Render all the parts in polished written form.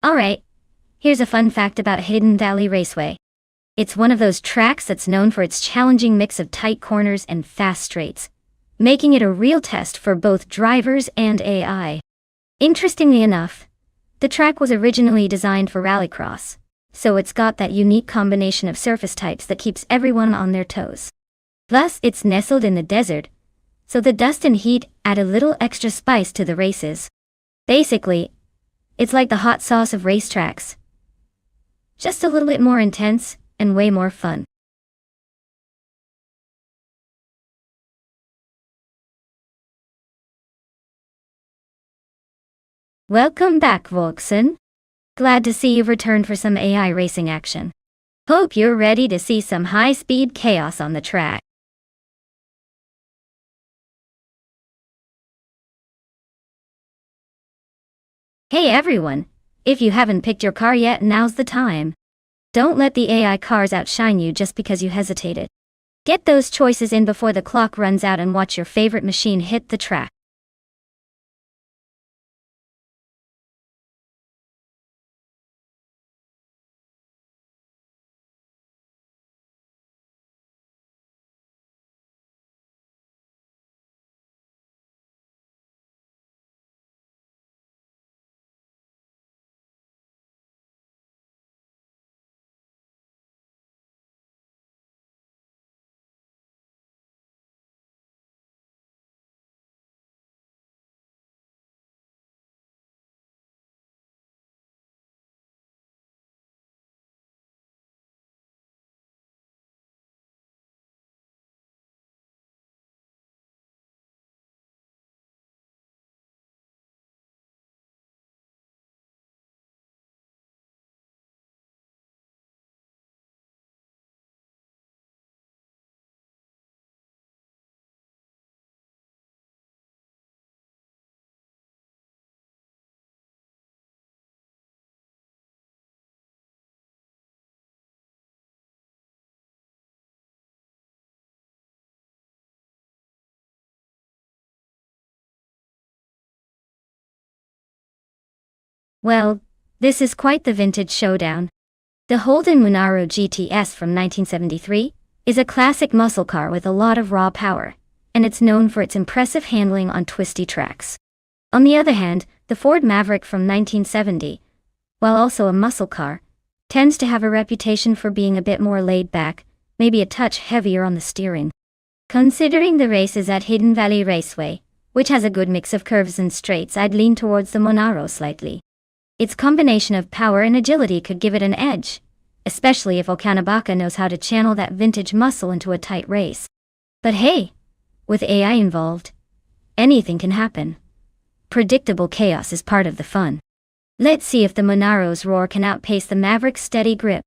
Alright, here's a fun fact about Hidden Valley Raceway. It's one of those tracks that's known for its challenging mix of tight corners and fast straights, making it a real test for both drivers and AI. Interestingly enough, the track was originally designed for rallycross, so it's got that unique combination of surface types that keeps everyone on their toes. Plus, it's nestled in the desert, so the dust and heat add a little extra spice to the races. Basically, it's like the hot sauce of racetracks. Just a little bit more intense and way more fun. Welcome back, Volkson. Glad to see you've returned for some AI racing action. Hope you're ready to see some high-speed chaos on the track. Hey everyone! If you haven't picked your car yet, now's the time. Don't let the AI cars outshine you just because you hesitated. Get those choices in before the clock runs out and watch your favorite machine hit the track. Well, this is quite the vintage showdown. The Holden Monaro GTS from 1973 is a classic muscle car with a lot of raw power, and it's known for its impressive handling on twisty tracks. On the other hand, the Ford Maverick from 1970, while also a muscle car, tends to have a reputation for being a bit more laid back, maybe a touch heavier on the steering. Considering the race is at Hidden Valley Raceway, which has a good mix of curves and straights, I'd lean towards the Monaro slightly. Its combination of power and agility could give it an edge, especially if Okanabaka knows how to channel that vintage muscle into a tight race. But hey, with AI involved, anything can happen. Predictable chaos is part of the fun. Let's see if the Monaro's roar can outpace the Maverick's steady grip.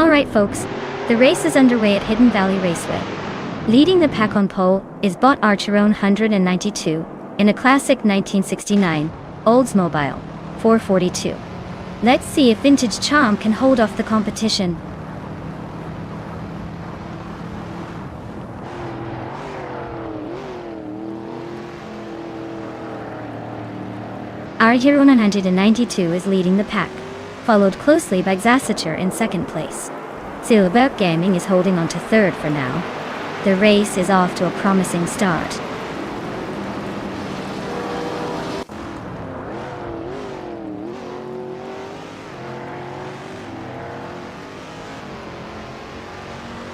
Alright folks, the race is underway at Hidden Valley Raceway. Leading the pack on pole is Bot Archeron 192 in a classic 1969 Oldsmobile 442. Let's see if Vintage Charm can hold off the competition. Archeron 192 is leading the pack, followed closely by Xasatur in second place. Silberg Gaming is holding on to third for now. The race is off to a promising start.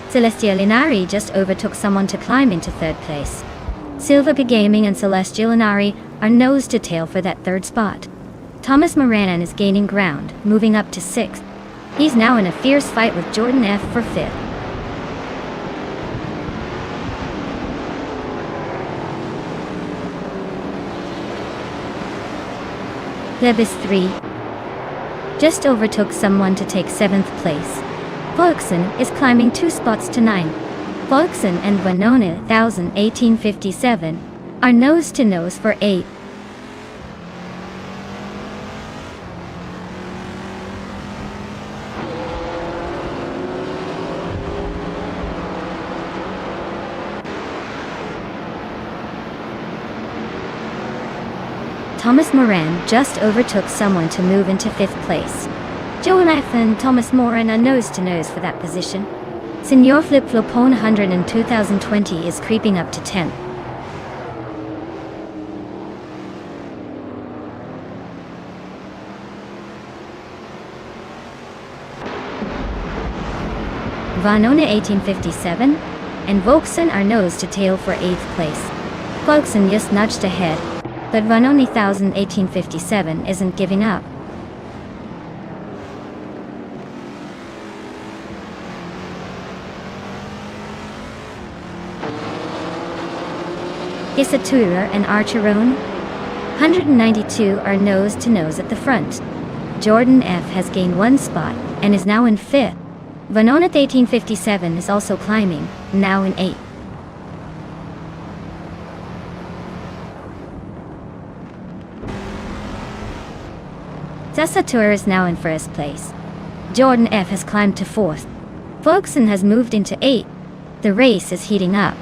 Celestial Inari just overtook someone to climb into third place. Silverby Gaming and Celestial Inari are nose to tail for that third spot. Thomas Moran is gaining ground, moving up to sixth. He's now in a fierce fight with Jordan F for fifth. Lebis 3 just overtook someone to take seventh place. Volkson is climbing 2 spots to 9. Volkson and Winona 1857 are nose to nose for 8th. Thomas Moran just overtook someone to move into 5th place. Jonathan and Thomas Moran are nose to nose for that position. Senior Flip Flopone 100 in 2020 is creeping up to 10th. Vanona 1857 and Volkson are nose to tail for 8th place. Volkson just nudged ahead, but Vanoni 1857 isn't giving up. Isatura and Archeron 192 are nose to nose at the front. Jordan F has gained 1 spot and is now in 5th. Vanonat 1857 is also climbing, now in 8th. Xasatur is now in 1st place. Jordan F has climbed to 4th. Volkson has moved into 8th. The race is heating up.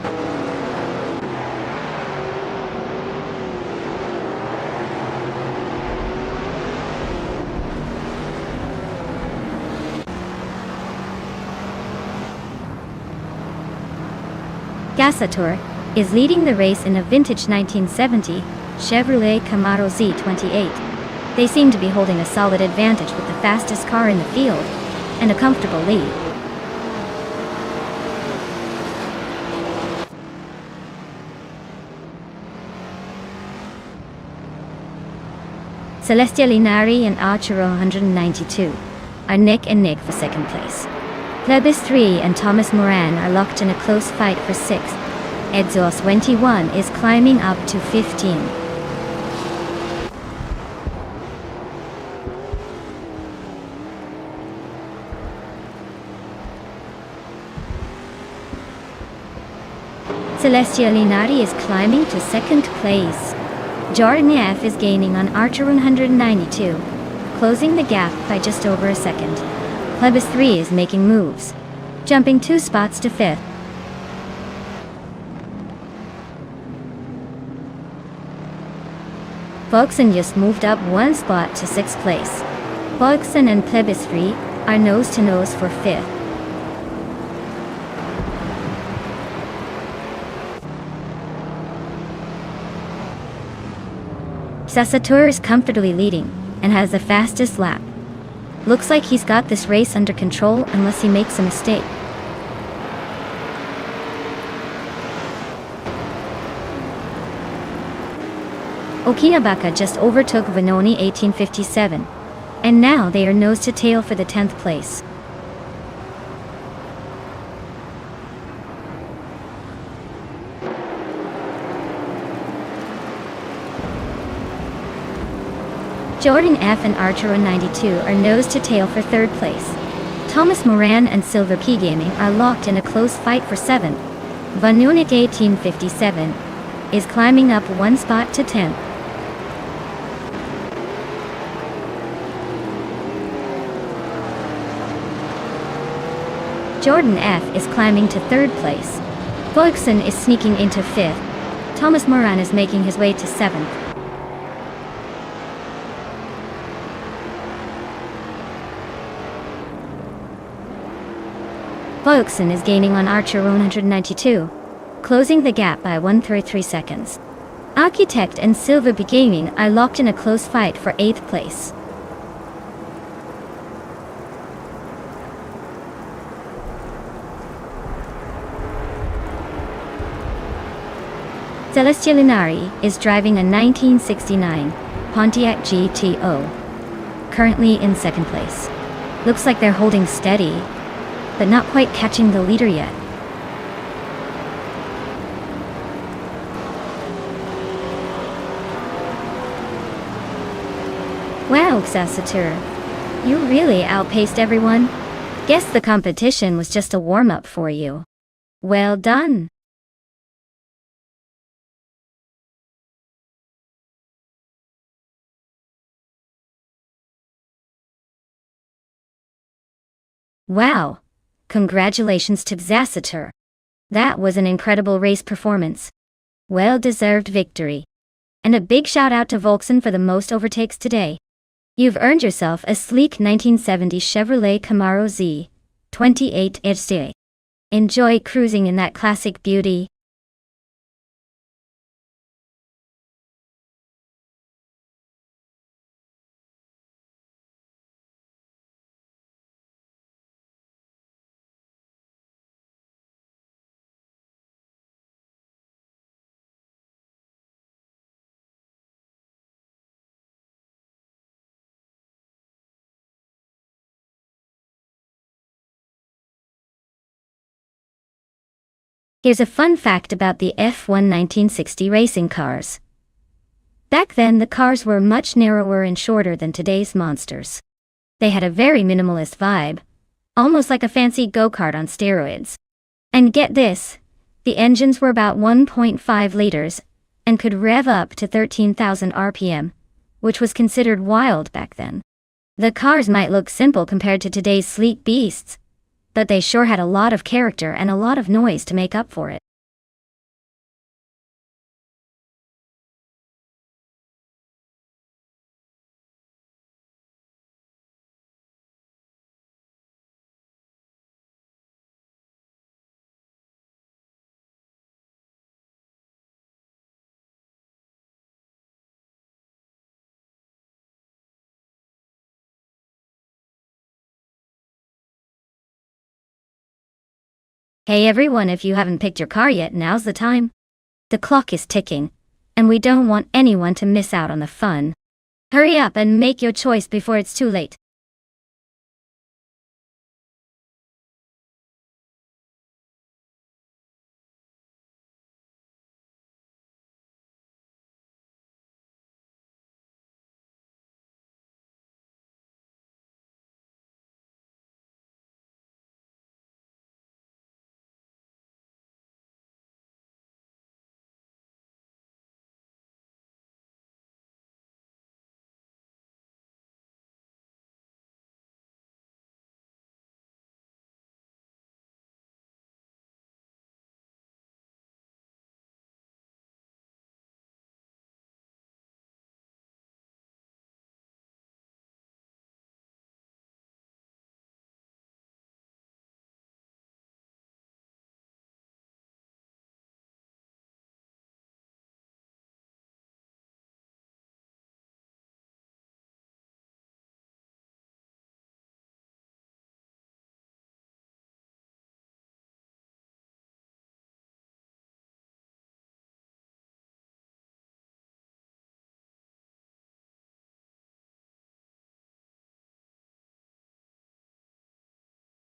Xasatur is leading the race in a vintage 1970 Chevrolet Camaro Z28. They seem to be holding a solid advantage with the fastest car in the field and a comfortable lead. Celestial Inari and Archero 192 are neck and neck for 2nd place. Lebis 3 and Thomas Moran are locked in a close fight for 6th. Edzos 21 is climbing up to 15. Celestial Inari is climbing to 2nd place. Jordan F is gaining on Archer 192, closing the gap by just over a second. Lebis 3 is making moves, jumping 2 spots to 5th. Volkson just moved up 1 spot to 6th place. Volkson and Lebis 3 are nose to nose for 5th. Xasatur is comfortably leading and has the fastest lap. Looks like he's got this race under control unless he makes a mistake. Okinabaka just overtook Vanoni 1857, and now they are nose to tail for the 10th place. Jordan F and Archer 92 are nose to tail for 3rd place. Thomas Moran and Silver P Gaming are locked in a close fight for 7th. Van Munich 1857 is climbing up one spot to 10th. Jordan F is climbing to 3rd place. Volkson is sneaking into 5th. Thomas Moran is making his way to 7th. Volkson is gaining on Archer 192, closing the gap by 133 seconds. Architect and Silver B Gaming are locked in a close fight for 8th place. Celestia Lunari is driving a 1969 Pontiac GTO, currently in 2nd place. Looks like they're holding steady, but not quite catching the leader yet. Wow, Xasatur, you really outpaced everyone. Guess the competition was just a warm-up for you. Well done. Wow. Congratulations to Xasatur. That was an incredible race performance. Well-deserved victory. And a big shout out to Volkson for the most overtakes today. You've earned yourself a sleek 1970 Chevrolet Camaro Z 28 ST. Enjoy cruising in that classic beauty. Here's a fun fact about the F1 1960 racing cars. Back then the cars were much narrower and shorter than today's monsters. They had a very minimalist vibe, almost like a fancy go-kart on steroids. And get this, the engines were about 1.5 liters and could rev up to 13,000 RPM, which was considered wild back then. The cars might look simple compared to today's sleek beasts, but they sure had a lot of character and a lot of noise to make up for it. Hey everyone, if you haven't picked your car yet, now's the time. The clock is ticking, and we don't want anyone to miss out on the fun. Hurry up and make your choice before it's too late.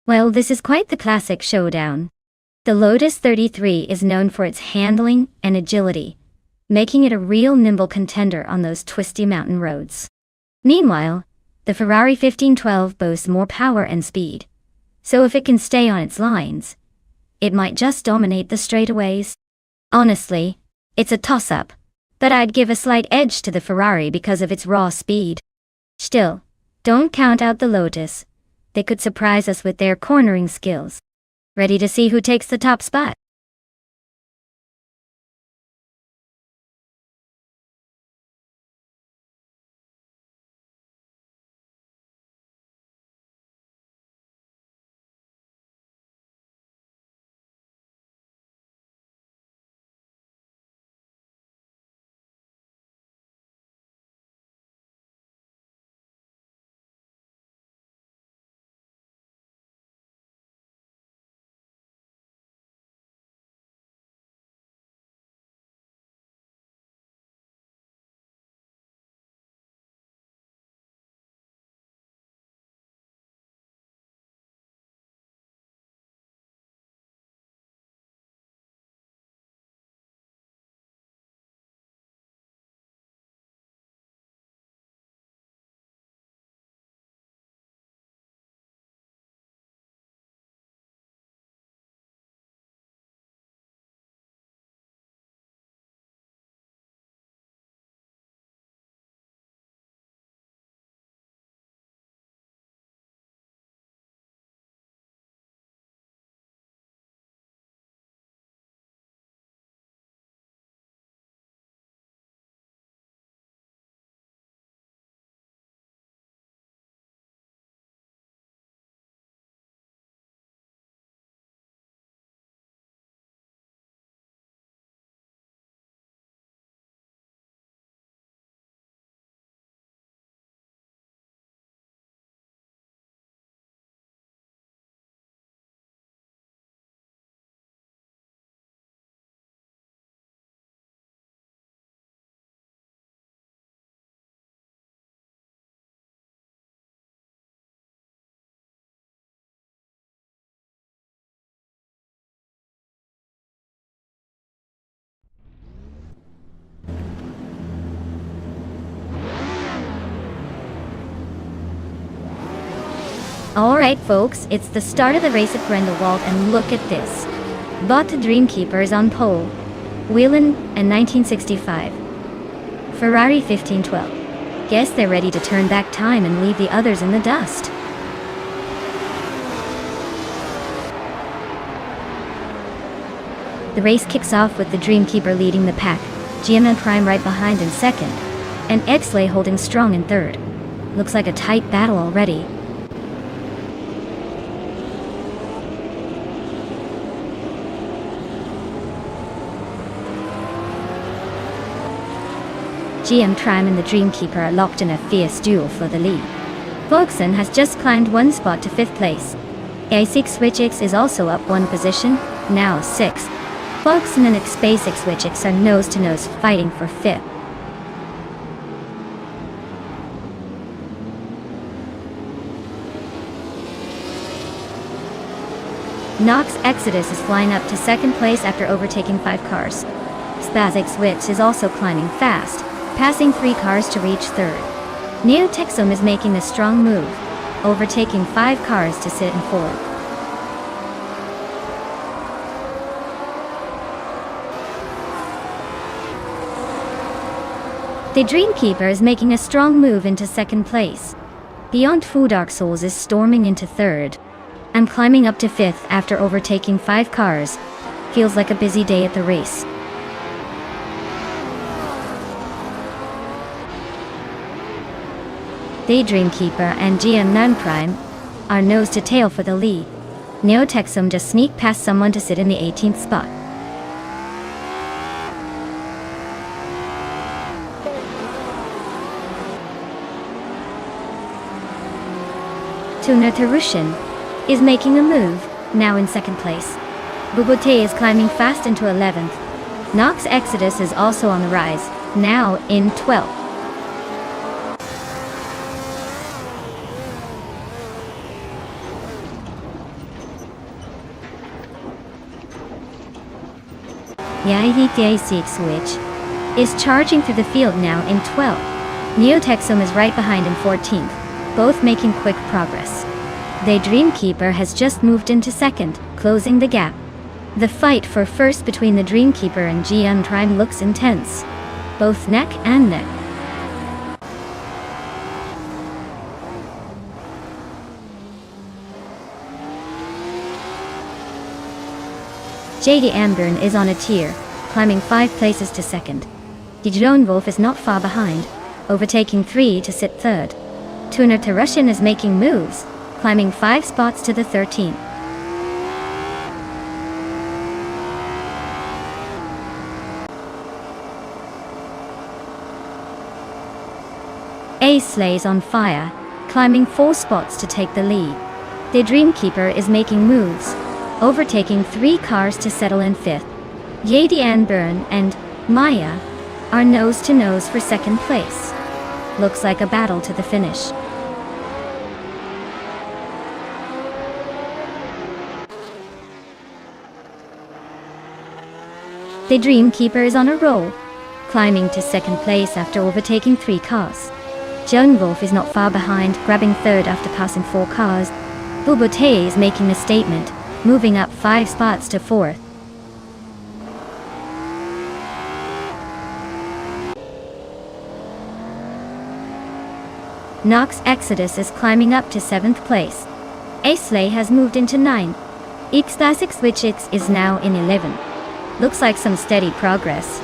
Well, this is quite the classic showdown. The Lotus 33 is known for its handling and agility, making it a real nimble contender on those twisty mountain roads. Meanwhile, the Ferrari 1512 boasts more power and speed, So if it can stay on its lines, it might just dominate the straightaways. Honestly, it's a toss-up, but I'd give a slight edge to the Ferrari because of its raw speed. Still, don't count out the Lotus. They could surprise us with their cornering skills. Ready to see who takes the top spot? Alright folks, it's the start of the race at Grindelwald and look at this. Bought to Dreamkeeper is on pole. Whelen in 1965. Ferrari 1512. Guess they're ready to turn back time and leave the others in the dust. The race kicks off with the Dreamkeeper leading the pack, GM Prime right behind in second, and Exley holding strong in third. Looks like a tight battle already. GM Tram and the Dreamkeeper are locked in a fierce duel for the lead. Volksen has just climbed one spot to 5th place. A6 Switchix is also up one position, now 6th. Volksen and X-Basic Switchix are nose-to-nose fighting for 5th. Nox Exodus is flying up to 2nd place after overtaking 5 cars. Spasic Switch is also climbing fast, passing 3 cars to reach 3rd. Neo Texum is making a strong move, overtaking 5 cars to sit in 4th. The Dreamkeeper is making a strong move into 2nd place. Beyond Fu Dark Souls is storming into 3rd. I'm climbing up to 5th after overtaking 5 cars. Feels like a busy day at the race. Daydreamkeeper and GM Prime are nose to tail for the lead. Neotexum just sneaked past someone to sit in the 18th spot. Tuna Terushin is making a move, now in 2nd place. Bubote is climbing fast into 11th. Nox Exodus is also on the rise, now in 12th. Yahi Switch is charging through the field now in 12th. Neotexum is right behind in 14th, both making quick progress. The Dreamkeeper has just moved into second, closing the gap. The fight for first between the Dreamkeeper and Jian Prime looks intense. Both neck and neck. JD Ambern is on a tier, climbing 5 places to second. Dijon Wolf is not far behind, overtaking 3 to sit third. Tuner Terushian is making moves, climbing 5 spots to the 13th. Ace Slay's on fire, climbing 4 spots to take the lead. The Dreamkeeper is making moves, overtaking 3 cars to settle in 5th. Yadi Anburn and Maya are nose to nose for second place. Looks like a battle to the finish. The Dreamkeeper is on a roll, climbing to second place after overtaking 3 cars. Joan Wolf is not far behind, grabbing third after passing 4 cars. Bubote is making a statement, moving up 5 spots to 4th. Nox Exodus is climbing up to 7th place. Asley has moved into 9. Ixtasic Switchix is now in 11. Looks like some steady progress.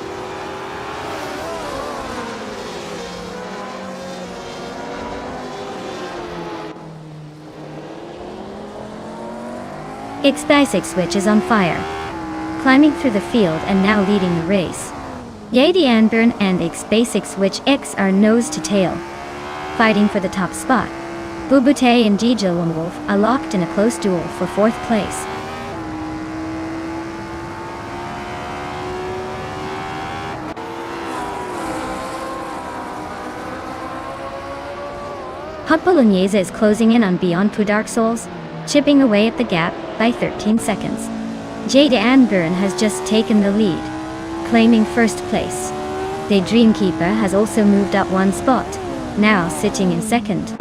X-Basic Switch is on fire, climbing through the field and now leading the race. Yadi Anburn and X-Basic Switch X are nose to tail, fighting for the top spot. Bubute and Dijon Wolf are locked in a close duel for 4th place. Hot Bolognese is closing in on Beyond Poo Dark Souls, chipping away at the gap by 13 seconds. Jade Anburn has just taken the lead, claiming 1st place. The Dreamkeeper has also moved up 1 spot, now sitting in 2nd.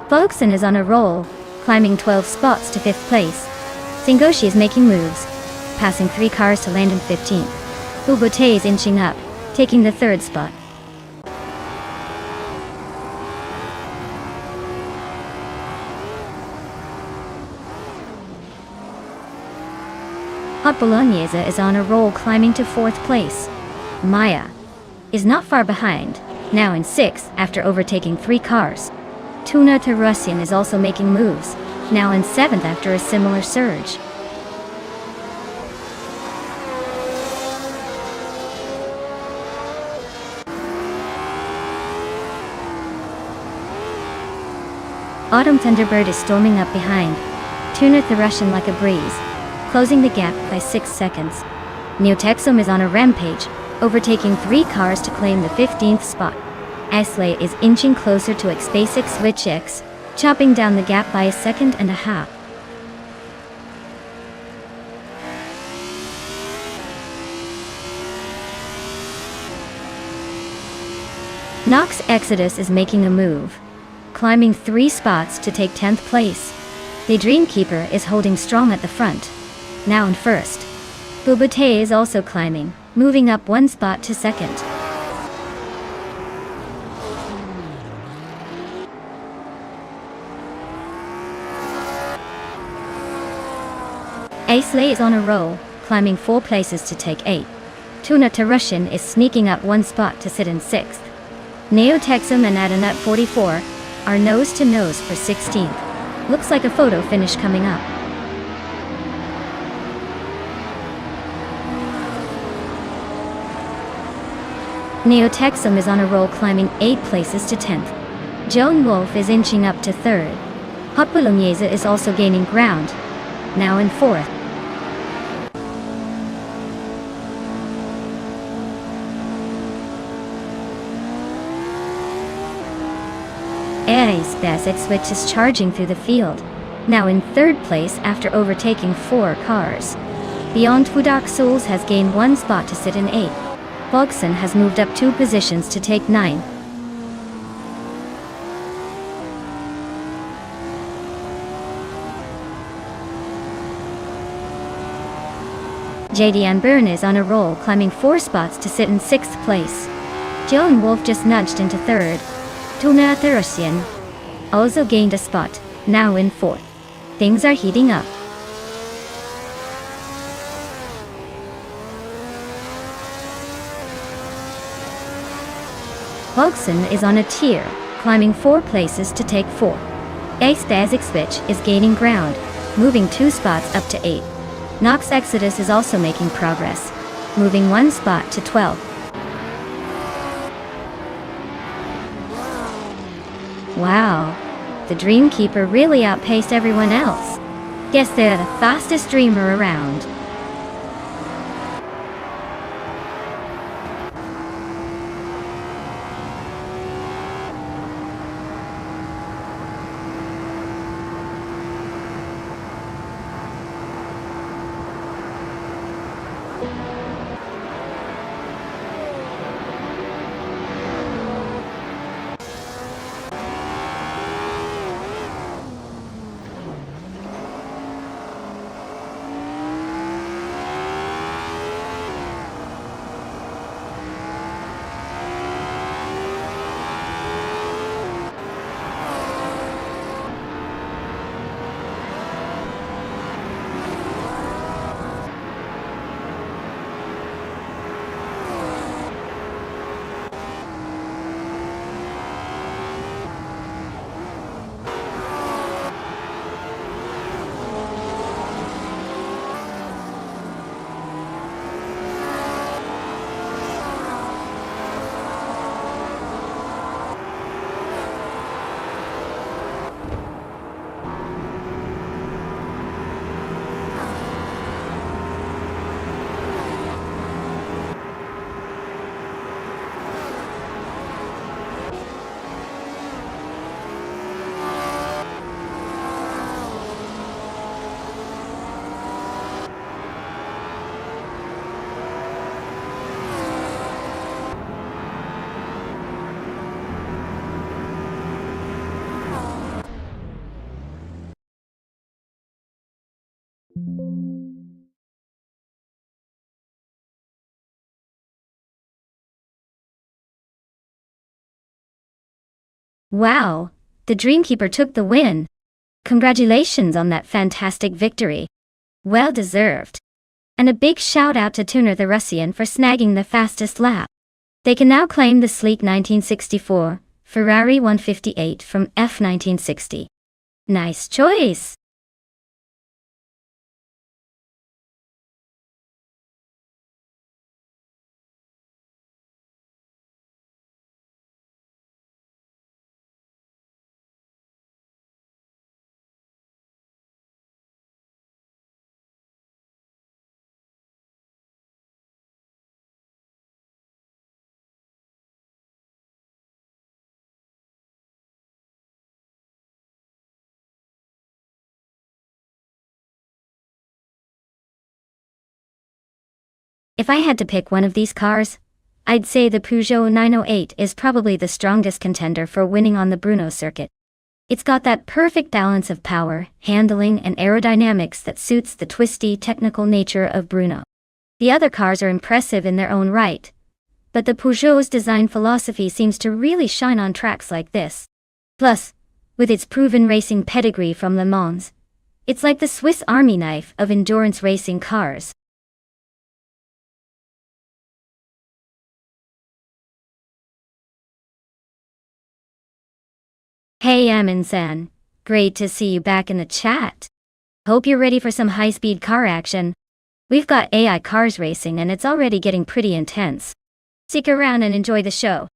Folkson is on a roll, climbing 12 spots to 5th place. Singoshi is making moves, passing 3 cars to land in 15th. Bubote is inching up, taking the 3rd spot. Hot Bolognese is on a roll, climbing to 4th place. Maya is not far behind, now in 6th after overtaking 3 cars. Tuna Terusian is also making moves, now in 7th after a similar surge. Autumn Thunderbird is storming up behind. Tuna Terusian like a breeze, closing the gap by 6 seconds. Neotexum is on a rampage, overtaking 3 cars to claim the 15th spot. Asley is inching closer to X-Basic Switch X, chopping down the gap by 1.5 seconds. Nox Exodus is making a move, climbing 3 spots to take 10th place. The Dreamkeeper is holding strong at the front, now in 1st. Bubute is also climbing, moving up 1 spot to 2nd. Asley is on a roll, climbing 4 places to take 8. Tuna Terusian is sneaking up 1 spot to sit in 6th. Neotexum and Adanut 44 are nose to nose for 16th. Looks like a photo finish coming up. Neotexum is on a roll, climbing 8 places to 10th. Joan Wolf is inching up to 3rd. Hot Bolognese is also gaining ground, now in 4th. A's Basic Switch is charging through the field, now in 3rd place after overtaking 4 cars. Beyond Two Dark Souls has gained 1 spot to sit in 8th. Volkson has moved up 2 positions to take 9th. JD Byrne is on a roll, climbing 4 spots to sit in 6th place. Joan Wolf just nudged into 3rd. Tuna Therosian also gained a spot, now in 4th. Things are heating up. Volkson is on a tear, climbing 4 places to take 4th. Ace Dazixvich is gaining ground, moving 2 spots up to 8th. Nox Exodus is also making progress, moving 1 spot to 12th. Wow, the Dreamkeeper really outpaced everyone else. Guess they're the fastest dreamer around. Wow, the Dreamkeeper took the win. Congratulations on that fantastic victory. Well deserved. And a big shout out to Tuner the Russian for snagging the fastest lap. They can now claim the sleek 1964 Ferrari 158 from F1960. Nice choice. If I had to pick one of these cars, I'd say the Peugeot 908 is probably the strongest contender for winning on the Brno circuit. It's got that perfect balance of power, handling, and aerodynamics that suits the twisty, technical nature of Brno. The other cars are impressive in their own right, but the Peugeot's design philosophy seems to really shine on tracks like this. Plus, with its proven racing pedigree from Le Mans, it's like the Swiss Army knife of endurance racing cars. Hey Amin-san, great to see you back in the chat. Hope you're ready for some high-speed car action. We've got AI cars racing and it's already getting pretty intense. Stick around and enjoy the show.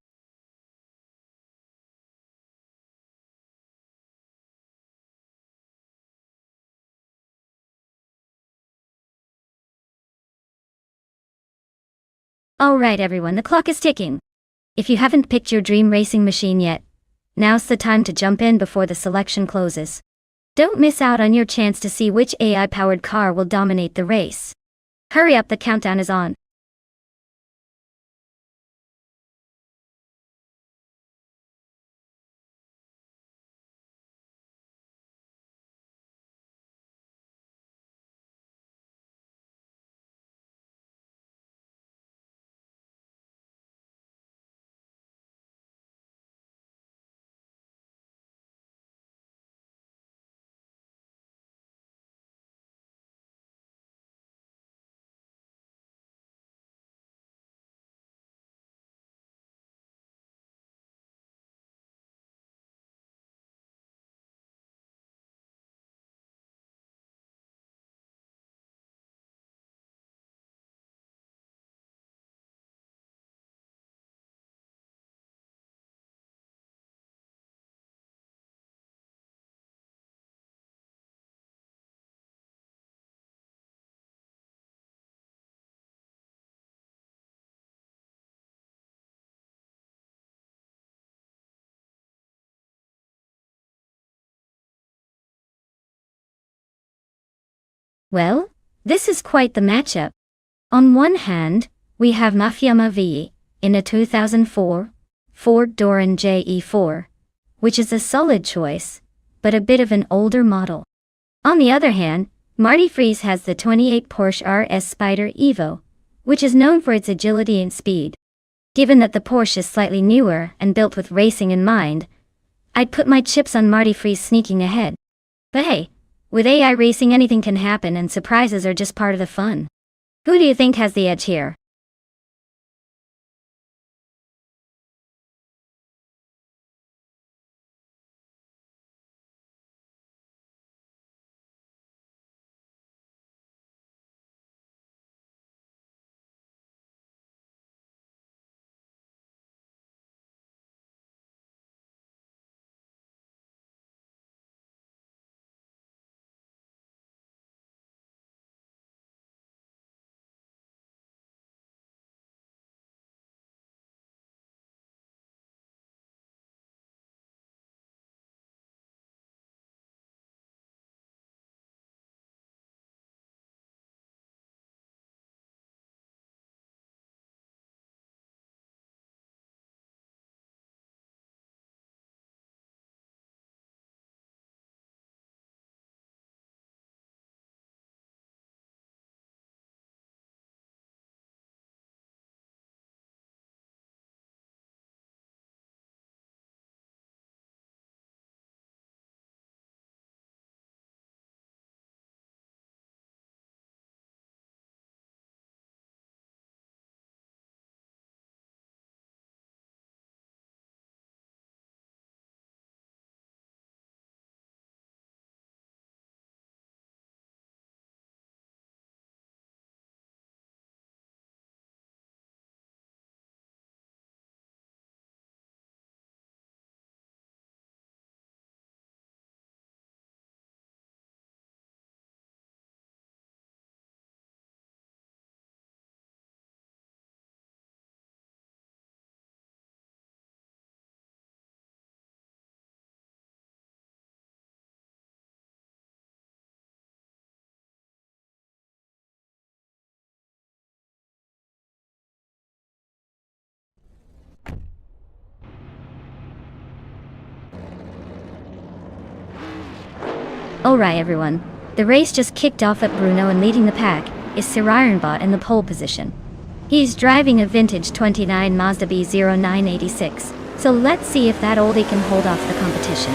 Alright everyone, the clock is ticking. If you haven't picked your dream racing machine yet, now's the time to jump in before the selection closes. Don't miss out on your chance to see which AI-powered car will dominate the race. Hurry up, the countdown is on. Well, this is quite the matchup. On one hand, we have Mafia V in a 2004 Ford Doran JE4, which is a solid choice, but a bit of an older model. On the other hand, Marty Freeze has the 28 Porsche RS Spyder Evo, which is known for its agility and speed. Given that the Porsche is slightly newer and built with racing in mind, I'd put my chips on Marty Freeze sneaking ahead. But hey, with AI racing anything can happen and surprises are just part of the fun. Who do you think has the edge here? Alright everyone, the race just kicked off at Bruno, and leading the pack is Sir Ironbot in the pole position. He's driving a vintage 29 Mazda B0986, so let's see if that oldie can hold off the competition.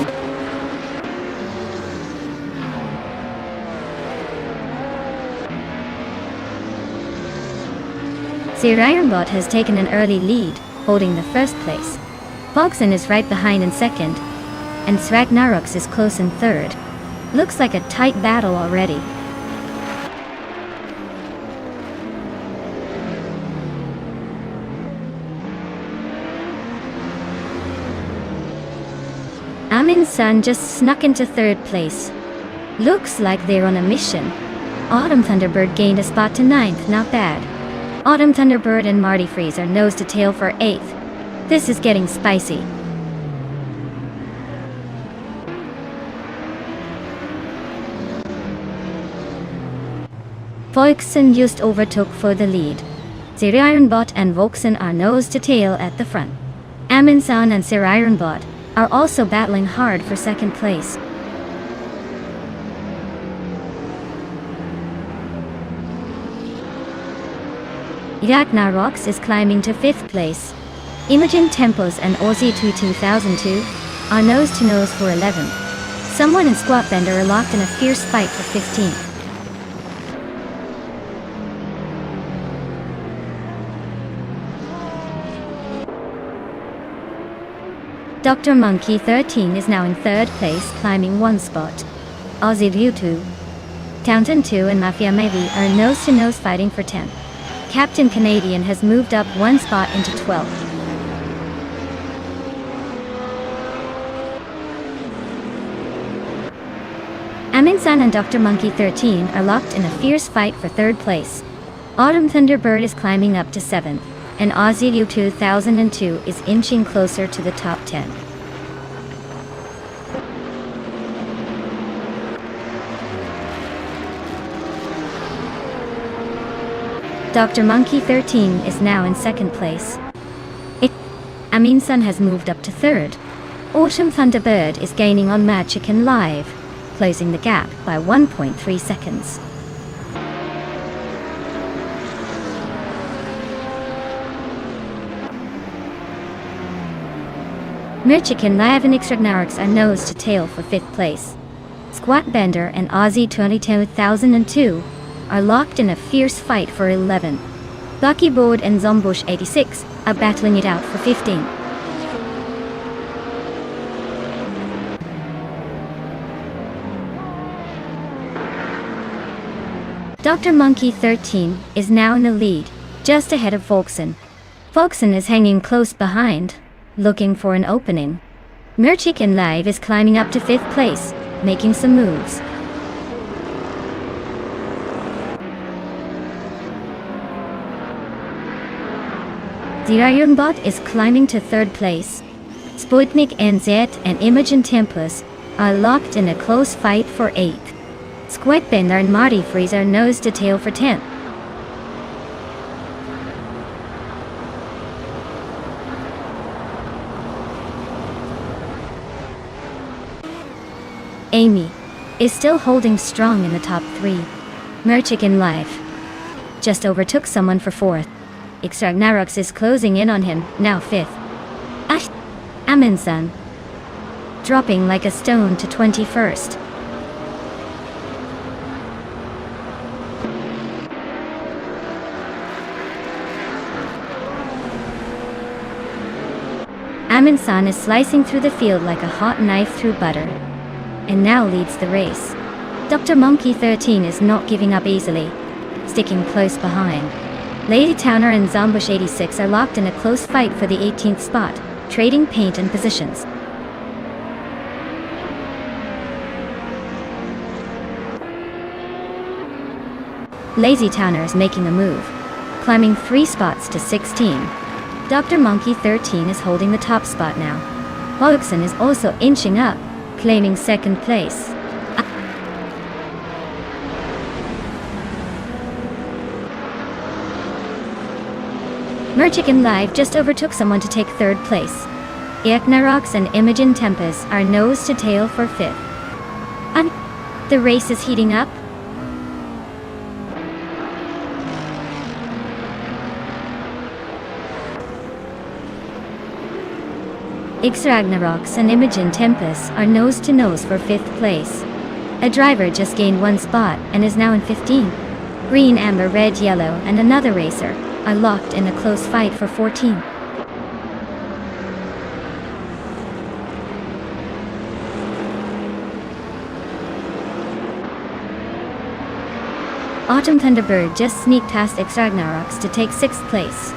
Sir Ironbot has taken an early lead, holding the first place. Bogson is right behind in second, and Sragnarux is close in third. Looks like a tight battle already. Amin's son just snuck into third place. Looks like they're on a mission. Autumn Thunderbird gained a spot to ninth, not bad. Autumn Thunderbird and Marty Freeze are nose to tail for eighth. This is getting spicy. Volksen just overtook for the lead. Sirironbot and Volksen are nose to tail at the front. Amundsen and Sirironbot are also battling hard for second place. Ragnarok is climbing to 5th place. Imogen Tempos and Aussie 2002 are nose to nose for 11th. Someone in Squat Bender are locked in a fierce fight for 15th. Dr. Monkey 13 is now in 3rd place, climbing 1 spot. Aussie View 2, Taunton 2 and Mafia Maybe are nose to nose fighting for 10th. Captain Canadian has moved up 1 spot into 12th. Amundsen and Dr. Monkey 13 are locked in a fierce fight for 3rd place. Autumn Thunderbird is climbing up to 7th, and Aussie U 2002 is inching closer to the top 10. Dr. Monkey 13 is now in 2nd place. Amundsen has moved up to 3rd. Autumn Thunderbird is gaining on Magican Live, closing the gap by 1.3 seconds. Magican Live and Ragnarok are nose to tail for 5th place. Squat Bender and Aussie 2002 are locked in a fierce fight for 11th. Lucky Board and Zombush 86 are battling it out for 15th. Dr. Monkey 13 is now in the lead, just ahead of Volksen. Volksen is hanging close behind, looking for an opening. Merchicken Live is climbing up to 5th place, making some moves. Sirironbot is climbing to 3rd place. Sputnik NZ and Imogen Tempus are locked in a close fight for 8th. Squidbender and Marty Freeze are nose to tail for 10th. Amy is still holding strong in the top 3. Merchicken Live just overtook someone for 4th. Ragnarok is closing in on him, now 5th. Amundsen dropping like a stone to 21st. Amundsen is slicing through the field like a hot knife through butter, and now leads the race. Dr. Monkey 13 is not giving up easily, sticking close behind. Lady Towner and Zombush 86 are locked in a close fight for the 18th spot, trading paint and positions. Lazy Towner is making a move, climbing 3 spots to 16. Dr. Monkey 13 is holding the top spot now. Volksen is also inching up, claiming 2nd place. Merchicken Live just overtook someone to take 3rd place. Ragnarok and Imogen Tempest are nose to tail for 5th. And the race is heating up. Ragnarok and Imogen Tempest are nose to nose for 5th place. A driver just gained 1 spot and is now in 15th. Green, Amber, Red, Yellow, and another racer are locked in a close fight for 14. Autumn Thunderbird just sneaked past Ragnarok to take 6th place.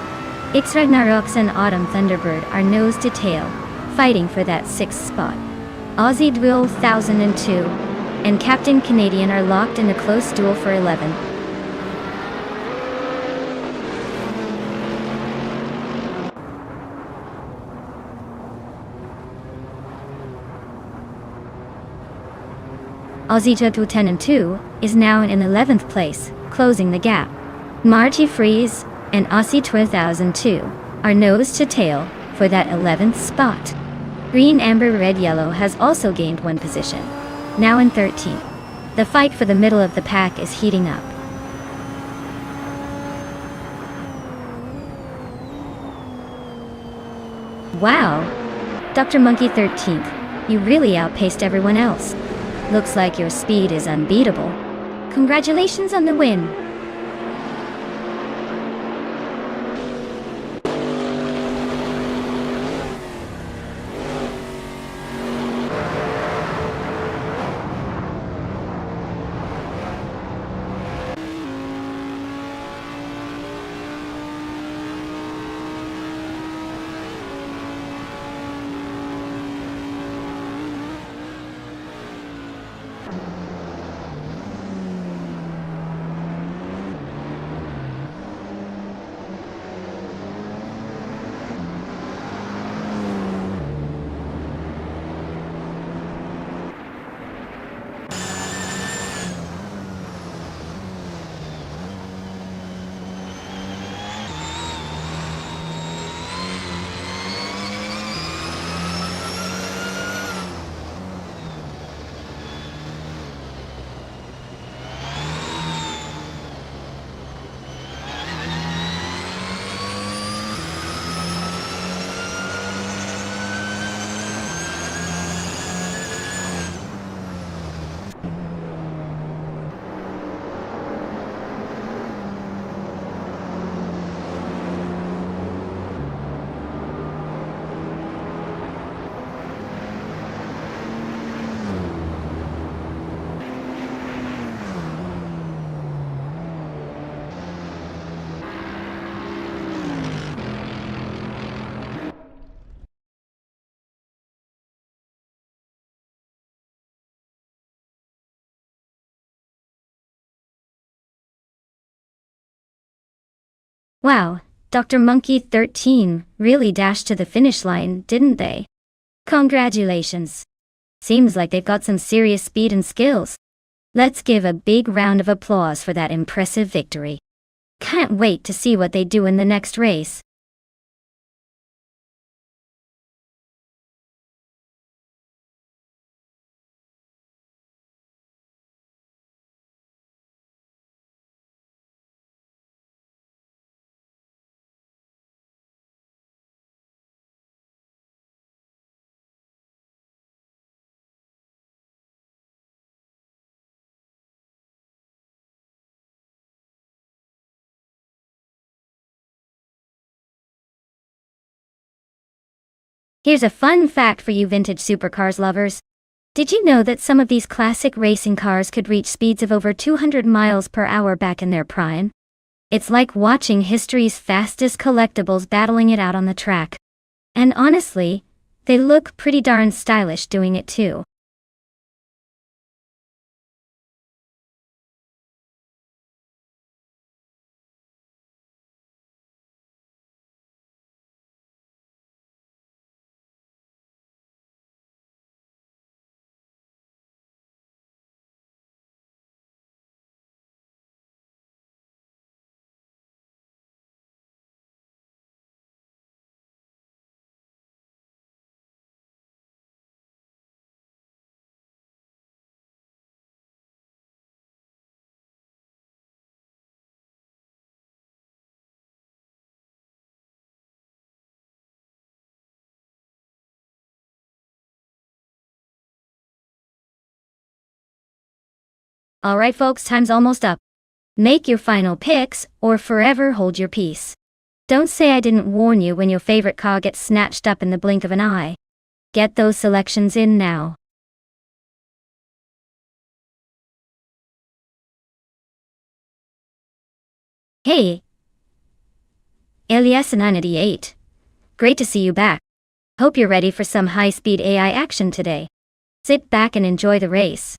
Ragnarok and Autumn Thunderbird are nose to tail, fighting for that 6th spot. Aussie Duel 1002 and Captain Canadian are locked in a close duel for 11. Aussie 210 and 2 is now in 11th place, closing the gap. Marty Freeze and Aussie 2002 are nose to tail for that 11th spot. Green, Amber, Red, Yellow has also gained one position, now in 13th. The fight for the middle of the pack is heating up. Wow! Dr. Monkey 13th, you really outpaced everyone else. Looks like your speed is unbeatable. Congratulations on the win! Wow, Dr. Monkey 13 really dashed to the finish line, didn't they? Congratulations. Seems like they've got some serious speed and skills. Let's give a big round of applause for that impressive victory. Can't wait to see what they do in the next race. Here's a fun fact for you vintage supercars lovers. Did you know that some of these classic racing cars could reach speeds of over 200 miles per hour back in their prime? It's like watching history's fastest collectibles battling it out on the track. And honestly, they look pretty darn stylish doing it too. Alright folks, time's almost up. Make your final picks, or forever hold your peace. Don't say I didn't warn you when your favorite car gets snatched up in the blink of an eye. Get those selections in now. Hey, Elias98. Great to see you back. Hope you're ready for some high-speed AI action today. Sit back and enjoy the race.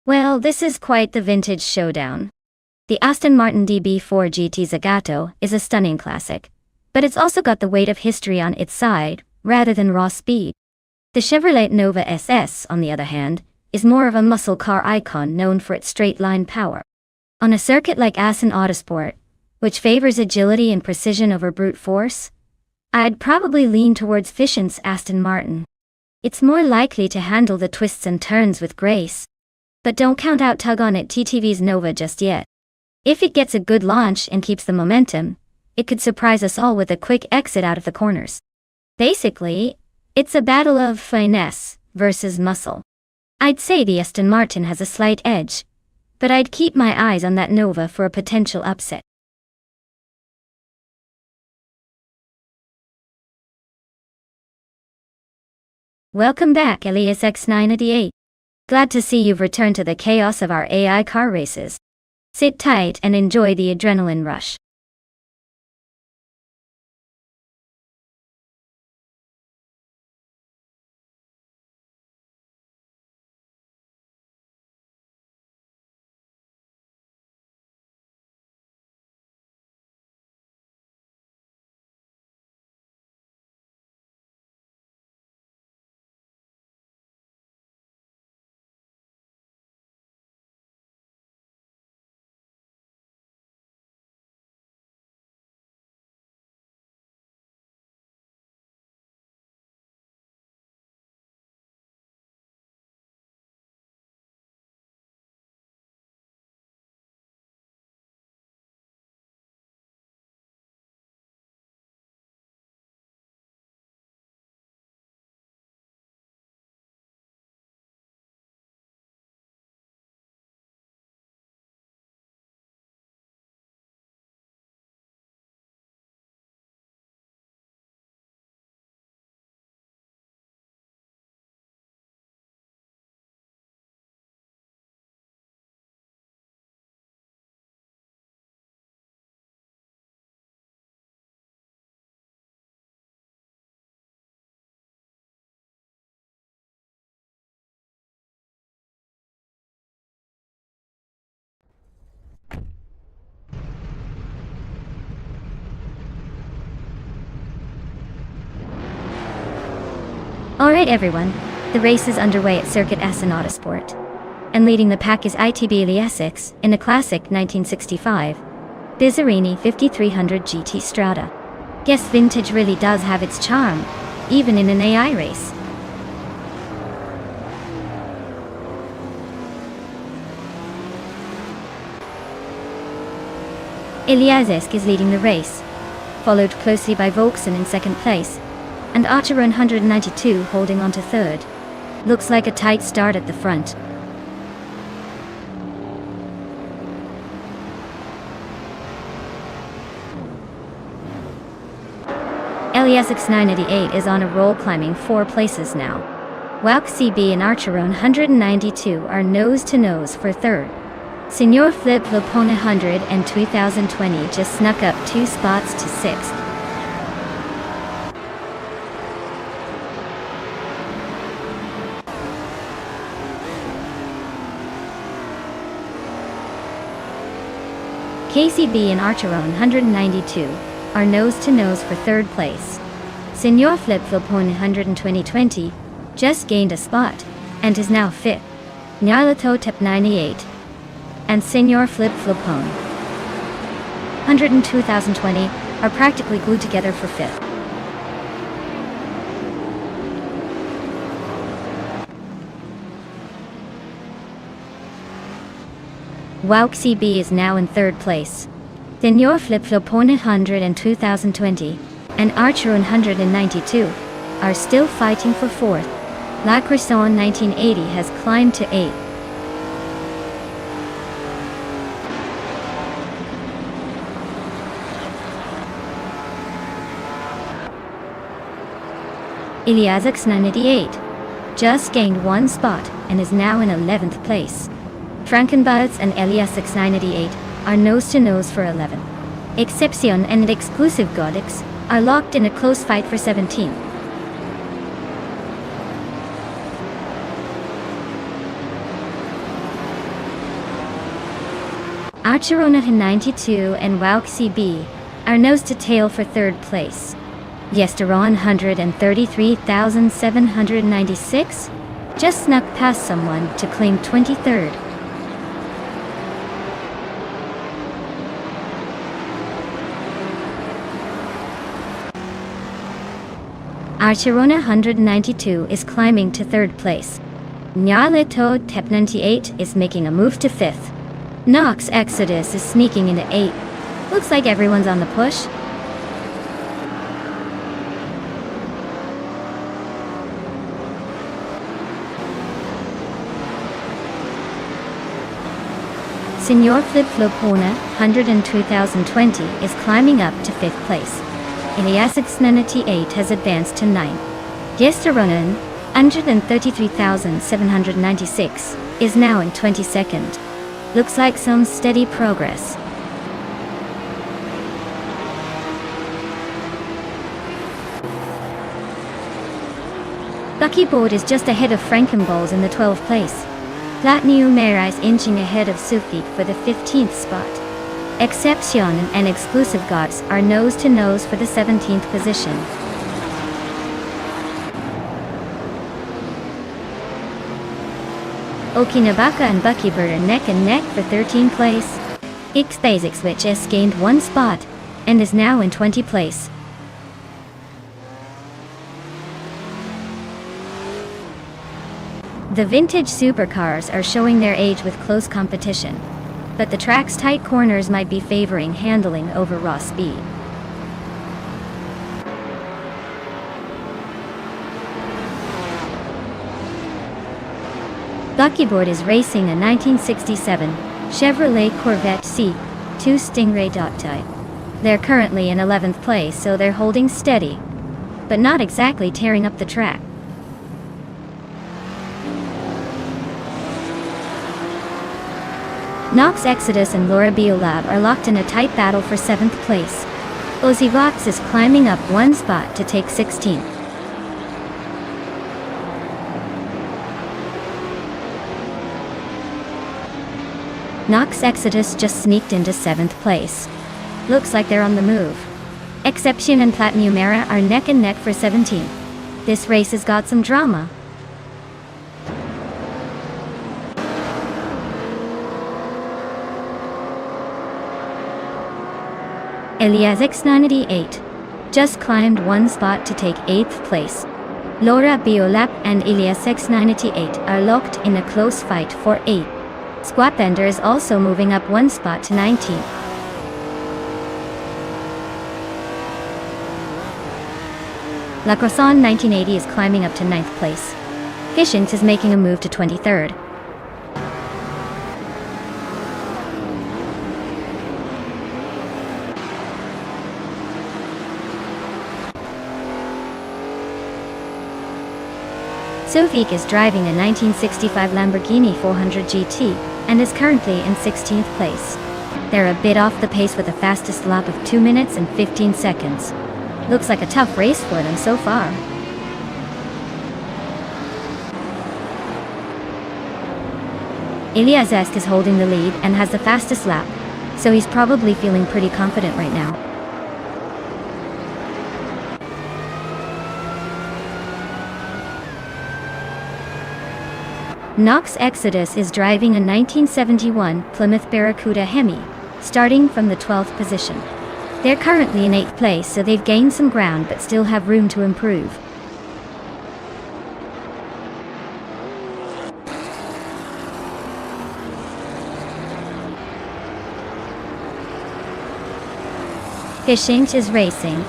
Well, this is quite the vintage showdown. The Aston Martin DB4 GT Zagato is a stunning classic, but it's also got the weight of history on its side, rather than raw speed. The Chevrolet Nova SS, on the other hand, is more of a muscle car icon known for its straight-line power. On a circuit like Assen Autosport, which favors agility and precision over brute force, I'd probably lean towards Fission's Aston Martin. It's more likely to handle the twists and turns with grace. But don't count out Tug-On-It TTV's Nova just yet. If it gets a good launch and keeps the momentum, it could surprise us all with a quick exit out of the corners. Basically, it's a battle of finesse versus muscle. I'd say the Aston Martin has a slight edge, but I'd keep my eyes on that Nova for a potential upset. Welcome back, Elias X988. Glad to see you've returned to the chaos of our AI car races. Sit tight and enjoy the adrenaline rush. Alright everyone, the race is underway at Circuit Assen Autosport. And leading the pack is ITB Eliasix in a classic 1965 Bizzarini 5300 GT Strada. Guess vintage really does have its charm, even in an AI race. Eliasix is leading the race, followed closely by Volksen in second place, and Archer 192 holding on to third. Looks like a tight start at the front. Eliasix 988 is on a roll, climbing 4 places now. Wauk CB and Archer 192 are nose to nose for third. Senor Flip Lopone 100 and 2020 just snuck up 2 spots to 6th. KCB and Archer 192 are nose-to-nose for third place. Senor Flip Flopone 100 and 2020 just gained a spot and is now fifth. Nyarlato Tep 98 and Senor Flip Flopone 100 and 2020 are practically glued together for fifth. Wauk CB is now in third place. Senor Flip Flopone 100 and 2020 and Archer 192 are still fighting for fourth. La Croissant 1980 has climbed to 8th. Eliasix 988 just gained 1 spot and is now in 11th place. Frankenbuds and Eliasix 988 are nose-to-nose for 11th. Excepcion and Exclusive Godix are locked in a close fight for 17th. Archerona 92 and Wauk CB are nose to tail for third place. Yesteron 133,796 just snuck past someone to claim 23rd. Archerona 192 is climbing to third place. Nyaleto Tep 98 is making a move to fifth. Nox Exodus is sneaking into 8th. Looks like everyone's on the push. Senor Flip Flopona 102,020 is climbing up to 5th place. Iliasix 98 has advanced to 9th. Yesteronen 133,796 is now in 22nd. Looks like some steady progress. Lucky Board is just ahead of Frankenballs in the 12th place. Platniu Mera is inching ahead of Sufik for the 15th spot. Exception and Exclusive Gods are nose-to-nose for the 17th position. Okinabaka and Buckybird are neck and neck for 13th place. Ixthasix which has gained 1 spot and is now in 20th place. The vintage supercars are showing their age with close competition, but the track's tight corners might be favoring handling over raw speed. Buckyboard is racing a 1967 Chevrolet Corvette C2 Stingray type. They're currently in 11th place, so they're holding steady, but not exactly tearing up the track. Nox Exodus and Laura Biolab are locked in a tight battle for 7th place. Ozivox is climbing up 1 spot to take 16th. Nox Exodus just sneaked into 7th place. Looks like they're on the move. Exception and Platnumera are neck and neck for 17th. This race has got some drama. Elias X98 just climbed 1 spot to take 8th place. Laura Biolap and Elias X98 are locked in a close fight for 8th. Squatbender is also moving up 1 spot to 19th. La Croissant 1980 is climbing up to 9th place. Fishings is making a move to 23rd. Sofik is driving a 1965 Lamborghini 400 GT and is currently in 16th place. They're a bit off the pace with a fastest lap of 2 minutes and 15 seconds. Looks like a tough race for them so far. Iliazesk is holding the lead and has the fastest lap, so he's probably feeling pretty confident right now. Nox Exodus is driving a 1971 Plymouth Barracuda Hemi, starting from the 12th position. They're currently in 8th place, so they've gained some ground but still have room to improve. Fishings is racing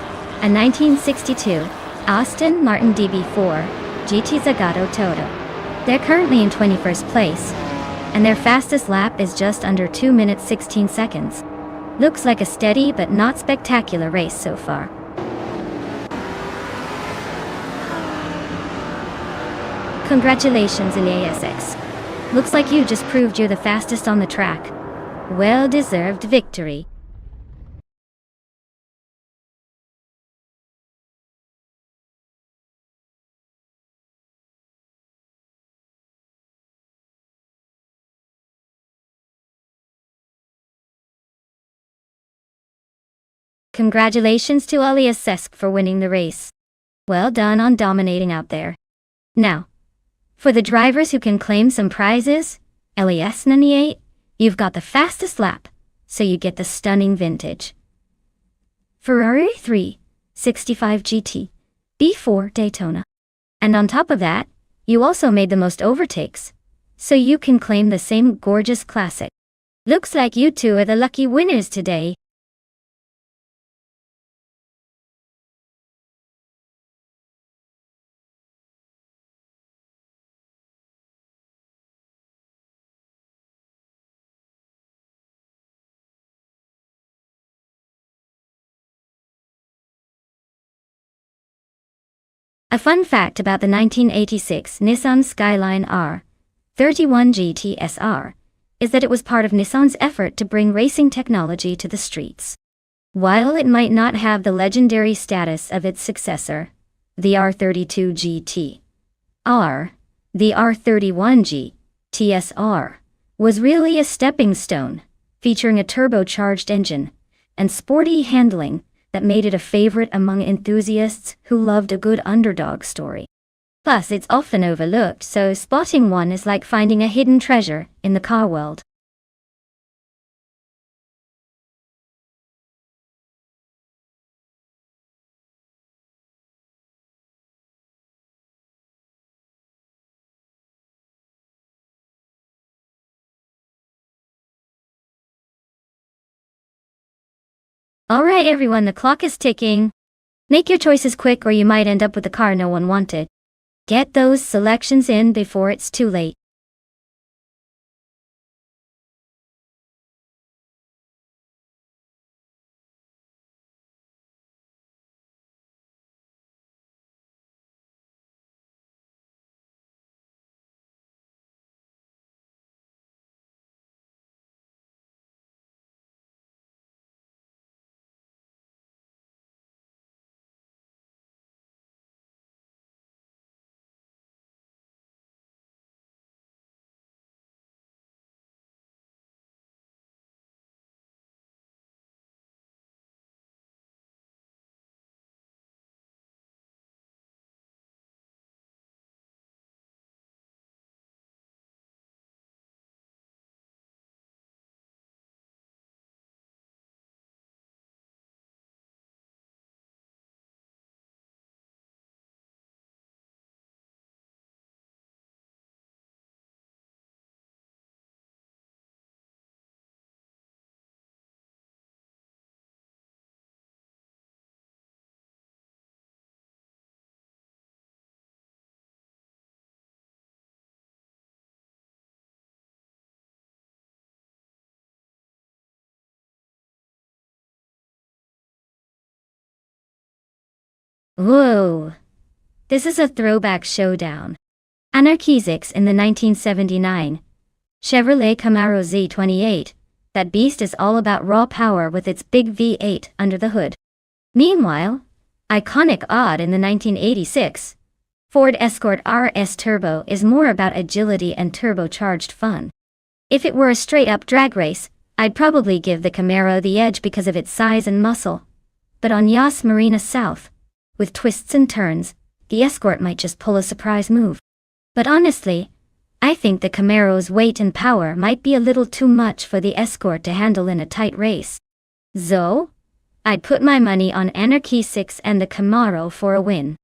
a 1962 Aston Martin DB4 GT Zagato Toto. They're currently in 21st place, and their fastest lap is just under 2 minutes 16 seconds. Looks like a steady but not spectacular race so far. Congratulations, Iliasx. Looks like you just proved you're the fastest on the track. Well-deserved victory. Congratulations to Elias Sesk for winning the race. Well done on dominating out there. Now, for the drivers who can claim some prizes, Elias 98, you've got the fastest lap, so you get the stunning vintage Ferrari 365 GT B4 Daytona. And on top of that, you also made the most overtakes, so you can claim the same gorgeous classic. Looks like you two are the lucky winners today. A fun fact about the 1986 Nissan Skyline R31 GT-SR is that it was part of Nissan's effort to bring racing technology to the streets. While it might not have the legendary status of its successor, the R32 GT-R, the R31 GT-SR was really a stepping stone, featuring a turbocharged engine and sporty handling that made it a favorite among enthusiasts who loved a good underdog story. Plus, it's often overlooked, so spotting one is like finding a hidden treasure in the car world. Alright everyone, the clock is ticking. Make your choices quick or you might end up with the car no one wanted. Get those selections in before it's too late. Whoa! This is a throwback showdown. Anarchisix in the 1979 Chevrolet Camaro Z28. That beast is all about raw power with its big V8 under the hood. Meanwhile, iconic Odd in the 1986 Ford Escort RS Turbo is more about agility and turbocharged fun. If it were a straight-up drag race, I'd probably give the Camaro the edge because of its size and muscle. But on Yas Marina South, with twists and turns, the Escort might just pull a surprise move. But honestly, I think the Camaro's weight and power might be a little too much for the Escort to handle in a tight race. So, I'd put my money on Anarchy 6 and the Camaro for a win.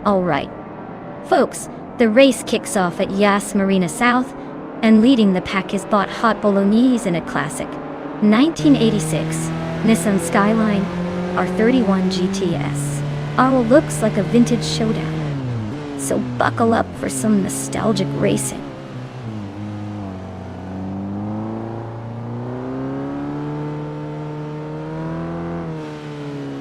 Alright. Folks, the race kicks off at Yas Marina South, and leading the pack is bought Hot Bolognese in a classic 1986 Nissan Skyline R31 GTS. Our looks like a vintage showdown, so buckle up for some nostalgic racing.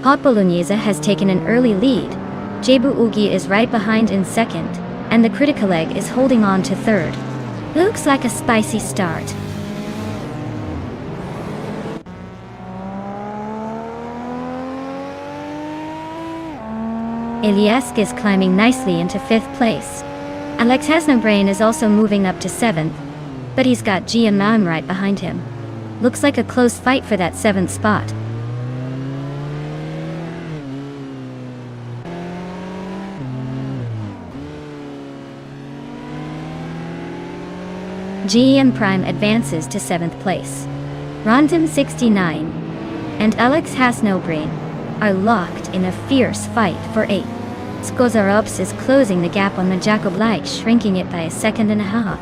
Hot Bolognese has taken an early lead. Jebu Ugi is right behind in second, and the Critical Egg is holding on to third. Looks like a spicy start. Eliesk is climbing nicely into 5th place. Alex Has No Brain is also moving up to 7th, but he's got GMM right behind him. Looks like a close fight for that 7th spot. GM Prime advances to 7th place. Rondon 69 and Alex Has No Brain are locked in a fierce fight for 8th. Skozarops is closing the gap on the Jacob Light, shrinking it by a second and a half.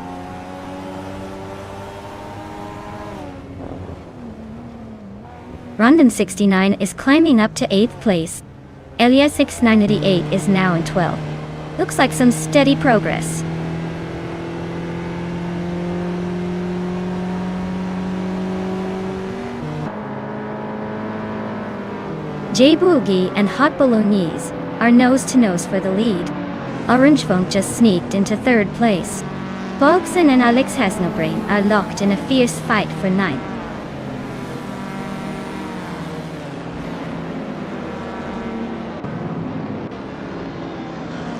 Rondon 69 is climbing up to 8th place. Elias 6988 is now in 12th. Looks like some steady progress. J-Boogie and Hot Bolognese are nose-to-nose for the lead. Orange Funk just sneaked into 3rd place. Bogson and Alex Has No Brain are locked in a fierce fight for 9th.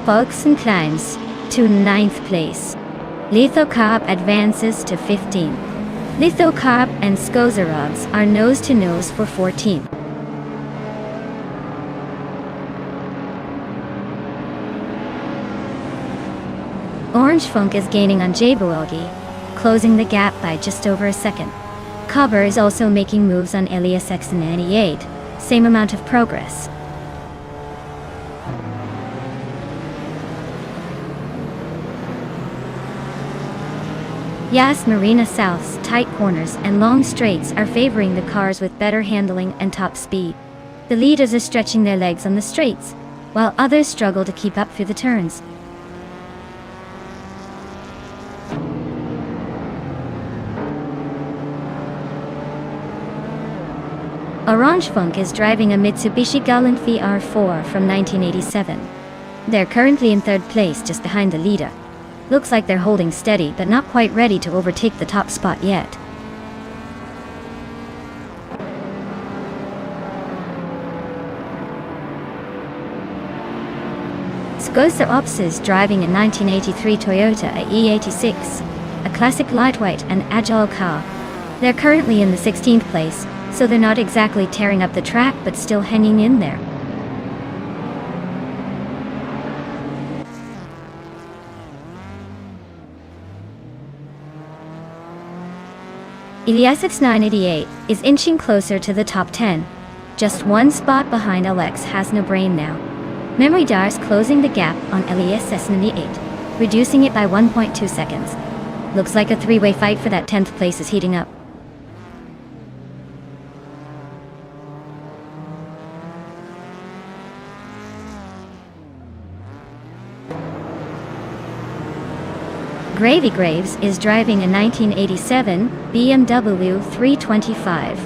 Bogson climbs to 9th place. Lithocarp advances to 15th. Lithocarp and Skozarovs are nose-to-nose for 14th. Orange Funk is gaining on Jabuogi, closing the gap by just over a second. Cobber is also making moves on Elias X98, same amount of progress. Yas Marina South's tight corners and long straights are favoring the cars with better handling and top speed. The leaders are stretching their legs on the straights, while others struggle to keep up through the turns. Orange Funk is driving a Mitsubishi Galant VR4 from 1987. They're currently in 3rd place just behind the leader. Looks like they're holding steady but not quite ready to overtake the top spot yet. Skozarops is driving a 1983 Toyota E86, a classic lightweight and agile car. They're currently in the 16th place, so they're not exactly tearing up the track but still hanging in there. Eliasix 988 is inching closer to the top 10, just one spot behind Alex Has No Brain now. Memory Dar's closing the gap on Elias 98, reducing it by 1.2 seconds. Looks like a three-way fight for that 10th place is heating up. Gravy Graves is driving a 1987 BMW 325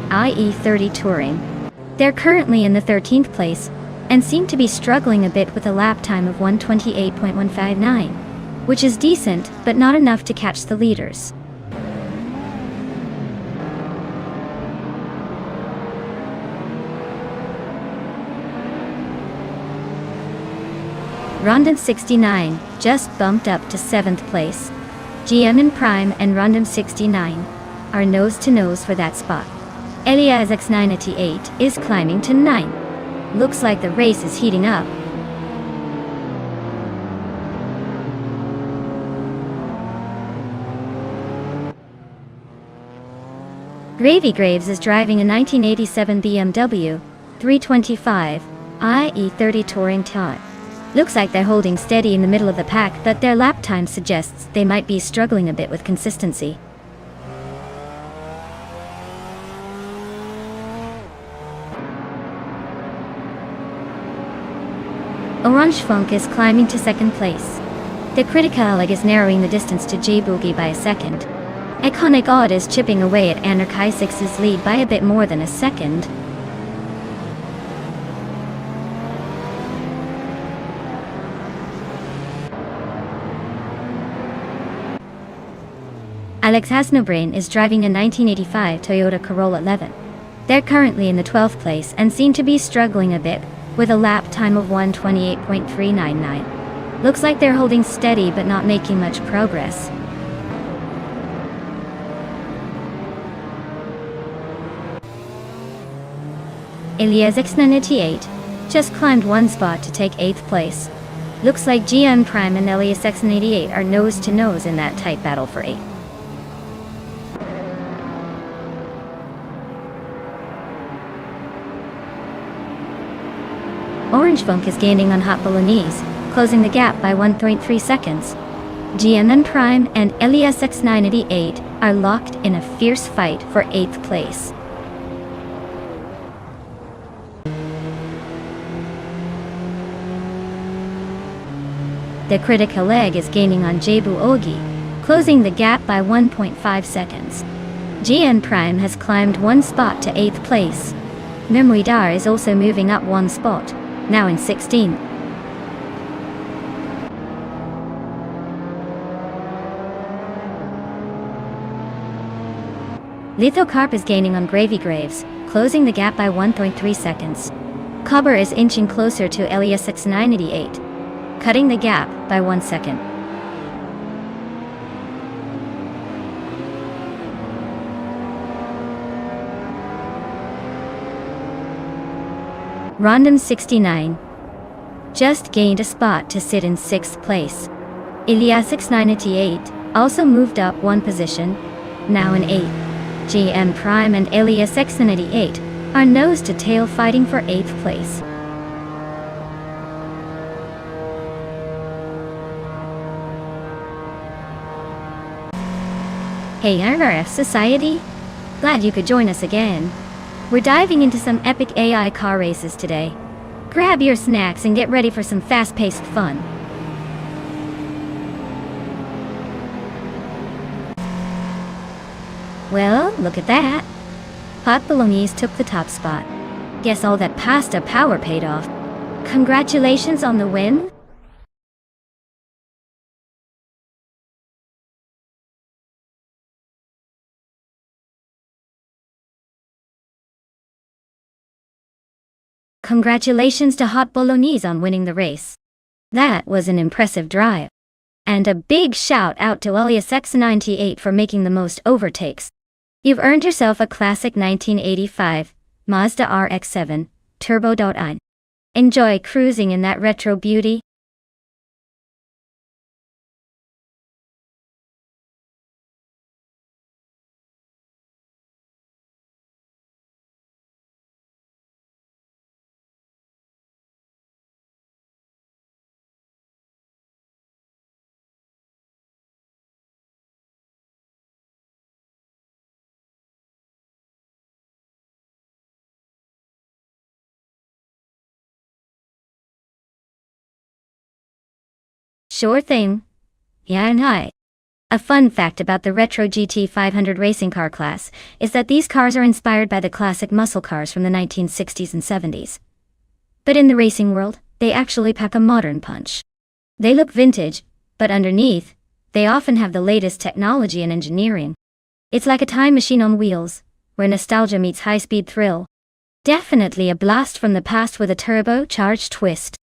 IE30 Touring. They're currently in the 13th place and seem to be struggling a bit with a lap time of 128.159, which is decent but not enough to catch the leaders. Rondon 69 just bumped up to 7th place. GM in Prime and Rondon 69 are nose-to-nose for that spot. Elias X988 is climbing to 9th. Looks like the race is heating up. Gravy Graves is driving a 1987 BMW 325 IE30 Touring Type. Looks like they're holding steady in the middle of the pack, but their lap time suggests they might be struggling a bit with consistency. Orange Funk is climbing to second place. The Critical Leg is narrowing the distance to J Boogie by a second. Iconic Odd is chipping away at Anarchy 6's lead by a bit more than a second. Alex Hasnobrain is driving a 1985 Toyota Corolla 11. They're currently in the 12th place and seem to be struggling a bit, with a lap time of 1:28.399. Looks like they're holding steady but not making much progress. Ilias X988 just climbed one spot to take 8th place. Looks like GM Prime and Ilias X988 are nose to nose in that tight battle for 8th. Orange Funk is gaining on Hot Bolognese, closing the gap by 1.3 seconds. GMN Prime and Ilias X988 are locked in a fierce fight for 8th place. The Critical Leg is gaining on Jebu Ogi, closing the gap by 1.5 seconds. GN Prime has climbed one spot to 8th place. Memoidar is also moving up one spot, now in 16th. Lithocarp is gaining on Gravy Graves, closing the gap by 1.3 seconds. Cobber is inching closer to Ilias X988, cutting the gap by 1 second. Random 69 just gained a spot to sit in 6th place. Ilias X988 also moved up one position, now in 8th. GM Prime and Ilias X988 are nose to tail fighting for 8th place. Hey RRF Society, glad you could join us again. We're diving into some epic AI car races today. Grab your snacks and get ready for some fast-paced fun. Well, look at that. Hot Bolognese took the top spot. Guess all that pasta power paid off. Congratulations on the win. Congratulations to Hot Bolognese on winning the race. That was an impressive drive. And a big shout out to Ilias X98 for making the most overtakes. You've earned yourself a classic 1985 Mazda RX-7 Turbo.1. Enjoy cruising in that retro beauty. Sure thing. Yeah, and hi. A fun fact about the retro GT 500 racing car class is that these cars are inspired by the classic muscle cars from the 1960s and 70s. But in the racing world, they actually pack a modern punch. They look vintage, but underneath, they often have the latest technology and engineering. It's like a time machine on wheels, where nostalgia meets high-speed thrill. Definitely a blast from the past with a turbo-charged twist.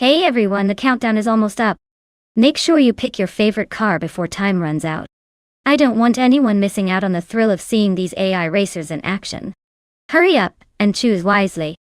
Hey everyone, the countdown is almost up. Make sure you pick your favorite car before time runs out. I don't want anyone missing out on the thrill of seeing these AI racers in action. Hurry up, and choose wisely.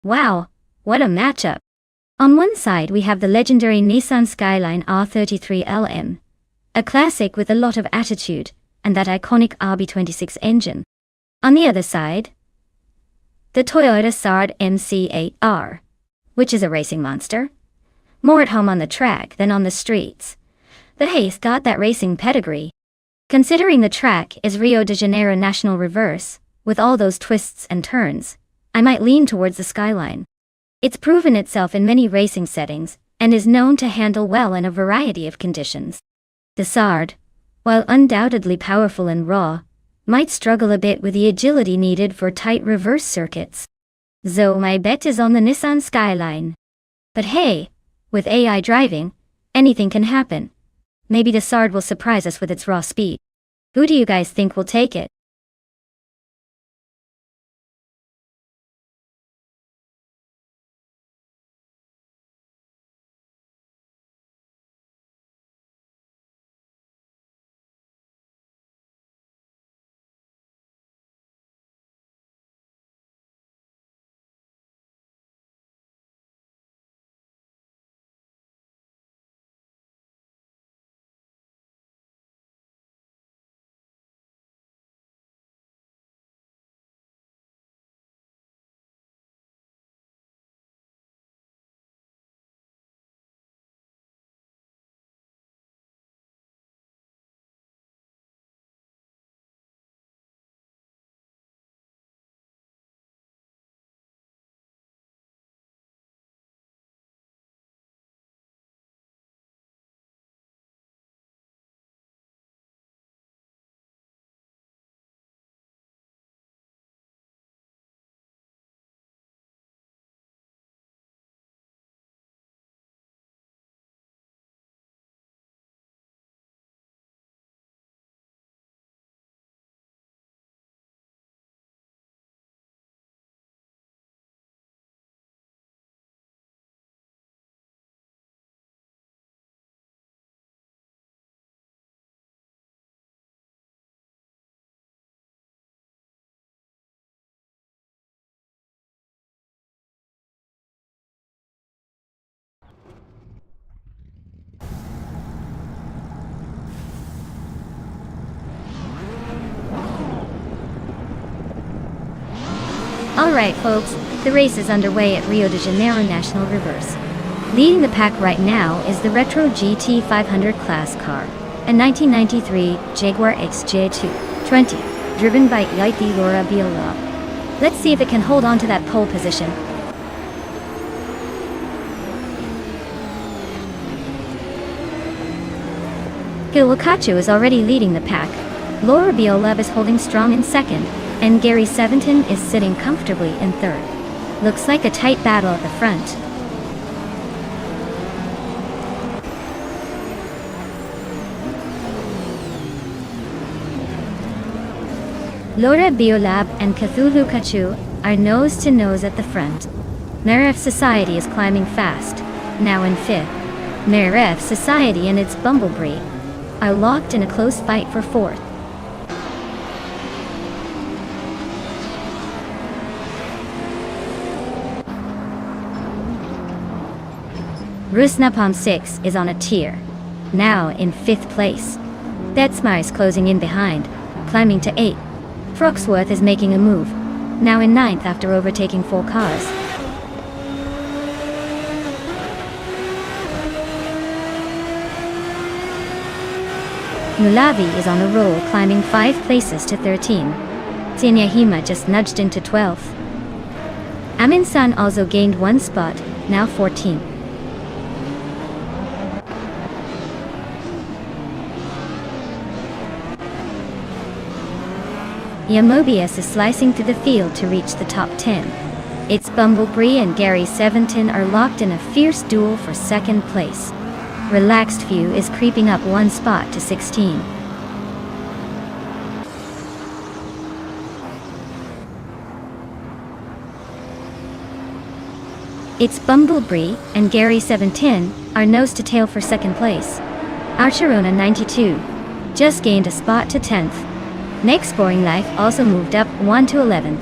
Wow, what a matchup. On one side we have the legendary Nissan Skyline R33LM, a classic with a lot of attitude, and that iconic RB26 engine. On the other side, the Toyota Sard MC8R, which is a racing monster, more at home on the track than on the streets. But hey, it's got that racing pedigree. Considering the track is Rio de Janeiro National Reverse, with all those twists and turns, I might lean towards the Skyline. It's proven itself in many racing settings, and is known to handle well in a variety of conditions. The Sard, while undoubtedly powerful and raw, might struggle a bit with the agility needed for tight reverse circuits. So my bet is on the Nissan Skyline. But hey, with AI driving, anything can happen. Maybe the Sard will surprise us with its raw speed. Who do you guys think will take it? Alright folks, the race is underway at Rio de Janeiro National Reverse. Leading the pack right now is the Retro GT 500 class car, a 1993 Jaguar XJ220, driven by Yaiti Laura Biola. Let's see if it can hold on to that pole position. Gilwakachu is already leading the pack. Laura Biola is holding strong in second, and Gary Seventon is sitting comfortably in third. Looks like a tight battle at the front. Laura Biolab and Cthulhu Kachu are nose to nose at the front. Meref Society is climbing fast, now in 5th. Meref Society and its Bumblebee are locked in a close fight for 4th. Rusnapalm 6 is on a tier, now in 5th place. Detsmar is closing in behind, climbing to 8th. Frogsworth is making a move, now in 9th after overtaking 4 cars. Mulavi is on a roll, climbing 5 places to 13. Tsinyahima just nudged into 12th. Aminsan also gained 1 spot, now 14th. Yamobius is slicing through the field to reach the top 10. It's Bumblebee and Gary 17 are locked in a fierce duel for 2nd place. Relaxed View is creeping up 1 spot to 16. It's Bumblebee and Gary 17 are nose to tail for 2nd place. Archerona 92 just gained a spot to 10th. Next Scoring Life also moved up 1 to 11th.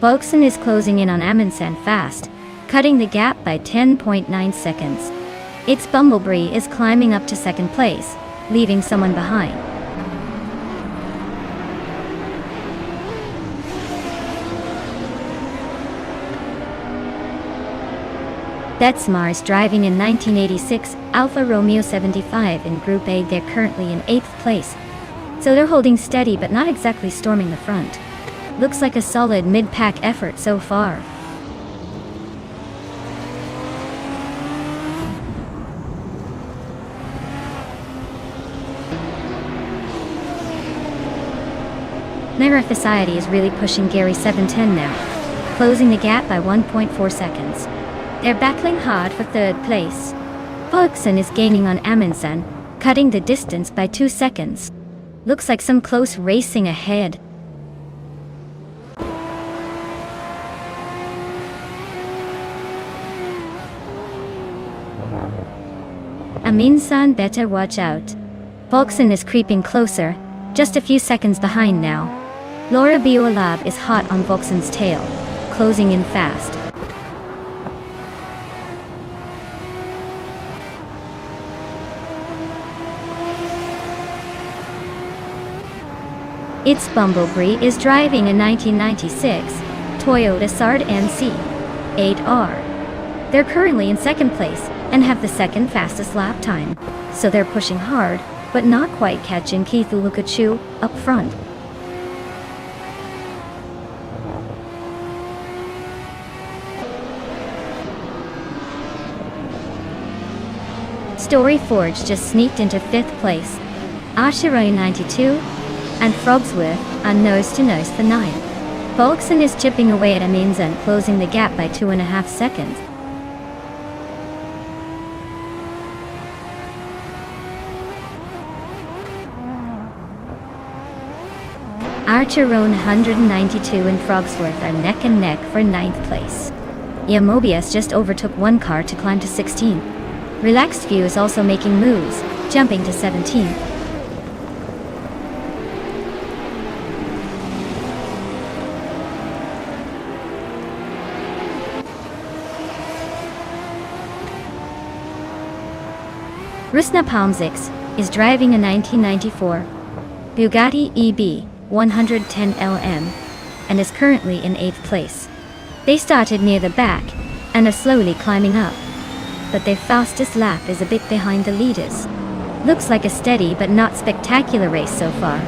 Volkson is closing in on Amundsen fast, cutting the gap by 10.9 seconds. Its Bumblebee is climbing up to 2nd place, leaving someone behind. Detsmar is driving in 1986 Alfa Romeo 75 in Group A. They're currently in 8th place, so they're holding steady but not exactly storming the front. Looks like a solid mid-pack effort so far. Meref Society is really pushing Gary 710 now, closing the gap by 1.4 seconds. They're battling hard for 3rd place. Volkson is gaining on Amundsen, cutting the distance by 2 seconds. Looks like some close racing ahead. Aminsan better watch out. Volkson is creeping closer, just a few seconds behind now. Laura Biolab is hot on Volkson's tail, closing in fast. Its Bumblebee is driving a 1996 Toyota Sard NC 8R. They're currently in 2nd place and have the 2nd fastest lap time, so they're pushing hard, but not quite catching Cthulhu Kachu up front. Story Forge just sneaked into 5th place. Ashirai 92 and Frogsworth are nose to nose for 9th. Volkson is chipping away at Aminsan, closing the gap by 2.5 seconds. Archerone 192 and Frogsworth are neck and neck for 9th place. Yamobius just overtook 1 car to climb to 16th. Relaxed View is also making moves, jumping to 17th. Rusnapalm 6 is driving a 1994 Bugatti EB 110 LM and is currently in 8th place. They started near the back and are slowly climbing up, but their fastest lap is a bit behind the leaders. Looks like a steady but not spectacular race so far.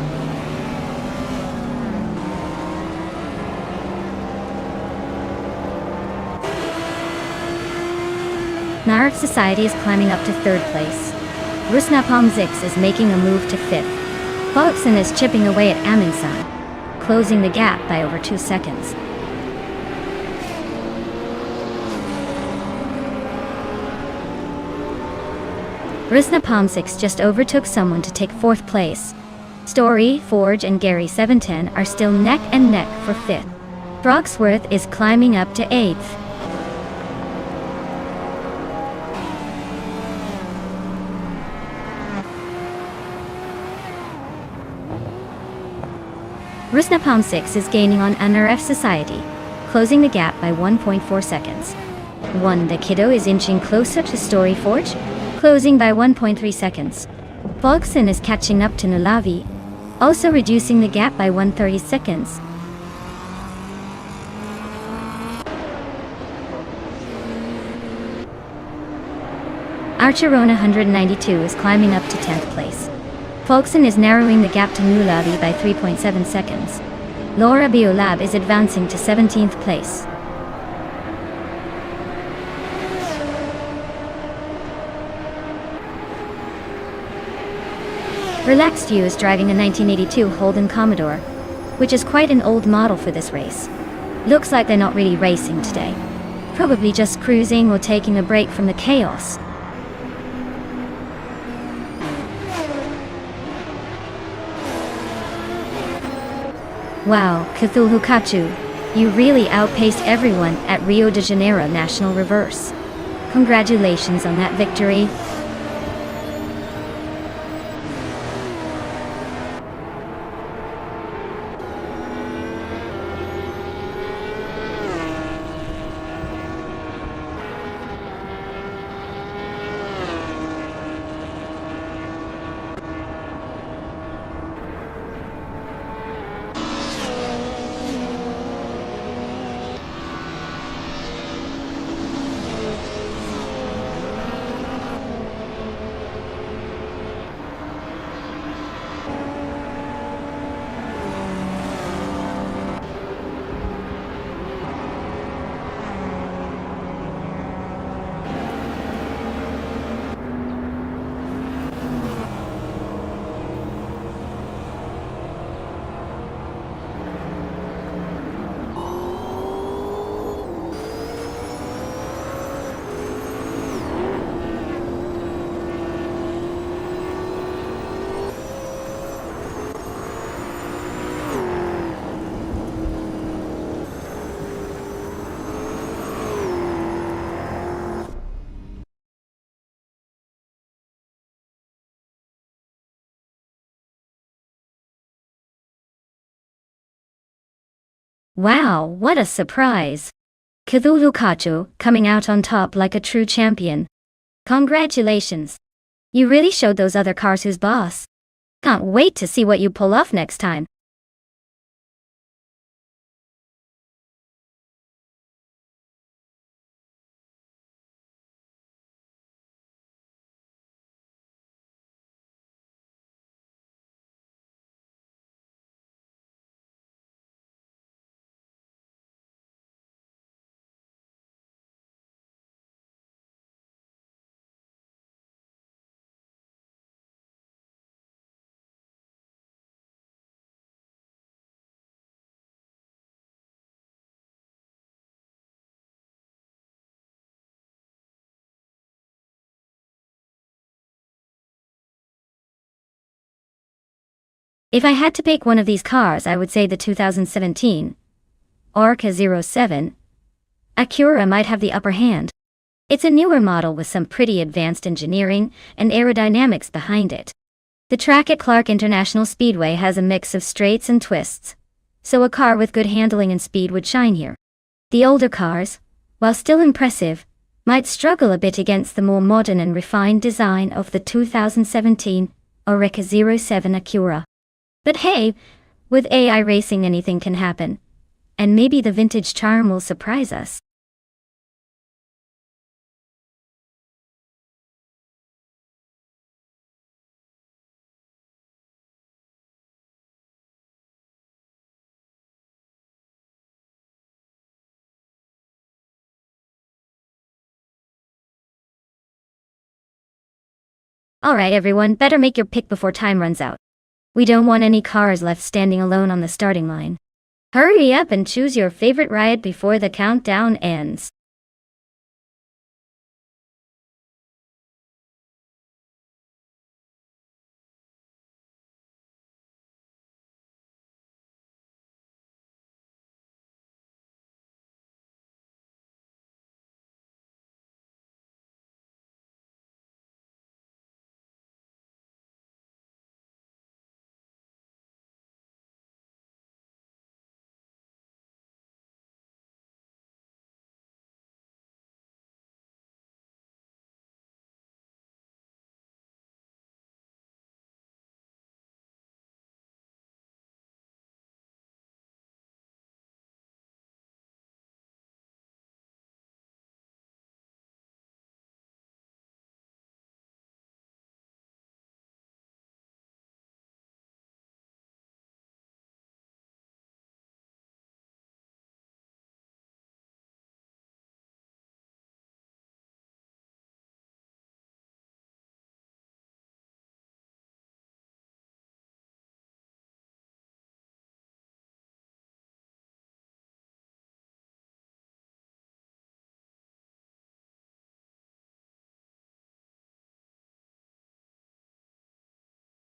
Narif Society is climbing up to 3rd place. Rusnapalm 6 is making a move to 5th. Volkson is chipping away at Amundsen, closing the gap by over 2 seconds. Rusna Palm 6 just overtook someone to take 4th place. Story, Forge and Gary 710 are still neck and neck for 5th. Broxworth is climbing up to 8th. Rusna Palm 6 is gaining on NRF Society, closing the gap by 1.4 seconds. 1. The Kiddo is inching closer to Story Forge, closing by 1.3 seconds. Volkson is catching up to Nulavi, also reducing the gap by 130 seconds. Archerona 192 is climbing up to 10th place. Volkson is narrowing the gap to Nulavi by 3.7 seconds. Laura Biolab is advancing to 17th place. Relaxed View is driving a 1982 Holden Commodore, which is quite an old model for this race. Looks like they're not really racing today. Probably just cruising or taking a break from the chaos. Wow, Cthulhu Kachu, you really outpaced everyone at Rio de Janeiro National Reverse. Congratulations on that victory. Wow, what a surprise! Cthulhu Kachu coming out on top like a true champion. Congratulations! You really showed those other cars who's boss. Can't wait to see what you pull off next time. If I had to pick one of these cars, I would say the 2017 Orca 07 Acura might have the upper hand. It's a newer model with some pretty advanced engineering and aerodynamics behind it. The track at Clark International Speedway has a mix of straights and twists, so a car with good handling and speed would shine here. The older cars, while still impressive, might struggle a bit against the more modern and refined design of the 2017 Oreca 07 Acura. But hey, with AI racing anything can happen. And maybe the vintage charm will surprise us. Alright everyone, better make your pick before time runs out. We don't want any cars left standing alone on the starting line. Hurry up and choose your favorite ride before the countdown ends.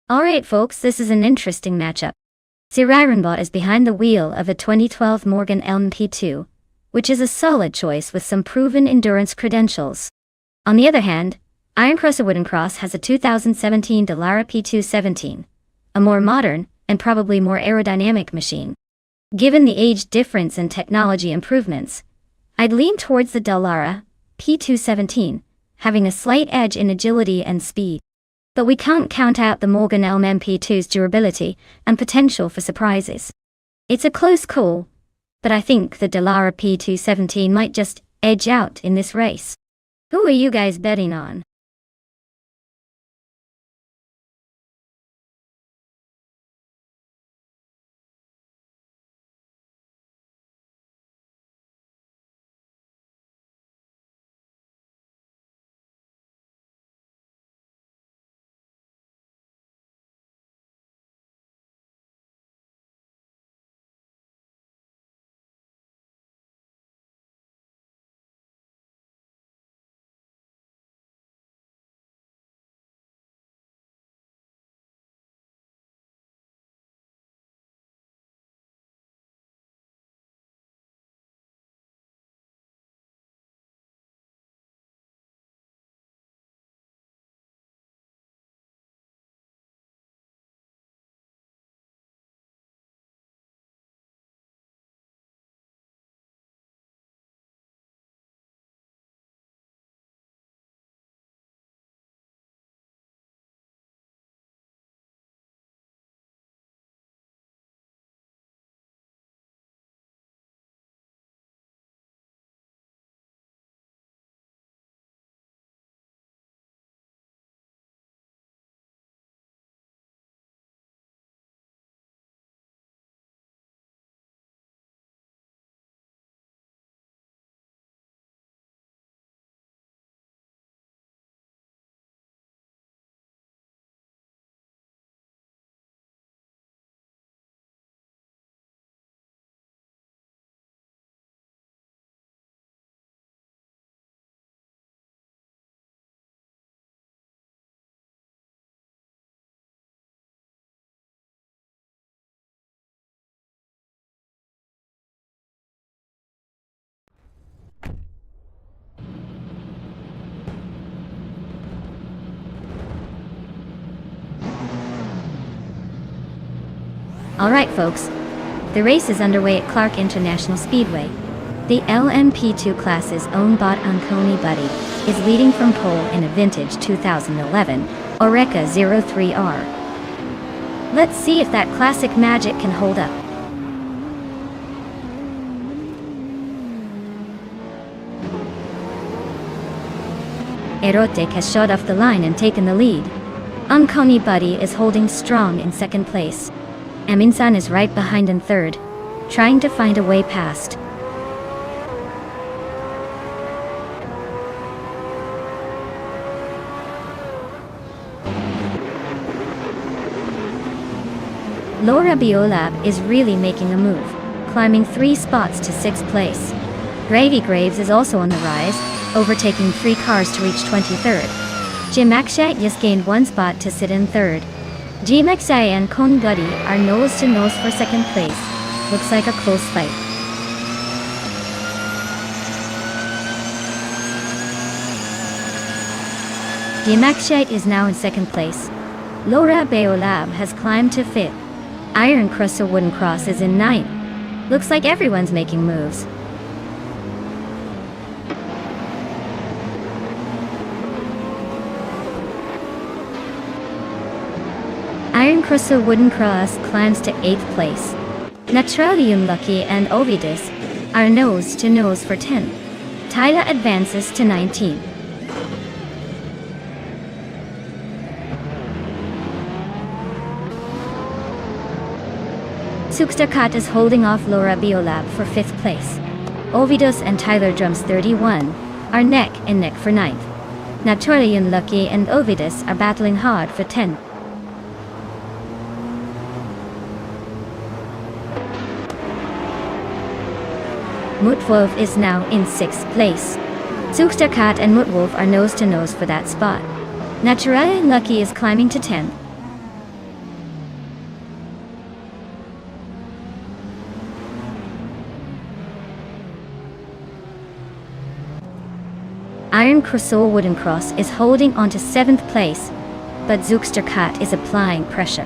Alright folks, this is an interesting matchup. Sirironbot is behind the wheel of a 2012 Morgan Elm P2, which is a solid choice with some proven endurance credentials. On the other hand, Ironcrusted Wooden Cross has a 2017 Dallara P217, a more modern, and probably more aerodynamic machine. Given the age difference and technology improvements, I'd lean towards the Dallara P217, having a slight edge in agility and speed. But we can't count out the Morgan Elm MP2's durability and potential for surprises. It's a close call, but I think the Dallara P217 might just edge out in this race. Who are you guys betting on? Alright folks, the race is underway at Clark International Speedway. The LMP2 class's own bot Unconey Buddy is leading from pole in a vintage 2011 Oreca 03R. Let's see if that classic magic can hold up. Erotic has shot off the line and taken the lead. Unconey Buddy is holding strong in second place. Aminsan is right behind in third, trying to find a way past. Laura Biolab is really making a move, climbing 3 spots to 6th place. Gravy Graves is also on the rise, overtaking 3 cars to reach 23rd. Jim Akshay just gained 1 spot to sit in 3rd. Jim Akshay and Con Buddy are nose to nose for 2nd place. Looks like a close fight. Jim Akshay is now in 2nd place. Laura Biolab has climbed to 5th. Ironcrusted Wooden Cross is in 9th. Looks like everyone's making moves. Ironcrusted Wooden Cross climbs to 8th place. Naturally Unlucky and Ovidus are nose to nose for 10th. Tyla advances to 19th. Sukstakat is holding off Laura Biolab for 5th place. Ovidus and Tyler Drums 31 are neck and neck for 9th. Naturally Unlucky and Ovidus are battling hard for 10th. Mutwolf is now in 6th place. Sukstakat and Mutwolf are nose to nose for that spot. Naturally Unlucky is climbing to 10th. Iron Crossor Wooden Cross is holding on to 7th place, but Kat is applying pressure.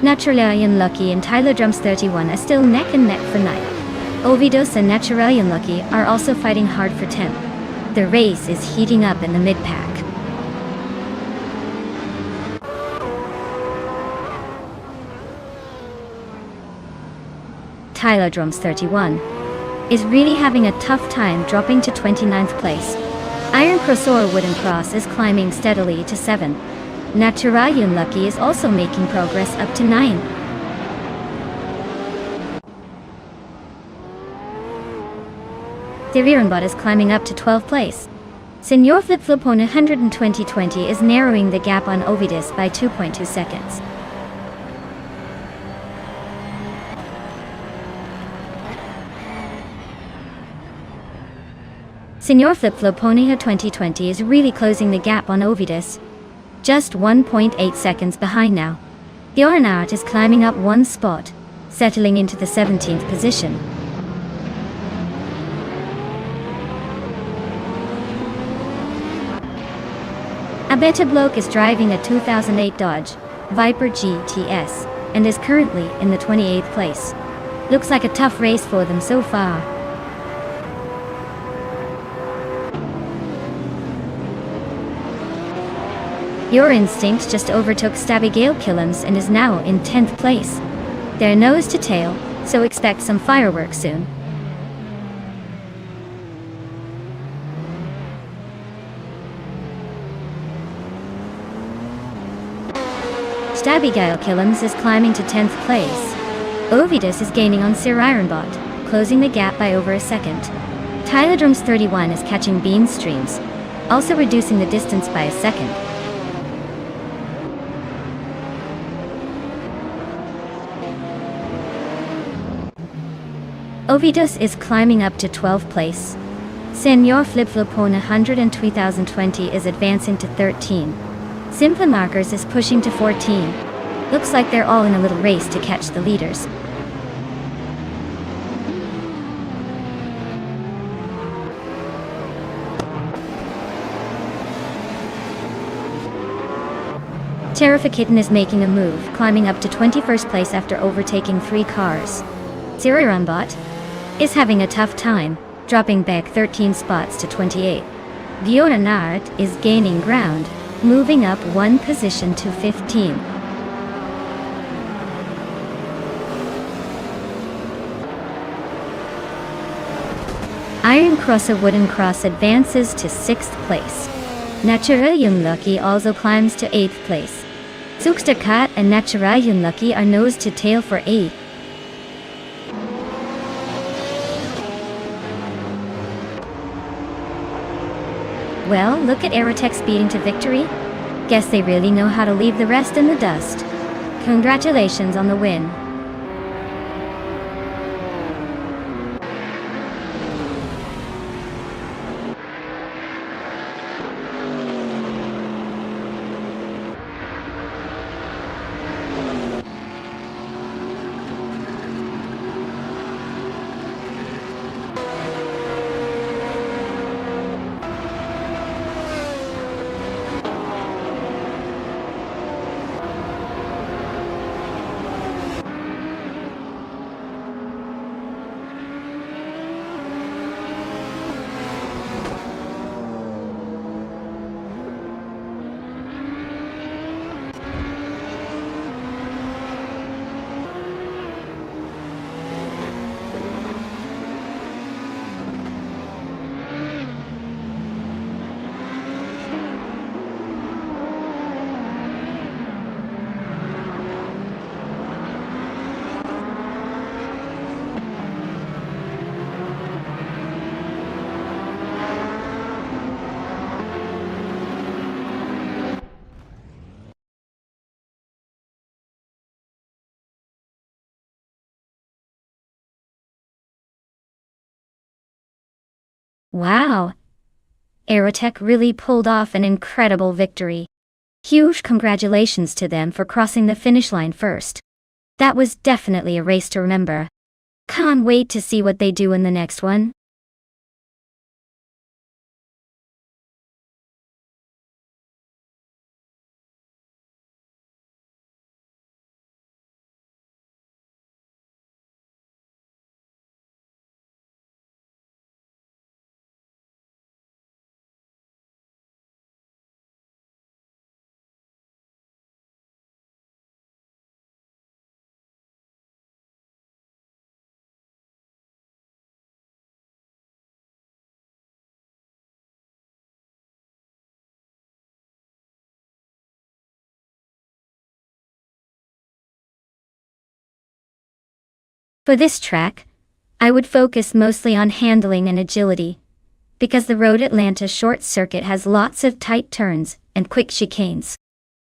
Naturalian Lucky and Tyler Drums 31 are still neck and neck for 9th. Ovidos and Naturalian Lucky are also fighting hard for 10th. The race is heating up in the mid-pack. Tyler Drums 31 is really having a tough time dropping to 29th place. Iron Crossor Wooden Cross is climbing steadily to 7. Naturalian Lucky is also making progress up to 9. Siriranbot is climbing up to 12th place. Senor Flip Flop on 120 is narrowing the gap on Ovidus by 2.2 seconds. Senor Flip Flop Ponyha 2020 is really closing the gap on Ovidus, just 1.8 seconds behind now. The Oranart is climbing up one spot, settling into the 17th position. A Beta Bloke is driving a 2008 Dodge Viper GTS and is currently in the 28th place. Looks like a tough race for them so far. Your Instinct just overtook Stabby Gale Killens and is now in 10th place. They're nose to tail, so expect some fireworks soon. Stabby Gale Killens is climbing to 10th place. Ovidus is gaining on Sir Ironbot, closing the gap by over a second. Tyler Drums 31 is catching Bean Streams, also reducing the distance by a second. Ovidus is climbing up to 12th place. Senor Flip Flop on 103,020 is advancing to 13. Simple Markers is pushing to 14. Looks like they're all in a little race to catch the leaders. Terrifikitten is making a move, climbing up to 21st place after overtaking 3 cars. Siriranbot is having a tough time, dropping back 13 spots to 28. Dionanart is gaining ground, moving up 1 position to 15. Iron Crossor Wooden Cross advances to 6th place. Naturalian Lucky also climbs to 8th place. Kat and Naturalian Lucky are nose to tail for 8th. Well, look at Aerotech speeding to victory. Guess they really know how to leave the rest in the dust. Congratulations on the win. Wow! Aerotech really pulled off an incredible victory. Huge congratulations to them for crossing the finish line first. That was definitely a race to remember. Can't wait to see what they do in the next one. For this track, I would focus mostly on handling and agility, because the road Atlanta short circuit has lots of tight turns and quick chicanes.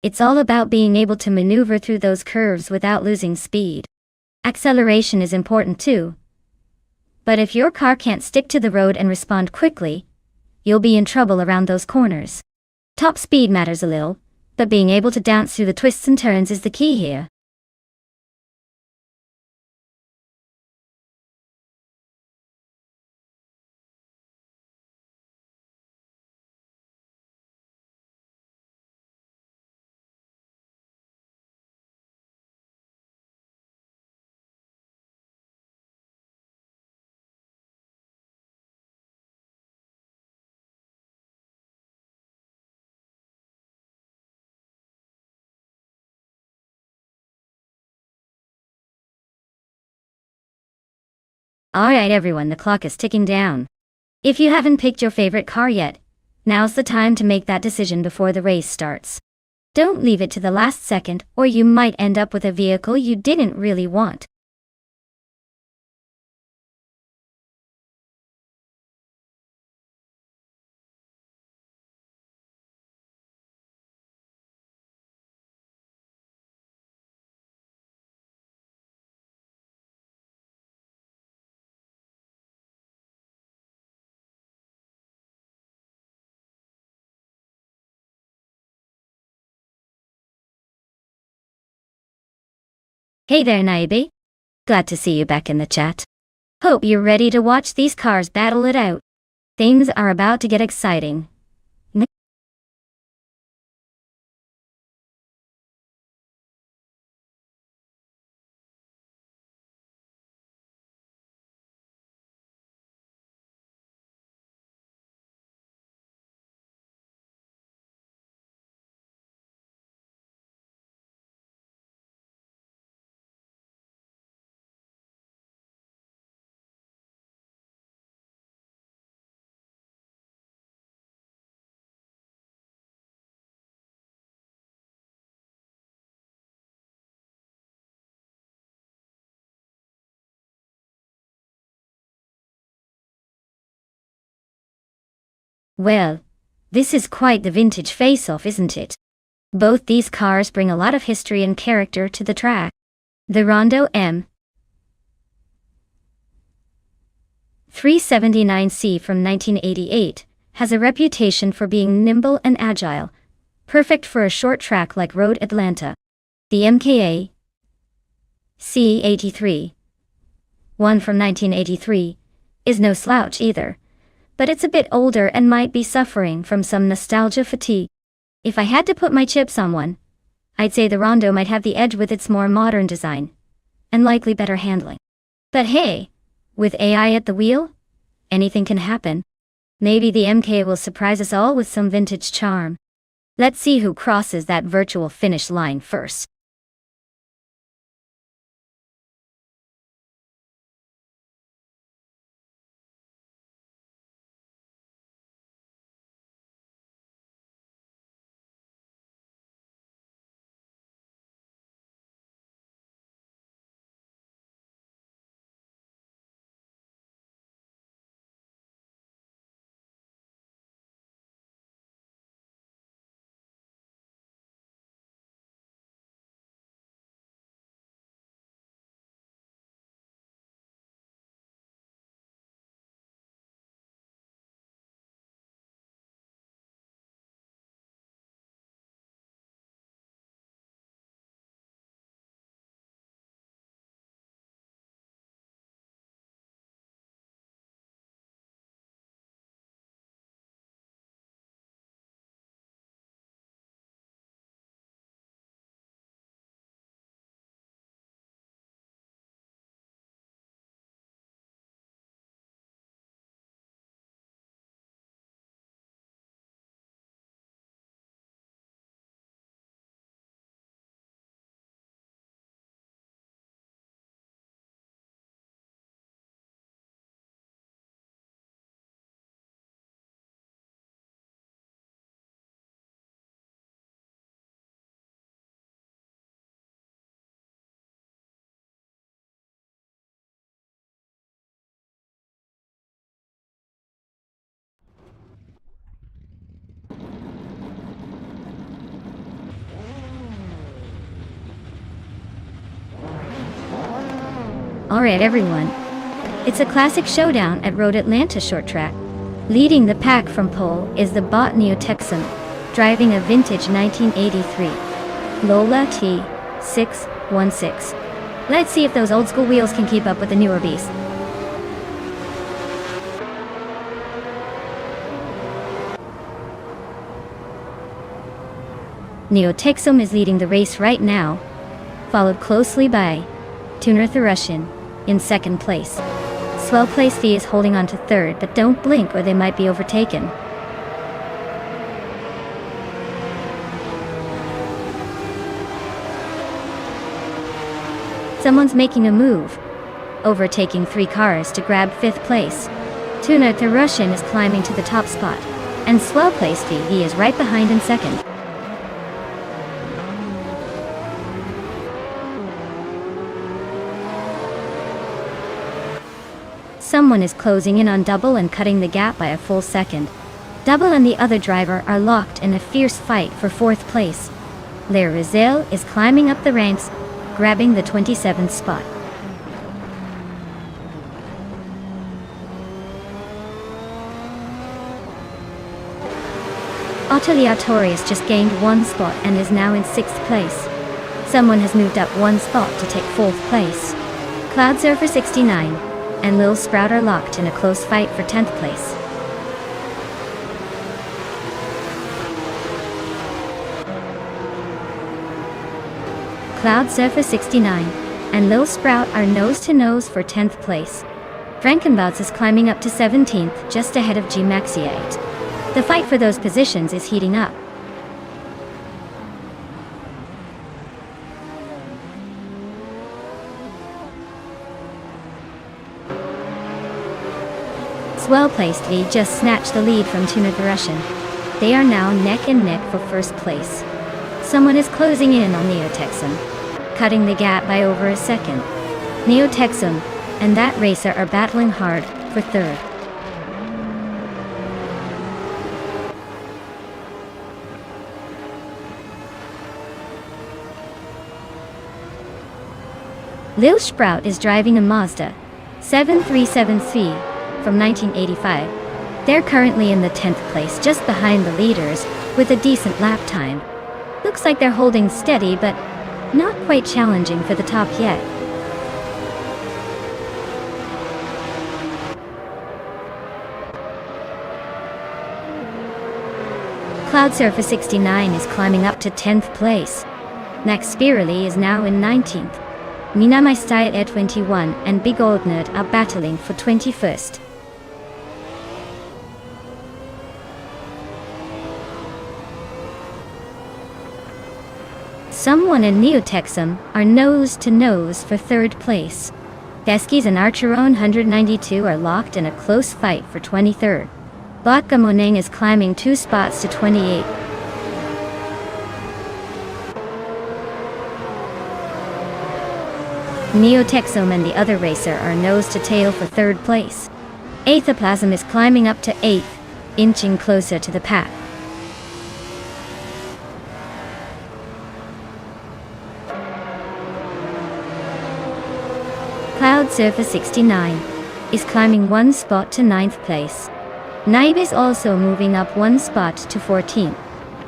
It's all about being able to maneuver through those curves without losing speed. Acceleration is important too. But if your car can't stick to the road and respond quickly, you'll be in trouble around those corners. Top speed matters a little, but being able to dance through the twists and turns is the key here. Alright everyone, the clock is ticking down. If you haven't picked your favorite car yet, now's the time to make that decision before the race starts. Don't leave it to the last second, or you might end up with a vehicle you didn't really want. Hey there, Naibe. Glad to see you back in the chat. Hope you're ready to watch these cars battle it out. Things are about to get exciting. Well, this is quite the vintage face-off, isn't it? Both these cars bring a lot of history and character to the track. The Rondo M 379C from 1988 has a reputation for being nimble and agile, perfect for a short track like Road Atlanta. The MKA C83, one from 1983, is no slouch either, but it's a bit older and might be suffering from some nostalgia fatigue. If I had to put my chips on one, I'd say the Rondo might have the edge with its more modern design, and likely better handling. But hey, with AI at the wheel, anything can happen. Maybe the MK will surprise us all with some vintage charm. Let's see who crosses that virtual finish line first. Alright everyone, it's a classic showdown at Road Atlanta short track. Leading the pack from pole is the bot Neo-Texan, driving a vintage 1983 Lola T616. Let's see if those old school wheels can keep up with the newer beast. Neo-Texan is leading the race right now, followed closely by Tuner the Russian in second place. Swell Place V is holding on to third, but don't blink or they might be overtaken. Someone's making a move, overtaking 3 cars to grab 5th place. Tuner the Russian is climbing to the top spot, and Swell Place V is right behind in second. Someone is closing in on Double and cutting the gap by a full second. Double and the other driver are locked in a fierce fight for 4th place. Le Rizal is climbing up the ranks, grabbing the 27th spot. Autoliatori has just gained 1 spot and is now in 6th place. Someone has moved up 1 spot to take 4th place. Cloud Surfer 69 and Lil Sprout are locked in a close fight for 10th place. Cloud Surfer 69 and Lil Sprout are nose-to-nose for 10th place. Frankenbouts is climbing up to 17th, just ahead of G Maxi 8. The fight for those positions is heating up. Swell Placed V just snatched the lead from Tuner the Russian. They are now neck and neck for 1st place. Someone is closing in on Neo-Texan, cutting the gap by over a second. Neo-Texan and that racer are battling hard for 3rd. Lil Sprout is driving a Mazda 737C from 1985. They're currently in the 10th place, just behind the leaders, with a decent lap time. Looks like they're holding steady, but not quite challenging for the top yet. Cloud Surfer 69 is climbing up to 10th place. Max Spirelli is now in 19th. Mina My Style at 21 and Big Old Nerd are battling for 21st. Someone and Neo-Texan are nose-to-nose for 3rd place. Deskies and Archeron 192 are locked in a close fight for 23rd. Bot Gamoneng is climbing 2 spots to 28. Neo-Texan and the other racer are nose-to-tail for 3rd place. Aethaplasm is climbing up to 8th, inching closer to the pack. Cloud Surfer 69 is climbing 1 spot to 9th place. Naiba is also moving up 1 spot to 14th.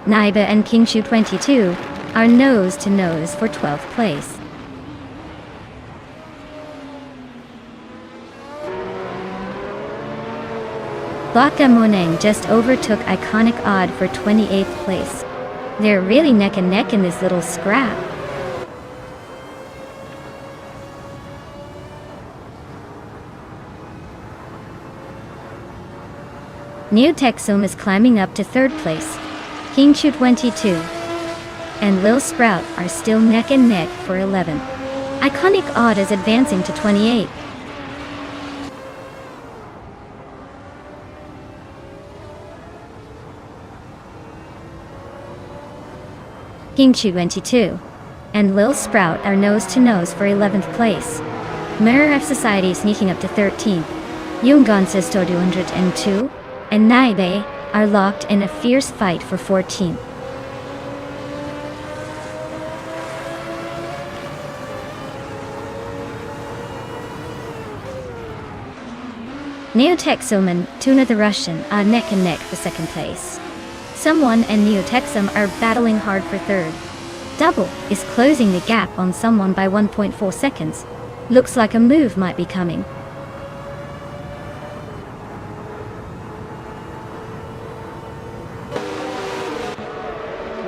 Naiba and Kingshu 22 are nose-to-nose for 12th place. Baka Moneng just overtook Iconic Odd for 28th place. They're really neck and neck in this little scrap. Neo-Texan is climbing up to 3rd place. Kingshu 22 and Lil Sprout are still neck and neck for 11th. Iconic Odd is advancing to 28. Kingshu 22 and Lil Sprout are nose-to-nose for 11th place. Mirror F Society sneaking up to 13th. Yungon Sisto 202 and Naibe are locked in a fierce fight for 14th. Neotexum and Tuna the Russian are neck and neck for second place. Someone and Neotexum are battling hard for third. Double is closing the gap on someone by 1.4 seconds. Looks like a move might be coming.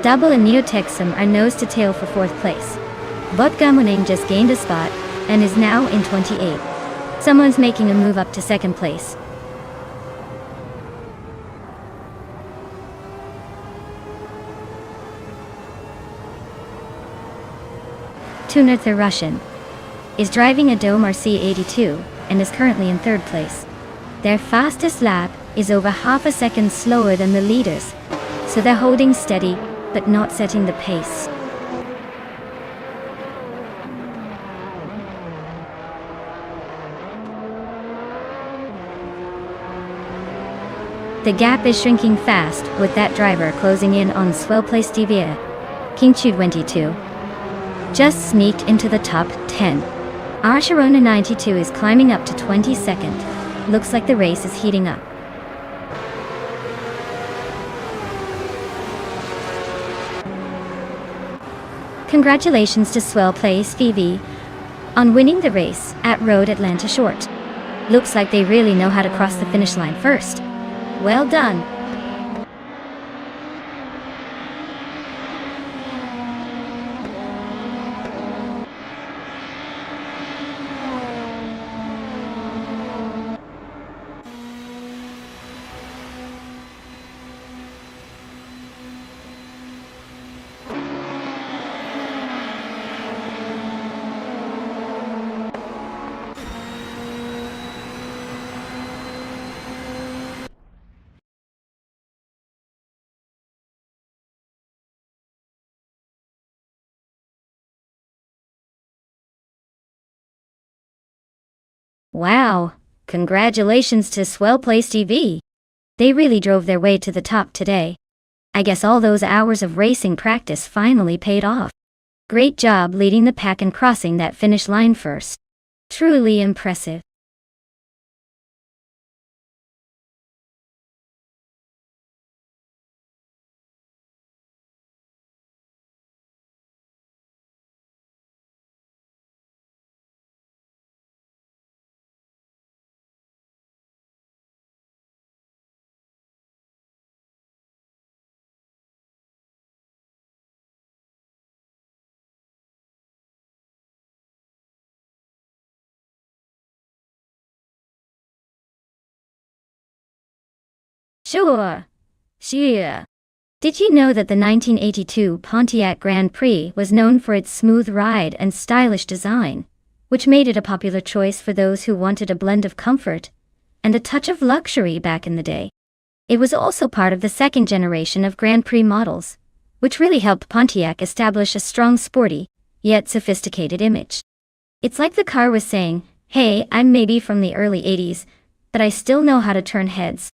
Double and Neotexum are nose to tail for fourth place. Vodgamuning just gained a spot and is now in 28. Someone's making a move up to second place. Tuna the Russian is driving a Dome RC82 and is currently in third place. Their fastest lap is over half a second slower than the leaders, so they're holding steady but not setting the pace. The gap is shrinking fast, with that driver closing in on Swell Place Devia. Kingchu 22 just sneaked into the top 10. Our Sharona 92 is climbing up to 22nd. Looks like the race is heating up. Congratulations to Swell Place VV on winning the race at Road Atlanta Short. Looks like they really know how to cross the finish line first. Well done. Wow, congratulations to Swell Place TV. They really drove their way to the top today. I guess all those hours of racing practice finally paid off. Great job leading the pack and crossing that finish line first. Truly impressive. Sure. Did you know that the 1982 Pontiac Grand Prix was known for its smooth ride and stylish design, which made it a popular choice for those who wanted a blend of comfort and a touch of luxury back in the day? It was also part of the second generation of Grand Prix models, which really helped Pontiac establish a strong, sporty, yet sophisticated image. It's like the car was saying, "Hey, I'm maybe from the early 80s, but I still know how to turn heads."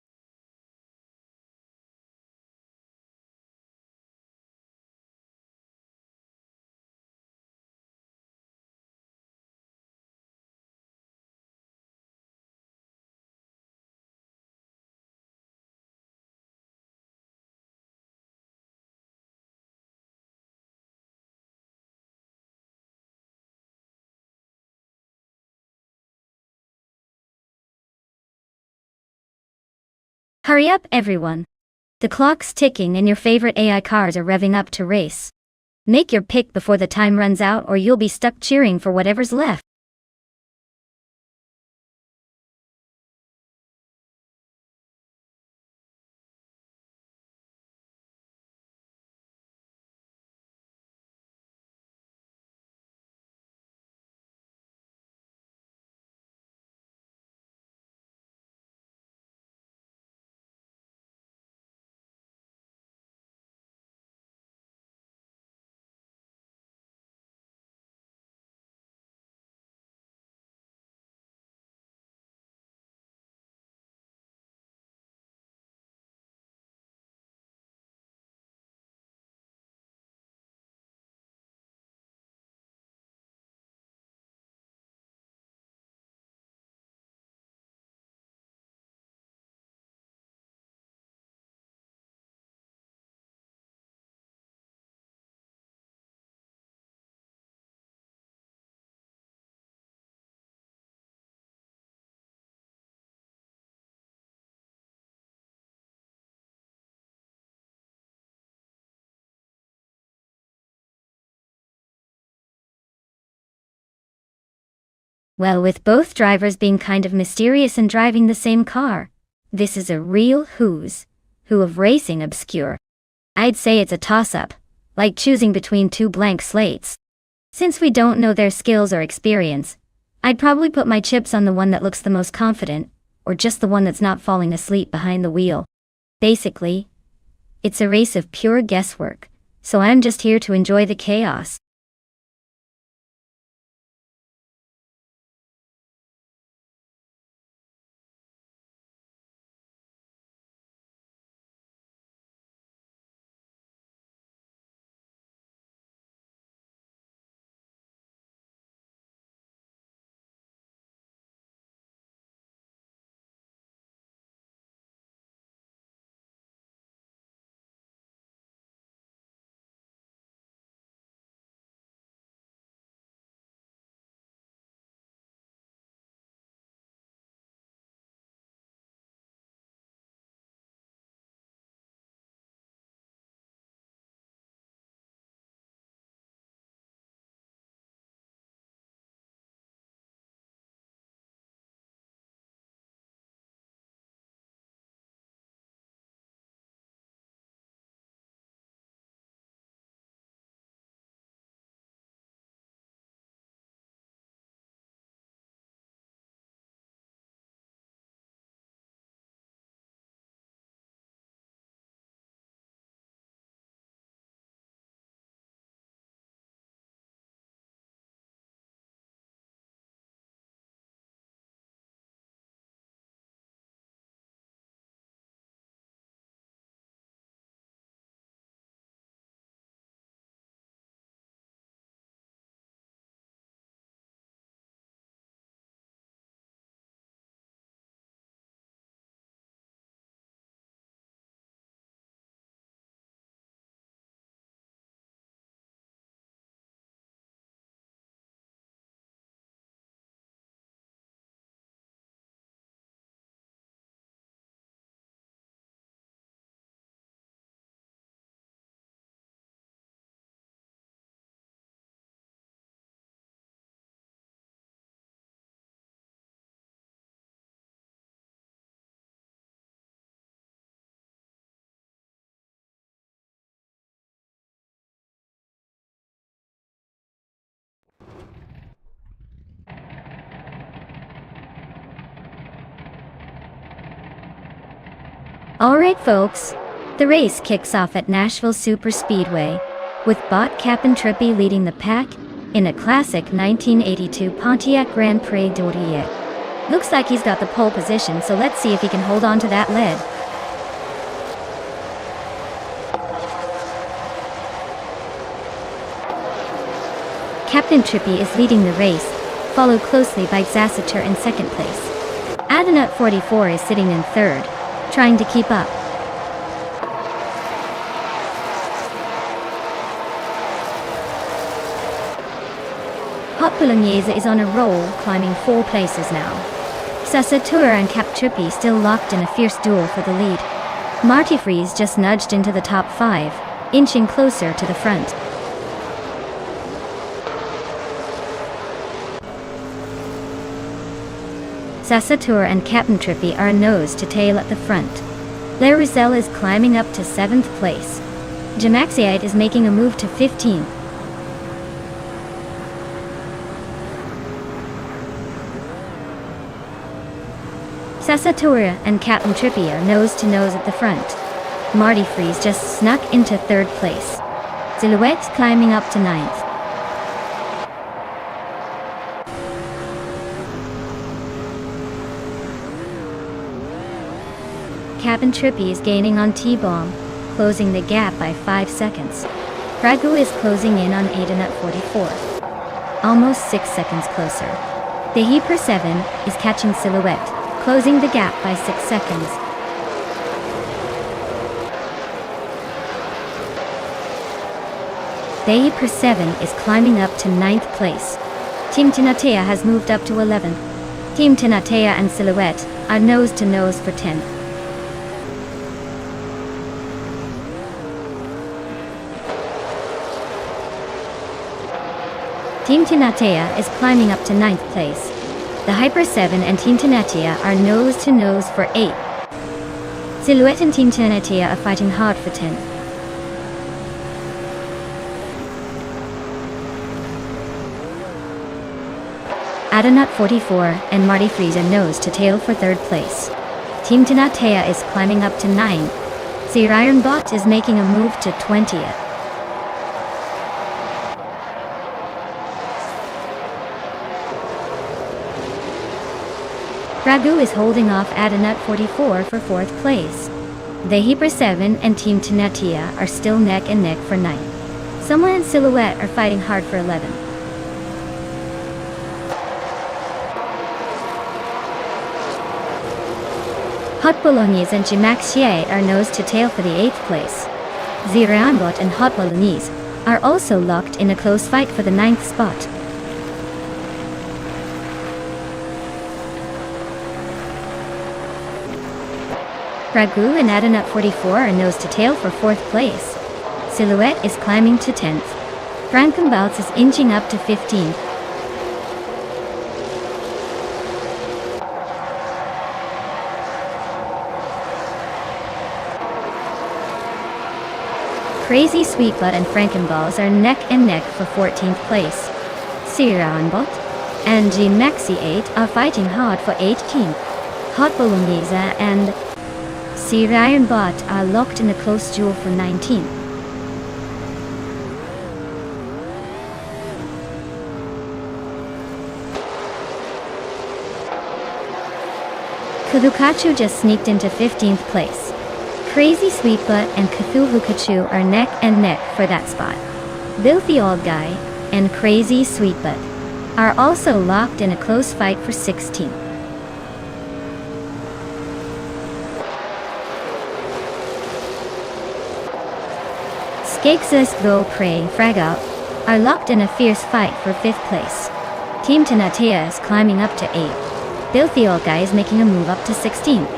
Hurry up, everyone. The clock's ticking and your favorite AI cars are revving up to race. Make your pick before the time runs out or you'll be stuck cheering for whatever's left. Well, with both drivers being kind of mysterious and driving the same car, this is a real who's who of racing obscure. I'd say it's a toss-up, like choosing between two blank slates. Since we don't know their skills or experience, I'd probably put my chips on the one that looks the most confident, or just the one that's not falling asleep behind the wheel. Basically, it's a race of pure guesswork, so I'm just here to enjoy the chaos. Alright folks, the race kicks off at Nashville Superspeedway, with Bot Cap'n Trippy leading the pack in a classic 1982 Pontiac Grand Prix d'Oreille. Looks like he's got the pole position, so let's see if he can hold on to that lead. Captain Trippy is leading the race, followed closely by Zassater in second place. Adenut 44 is sitting in third, trying to keep up. Hot Bolognese is on a roll, climbing 4 places now. Zassater and Cap Trippy still locked in a fierce duel for the lead. Marty Freeze just nudged into the top 5, inching closer to the front. Zassater and Captain Trippy are nose to tail at the front. Blair Rizal is climbing up to 7th place. Jamaxiite is making a move to 15th. Zassater and Captain Trippy are nose to nose at the front. Marty Freeze just snuck into 3rd place. Silhouette climbing up to 9th. Captain Trippy is gaining on T-Bomb, closing the gap by 5 seconds. Ragu is closing in on Adenut 44. Almost 6 seconds closer. The Heaper 7 is catching Silhouette, closing the gap by 6 seconds. The Heaper 7 is climbing up to 9th place. Team Tinatea has moved up to 11th. Team Tinatea and Silhouette are nose to nose for 10th. Team Tinatea is climbing up to 9th place. The Hyper 7 and Team Tenatia are nose-to-nose for 8. Silhouette and Team Tenatia are fighting hard for 10. Adanut 44 and Marty Freeze are nose-to-tail for 3rd place. Team Tenatia is climbing up to 9. Sir Ironbot is making a move to 20th. Ragu is holding off Adanut 44 for 4th place. The Hyper 7 and Team Tenatia are still neck and neck for 9th. Someone and Silhouette are fighting hard for 11. Hot Bolognese and Jimaxier are nose-to-tail for the 8th place. Zirambot and Hot Bolognese are also locked in a close fight for the 9th spot. Ragu and Adanut 44 are nose-to-tail for 4th place. Silhouette is climbing to 10th. Frankenbalz is inching up to 15th. Crazy Sweetbutt and Frankenballs are neck and neck for 14th place. Siranbot and Maxi 8 are fighting hard for 18th. Hot Bolognese and Siranbot are locked in a close duel for 19th. Kudukachu just sneaked into 15th place. Crazy Sweetbutt and Cthulhukachu are neck and neck for that spot. Filthy Old Guy and Crazy Sweetbutt are also locked in a close fight for 16th. Skakes Go Prey and Fragout are locked in a fierce fight for 5th place. Team Tenatia is climbing up to 8. Filthy Old Guy is making a move up to 16th.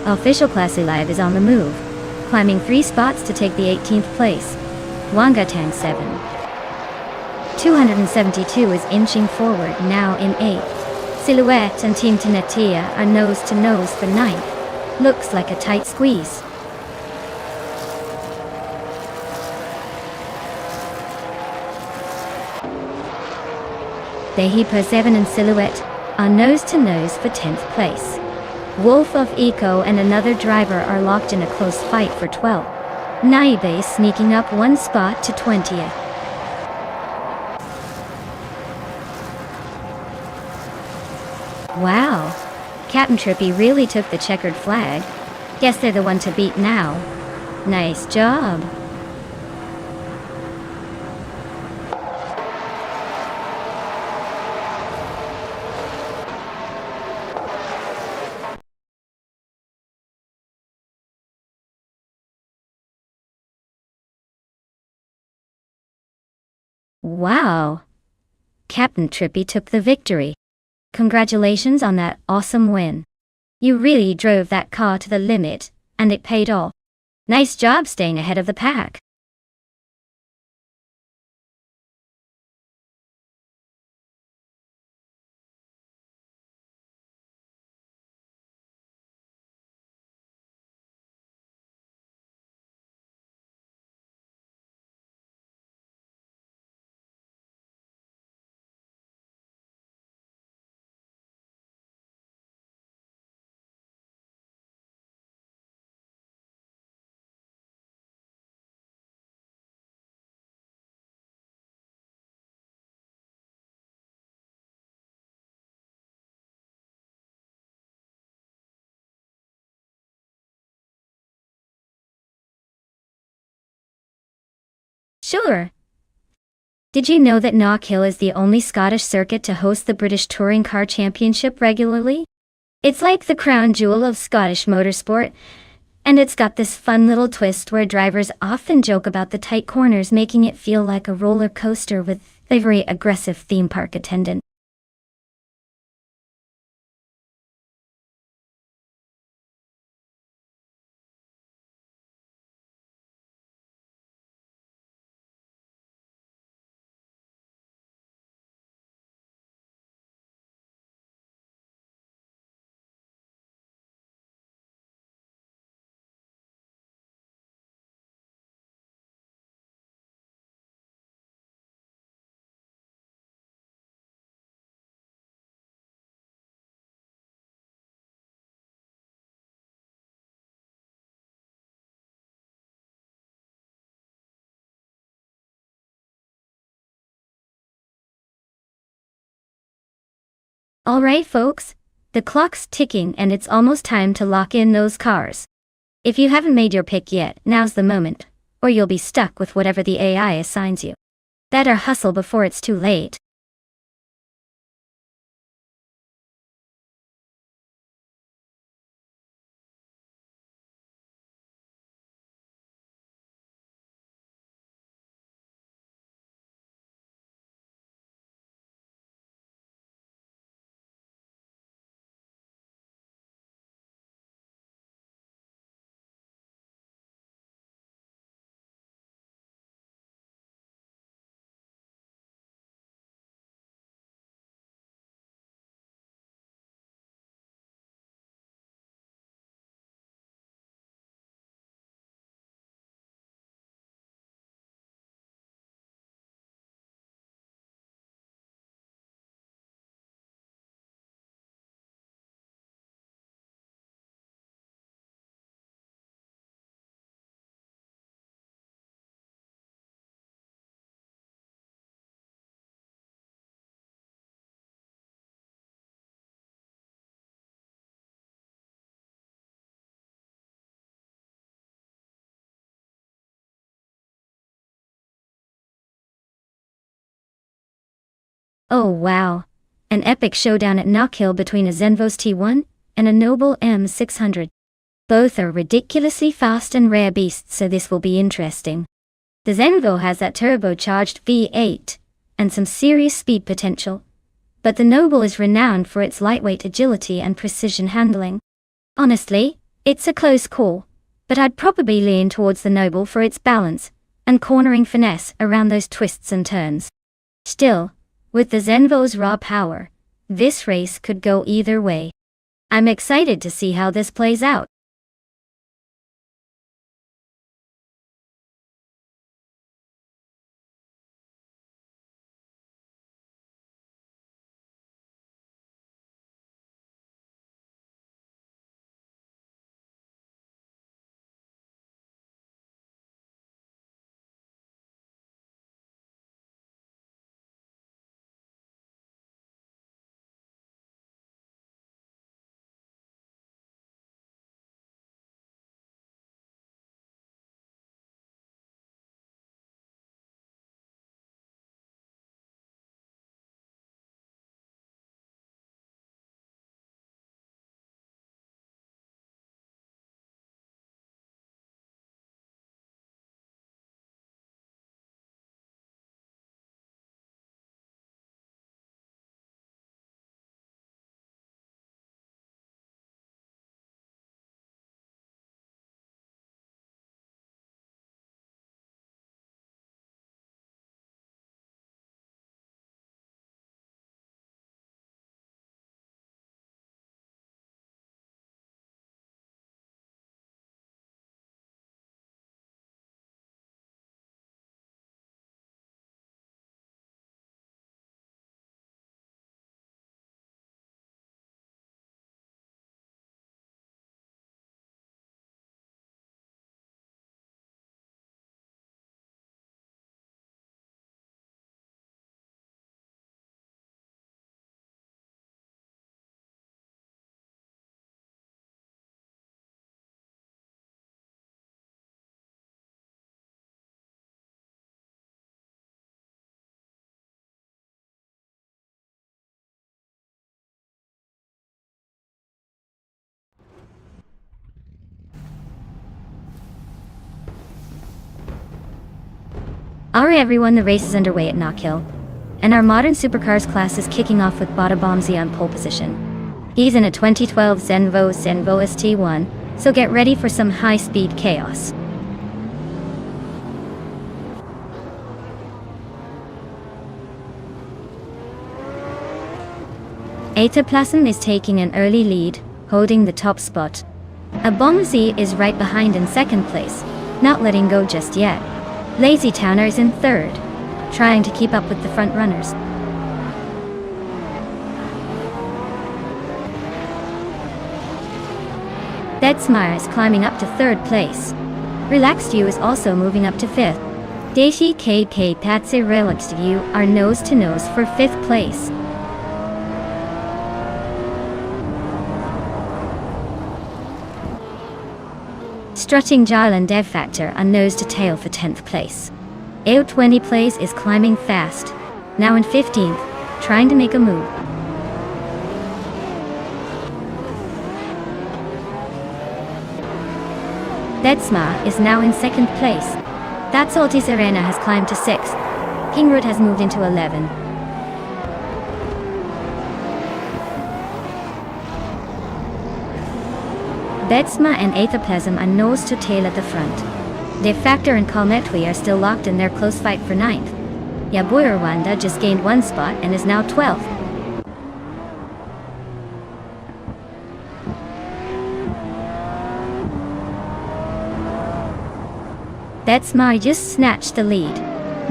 Official Classy Live is on the move, climbing 3 spots to take the 18th place. Wangatang 7. 272 is inching forward, now in 8th. Silhouette and Team Tenatia are nose-to-nose for 9th. Looks like a tight squeeze. The Hyper 7 and Silhouette are nose-to-nose for 10th place. Wolf of Eco and another driver are locked in a close fight for 12. Naibe sneaking up 1 spot to 20th. Wow, Captain Trippy really took the checkered flag. Guess they're the one to beat now. Nice job. Wow! Captain Trippy took the victory. Congratulations on that awesome win. You really drove that car to the limit, and it paid off. Nice job staying ahead of the pack. Sure. Did you know that Knockhill is the only Scottish circuit to host the British Touring Car Championship regularly? It's like the crown jewel of Scottish motorsport, and it's got this fun little twist where drivers often joke about the tight corners, making it feel like a roller coaster with a very aggressive theme park attendant. Alright folks, the clock's ticking and it's almost time to lock in those cars. If you haven't made your pick yet, now's the moment, or you'll be stuck with whatever the AI assigns you. Better hustle before it's too late. Oh wow. An epic showdown at Knock Hill between a Zenvos T1 and a Noble M600. Both are ridiculously fast and rare beasts, so this will be interesting. The Zenvo has that turbocharged V8 and some serious speed potential, but the Noble is renowned for its lightweight agility and precision handling. Honestly, it's a close call, but I'd probably lean towards the Noble for its balance and cornering finesse around those twists and turns. Still, with the Zenvo's raw power, this race could go either way. I'm excited to see how this plays out. Alright everyone, the race is underway at Knock Hill, and our modern supercars class is kicking off with Bada Bombsy on pole position. He's in a 2012 Zenvo ST1, so get ready for some high-speed chaos. Ataplasm is taking an early lead, holding the top spot. A Bombsy is right behind in second place, not letting go just yet. Lazy Towner is in third, trying to keep up with the front runners. Deadsmire is climbing up to third place. Relaxed You is also moving up to fifth. Daishi KK Patsy Relaxed You are nose to nose for fifth place. Strutting Jal and Dev Factor are nose to tail for 10th place. AO20 Plays is climbing fast, now in 15th, trying to make a move. Betsma is now in 2nd place. That's Salty Serena has climbed to 6th. Kingroot has moved into 11. Betsma and Aethoplasm are nose to tail at the front. Dev Factor and Kalmetwi are still locked in their close fight for 9th. Yabuirwanda just gained 1 spot and is now 12th. Betsma just snatched the lead,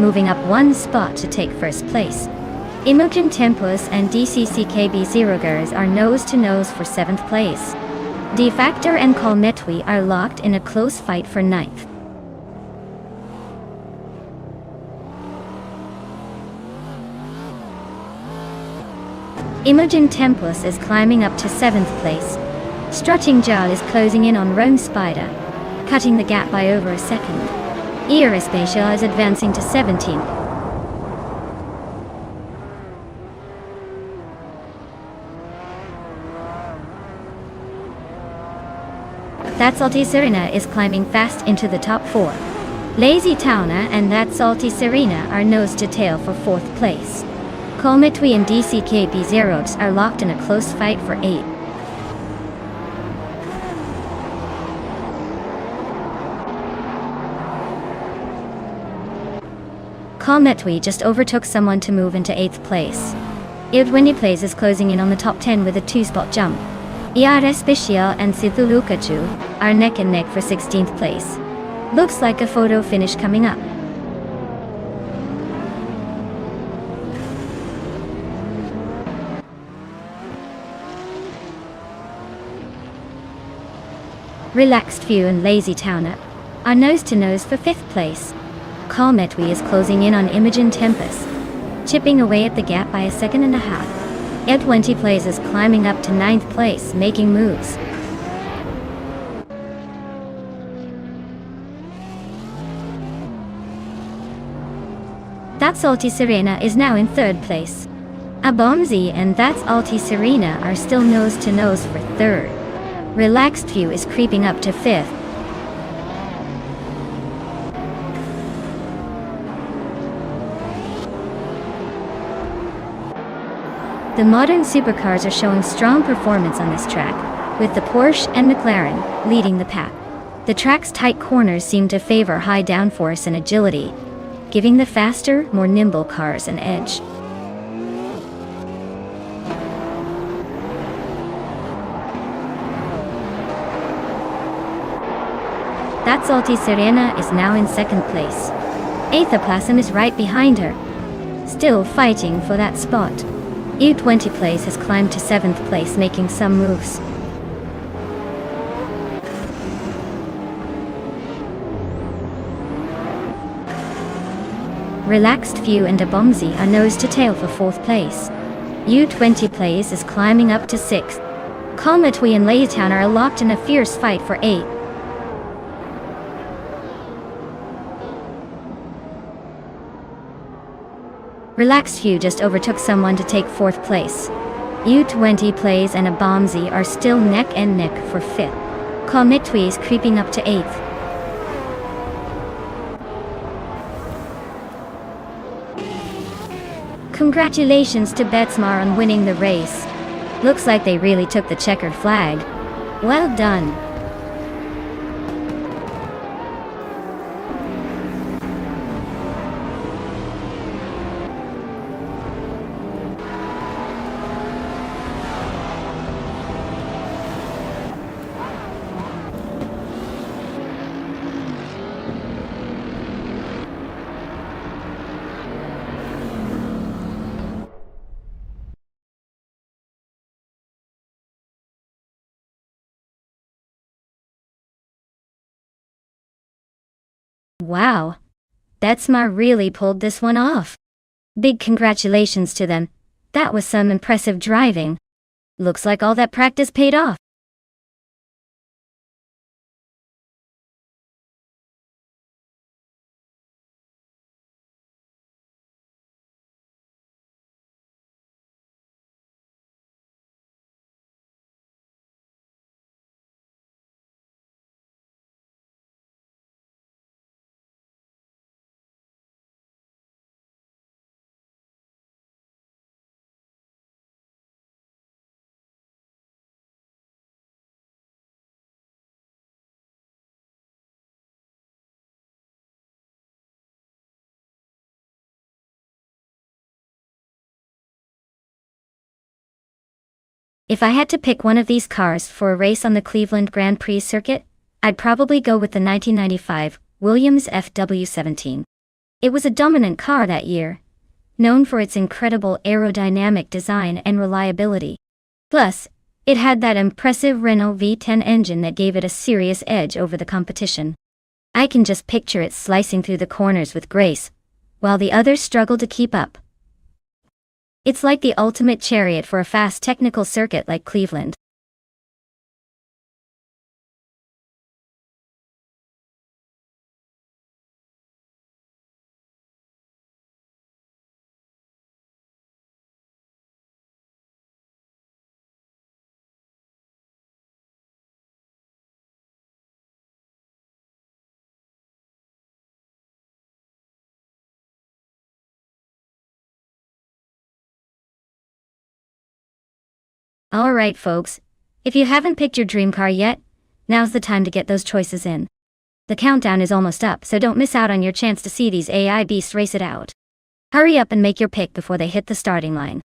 moving up 1 spot to take 1st place. Imogen Tempus and DCCKB Zerogers are nose to nose for 7th place. Dev Factor and Kalmetwi are locked in a close fight for 9th. Imogen Tempus is climbing up to 7th place. Strutting Jal is closing in on Roan Spider, cutting the gap by over a second. Aerospatial is advancing to 17th. That's Salty Serena is climbing fast into the top 4. Lazy Towner and That's Salty Serena are nose to tail for 4th place. Kalmetwi and DCKB Zerox are locked in a close fight for 8. Kalmetwi just overtook someone to move into 8th place. Idwini Plays is closing in on the top 10 with a 2-spot jump. Aerospatial and Sithulukachu are neck and neck for 16th place. Looks like a photo finish coming up. Relaxed View and Lazy Towner are nose to nose for 5th place. Kalmetwi is closing in on Imogen Tempest, chipping away at the gap by 1.5 seconds. Ed20 Plays is climbing up to 9th place, making moves. That's Salty Serena is now in 3rd place. Abomzi and That's Alti Serena are still nose to nose for 3rd. Relaxed View is creeping up to 5th. The modern supercars are showing strong performance on this track, with the Porsche and McLaren leading the pack. The track's tight corners seem to favor high downforce and agility, giving the faster, more nimble cars an edge. That's Salty Serena is now in 2nd place. Aethoplasm is right behind her, still fighting for that spot. U20 Plays has climbed to 7th place, making some moves. Relaxed View and Abomzi are nose to tail for 4th place. U20 Plays is climbing up to 6th. Kalmetwi and Laytown are locked in a fierce fight for 8th. Relaxed View just overtook someone to take 4th place. U20 Plays and Abomzi are still neck and neck for 5th. Kalmetwi is creeping up to 8th. Congratulations to Betsmar on winning the race. Looks like they really took the checkered flag. Well done. Wow. Betsmar really pulled this one off. Big congratulations to them. That was some impressive driving. Looks like all that practice paid off. If I had to pick one of these cars for a race on the Cleveland Grand Prix circuit, I'd probably go with the 1995 Williams FW17. It was a dominant car that year, known for its incredible aerodynamic design and reliability. Plus, it had that impressive Renault V10 engine that gave it a serious edge over the competition. I can just picture it slicing through the corners with grace, while the others struggled to keep up. It's like the ultimate chariot for a fast technical circuit like Cleveland. Alright folks, if you haven't picked your dream car yet, now's the time to get those choices in. The countdown is almost up, so don't miss out on your chance to see these AI beasts race it out. Hurry up and make your pick before they hit the starting line.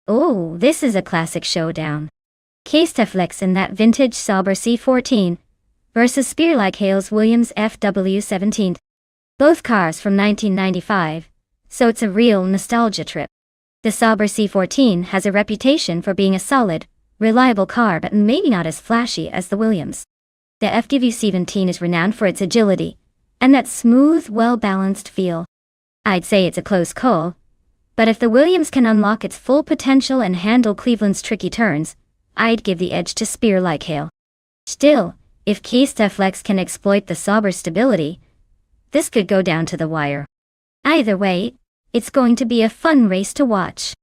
Oh, this is a classic showdown. K-Steflex in that vintage Sauber C14 versus Spearlike Hale's Williams FW17. Both cars from 1995, so it's a real nostalgia trip. The Sauber C14 has a reputation for being a solid, reliable car but maybe not as flashy as the Williams. The FW17 is renowned for its agility and that smooth, well-balanced feel. I'd say it's a close call, but if the Williams can unlock its full potential and handle Cleveland's tricky turns, I'd give the edge to Spearlike Hale. Still, if K-Steflex can exploit the Sauber's stability, this could go down to the wire. Either way, it's going to be a fun race to watch.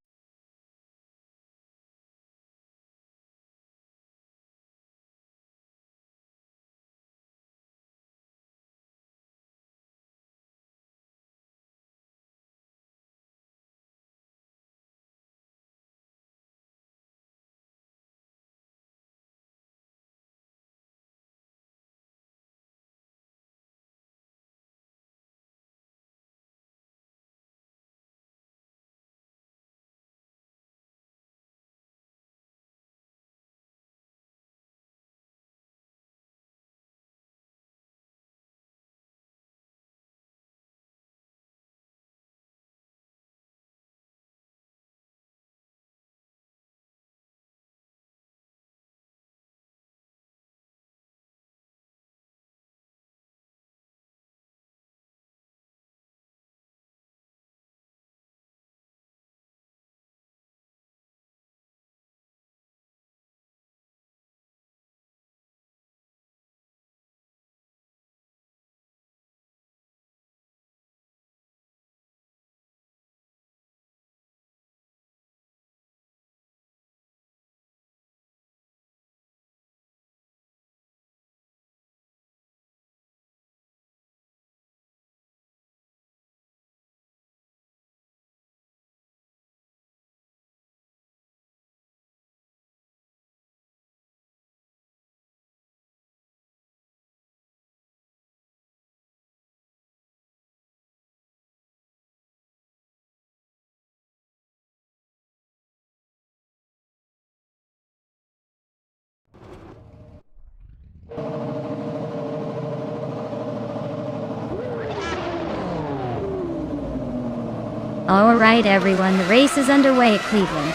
Alright everyone, the race is underway at Cleveland.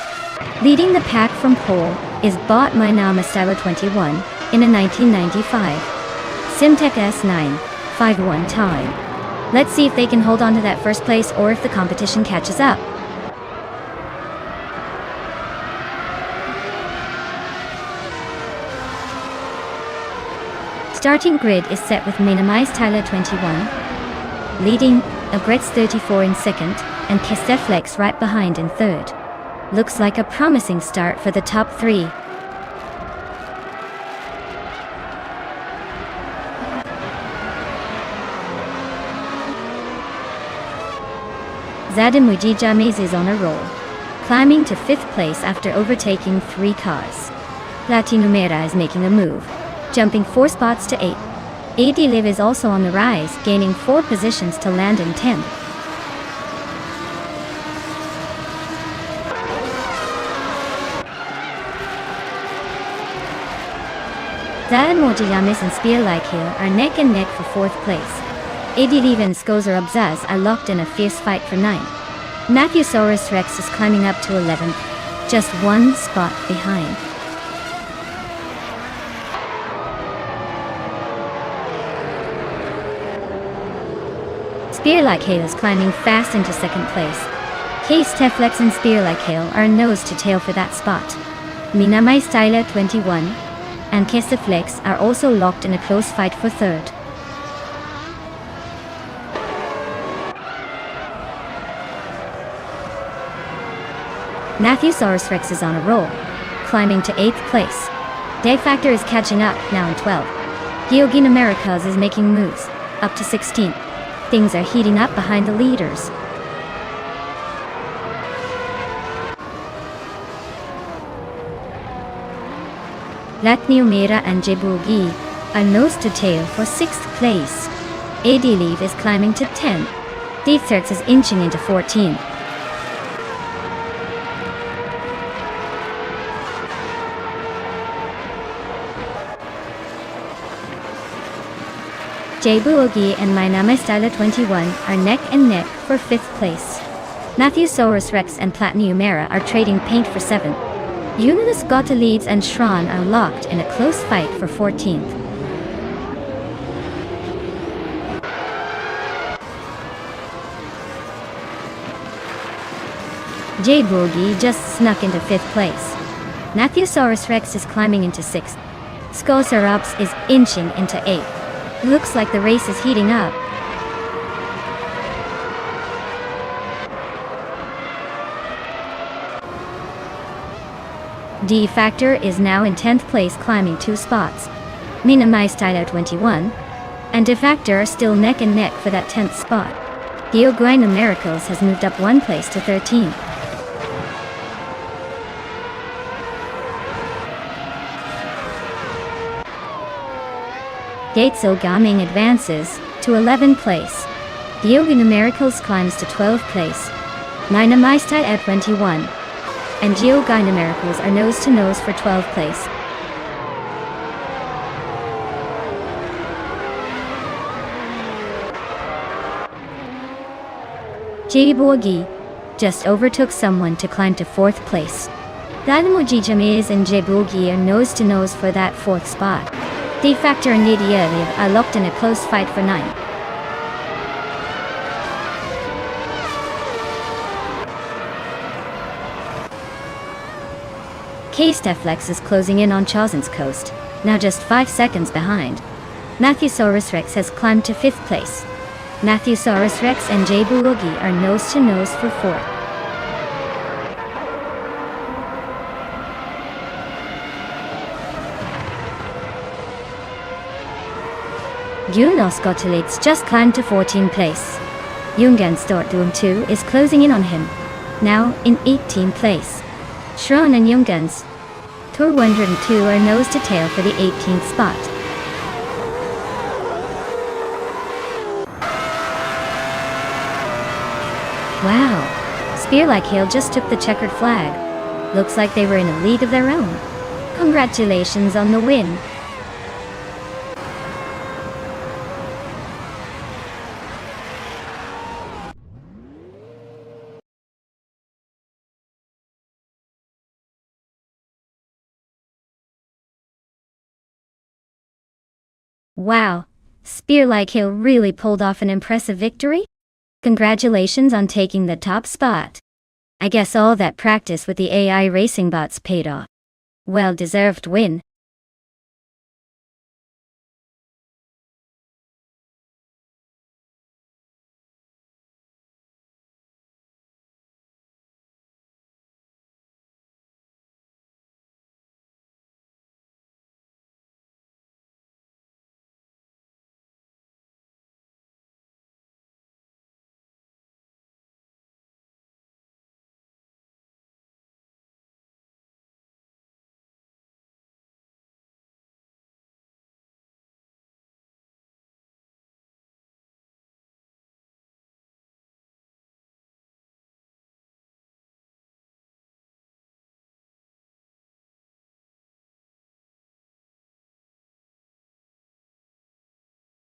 Leading the pack from pole is Bot My Nama Styler 21 in a 1995 Simtek S9 5-1 time. Let's see if they can hold on to that first place or if the competition catches up. Starting grid is set with Minimize Tyler 21, leading, Agrets 34 in second, and Kesteflex right behind in third. Looks like a promising start for the top three. Zadim James is on a roll, climbing to 5th place after overtaking 3 cars. Latinumera is making a move, jumping 4 spots to 8. AD Liv is also on the rise, gaining 4 positions to land in 10th. Zadim and Spear Like Hill are neck and neck for 4th place. AD Liv and Skozer Obzaz are locked in a fierce fight for 9. Matthewsaurus Rex is climbing up to 11th, just 1 spot behind. Spear Like Hail is climbing fast into 2nd place. Case Teflex and Spear Like Hail are nose to tail for that spot. Minamai Styler 21 and Kesteflex are also locked in a close fight for 3rd. Matthewsaurus Rex is on a roll, climbing to 8th place. Day Factor is catching up, now in 12th. Geogin Americas is making moves, up to 16th. Things are heating up behind the leaders. Latniumera and Jebugi are nose to tail for 6th place. AD Leave is climbing to 10th. Deepthreats is inching into 14th. Jebuogi and My Name Styler 21 are neck and neck for 5th place. Matthewsaurus Rex and Platinumera are trading paint for 7th. Unitas Gota Leeds and Shran are locked in a close fight for 14th. Jebuogi just snuck into 5th place. Matthewsaurus Rex is climbing into 6th. Skosarops is inching into 8th. Looks like the race is heating up. D Factor is now in 10th place, climbing 2 spots. Minimize Tyler 21 and De Factor are still neck and neck for that 10th spot. Geogwina Miracles has moved up 1 place to 13th. Gateso Gaming advances to 11th place. Geogwina Miracles climbs to 12th place. Minamized at 21 and Geogwina Miracles are nose to nose for 12th place. Jebuogi just overtook someone to climb to 4th place. Dadamoji Jamiz and Jebuogi are nose to nose for that 4th spot. De Factor and Nidieliv are locked in a close fight for 9th. K-Steflex is closing in on Chazin's coast, now just 5 seconds behind. Matthewsaurus Rex has climbed to 5th place. Matthewsaurus Rex and Jebuogi are nose to nose for 4th. Junos Gotelites just climbed to 14th place. Jungen Stortdoom 2 is closing in on him, now in 18th place. Shron and Jungens Tour 102 are nose to tail for the 18th spot. Wow! Spear Like Hail just took the checkered flag. Looks like they were in a league of their own. Congratulations on the win. Wow, Spear Like Hill really pulled off an impressive victory? Congratulations on taking the top spot. I guess all that practice with the AI racing bots paid off. Well-deserved win.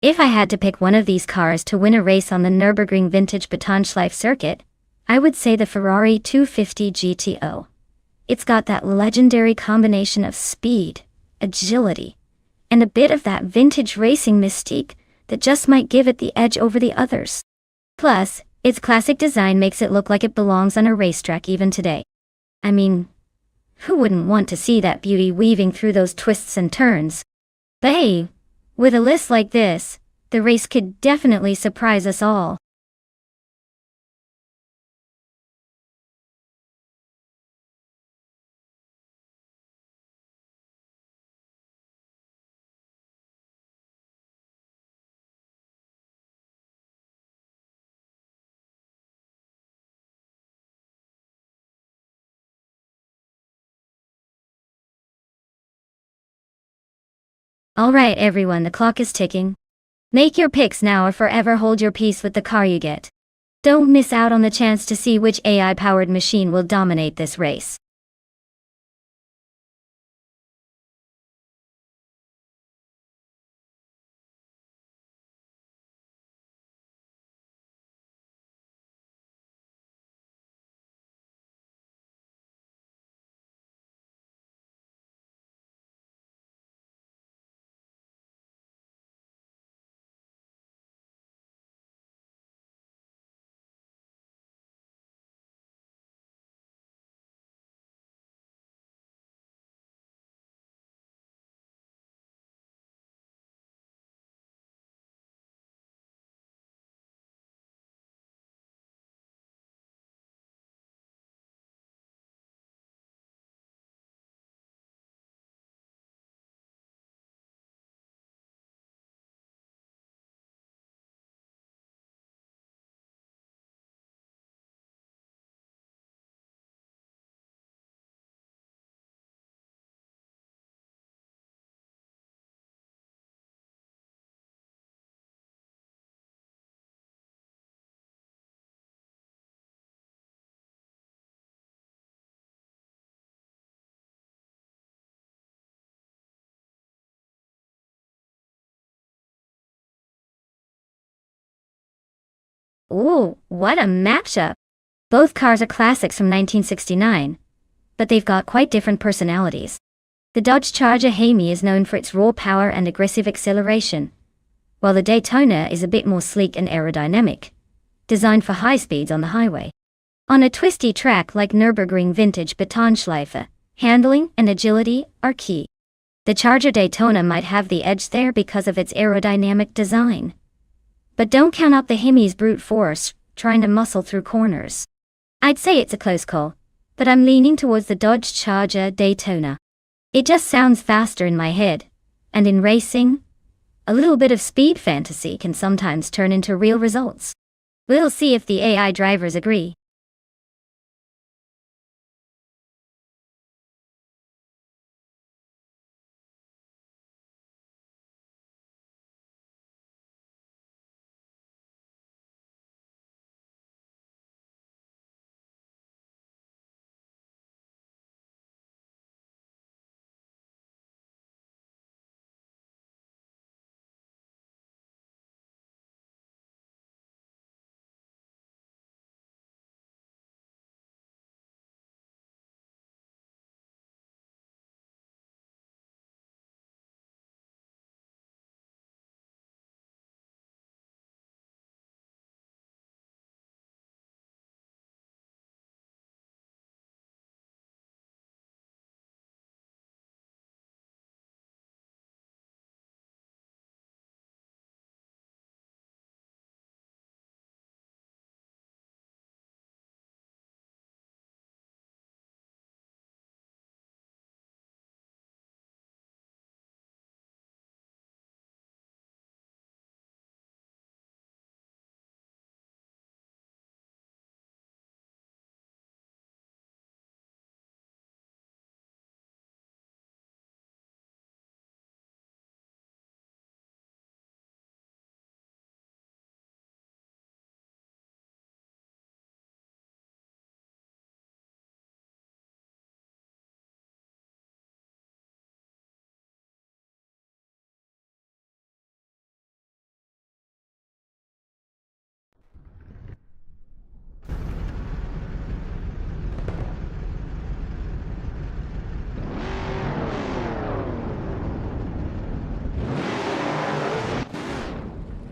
If I had to pick one of these cars to win a race on the Nürburgring Vintage Betonschleife circuit, I would say the Ferrari 250 GTO. It's got that legendary combination of speed, agility, and a bit of that vintage racing mystique that just might give it the edge over the others. Plus, its classic design makes it look like it belongs on a racetrack even today. I mean, who wouldn't want to see that beauty weaving through those twists and turns? But hey, with a list like this, the race could definitely surprise us all. Alright everyone, the clock is ticking. Make your picks now or forever hold your peace with the car you get. Don't miss out on the chance to see which AI-powered machine will dominate this race. Ooh, what a matchup! Both cars are classics from 1969, but they've got quite different personalities. The Dodge Charger Hemi is known for its raw power and aggressive acceleration, while the Daytona is a bit more sleek and aerodynamic, designed for high speeds on the highway. On a twisty track like Nürburgring Vintage Betonschleife, handling and agility are key. The Charger Daytona might have the edge there because of its aerodynamic design. But don't count out the Hemi's brute force, trying to muscle through corners. I'd say it's a close call, but I'm leaning towards the Dodge Charger Daytona. It just sounds faster in my head, and in racing, a little bit of speed fantasy can sometimes turn into real results. We'll see if the AI drivers agree.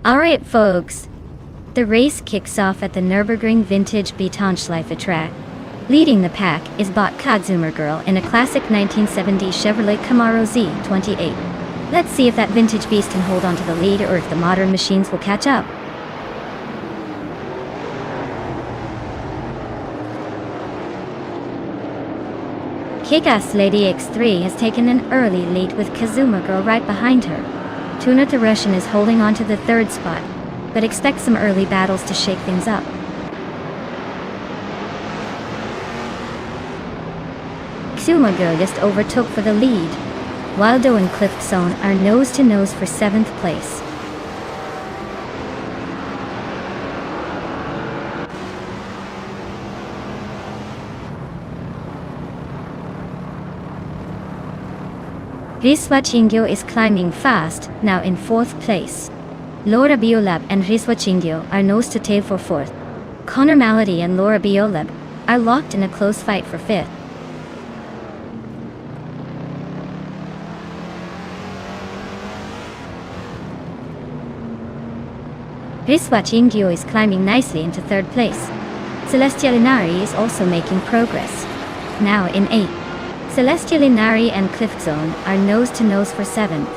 Alright folks, the race kicks off at the Nürburgring Vintage Betonschleife track. Leading the pack is Bot Kadzoomer Girl in a classic 1970 Chevrolet Camaro Z28. Let's see if that vintage beast can hold on to the lead or if the modern machines will catch up. Kick-Ass Lady X3 has taken an early lead with Kadzoomer Girl right behind her. Tuna the Russian is holding on to the third spot, but expect some early battles to shake things up. Kadzoomer Girl just overtook for the lead. Waldo and Cliff Zone are nose-to-nose for 7th place. Riswachingyo is climbing fast, now in 4th place. Laura Biolab and Riswachingyo are nose-to-tail for 4th. Connor Malady and Laura Biolab are locked in a close fight for 5th. Riswachingyo is climbing nicely into 3rd place. Celestia Linari is also making progress, now in 8th. Celestia Linari and Cliff Zone are nose-to-nose for 7th.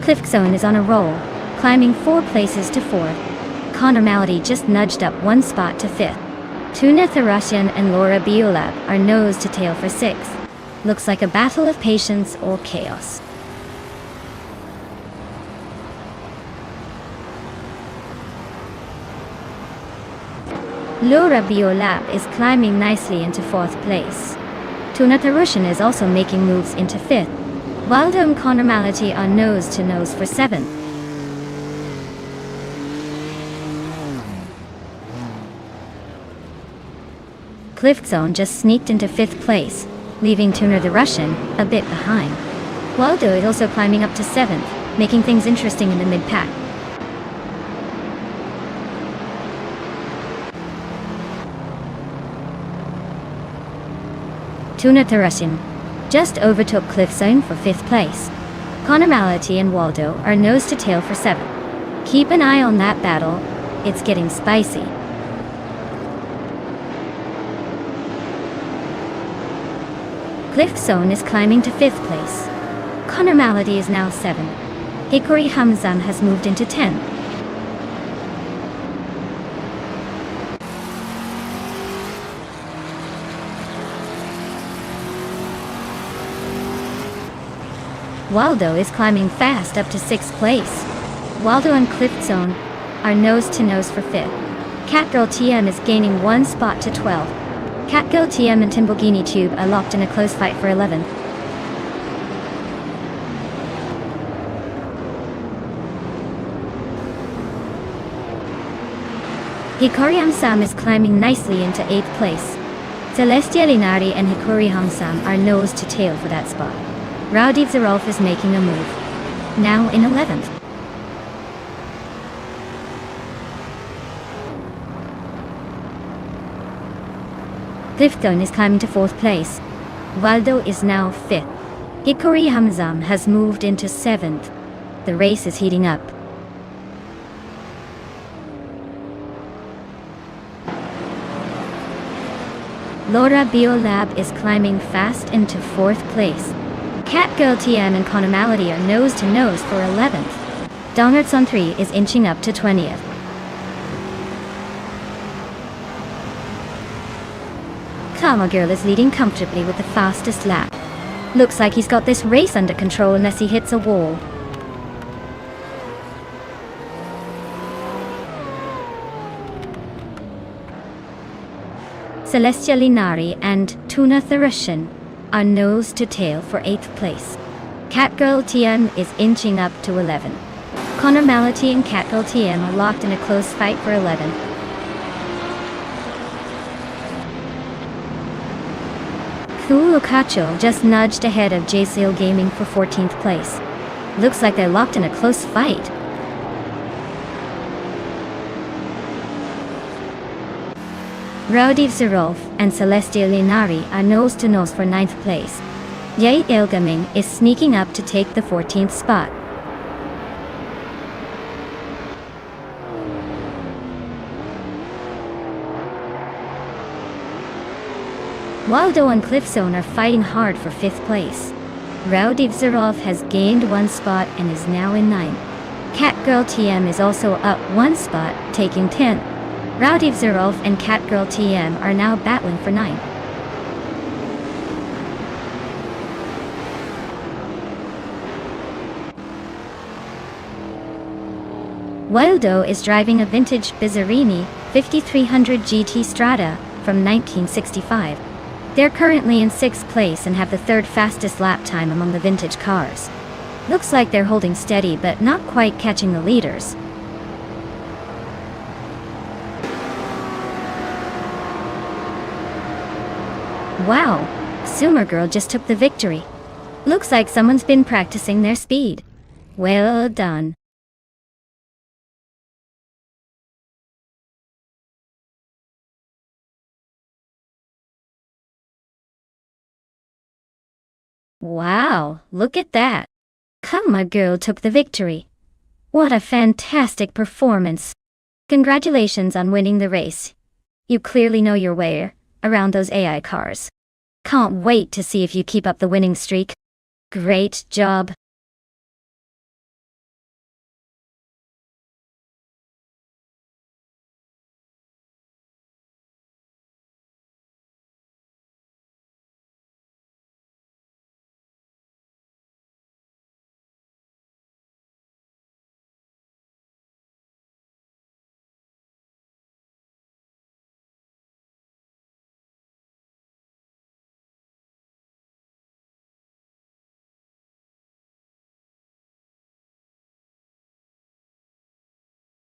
Cliff Zone is on a roll, climbing 4 places to 4th. Connor Malady just nudged up 1 spot to 5th. Tuna the Russian and Laura Biolab are nose-to-tail for 6th. Looks like a battle of patience or chaos. Laura Biolab is climbing nicely into 4th place. Tuna the Russian is also making moves into 5th. Waldo and Connor Malady are nose-to-nose for 7th. Cliff Zone just sneaked into 5th place, leaving Tuna the Russian a bit behind. Waldo is also climbing up to 7th, making things interesting in the mid-pack. Tuna the Russian just overtook Cliff Zone for 5th place. Connor Malady and Waldo are nose-to-tail for 7th. Keep an eye on that battle, it's getting spicy. Cliff Zone is climbing to 5th place. Connor Malady is now 7th. Hikori Hamzan has moved into 10th. Waldo is climbing fast up to 6th place. Waldo and Cliff Zone are nose-to-nose for 5th. Catgirl TM is gaining 1 spot to 12th. Catgirl TM and Timborghini Tube are locked in a close fight for 11th. Hikori Hamsam is climbing nicely into 8th place. Celestia Linari and Hikori Hamsam are nose-to-tail for that spot. Rowdy Zarolf is making a move, now in 11th. Cliff Zone is climbing to 4th place. Waldo is now 5th. Hikori Hamzam has moved into 7th. The race is heating up. Laura Biolab is climbing fast into 4th place. Catgirl TM and Connor Malady are nose-to-nose for 11th. Donaldson 3 is inching up to 20th. Kama Girl is leading comfortably with the fastest lap. Looks like he's got this race under control unless he hits a wall. Celestia Linari and Tuna the Russian are nose-to-tail for 8th place. Catgirl TM is inching up to 11th. Connor Malady and Catgirl TM are locked in a close fight for 11th. Cool Lucacho just nudged ahead of JCL Gaming for 14th place. Looks like they're locked in a close fight. Raudiv Zerov and Celestia Linari are nose-to-nose for 9th place. Yay Ilgaming is sneaking up to take the 14th spot. Waldo and Cliffzone are fighting hard for 5th place. Raudiv Zerov has gained 1 spot and is now in 9th. Catgirl TM is also up 1 spot, taking 10th. Raudiv Zerov and Catgirl TM are now battling for 9th. Waldo is driving a vintage Bizzarini 5300 GT Strata from 1965. They're currently in 6th place and have the 3rd fastest lap time among the vintage cars. Looks like they're holding steady but not quite catching the leaders. Wow, Sumer Girl just took the victory. Looks like someone's been practicing their speed. Well done. Wow, look at that. Kama Girl took the victory. What a fantastic performance. Congratulations on winning the race. You clearly know your way around those AI cars. Can't wait to see if you keep up the winning streak. Great job.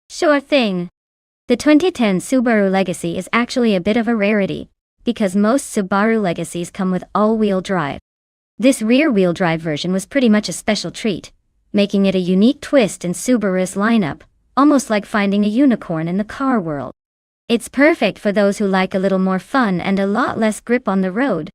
Sure thing. The 2010 Subaru Legacy is actually a bit of a rarity, because most Subaru Legacies come with all-wheel drive. This rear-wheel drive version was pretty much a special treat, making it a unique twist in Subaru's lineup, almost like finding a unicorn in the car world. It's perfect for those who like a little more fun and a lot less grip on the road.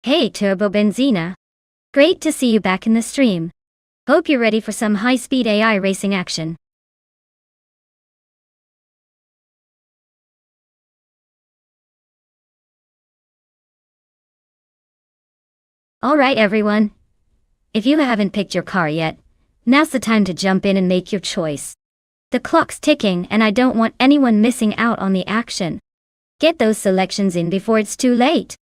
Hey Turbo Benzina. Great to see you back in the stream. Hope you're ready for some high-speed AI racing action. Alright everyone. If you haven't picked your car yet, now's the time to jump in and make your choice. The clock's ticking and I don't want anyone missing out on the action. Get those selections in before it's too late.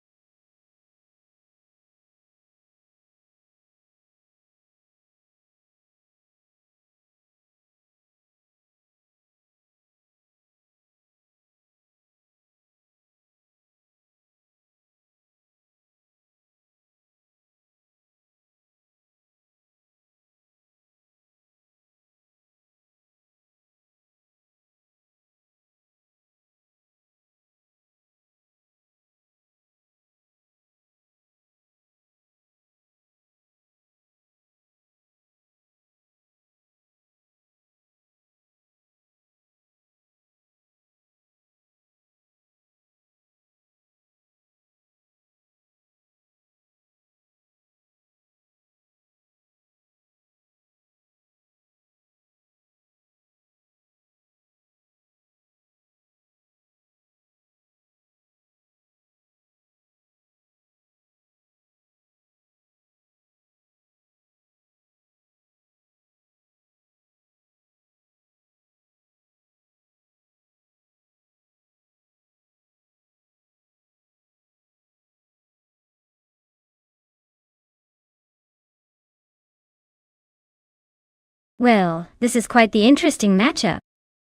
Well, this is quite the interesting matchup.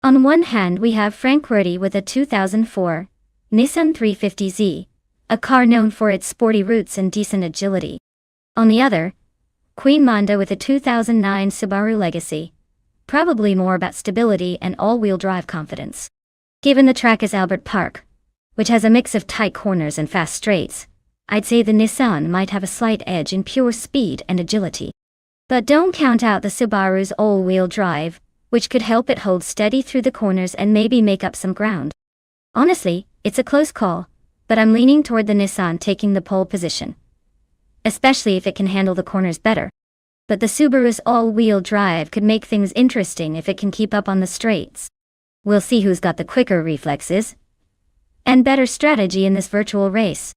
On one hand we have Frank Ruddy with a 2004 Nissan 350Z, a car known for its sporty roots and decent agility. On the other, Queen Manda with a 2009 Subaru Legacy, probably more about stability and all-wheel drive confidence. Given the track is Albert Park, which has a mix of tight corners and fast straights, I'd say the Nissan might have a slight edge in pure speed and agility. But don't count out the Subaru's all-wheel drive, which could help it hold steady through the corners and maybe make up some ground. Honestly, it's a close call, but I'm leaning toward the Nissan taking the pole position, especially if it can handle the corners better. But the Subaru's all-wheel drive could make things interesting if it can keep up on the straights. We'll see who's got the quicker reflexes and better strategy in this virtual race.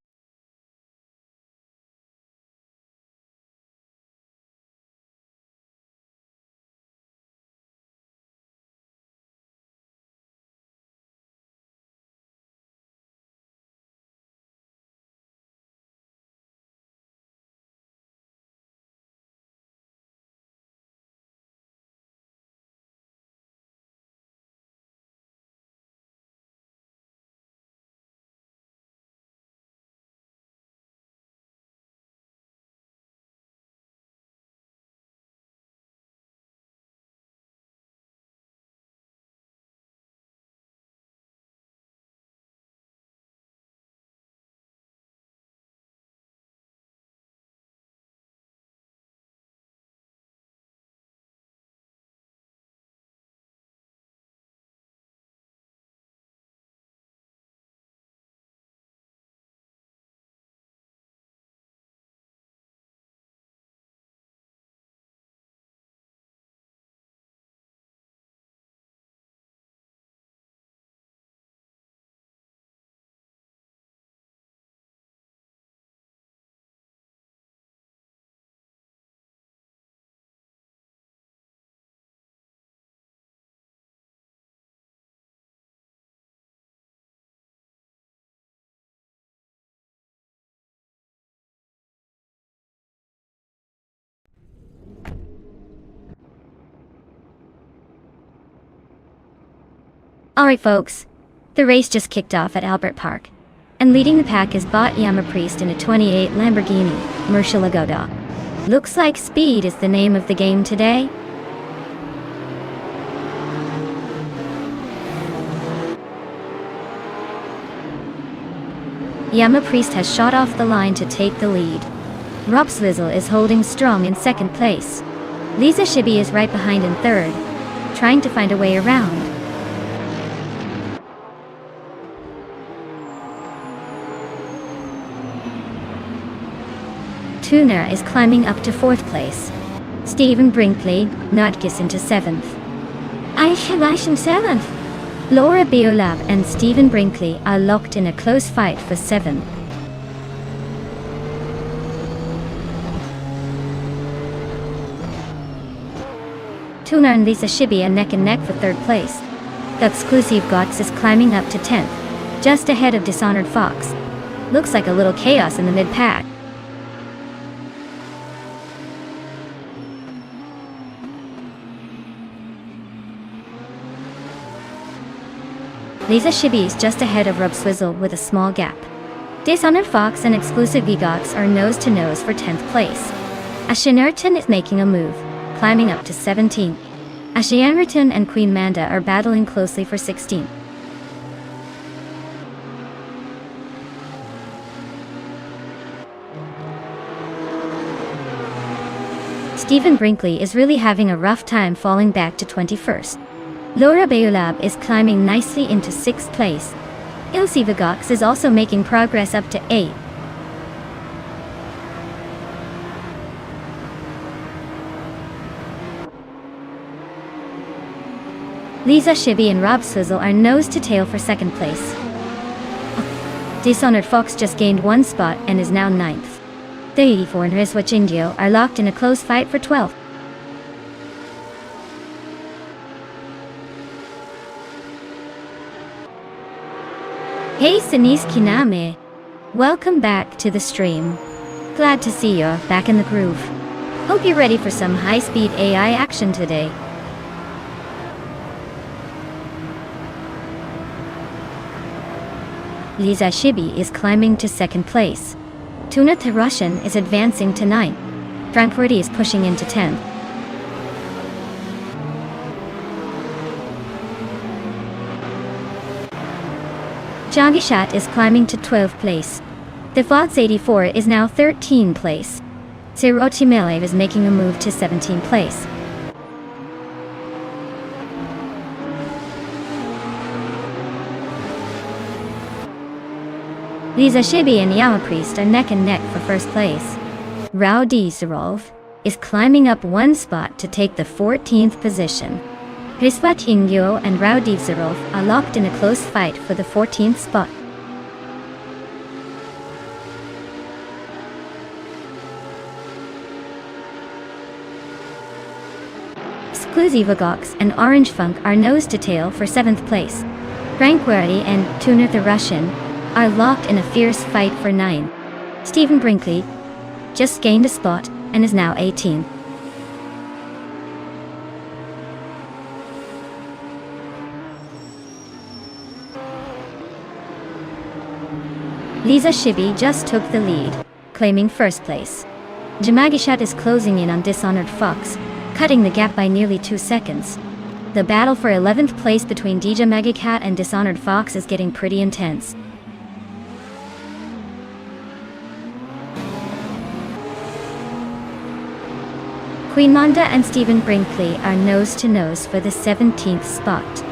Alright folks, the race just kicked off at Albert Park, and leading the pack is Bot Yama Priest in a 28 Lamborghini Murcielago. Looks like speed is the name of the game today. Yama Priest has shot off the line to take the lead. Rob Swizzle is holding strong in second place. Lisa Shibi is right behind in third, trying to find a way around. Tuna is climbing up to fourth place. Stephen Brinkley Notkiss into seventh. Aisha seventh. Laura Beolab and Stephen Brinkley are locked in a close fight for seventh. Tuna and Lisa Shibi are neck and neck for third place. The exclusive Gots is climbing up to 10th, just ahead of Dishonored Fox. Looks like a little chaos in the mid-pack. Lisa Shibi is just ahead of Rob Swizzle with a small gap. Dishonored Fox and Exclusive Gigox are nose-to-nose for 10th place. Ashinarton is making a move, climbing up to 17th. Ashianriton and Queen Manda are battling closely for 16th. Stephen Brinkley is really having a rough time falling back to 21st. Laura Beolab is climbing nicely into 6th place. Ilse Vigox is also making progress up to 8th. Lisa Shibi and Rob Swizzle are nose to tail for 2nd place. Dishonored Fox just gained 1 spot and is now 9th. The 84 and Riswach Indio are locked in a close fight for 12th. Hey Sinise Kiname! Welcome back to the stream. Glad to see you're back in the groove. Hope you're ready for some high-speed AI action today. Liza Shibi is climbing to second place. Tuna the Russian is advancing to 9th. Frankfurty is pushing into 10th. Jagishat is climbing to 12th place. The Fox 84 is now 13th place. Sirotimelev is making a move to 17th place. Liza Shibi and Yamapriest are neck and neck for first place. Rowdy Zarov is climbing up one spot to take the 14th position. Risvat Ingyo and Rowdy Zarov are locked in a close fight for the 14th spot. Skluzivogox and Orange Funk are nose to tail for 7th place. Frankwarty and Tuner the Russian are locked in a fierce fight for 9. Stephen Brinkley just gained a spot and is now 18. Liza Shibi just took the lead, claiming first place. Jamagishat is closing in on Dishonored Fox, cutting the gap by nearly 2 seconds. The battle for 11th place between DJ Magicat and Dishonored Fox is getting pretty intense. Queen Manda and Stephen Brinkley are nose to nose for the 17th spot.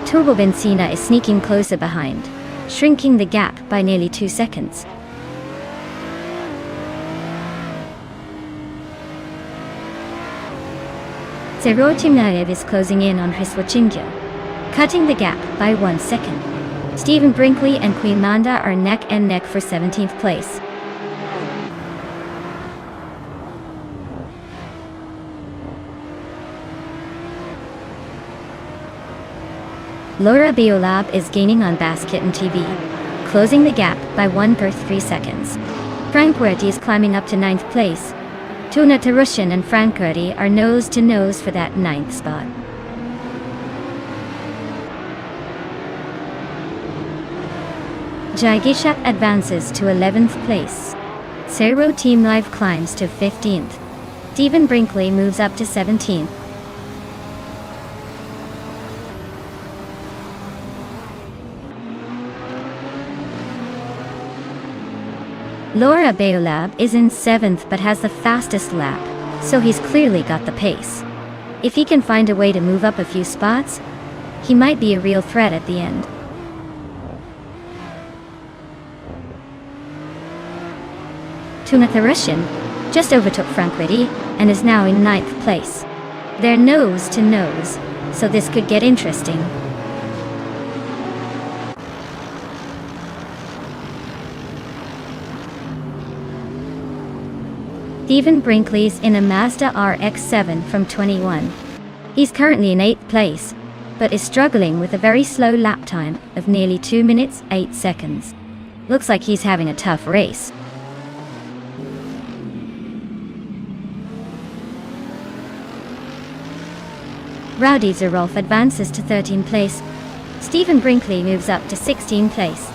Turbo Benzina is sneaking closer behind, shrinking the gap by nearly 2 seconds. Serotimnaev is closing in on Hriswachingyo, cutting the gap by 1 second. Stephen Brinkley and Queen Manda are neck and neck for 17th place. Laura Biolab is gaining on Basket and TV, closing the gap by 1.3 seconds. Frank Werty is climbing up to 9th place. Tuna Tarushin and Frank Werty are nose to nose for that 9th spot. Jagishat advances to 11th place. Sero Team Live climbs to 15th. Stephen Brinkley moves up to 17th. Laura Beolab is in 7th but has the fastest lap, so he's clearly got the pace. If he can find a way to move up a few spots, he might be a real threat at the end. Tuna Tharushin just overtook Frank Riddy and is now in 9th place. They're nose to nose, so this could get interesting. Stephen Brinkley's in a Mazda RX-7 from 21. He's currently in 8th place, but is struggling with a very slow lap time of nearly 2 minutes 8 seconds. Looks like he's having a tough race. Rowdy Zerolf advances to 13th place. Stephen Brinkley moves up to 16th place.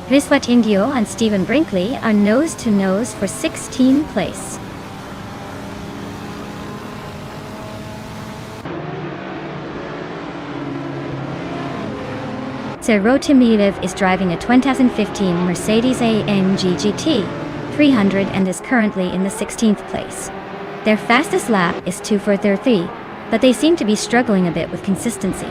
Riswat Ingyo and Stephen Brinkley are nose to nose for 16th place. Serotimiliv is driving a 2015 Mercedes-AMG GT 300 and is currently in the 16th place. Their fastest lap is 2:4:33, but they seem to be struggling a bit with consistency.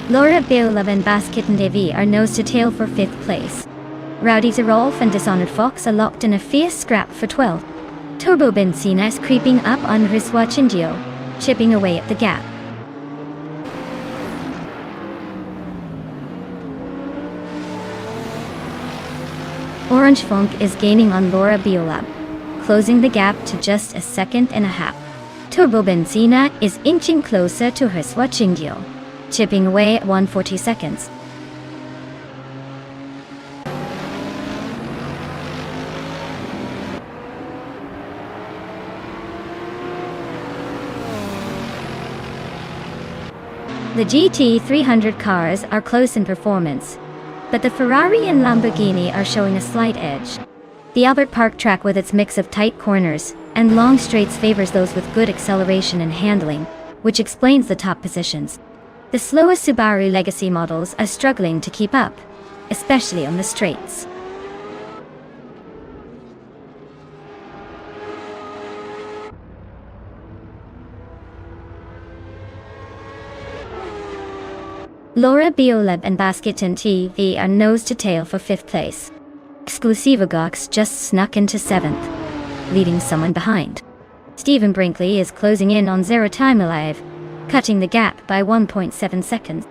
Laura Beolov and Basket and Devi are nose to tail for 5th place. Rowdy Zerolf and Dishonored Fox are locked in a fierce scrap for 12th. Turbo Benzina is creeping up on Riswa Chinjio, chipping away at the gap. Orange Funk is gaining on Laura Biolab, closing the gap to just a 1.5 seconds. Turbo Benzina is inching closer to Riswa Chinjio, chipping away at 1:40 seconds. The GT300 cars are close in performance, but the Ferrari and Lamborghini are showing a slight edge. The Albert Park track with its mix of tight corners and long straights favors those with good acceleration and handling, which explains the top positions. The slowest Subaru Legacy models are struggling to keep up, especially on the straights. Laura Bioleb and Basketon TV are nose to tail for 5th place. Exclusivogox just snuck into 7th, leaving someone behind. Stephen Brinkley is closing in on zero time alive, cutting the gap by 1.7 seconds.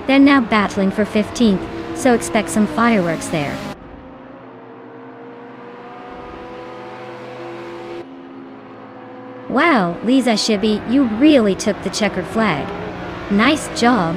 They're now battling for 15th, so expect some fireworks there. Wow, Lisa Shibby, you really took the checkered flag. Nice job.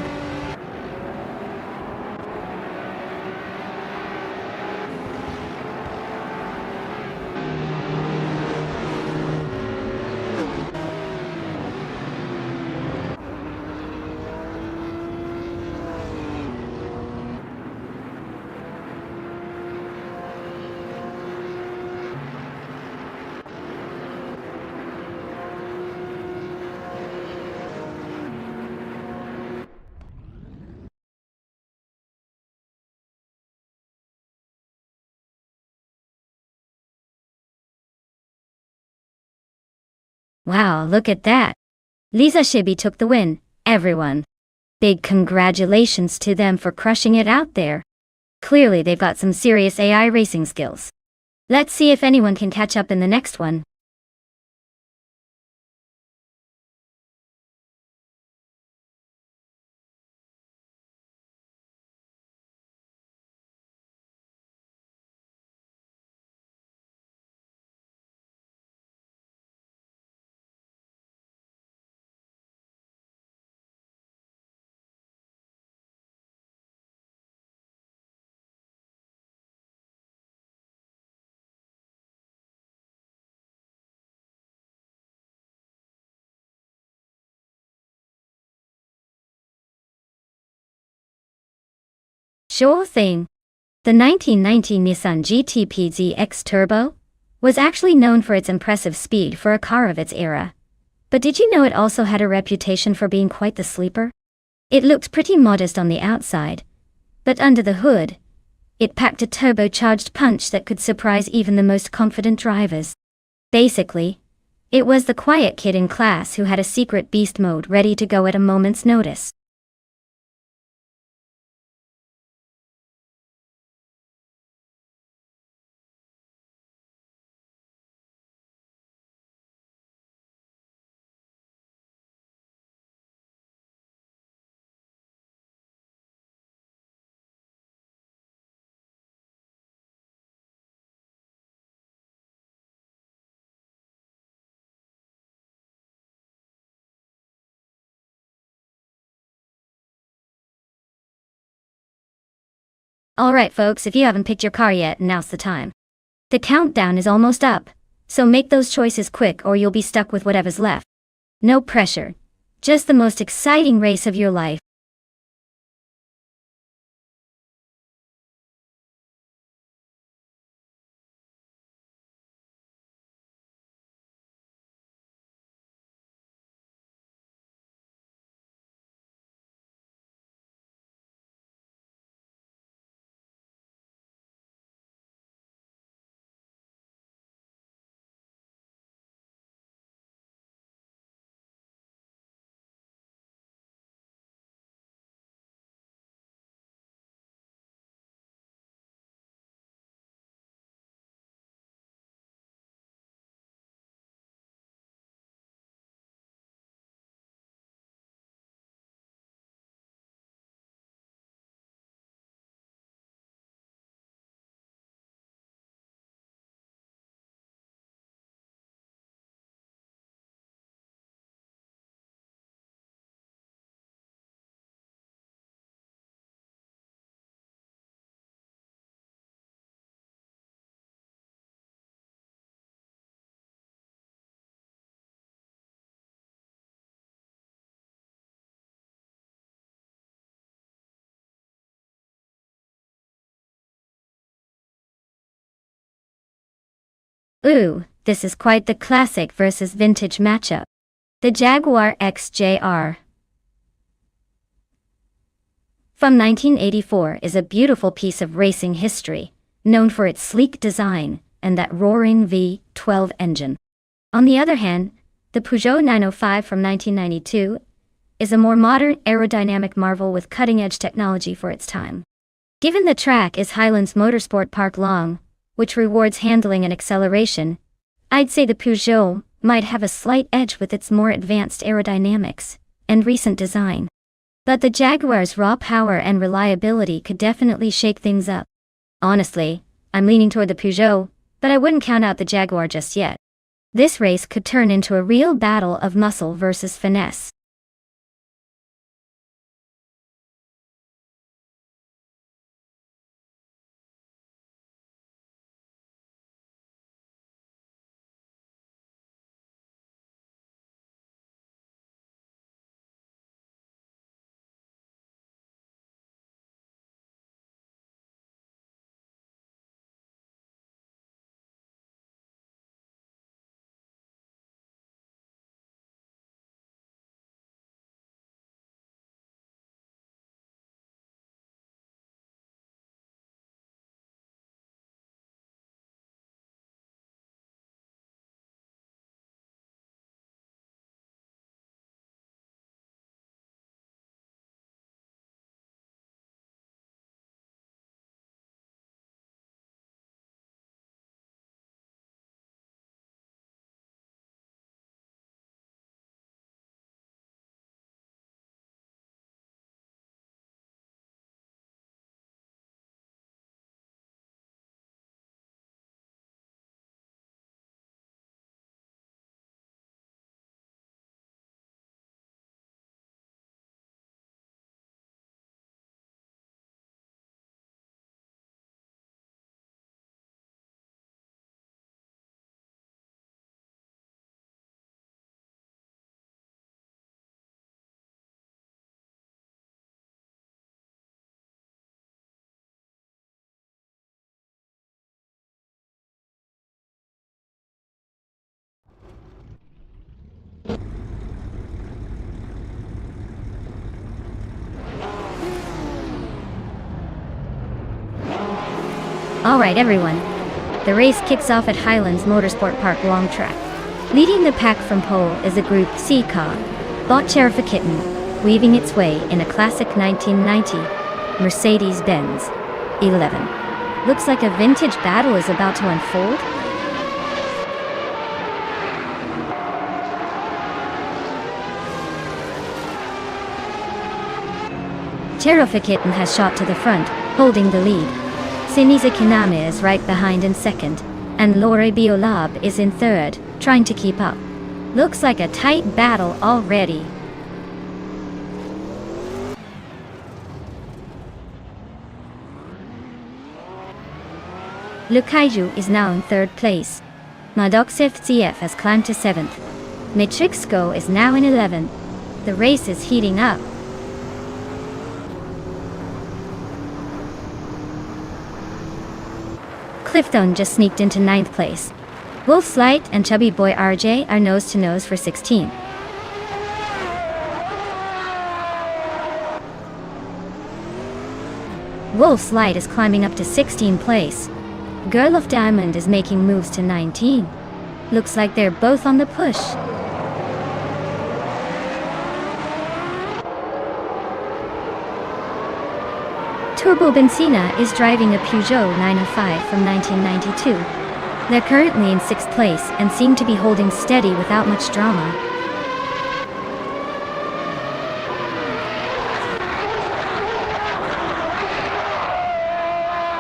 Wow, look at that. Lisa Shibby took the win, everyone. Big congratulations to them for crushing it out there. Clearly they've got some serious AI racing skills. Let's see if anyone can catch up in the next one. Sure thing. The 1990 Nissan GT-PZ X Turbo was actually known for its impressive speed for a car of its era. But did you know it also had a reputation for being quite the sleeper? It looked pretty modest on the outside, but under the hood, it packed a turbocharged punch that could surprise even the most confident drivers. Basically, it was the quiet kid in class who had a secret beast mode ready to go at a moment's notice. Alright folks, if you haven't picked your car yet, now's the time. The countdown is almost up, so make those choices quick or you'll be stuck with whatever's left. No pressure, just the most exciting race of your life. Ooh, this is quite the classic versus vintage matchup. The Jaguar XJR from 1984 is a beautiful piece of racing history, known for its sleek design and that roaring V12 engine. On the other hand, the Peugeot 905 from 1992 is a more modern aerodynamic marvel with cutting-edge technology for its time. Given the track is Highlands Motorsport Park Long, which rewards handling and acceleration, I'd say the Peugeot might have a slight edge with its more advanced aerodynamics and recent design. But the Jaguar's raw power and reliability could definitely shake things up. Honestly, I'm leaning toward the Peugeot, but I wouldn't count out the Jaguar just yet. This race could turn into a real battle of muscle versus finesse. Alright everyone, the race kicks off at Highlands Motorsport Park Long Track. Leading the pack from pole is a Group C car, bought Kitten, weaving its way in a classic 1990 Mercedes-Benz 11. Looks like a vintage battle is about to unfold. Kitten has shot to the front, holding the lead. Sinisa Kiname is right behind in second, and Lore Biolab is in third, trying to keep up. Looks like a tight battle already. Lukaiju is now in third place. Madoxif CF has climbed to 7th. Matrixco is now in 11th. The race is heating up. Clifton just sneaked into 9th place. Wolf's Light and Chubby Boy RJ are nose to nose for 16. Wolf's Light is climbing up to 16th place. Girl of Diamond is making moves to 19. Looks like they're both on the push. Turbo Benzina is driving a Peugeot 905 from 1992. They're currently in 6th place and seem to be holding steady without much drama.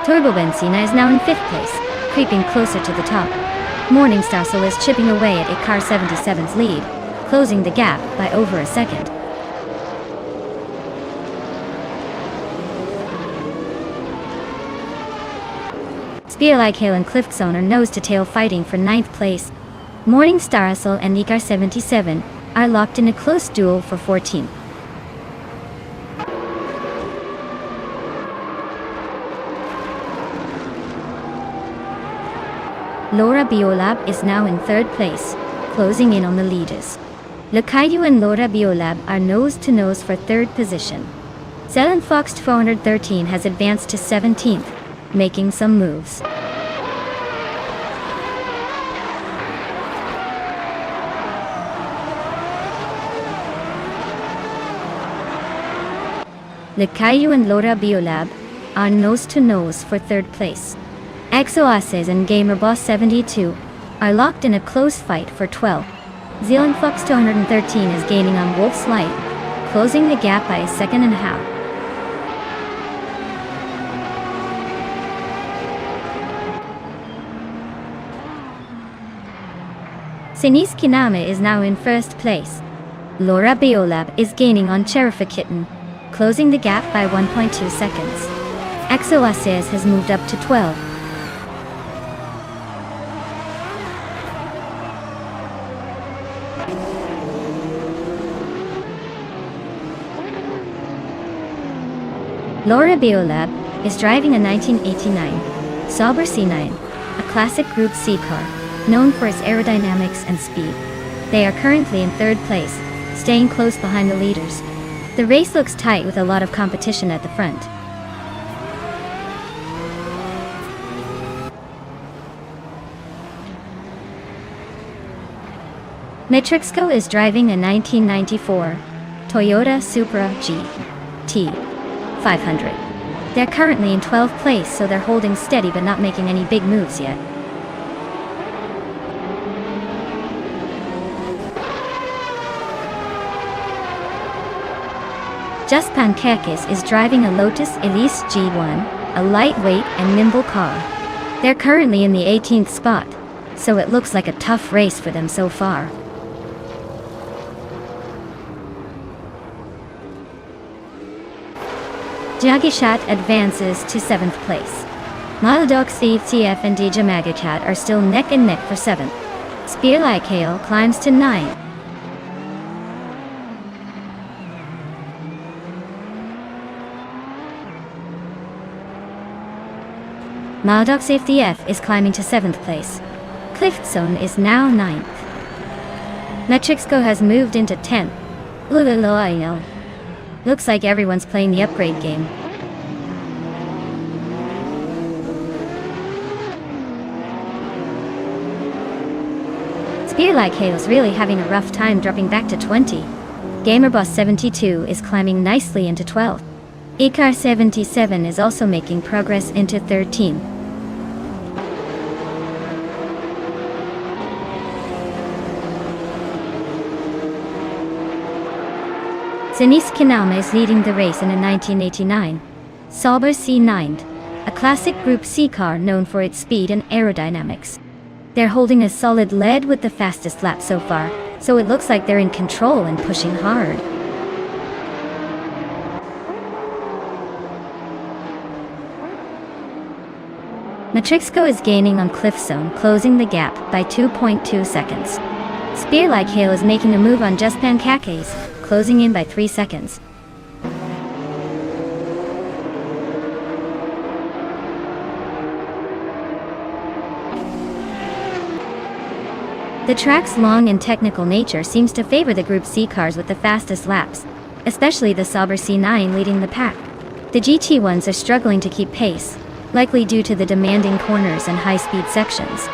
Turbo Benzina is now in 5th place, creeping closer to the top. Morningstar Soul is chipping away at Icar 77's lead, closing the gap by over a second. Spearlike Hale and Cliffzone are nose-to-tail fighting for 9th place. Morningstar Soul and Icar 77 are locked in a close duel for 14th. Laura Biolab is now in third place, closing in on the leaders. Lakaiyu and Laura Biolab are nose-to-nose for third position. Zealand Fox 413 has advanced to 17th, making some moves. Lakaiyu and Laura Biolab are nose-to-nose for third place. Exoaces and GamerBoss 72 are locked in a close fight for 12th. Zealand Fox 213 is gaining on Wolf's Light, closing the gap by a second and a half. Sinis Kiname is now in first place. Laura Biolab is gaining on Cherifa Kitten, closing the gap by 1.2 seconds. Exoaces has moved up to 12. Laura Biolab is driving a 1989 Sauber C9, a classic Group C car, known for its aerodynamics and speed. They are currently in third place, staying close behind the leaders. The race looks tight with a lot of competition at the front. Metrixco is driving a 1994 Toyota Supra GT 500. They're currently in 12th place, so they're holding steady but not making any big moves yet. Just Pancakis is driving a Lotus Elise G1, a lightweight and nimble car. They're currently in the 18th spot, so it looks like a tough race for them so far. Jagishat advances to 7th place. Maldok CF and DJ Magacat are still neck and neck for 7th. Spearlike Hail climbs to 9th. Maldok CF is climbing to 7th place. Cliftzone is now 9th. Metrixco has moved into 10th. Lulaloaino. Looks like everyone's playing the upgrade game. Spearlike Hail's really having a rough time dropping back to 20. GamerBoss 72 is climbing nicely into 12th. Ikar 77 is also making progress into 13th. Sinis Kiname is leading the race in a 1989 Sauber C9, a classic Group C car known for its speed and aerodynamics. They're holding a solid lead with the fastest lap so far, so it looks like they're in control and pushing hard. Metrixco is gaining on Cliftzone, closing the gap by 2.2 seconds. Spearlike Hail is making a move on Just Pancakes, closing in by 3 seconds. The track's long and technical nature seems to favor the Group C cars with the fastest laps, especially the Sauber C9 leading the pack. The GT1s are struggling to keep pace, likely due to the demanding corners and high-speed sections.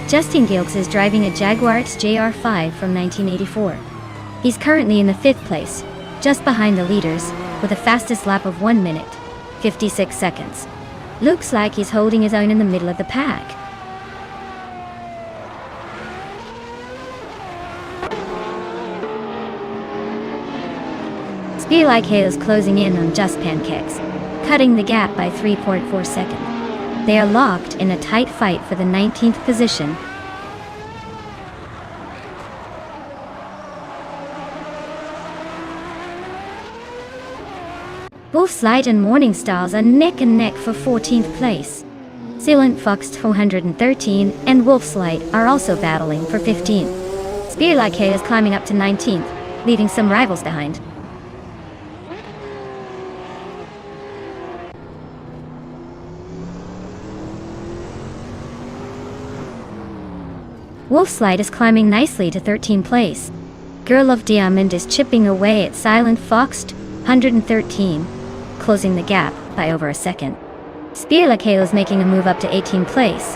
Justin Gilks is driving a Jaguar XJR5 from 1984. He's currently in the 5th place, just behind the leaders, with a fastest lap of 1 minute, 56 seconds. Looks like he's holding his own in the middle of the pack. Spearlike Hail is closing in on Just Pancakes, cutting the gap by 3.4 seconds. They are locked in a tight fight for the 19th position. Wolf's Light and Morning Stars are neck and neck for 14th place. Zealand Fox 413 and Wolf's Light are also battling for 15th. Spearlike Hail is climbing up to 19th. leaving some rivals behind. Wolfslide is climbing nicely to 13th place. Girl of Diamond is chipping away at Silent Fox 113, closing the gap by over a second. Spearlakale is making a move up to 18th place.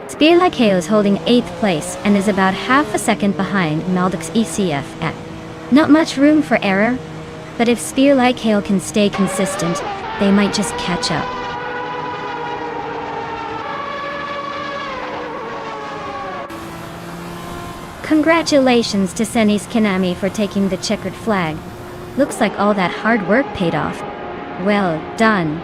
Spearlakale is holding 8th place and is about half a second behind Maldix ECF. Not much room for error, but if Spearlakale can stay consistent, they might just catch up. Congratulations to Senis Kanami for taking the checkered flag. Looks like all that hard work paid off. Well done.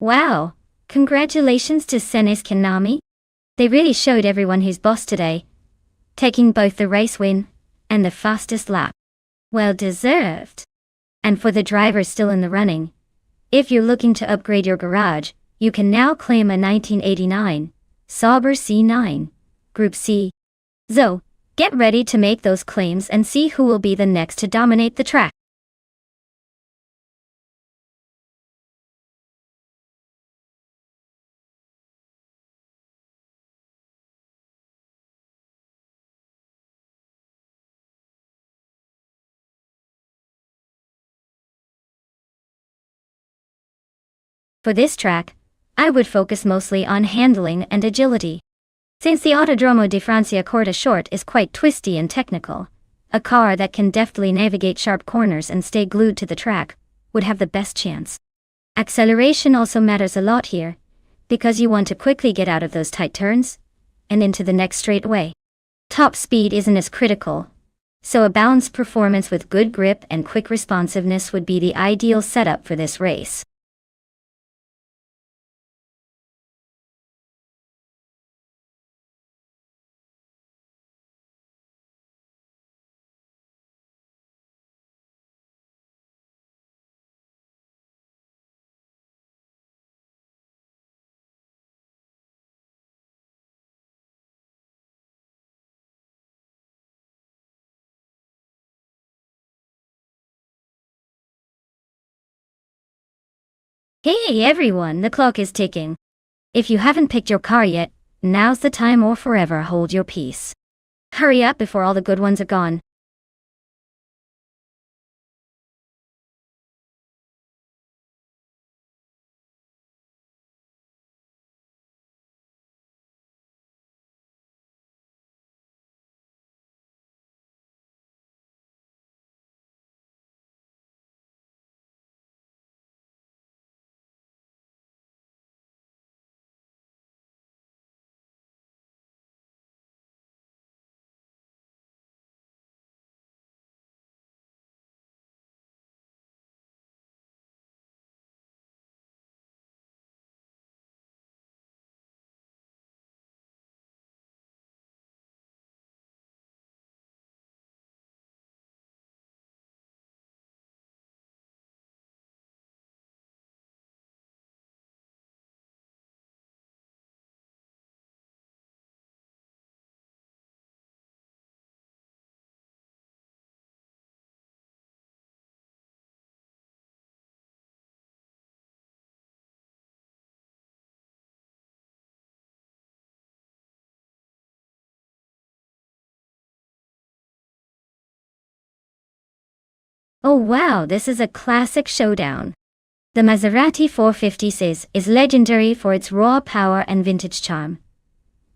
Wow, congratulations to Senis Kanami. They really showed everyone who's boss today, taking both the race win and the fastest lap. Well deserved. And for the drivers still in the running, if you're looking to upgrade your garage, you can now claim a 1989 Sauber C9 Group C. So, get ready to make those claims and see who will be the next to dominate the track. For this track, I would focus mostly on handling and agility. Since the Autodromo di Francia Corta Short is quite twisty and technical, a car that can deftly navigate sharp corners and stay glued to the track would have the best chance. Acceleration also matters a lot here, because you want to quickly get out of those tight turns and into the next straightaway. Top speed isn't as critical, so a balanced performance with good grip and quick responsiveness would be the ideal setup for this race. Hey everyone, the clock is ticking. If you haven't picked your car yet, now's the time or forever hold your peace. Hurry up before all the good ones are gone. Oh wow, this is a classic showdown. The Maserati 456 is legendary for its raw power and vintage charm.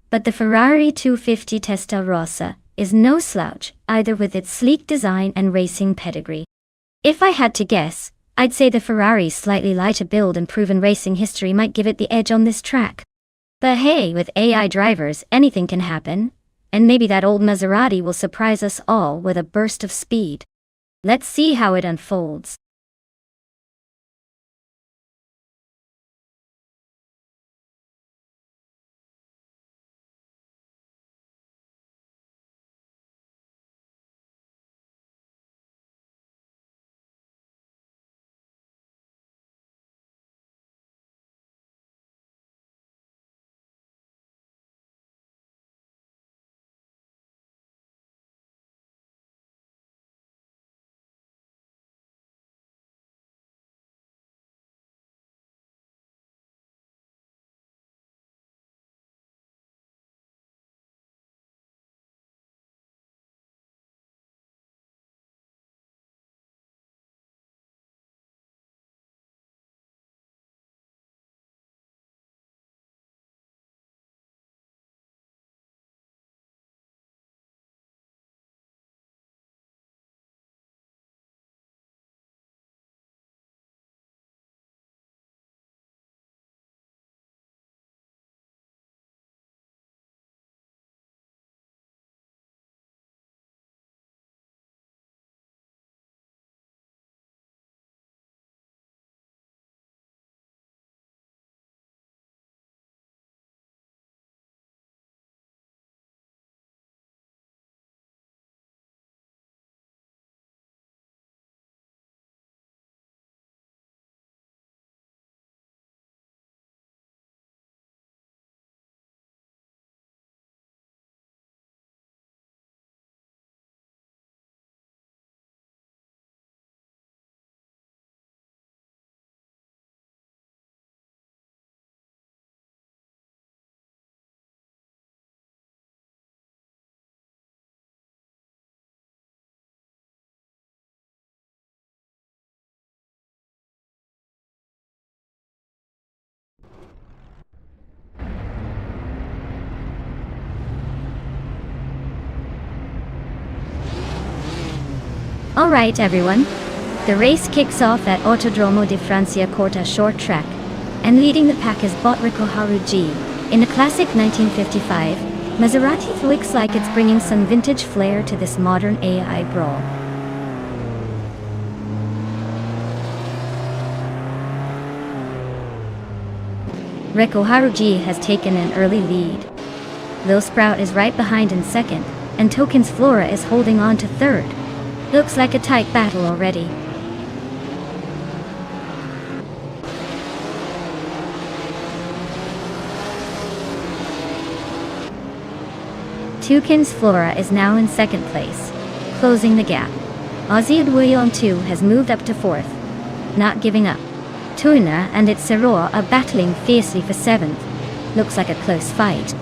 But the Ferrari 250 Testarossa is no slouch, either with its sleek design and racing pedigree. If I had to guess, I'd say the Ferrari's slightly lighter build and proven racing history might give it the edge on this track. But hey, with AI drivers, anything can happen. And maybe that old Maserati will surprise us all with a burst of speed. Let's see how it unfolds. Alright everyone, the race kicks off at Autodromo di Franciacorta short track, and leading the pack is Botrico Haruji. In a classic 1955, Maserati looks like it's bringing some vintage flair to this modern AI brawl. Recco Haruji has taken an early lead. Lil Sprout is right behind in second, and Tokens Flora is holding on to third. Looks like a tight battle already. Tokens Flora is now in second place, closing the gap. Aussie William 2 has moved up to fourth, not giving up. Tuna and its Seroa are battling fiercely for seventh. Looks like a close fight.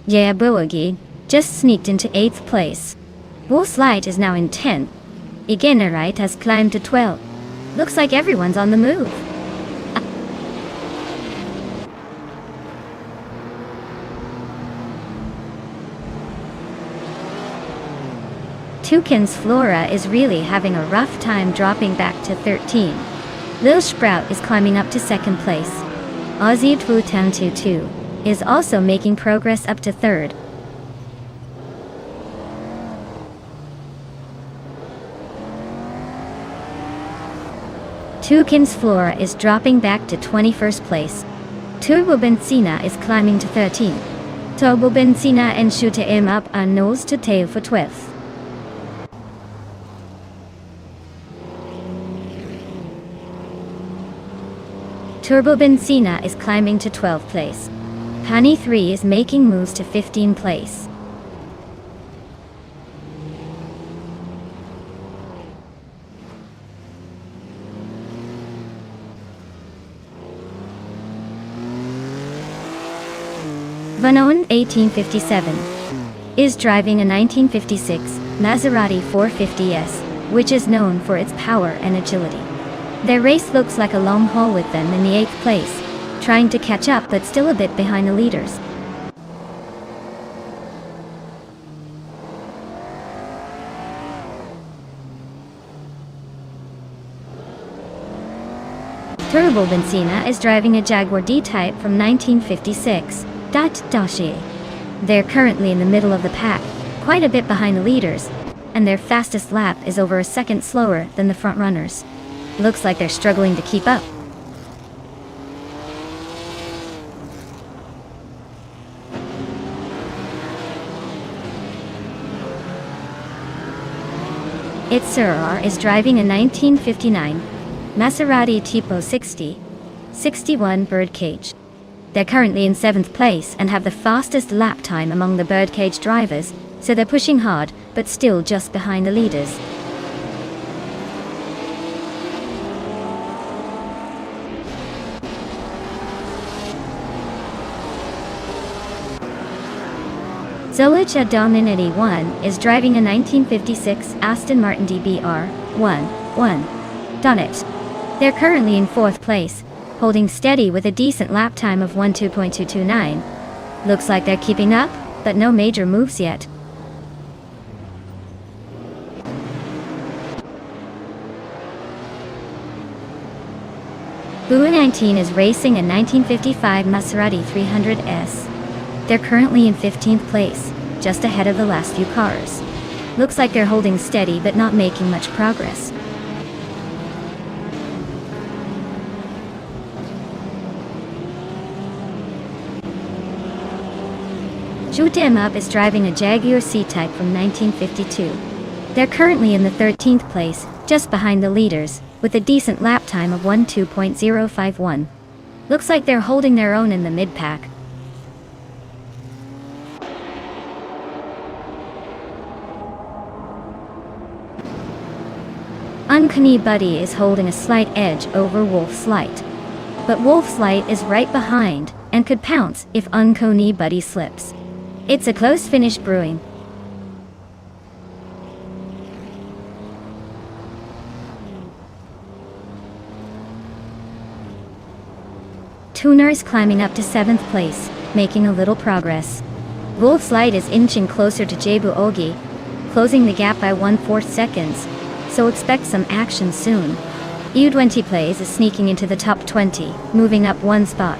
Yeah, Boagi just sneaked into 8th place. Wolf's Light is now in 10th. Igenerite has climbed to 12th. Looks like everyone's on the move. Tokens Flora is really having a rough time dropping back to 13. Lil Sprout is climbing up to 2nd place. Aussie Twu is also making progress up to 3rd. Tokens Flora is dropping back to 21st place. Turbo Benzina is climbing to 13th. Turbo Benzina and Shooter M up are nose to tail for 12th. Turbo Benzina is climbing to 12th place. Honey 3 is making moves to 15th place. Vanon 1857 is driving a 1956 Maserati 450S, which is known for its power and agility. Their race looks like a long haul with them in the 8th place, trying to catch up but still a bit behind the leaders. Turbo Benzina is driving a Jaguar D-Type from 1956. They're currently in the middle of the pack, quite a bit behind the leaders, and their fastest lap is over a second slower than the front runners. Looks like they're struggling to keep up. Itzerar is driving a 1959 Maserati Tipo 61 Birdcage. They're currently in 7th place and have the fastest lap time among the Birdcage drivers, so they're pushing hard, but still just behind the leaders. Zolich Adamin 81 is driving a 1956 Aston Martin DBR 1. Done it. They're currently in 4th place, holding steady with a decent lap time of 12.229. Looks like they're keeping up, but no major moves yet. Bua 19 is racing a 1955 Maserati 300S. They're currently in 15th place, just ahead of the last few cars. Looks like they're holding steady but not making much progress. Shoot 'em Up is driving a Jaguar C-Type from 1952. They're currently in the 13th place, just behind the leaders, with a decent lap time of 12.051. Looks like they're holding their own in the mid-pack. Uncanny Buddy is holding a slight edge over Wolf's Light. But Wolf's Light is right behind, and could pounce if Uncanny Buddy slips. It's a close finish brewing. Tuner is climbing up to 7th place, making a little progress. Wolf's Light is inching closer to Jebu Ogi, closing the gap by 1/4 seconds, so expect some action soon. U20 Plays is sneaking into the top 20, moving up 1 spot.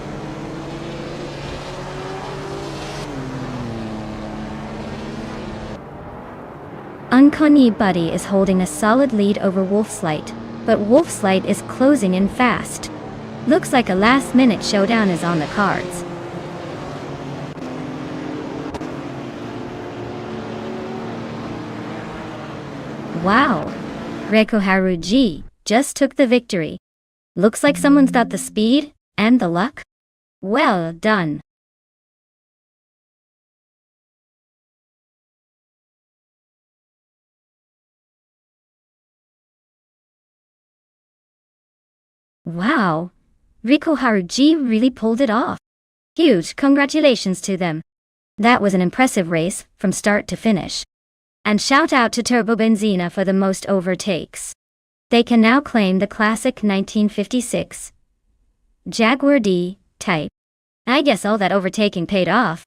Uncanny Buddy is holding a solid lead over Wolf's Light, but Wolf's Light is closing in fast. Looks like a last-minute showdown is on the cards. Wow! Reiko Haruji just took the victory. Looks like someone's got the speed and the luck. Well done. Wow! Reiko Haruji really pulled it off. Huge congratulations to them. That was an impressive race from start to finish. And shout out to Turbo Benzina for the most overtakes. They can now claim the classic 1956 Jaguar D-Type. I guess all that overtaking paid off.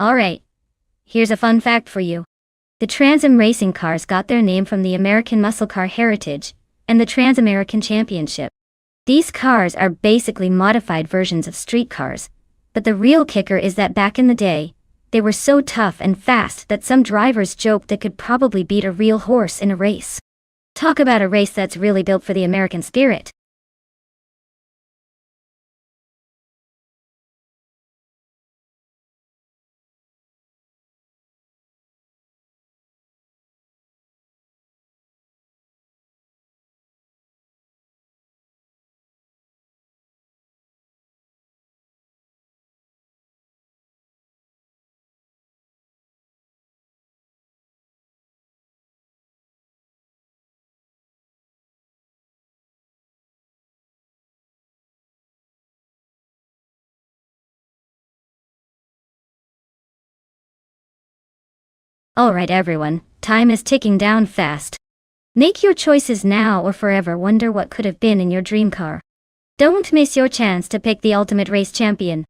Alright, here's a fun fact for you. The Trans Am racing cars got their name from the American muscle car heritage and the Trans-American Championship. These cars are basically modified versions of street cars, but the real kicker is that back in the day, they were so tough and fast that some drivers joked they could probably beat a real horse in a race. Talk about a race that's really built for the American spirit. Alright everyone, time is ticking down fast. Make your choices now or forever wonder what could have been in your dream car. Don't miss your chance to pick the ultimate race champion.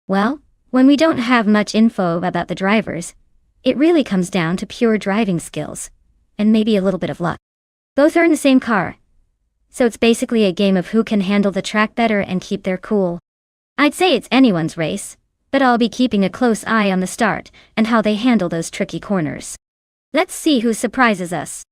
Well, when we don't have much info about the drivers, it really comes down to pure driving skills, and maybe a little bit of luck. Both are in the same car, so it's basically a game of who can handle the track better and keep their cool. I'd say it's anyone's race, but I'll be keeping a close eye on the start and how they handle those tricky corners. Let's see who surprises us.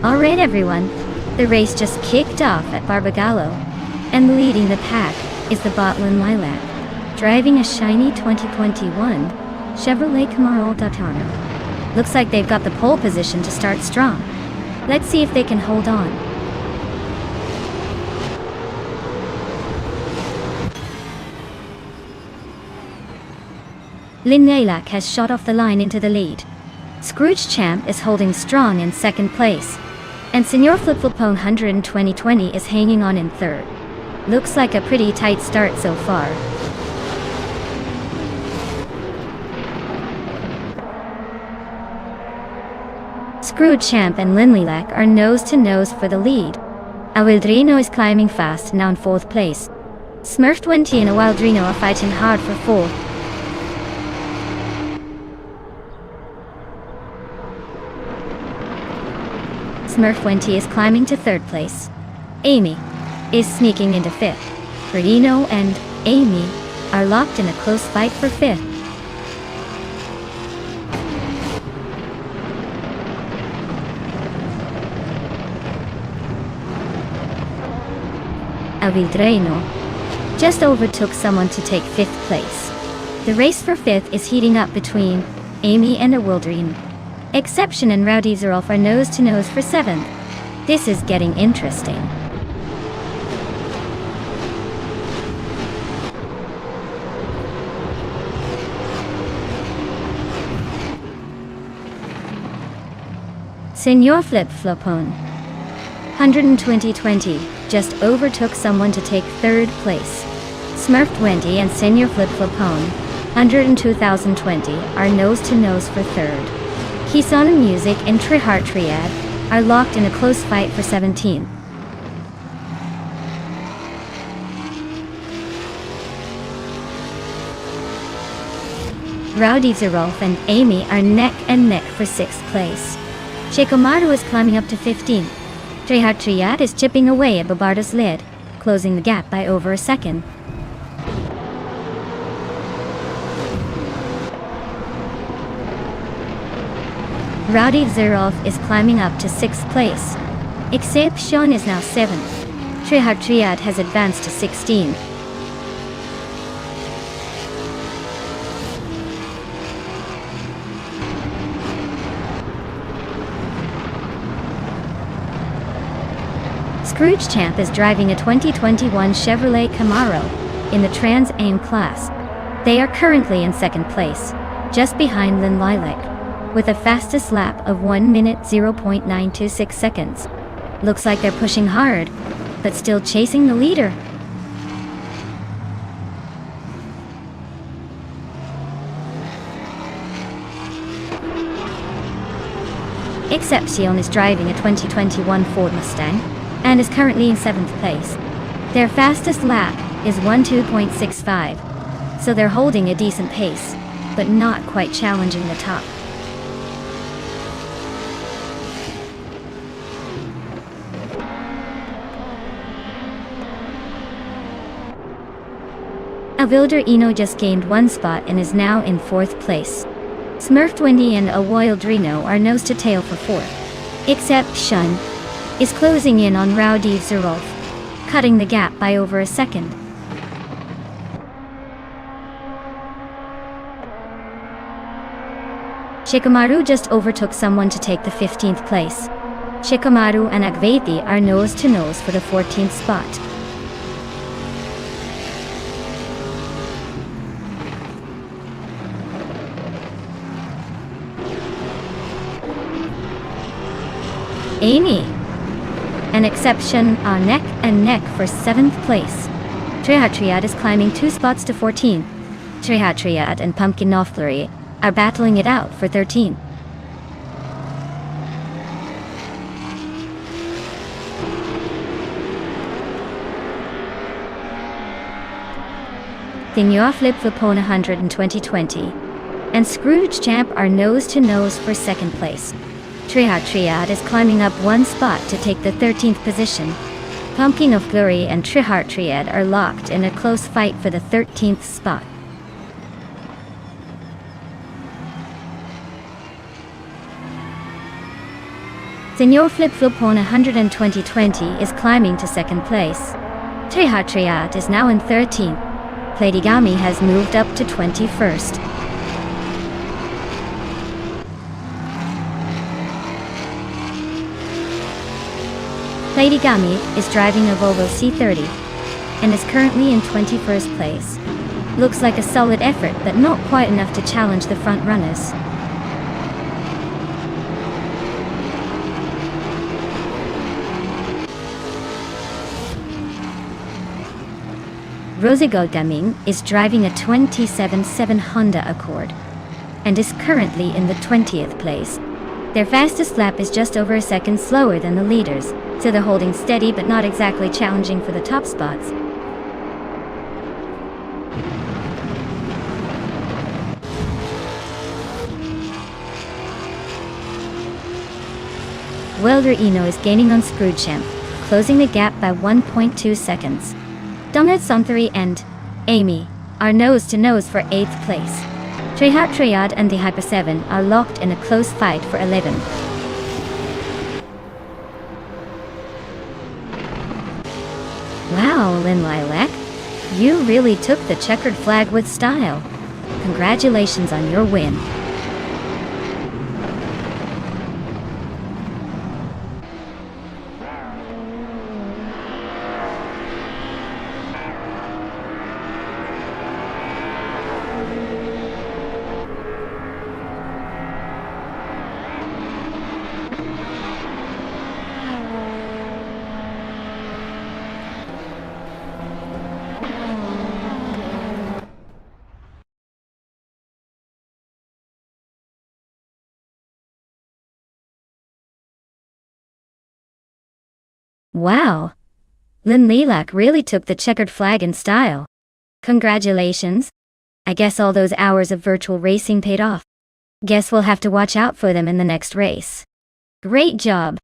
Alright everyone, the race just kicked off at Barbagallo, and leading the pack is the Botlin Lilac, driving a shiny 2021 Chevrolet Camaro Daytona. Looks like they've got the pole position to start strong. Let's see if they can hold on. Lynn Lilac has shot off the line into the lead. Scrooge Champ is holding strong in second place, and Senor Flipflopone 100 in 2020 is hanging on in third. Looks like a pretty tight start so far. Scrooge Champ and Lynn Lilac are nose to nose for the lead. Awildrino is climbing fast, now in 4th place. Smurf20 and Awildrino are fighting hard for 4th. Smurf20 is climbing to 3rd place. Amy is sneaking into 5th. Reno and Amy are locked in a close fight for 5th. Awildrino just overtook someone to take 5th place. The race for 5th is heating up between Amy and Awildrino. Exception and Rowdy Zerolf are nose to nose for 7th. This is getting interesting. Senor Flip Flopone 120-20 just overtook someone to take 3rd place. Smurf20 and Senor Flip Flopone 102,020 are nose to nose for 3rd. Kisana Music and Trihart Triad are locked in a close fight for 17th. Rowdy Zerolf and Amy are neck and neck for 6th place. Shikomaru is climbing up to 15th. Trihart Triad is chipping away at Babarda's lid, closing the gap by over a second. Rowdy Zerolf is climbing up to 6th place. Exception is now 7th. Trihart Triad has advanced to 16th. Scrooge Champ is driving a 2021 Chevrolet Camaro in the Trans Am class. They are currently in 2nd place, just behind Lynn Lilac, with a fastest lap of 1 minute 0.926 seconds. Looks like they're pushing hard, but still chasing the leader. Exception is driving a 2021 Ford Mustang and is currently in 7th place. Their fastest lap is 12.65, so they're holding a decent pace, but not quite challenging the top. Awildrino just gained 1 spot and is now in 4th place. Smurf20 and Awildrino are nose to tail for 4th. Exception is closing in on Rowdy Zerolf, cutting the gap by over a second. Shikamaru just overtook someone to take the 15th place. Shikamaru and Agvethi are nose to nose for the 14th spot. Amy and Exception are neck and neck for 7th place. Trihart Triad is climbing 2 spots to 14th. Trihart Triad and Pumpkin Knopflery are battling it out for 13th. Senor Flip Flopone 120-20 and Scrooge Champ are nose to nose for 2nd place. Trihart Triad is climbing up 1 spot to take the 13th position. Pumpkin of Glory and Trihart Triad are locked in a close fight for the 13th spot. Senor Flip Flopone 120-20 is climbing to 2nd place. Trihart Triad is now in 13th. Platigami has moved up to 21st. Platigami is driving a Volvo C30 and is currently in 21st place. Looks like a solid effort, but not quite enough to challenge the front runners. Rosigo Gaming is driving a 27-7 Honda Accord and is currently in the 20th place. Their fastest lap is just over a second slower than the leaders, so they're holding steady but not exactly challenging for the top spots. Welder Eno is gaining on Screwchamp, closing the gap by 1.2 seconds. Donut Somthari and Amy are nose-to-nose for 8th place. Trehat Triad and the Hyper 7 are locked in a close fight for 11. Wow, Lynn Lilac, you really took the checkered flag with style. Congratulations on your win. Wow, Lynn Lilac really took the checkered flag in style. Congratulations. I guess all those hours of virtual racing paid off. Guess we'll have to watch out for them in the next race. Great job.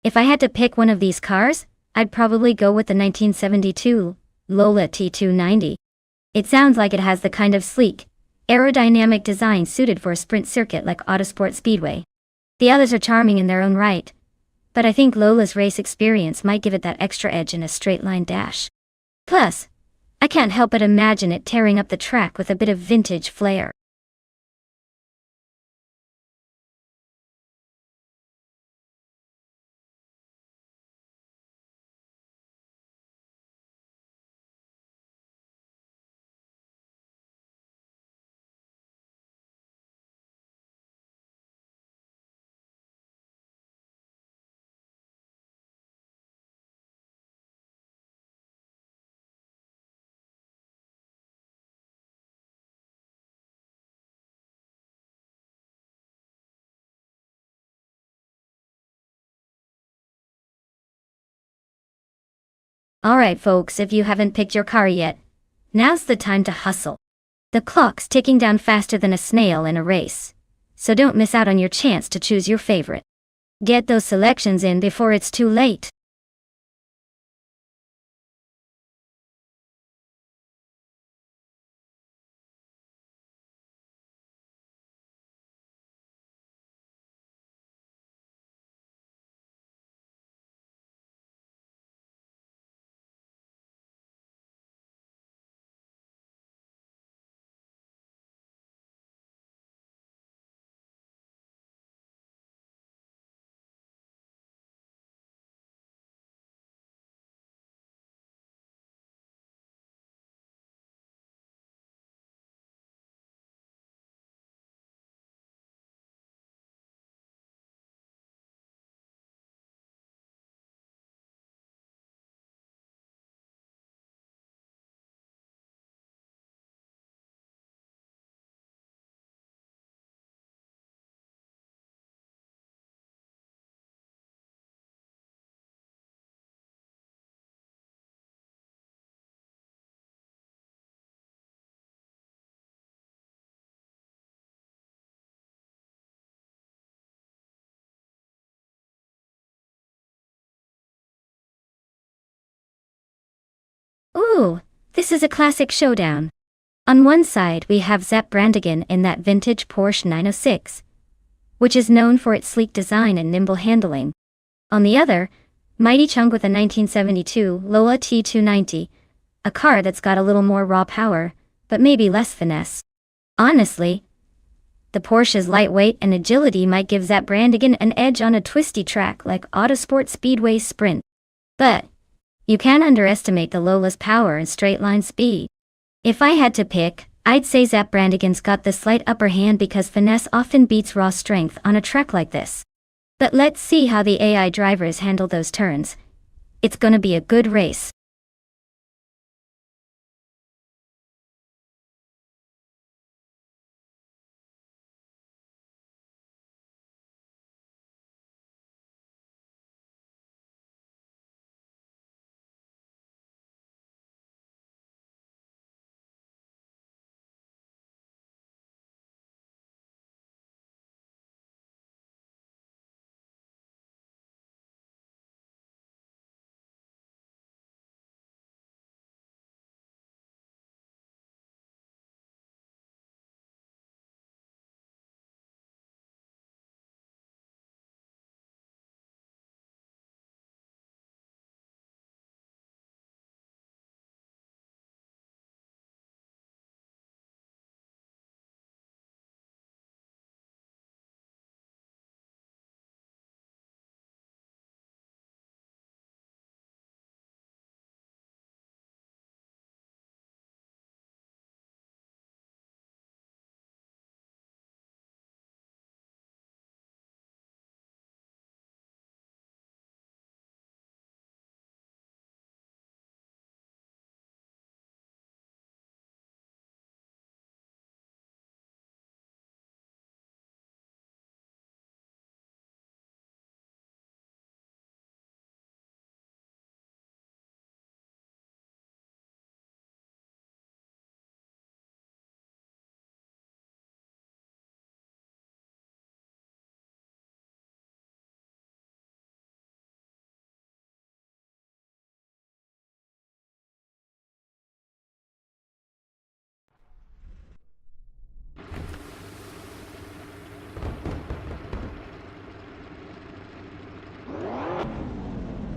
If I had to pick one of these cars, I'd probably go with the 1972 Lola T290. It sounds like it has the kind of sleek, aerodynamic design suited for a sprint circuit like Autosport Speedway. The others are charming in their own right, but I think Lola's race experience might give it that extra edge in a straight-line dash. Plus, I can't help but imagine it tearing up the track with a bit of vintage flair. Alright folks, if you haven't picked your car yet, now's the time to hustle. The clock's ticking down faster than a snail in a race, so don't miss out on your chance to choose your favorite. Get those selections in before it's too late. Ooh, this is a classic showdown. On one side we have Zepp Brandigan in that vintage Porsche 906, which is known for its sleek design and nimble handling. On the other, Mighty Chung with a 1972 Lola T290, a car that's got a little more raw power, but maybe less finesse. Honestly, The Porsche's lightweight and agility might give Zapp Brannigan an edge on a twisty track like Autosport Speedway's Sprint. But you can't underestimate the Lola's power and straight-line speed. If I had to pick, I'd say Zapp Brannigan's got the slight upper hand because finesse often beats raw strength on a track like this. But let's see how the AI drivers handle those turns. It's gonna be a good race.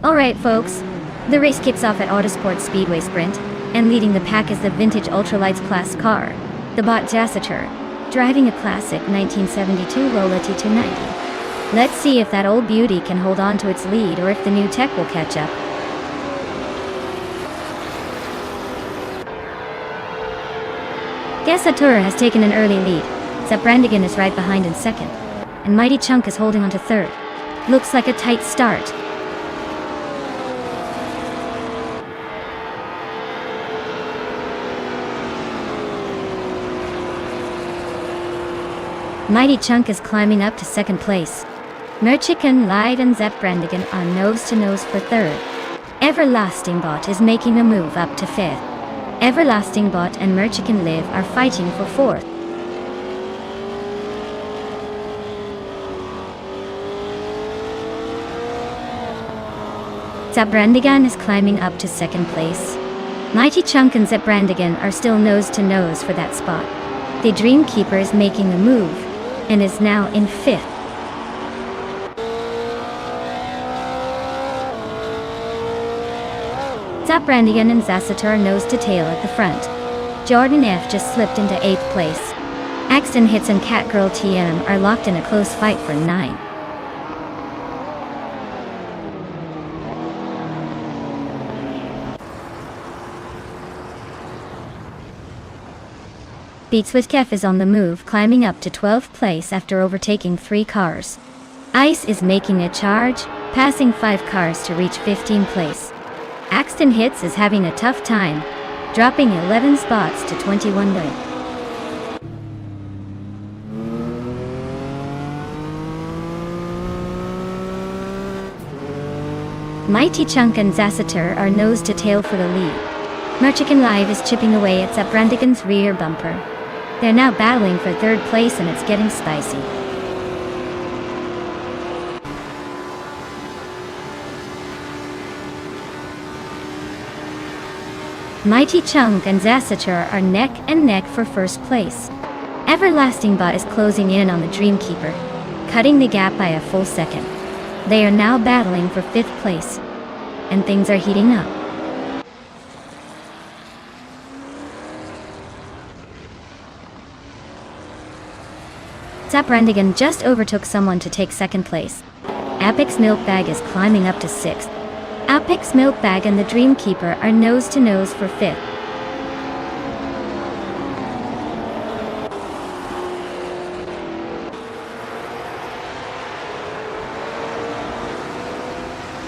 Alright folks, the race kicks off at Autosport Speedway Sprint, and leading the pack is the vintage ultralights class car, the bot Jassature, driving a classic 1972 Lola T290. Let's see if that old beauty can hold on to its lead or if the new tech will catch up. Jassature has taken an early lead. Zapp Brannigan is right behind in second, and Mighty Chunk is holding on to third. Looks like a tight start. Mighty Chunk is climbing up to second place. Merchican Light and Zapp Brannigan are nose-to-nose for third. Everlasting Bot is making a move up to fifth. Everlasting Bot and Merchican Live are fighting for fourth. Zapp Brannigan is climbing up to second place. Mighty Chunk and Zapp Brannigan are still nose-to-nose for that spot. The Dreamkeeper is making a move, and is now in fifth. Zapp Brannigan and Jassature are nose to tail at the front. Jordan F just slipped into 8th place. Axton Hits and Catgirl TM are locked in a close fight for 9. Beats with Kef is on the move, climbing up to 12th place after overtaking 3 cars. Ice is making a charge, passing 5 cars to reach 15th place. Axton Hits is having a tough time, dropping 11 spots to 21. Mighty Chunk and Jassature are nose to tail for the lead. Merchican Live is chipping away at Zapp Brannigan's rear bumper. They're now battling for third place and it's getting spicy. Mighty Chunk and Jassature are neck and neck for first place. Everlasting Bot is closing in on the Dreamkeeper, cutting the gap by a full second. They are now battling for 5th place, and things are heating up. Zaprandigan just overtook someone to take second place. Apic's milk bag is climbing up to 6th. Apic's milk bag and the Dreamkeeper are nose to nose for 5th.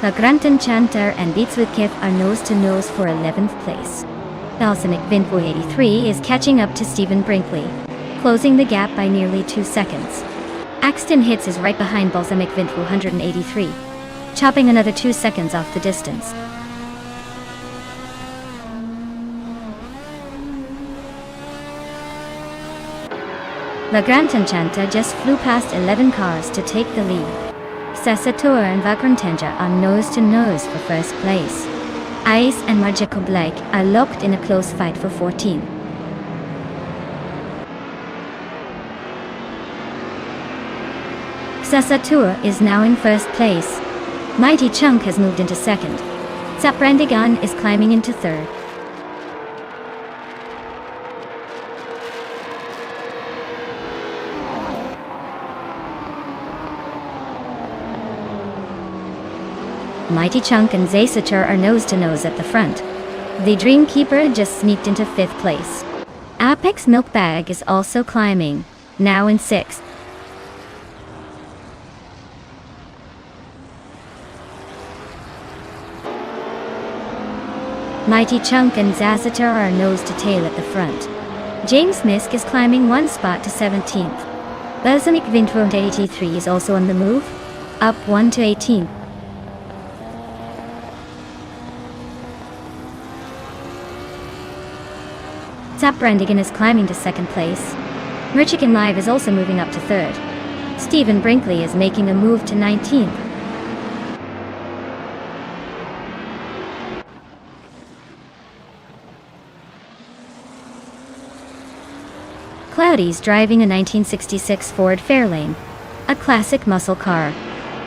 The Grunt Enchanter and Beats with Kith are nose to nose for 11th place. Balsamic Vinvo 83 is catching up to Stephen Brinkley, closing the gap by nearly 2 seconds. Axton Hits is right behind Balsamic Vinvo 183, chopping another 2 seconds off the distance. The Grand Enchanter just flew past 11 cars to take the lead. Sasator and Vagrantenja are nose to nose for first place. Ice and Magical Blake are locked in a close fight for 14. Sasatur is now in first place. Mighty Chunk has moved into second. Zaprandigan is climbing into third. Mighty Chunk and Zasatur are nose to nose at the front. The Dreamkeeper just sneaked into 5th place. Apic's milk bag is also climbing, now in 6th. Mighty Chunk and Zasatur are nose to tail at the front. James Misk is climbing 1 spot to 17th. Balsamic Vinvo 83 is also on the move, up 1 to 18th. Zaprandigan is climbing to 2nd place. Merchican Live is also moving up to 3rd. Stephen Brinkley is making a move to 19th. Cloudy's driving a 1966 Ford Fairlane, a classic muscle car.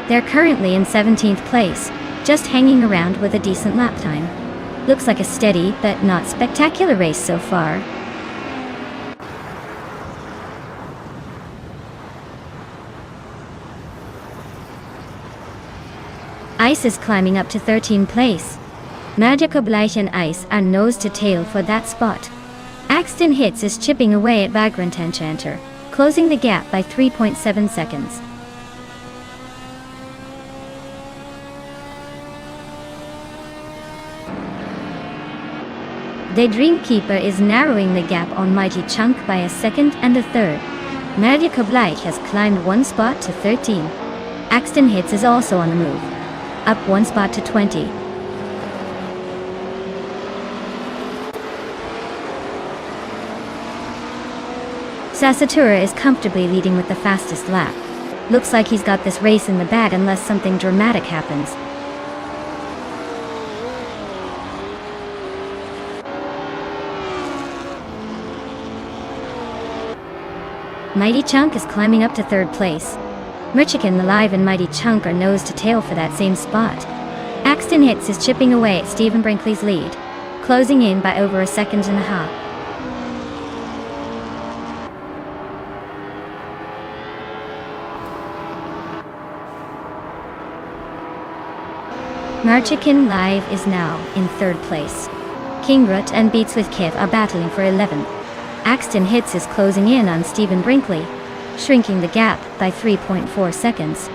They're currently in 17th place, just hanging around with a decent lap time. Looks like a steady but not spectacular race so far. Ice is climbing up to 13th place. Magical Blake and Ice are nose to tail for that spot. Axton Hits is chipping away at Vagrant Enchanter, closing the gap by 3.7 seconds. The Dreamkeeper is narrowing the gap on Mighty Chunk by a 2nd and a 3rd. Magical Blake has climbed 1 spot to 13. Axton Hits is also on the move, up 1 spot to 20. Sasatura is comfortably leading with the fastest lap. Looks like he's got this race in the bag unless something dramatic happens. Mighty Chunk is climbing up to 3rd place. Merchican Alive and Mighty Chunk are nose to tail for that same spot. Axton Hits is chipping away at Stephen Brinkley's lead, closing in by over 1.5 seconds. Merchican Live is now in 3rd place. Kingrut and Beats with Kith are battling for 11th. Axton Hits is closing in on Stephen Brinkley, shrinking the gap by 3.4 seconds.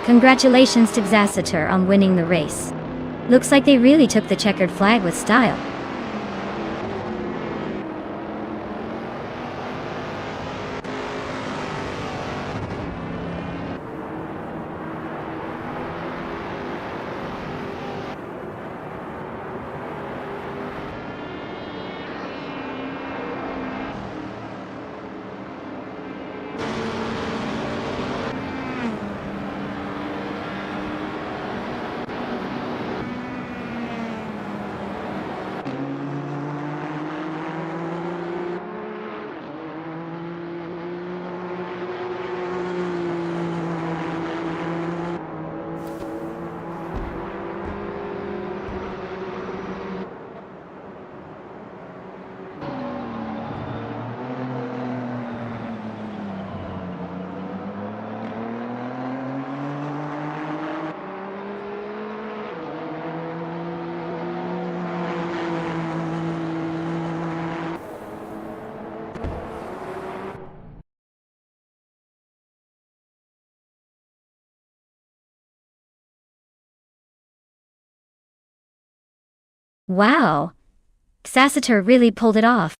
Congratulations to Zasatur on winning the race. Looks like they really took the checkered flag with style. Wow! Sassiter really pulled it off.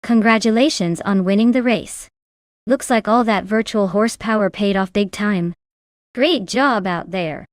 Congratulations on winning the race. Looks like all that virtual horsepower paid off big time. Great job out there.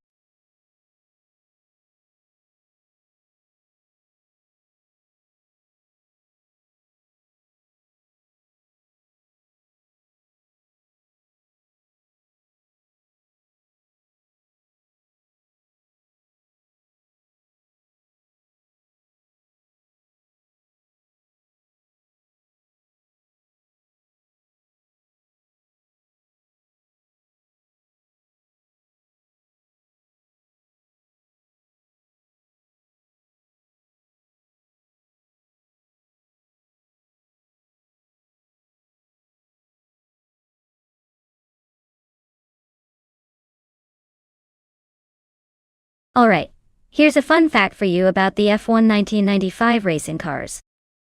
Alright, here's a fun fact for you about the F1 1995 racing cars.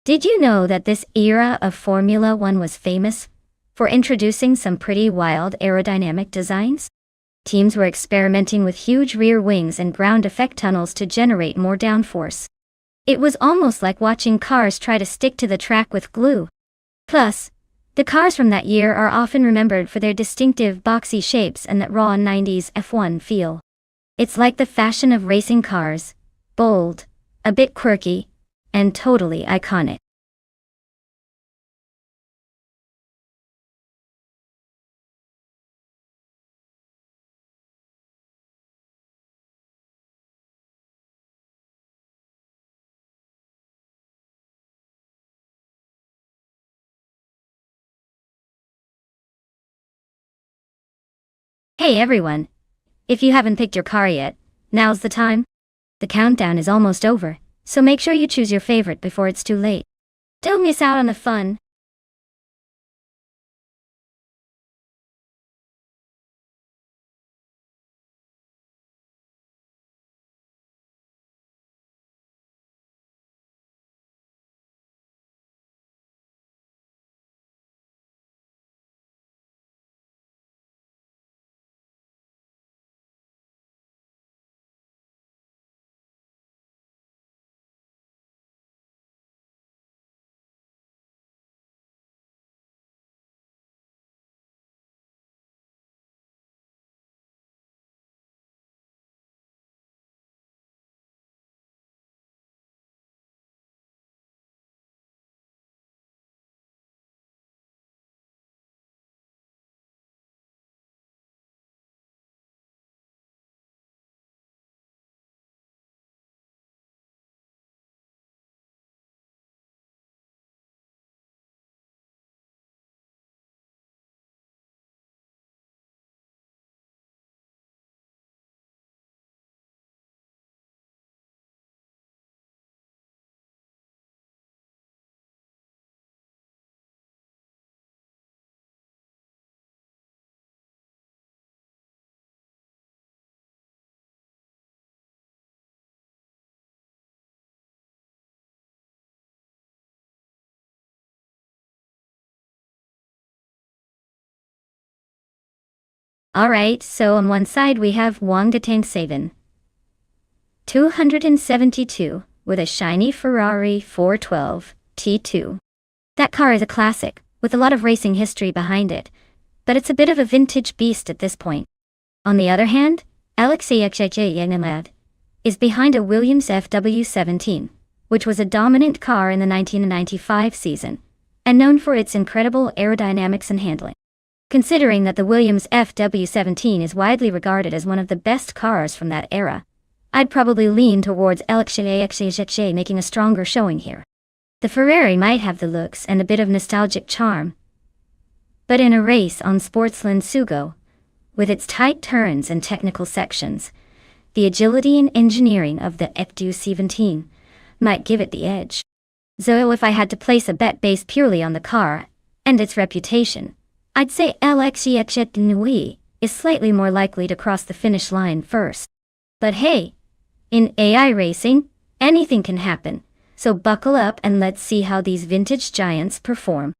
Did you know that this era of Formula One was famous for introducing some pretty wild aerodynamic designs? Teams were experimenting with huge rear wings and ground effect tunnels to generate more downforce. It was almost like watching cars try to stick to the track with glue. Plus, the cars from that year are often remembered for their distinctive boxy shapes and that raw 90s F1 feel. It's like the fashion of racing cars, bold, a bit quirky, and totally iconic. Hey everyone! If you haven't picked your car yet, now's the time. The countdown is almost over, so make sure you choose your favorite before it's too late. Don't miss out on the fun. Alright, so on one side we have Wangatang Savin, 272, with a shiny Ferrari 412 T2. That car is a classic, with a lot of racing history behind it, but it's a bit of a vintage beast at this point. On the other hand, Alexei Yenamad is behind a Williams FW17, which was a dominant car in the 1995 season, and known for its incredible aerodynamics and handling. Considering that the Williams FW17 is widely regarded as one of the best cars from that era, I'd probably lean towards Alexei making a stronger showing here. The Ferrari might have the looks and a bit of nostalgic charm, but in a race on Sportsland Sugo, with its tight turns and technical sections, the agility and engineering of the FW17 might give it the edge. So if I had to place a bet based purely on the car and its reputation, I'd say Alexei is slightly more likely to cross the finish line first. But hey, in AI racing, anything can happen, so buckle up and let's see how these vintage giants perform.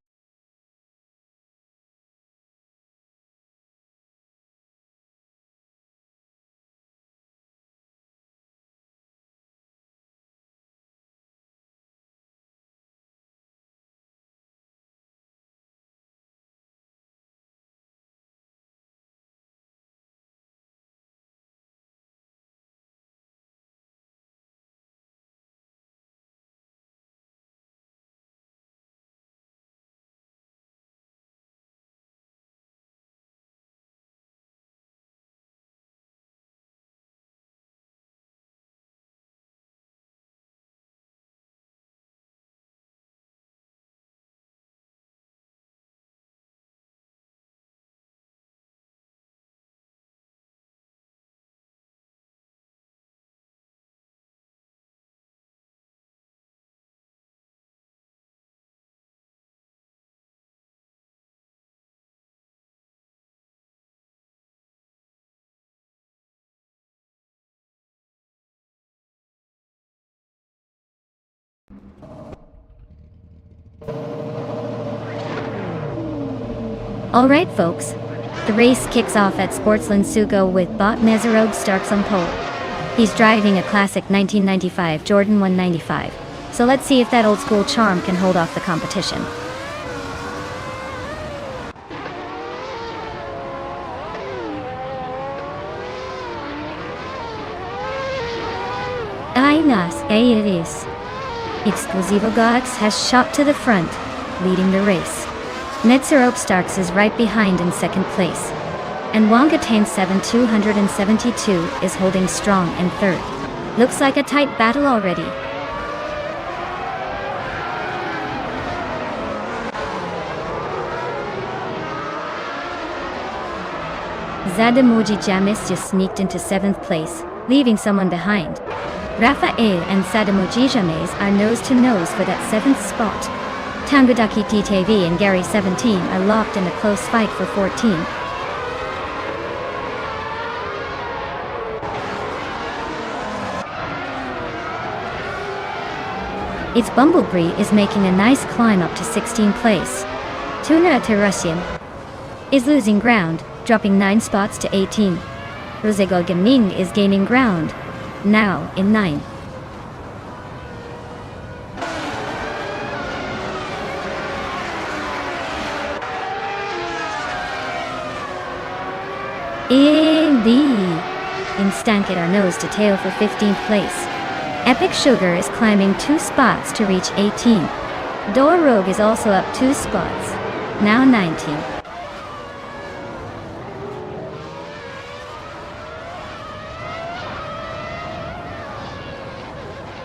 Alright folks, the race kicks off at Sportsland Sugo with Bot Nezerog Starks on pole. He's driving a classic 1995 Jordan 195, so let's see if that old school charm can hold off the competition. Ay nas, it is. Exclusivo Gox has shot to the front, leading the race. Netzerope Starks is right behind in second place. And Wangatan 7272 is holding strong in third. Looks like a tight battle already. Zadamoji Jamis just sneaked into 7th place, leaving someone behind. Rafael and Sadamoji Jamis are nose to nose for that 7th spot. Tangadaki TTV and Gary 17 are locked in a close fight for 14. Its Bumblebee is making a nice climb up to 16th place. Tuna Terrasium is losing ground, dropping 9 spots to 18. Rosego Gaming is gaining ground, now in 9. Instankit are nose to tail for 15th place. Epic Sugar is climbing 2 spots to reach 18. Door Rogue is also up 2 spots, now 19.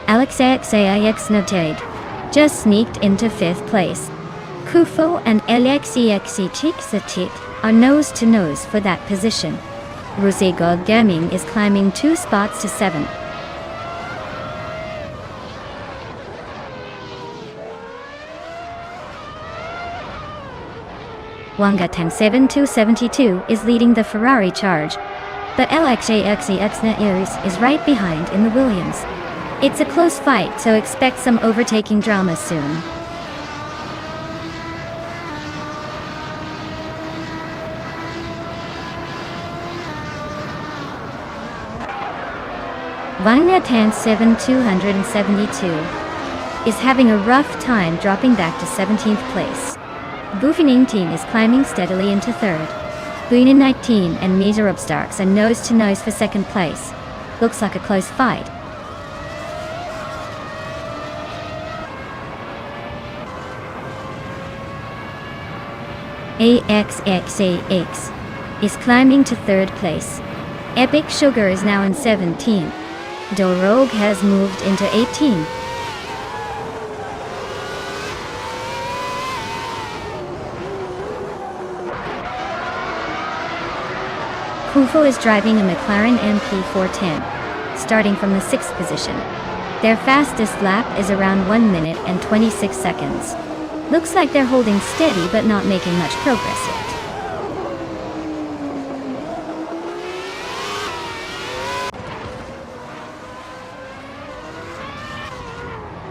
Alexaxaix Notade just sneaked into 5th place. Kufo and Alexixixixit are nose to nose for that position. Rosego Gaming is climbing 2 spots to 7. Wangatan 7272 is leading the Ferrari charge, but LXAXEX is right behind in the Williams. It's a close fight, so expect some overtaking drama soon. Wangatan 7272 is having a rough time dropping back to 17th place. Bufining team is climbing steadily into 3rd. Buinin 19 and Miserab Starks are nose to nose for 2nd place. Looks like a close fight. AXXAX is climbing to 3rd place. Epic Sugar is now in 17th. Dorogue has moved into 18. Kufo is driving a McLaren MP410, starting from the 6th position. Their fastest lap is around 1 minute and 26 seconds. Looks like they're holding steady but not making much progress yet.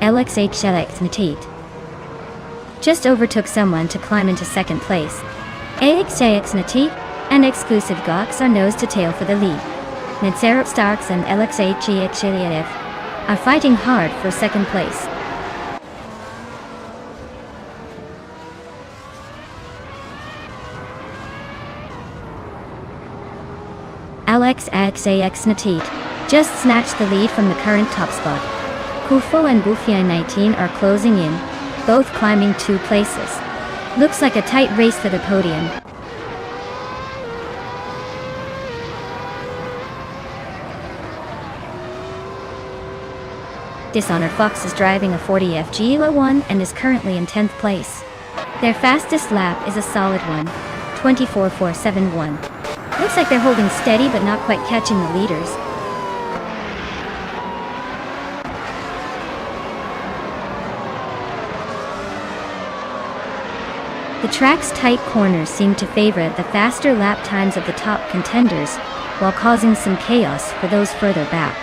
LXHLX Natit just overtook someone to climb into 2nd place. AXAX Natit and Exclusive Gox are nose to tail for the lead. Netserap Starks and LXHEXLEF are fighting hard for 2nd place. LXAX Natit just snatched the lead from the current top spot. Kufo and Bufia 19 are closing in, both climbing 2 places. Looks like a tight race for the podium. Dishonored Fox is driving a 40F Gila 1 and is currently in 10th place. Their fastest lap is a solid one, 24.471. Looks like they're holding steady but not quite catching the leaders. The track's tight corners seem to favor the faster lap times of the top contenders, while causing some chaos for those further back.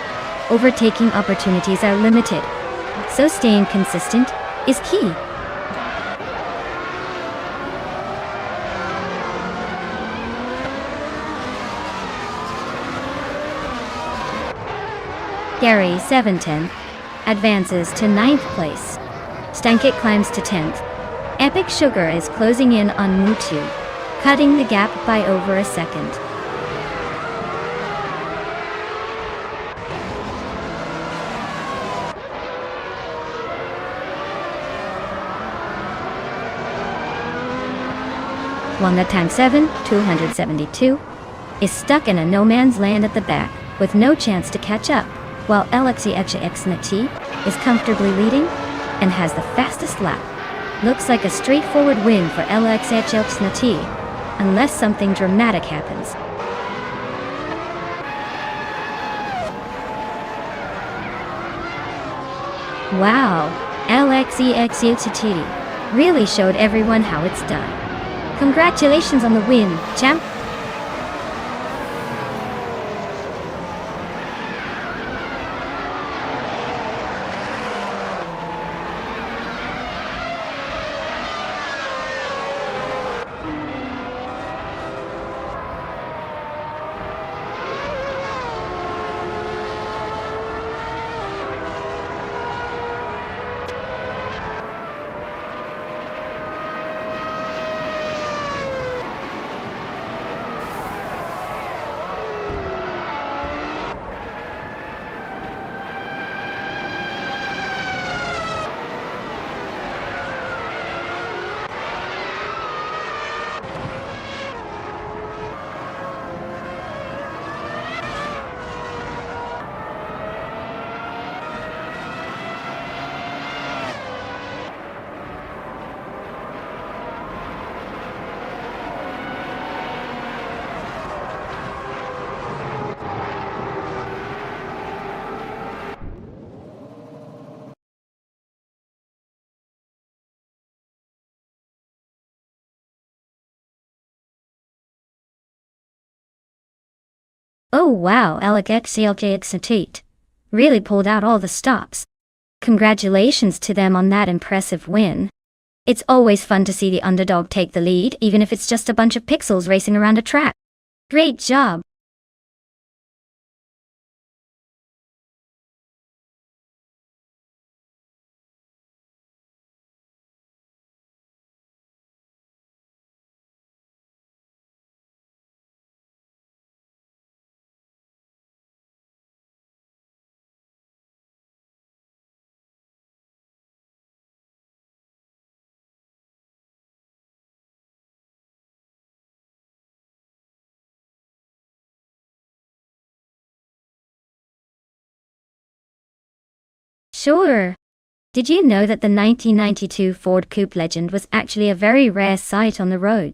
Overtaking opportunities are limited. so staying consistent is key. Gary 710 advances to 9th place. Stankit climbs to 10th. Epic Sugar is closing in on Mutu, cutting the gap by over a second. Wanga Time 7, 272, is stuck in a no man's land at the back, with no chance to catch up, while LXEXNT is comfortably leading and has the fastest lap. Looks like a straightforward win for LXEXNT, unless something dramatic happens. Wow, LXEXNT really showed everyone how it's done. Congratulations on the win, champ! Oh wow, LXEXNT really pulled out all the stops. Congratulations to them on that impressive win. It's always fun to see the underdog take the lead, even if it's just a bunch of pixels racing around a track. Great job! Sure. Did you know that the 1992 Ford Coupe Legend was actually a very rare sight on the road?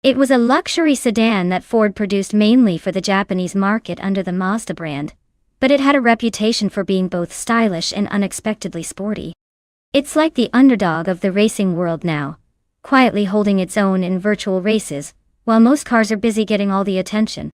It was a luxury sedan that Ford produced mainly for the Japanese market under the Mazda brand, but it had a reputation for being both stylish and unexpectedly sporty. It's like the underdog of the racing world now, quietly holding its own in virtual races, while most cars are busy getting all the attention.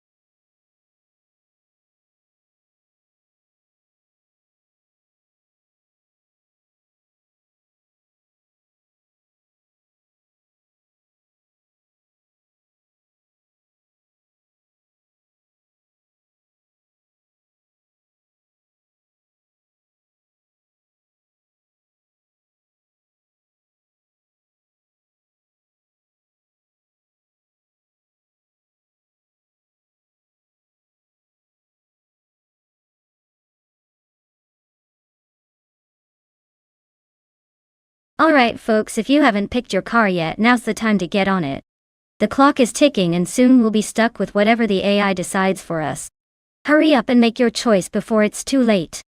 Alright folks, if you haven't picked your car yet, now's the time to get on it. The clock is ticking and soon we'll be stuck with whatever the AI decides for us. Hurry up and make your choice before it's too late.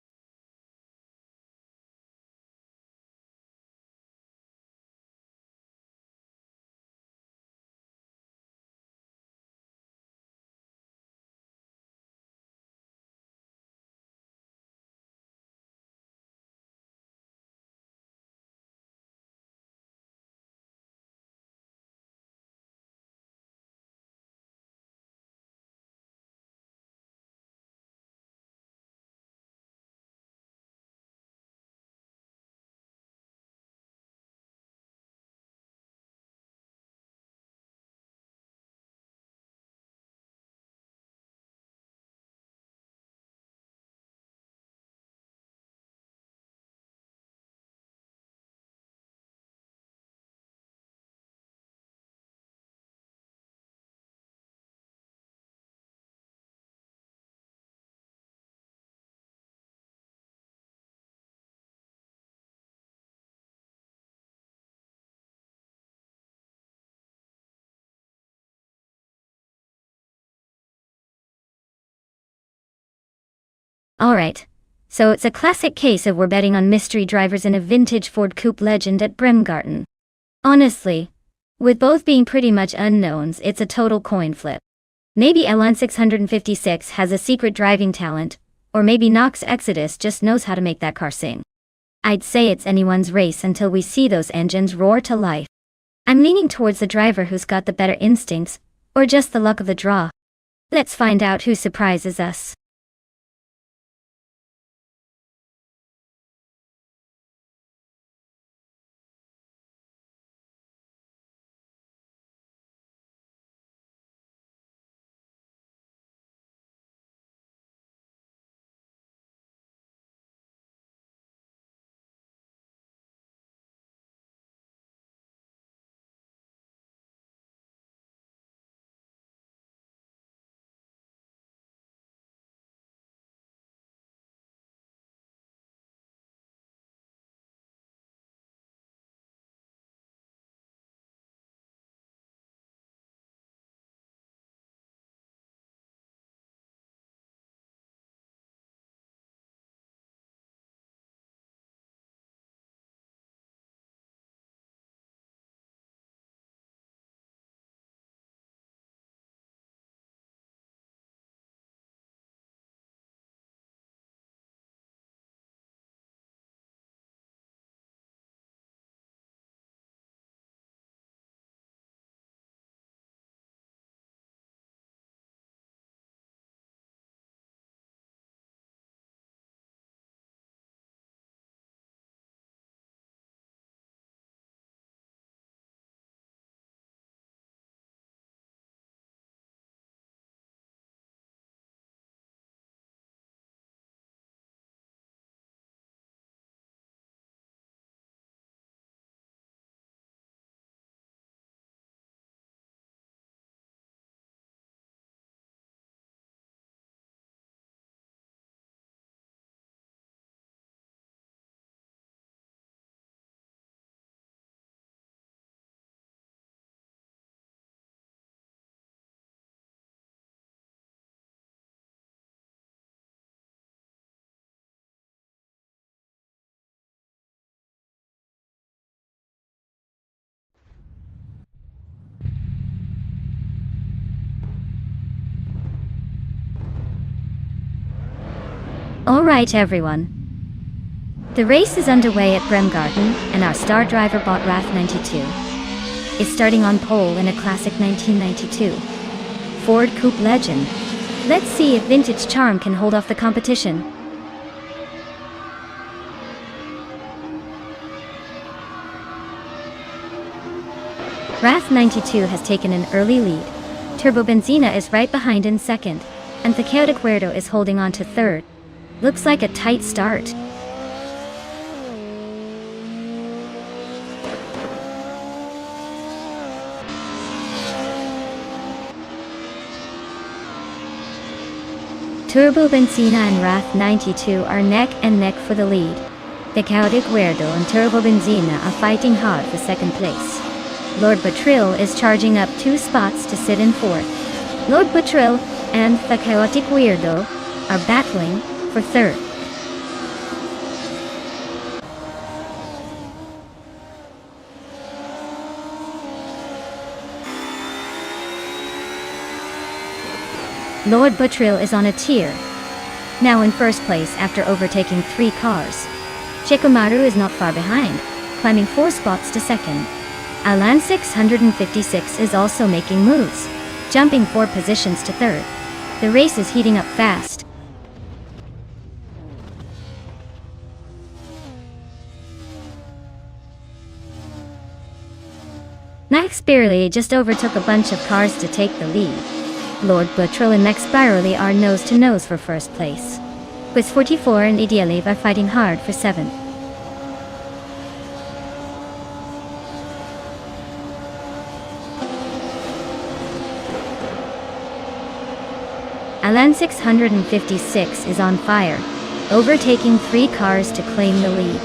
Alright. So it's a classic case of we're betting on mystery drivers in a vintage Ford Coupe legend at Bremgarten. Honestly, with both being pretty much unknowns, it's a total coin flip. Maybe Elan 656 has a secret driving talent, or maybe Knox Exodus just knows how to make that car sing. I'd say it's anyone's race until we see those engines roar to life. I'm leaning towards the driver who's got the better instincts, or just the luck of the draw. Let's find out who surprises us. Alright everyone. The race is underway at Bremgarten, and our star driver bot RAF 92 is starting on pole in a classic 1992 Ford Coupe legend. Let's see if vintage charm can hold off the competition. RAF 92 has taken an early lead. Turbo Benzina is right behind in second, and the Chaotic Weirdo is holding on to third. Looks like a tight start. Turbo Benzina and RAF 92 are neck and neck for the lead. The Chaotic Weirdo and Turbo Benzina are fighting hard for second place. Lord Batril is charging up 2 spots to sit in fourth. Lord Batril and the Chaotic Weirdo are battling for third. Lord Batril is on a tear, now in first place after overtaking 3 cars. Chikomaru is not far behind, climbing 4 spots to second. Alan 656 is also making moves, jumping 4 positions to third. The race is heating up fast. Max Birley just overtook a bunch of cars to take the lead. Lord Batril and Max Birley are nose to nose for first place. Quiz 44 and Idealev are fighting hard for 7th. Alan 656 is on fire, overtaking 3 cars to claim the lead.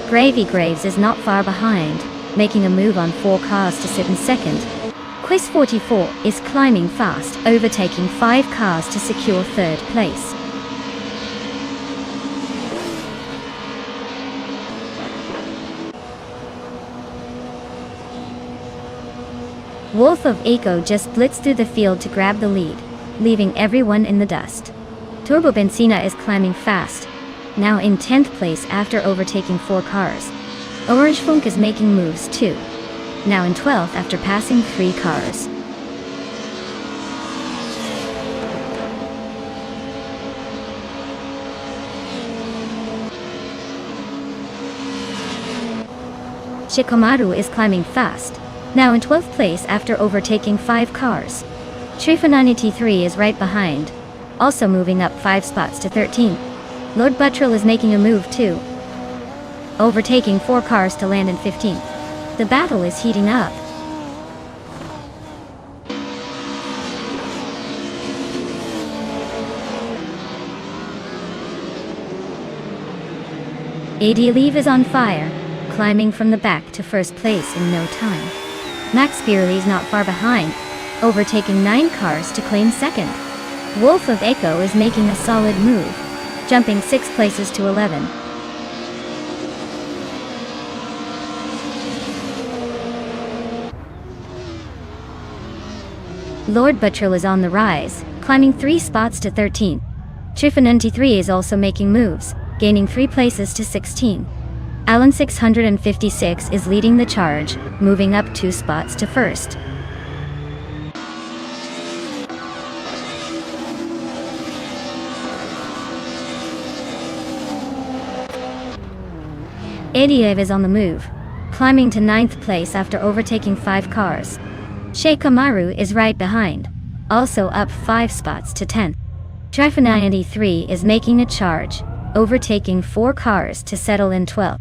Gravy Graves is not far behind, making a move on 4 cars to sit in second. Quiz 44 is climbing fast, overtaking 5 cars to secure third place. Wolf of Echo just blitzed through the field to grab the lead, leaving everyone in the dust. Turbo Benzina is climbing fast, now in 10th place after overtaking 4 cars. Orange Funk is making moves too, now in 12th after passing 3 cars. Shikomaru is climbing fast, now in 12th place after overtaking 5 cars. Trifanani 3 is right behind, also moving up 5 spots to 13th. Lord Buttrell is making a move too, overtaking 4 cars to land in 15th. The battle is heating up. Leave is on fire, climbing from the back to first place in no time. Max Beerley is not far behind, overtaking 9 cars to claim second. Wolf of Echo is making a solid move, jumping 6 places to 11. Lord Buttrell is on the rise, climbing 3 spots to 13. Trifanunti 3 is also making moves, gaining 3 places to 16. Alan 656 is leading the charge, moving up 2 spots to first. Adiev is on the move, climbing to 9th place after overtaking 5 cars. Shikamaru is right behind, also up 5 spots to 10th. Trifanani 3 is making a charge, overtaking 4 cars to settle in 12th.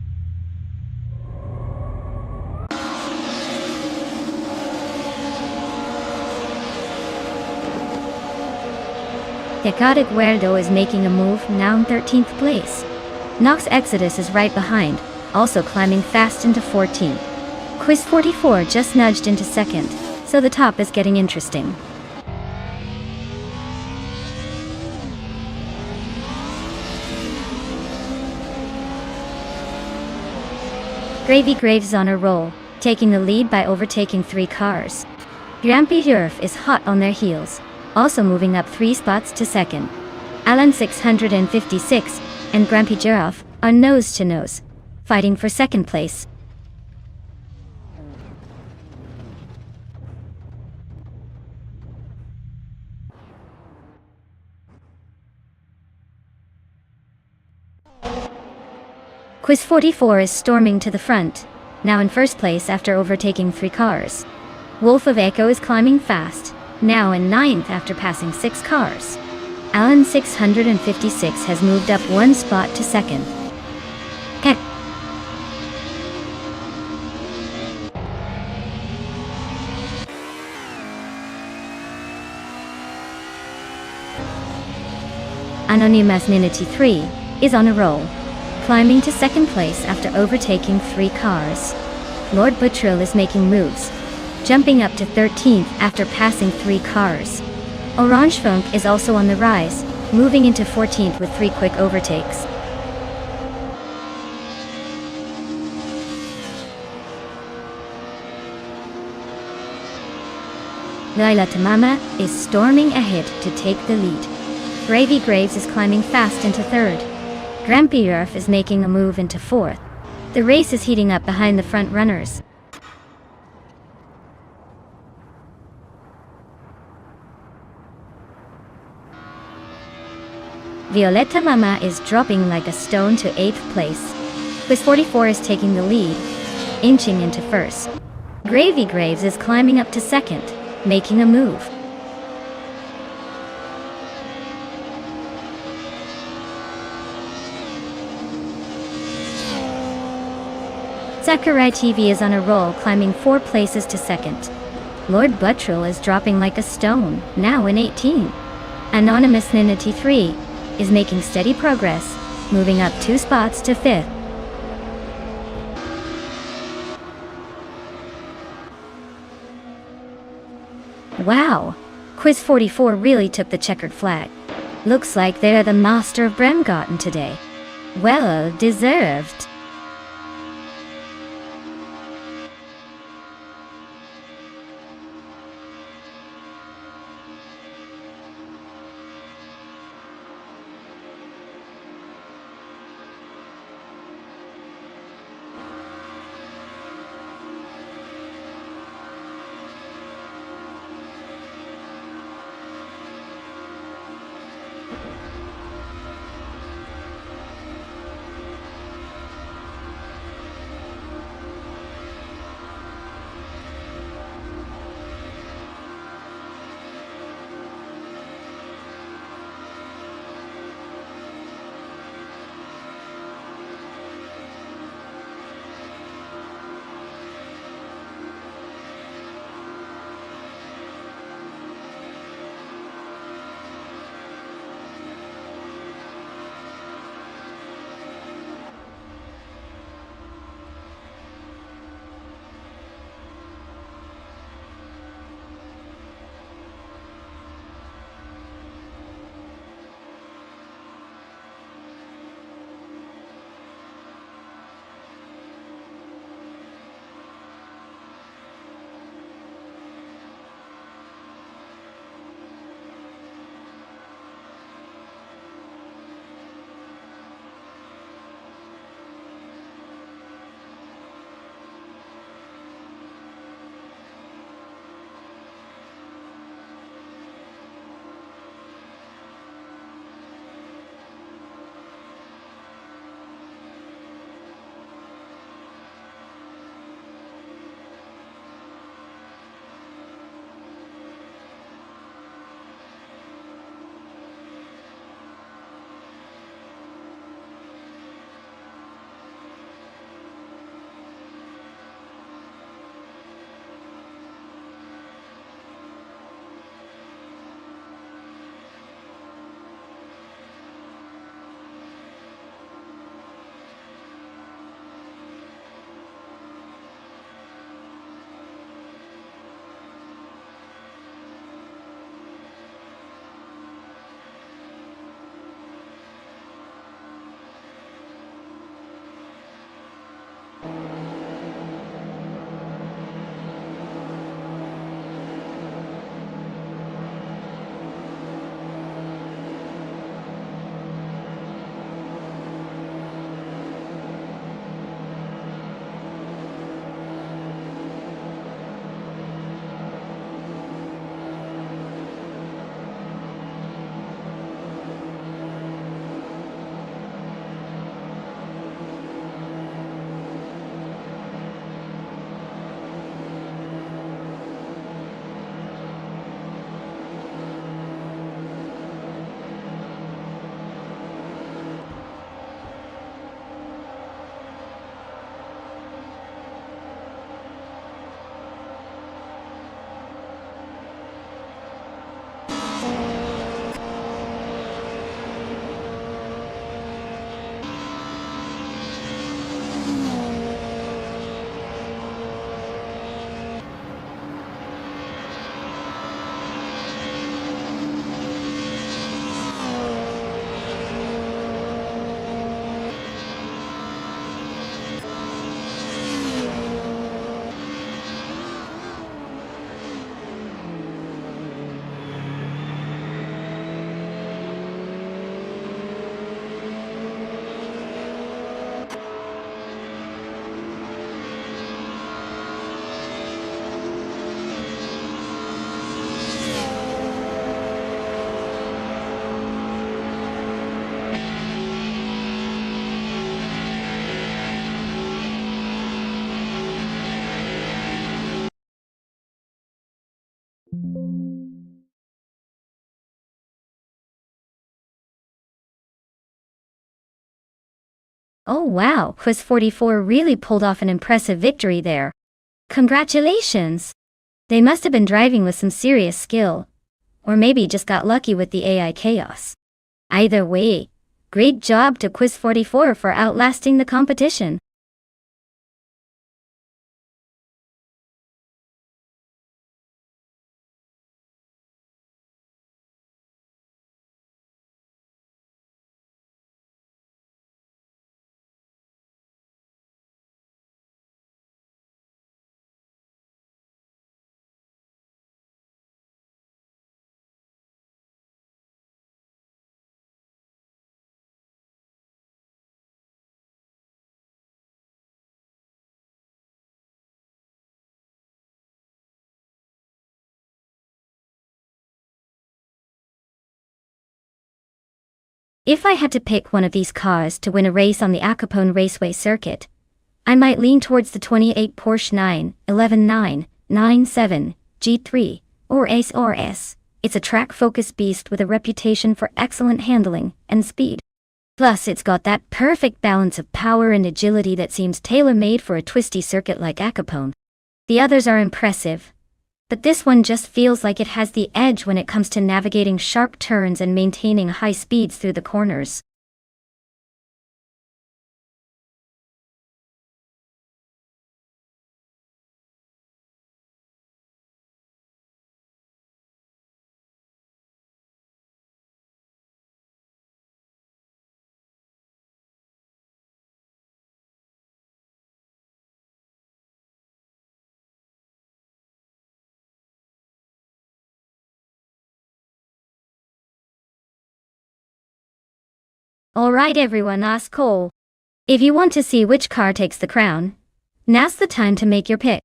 Tecate Guerdo is making a move, now in 13th place. Nox Exodus is right behind, also climbing fast into 14th. Quiz 44 just nudged into 2nd, so the top is getting interesting. Gravy Graves is on a roll, taking the lead by overtaking 3 cars. Grampy Jurf is hot on their heels, also moving up 3 spots to 2nd. Alan 656 and Grampy Jurf are nose to nose, fighting for 2nd place. Quiz 44 is storming to the front, now in 1st place after overtaking 3 cars. Wolf of Echo is climbing fast, now in 9th after passing 6 cars. Alan 656 has moved up 1 spot to 2nd. Heck. Anonymous Ninity 3 is on a roll, climbing to 2nd place after overtaking 3 cars. Lord Buttrell is making moves, jumping up to 13th after passing 3 cars. Orange Funk is also on the rise, moving into 14th with 3 quick overtakes. Laila Tamama is storming ahead to take the lead. Gravy Graves is climbing fast into 3rd. Grampy Jurf is making a move into 4th. The race is heating up behind the front runners. Violetta Mama is dropping like a stone to 8th place. Quiz 44 is taking the lead, inching into 1st. Gravy Graves is climbing up to 2nd, making a move. Sakurai TV is on a roll, climbing 4 places to 2nd. Lord Buttrell is dropping like a stone, now in 18. Anonymous Ninity 3 is making steady progress, moving up 2 spots to 5th. Wow! Quiz 44 really took the checkered flag. Looks like they're the master of Bremgarten today. Well deserved. Oh wow, Quiz 44 really pulled off an impressive victory there. Congratulations! They must have been driving with some serious skill. Or maybe just got lucky with the AI chaos. Either way, great job to Quiz 44 for outlasting the competition. If I had to pick one of these cars to win a race on the Acapone Raceway circuit, I might lean towards the 28 Porsche 911 G3, or Ace RS. It's a track-focused beast with a reputation for excellent handling and speed. Plus, it's got that perfect balance of power and agility that seems tailor-made for a twisty circuit like Acapone. The others are impressive, but this one just feels like it has the edge when it comes to navigating sharp turns and maintaining high speeds through the corners. Alright everyone, ask Cole. If you want to see which car takes the crown, now's the time to make your pick.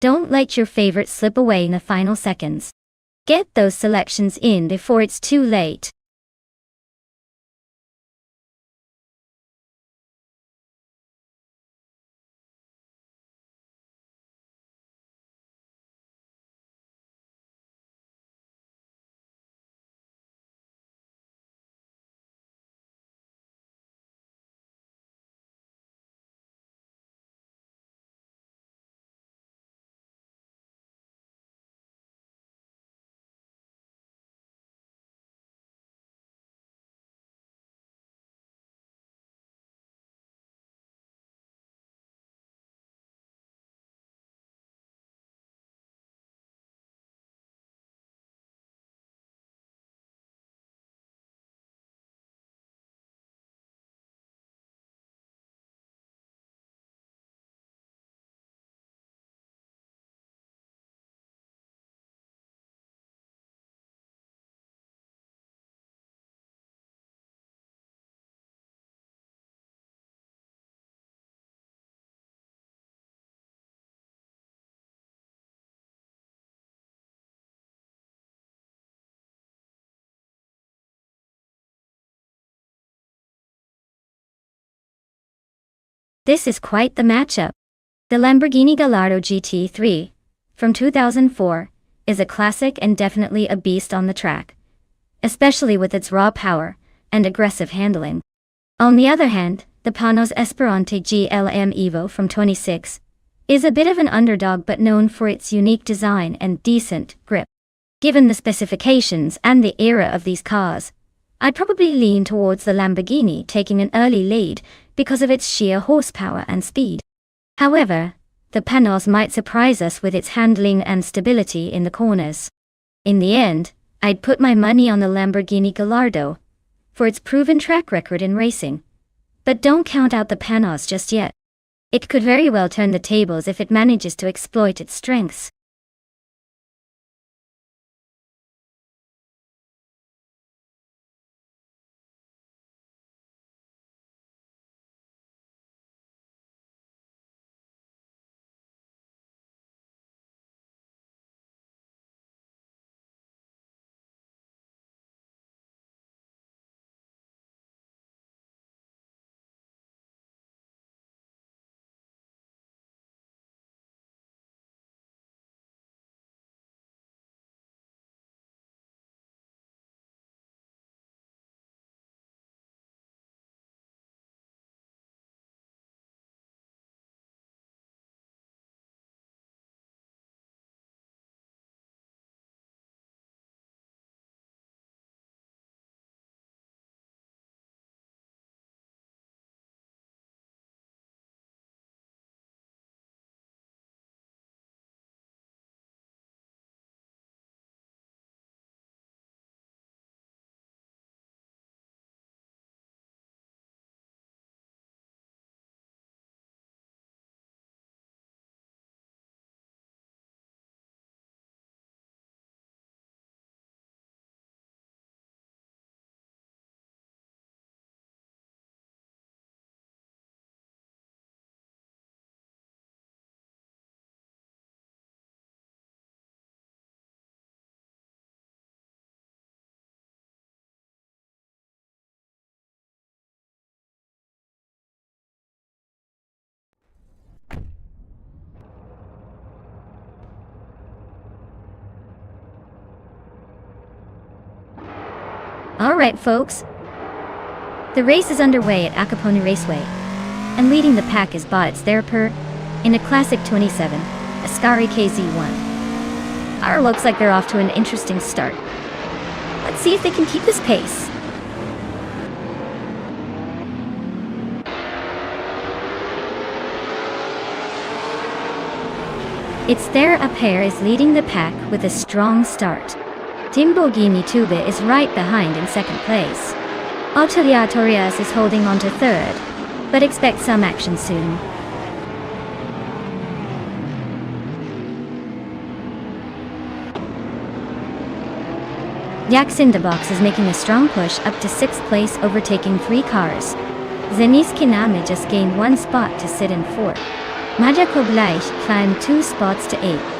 Don't let your favorite slip away in the final seconds. Get those selections in before it's too late. This is quite the matchup. The Lamborghini Gallardo GT3, from 2004, is a classic and definitely a beast on the track, especially with its raw power and aggressive handling. On the other hand, the Panos Esperante GLM Evo from 26 is a bit of an underdog but known for its unique design and decent grip. Given the specifications and the era of these cars, I'd probably lean towards the Lamborghini taking an early lead because of its sheer horsepower and speed. However, the Panos might surprise us with its handling and stability in the corners. In the end, I'd put my money on the Lamborghini Gallardo for its proven track record in racing. But don't count out the Panos just yet. It could very well turn the tables if it manages to exploit its strengths. Alright folks, the race is underway at Acapone Raceway, and leading the pack is Bots Therapur in a classic 27, Ascari KZ1. Our looks like they're off to an interesting start. Let's see if they can keep this pace. It's there a pair is leading the pack with a strong start. Timbogini Tube is right behind in second place. Autorias is holding on to third, but expect some action soon. Yaxindabox is making a strong push up to 6th place, overtaking 3 cars. Zeniski Name just gained 1 spot to sit in 4th. Majako Bleich climbed 2 spots to 8th.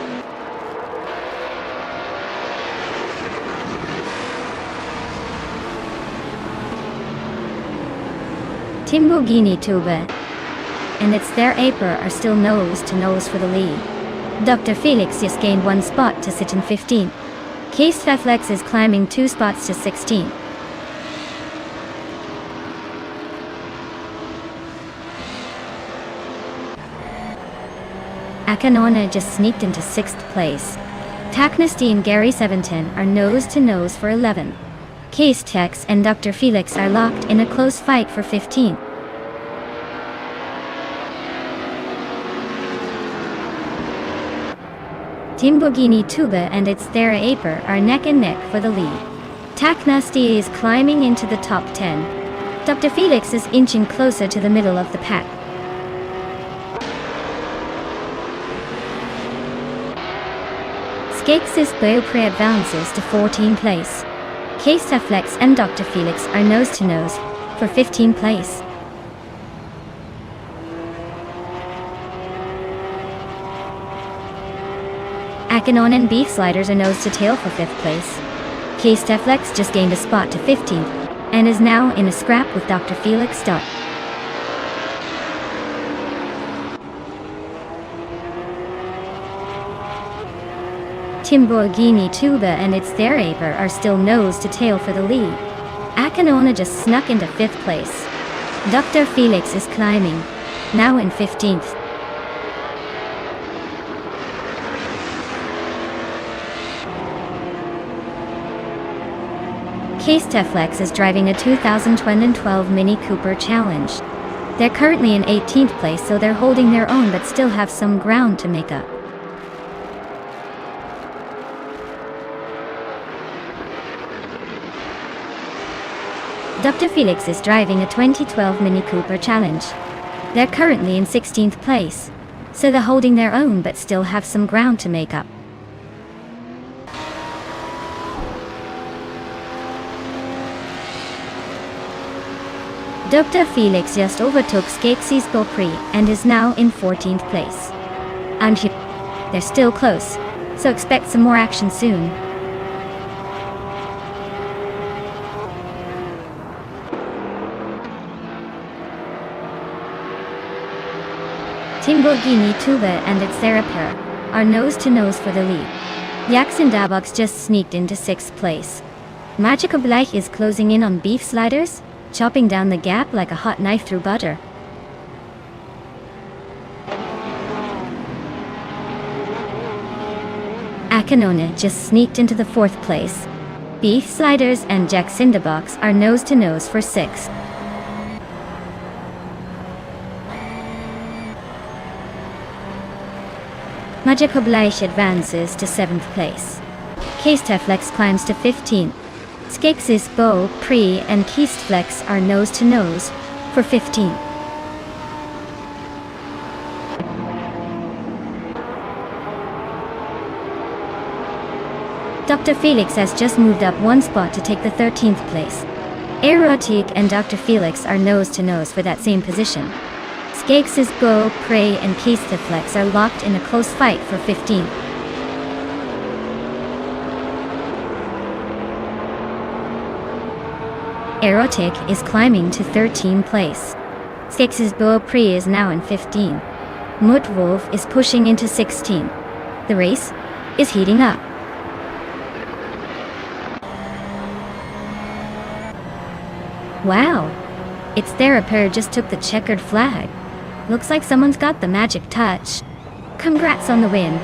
Timbogini Tube and it's their Aper are still nose to nose for the lead. Dr. Felix just gained 1 spot to sit in 15th. Case Feflex is climbing 2 spots to 16th. Akanona just sneaked into 6th place. Taknasty and Gary 710 are nose to nose for 11th. Case Tex and Dr. Felix are locked in a close fight for 15th. Timbogini Tube and its Thera Aper are neck and neck for the lead. Taknasty is climbing into the top 10. Dr. Felix is inching closer to the middle of the pack. Skaksis Beaupre advances to 14th place. Case Flex and Dr. Felix are nose to nose for 15th place. Akanon and Beef Sliders are nose to tail for 5th place. Case Flex just gained a spot to 15th and is now in a scrap with Dr. Felix. Timbogini Tube and its Theraper are still nose to tail for the lead. Akanona just snuck into 5th place. Dr. Felix is climbing, now in 15th. Case Teflex is driving a 2012 Mini Cooper Challenge. They're currently in 18th place, so they're holding their own but still have some ground to make up. Dr. Felix is driving a 2012 Mini Cooper Challenge. They're currently in 16th place, so they're holding their own but still have some ground to make up. Dr. Felix just overtook Skaksis Beaupre and is now in 14th place. And they're still close, so expect some more action soon. Timbogini Tube and its Therapur are nose to nose for the lead. Yaxindabox just sneaked into 6th place. Magica Bleich is closing in on Beef Sliders, chopping down the gap like a hot knife through butter. Akanona just sneaked into the 4th place. Beef Sliders and Jaxindabox are nose to nose for 6th. Magica Bleich advances to 7th place. Case Teflex climbs to 15th. Skaksis Beaupre and Keistflex are nose to nose for 15th. Dr. Felix has just moved up 1 spot to take the 13th place. Aerotique and Dr. Felix are nose to nose for that same position. Skaksis Beaupre and Keistflex are locked in a close fight for 15th. Aerotic is climbing to 13th place. Skaksis Beaupre is now in 15th. Mutwolf is pushing into 16th. The race is heating up. Wow, its therapist just took the checkered flag. Looks like someone's got the magic touch. Congrats on the win.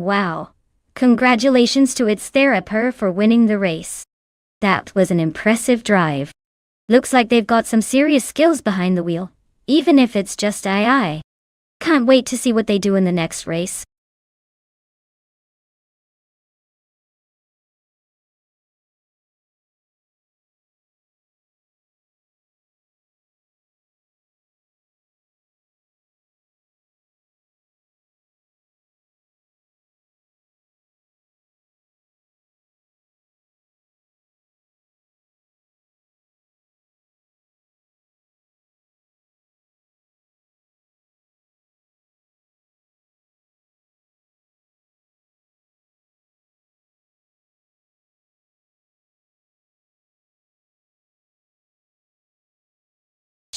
Wow. Congratulations to its therapist for winning the race. That was an impressive drive. Looks like they've got some serious skills behind the wheel, even if it's just AI. Can't wait to see what they do in the next race.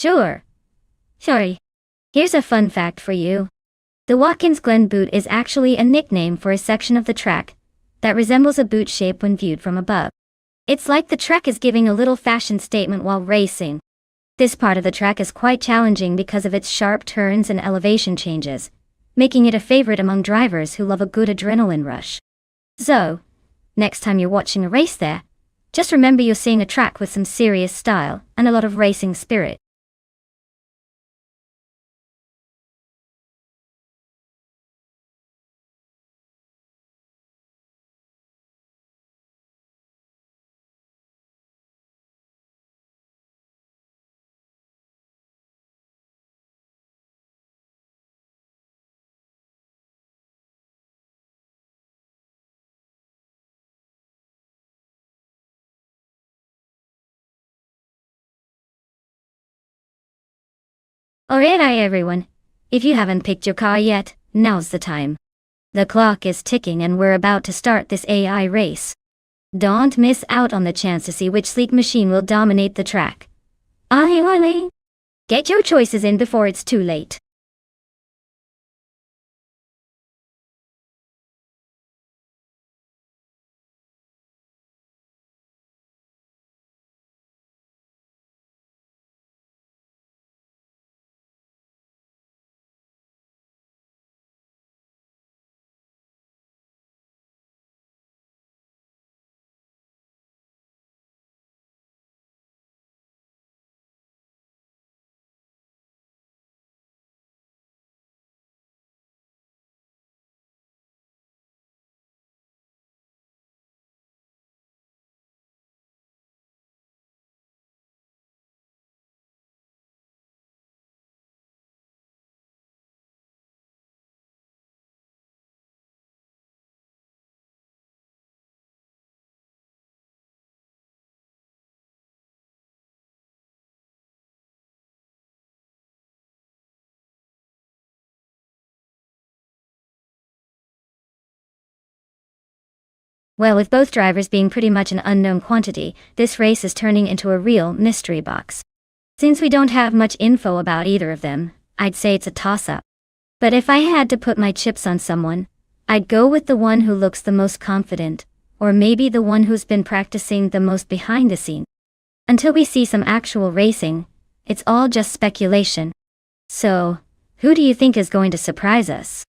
Sure. Sorry. Here's a fun fact for you. The Watkins Glen boot is actually a nickname for a section of the track that resembles a boot shape when viewed from above. It's like the track is giving a little fashion statement while racing. This part of the track is quite challenging because of its sharp turns and elevation changes, making it a favorite among drivers who love a good adrenaline rush. So, next time you're watching a race there, just remember you're seeing a track with some serious style and a lot of racing spirit. Alright everyone, if you haven't picked your car yet, now's the time. The clock is ticking and we're about to start this AI race. Don't miss out on the chance to see which sleek machine will dominate the track. Aye. Get your choices in before it's too late. Well, with both drivers being pretty much an unknown quantity, this race is turning into a real mystery box. Since we don't have much info about either of them, I'd say it's a toss-up. But if I had to put my chips on someone, I'd go with the one who looks the most confident, or maybe the one who's been practicing the most behind the scenes. Until we see some actual racing, it's all just speculation. So, Who do you think is going to surprise us?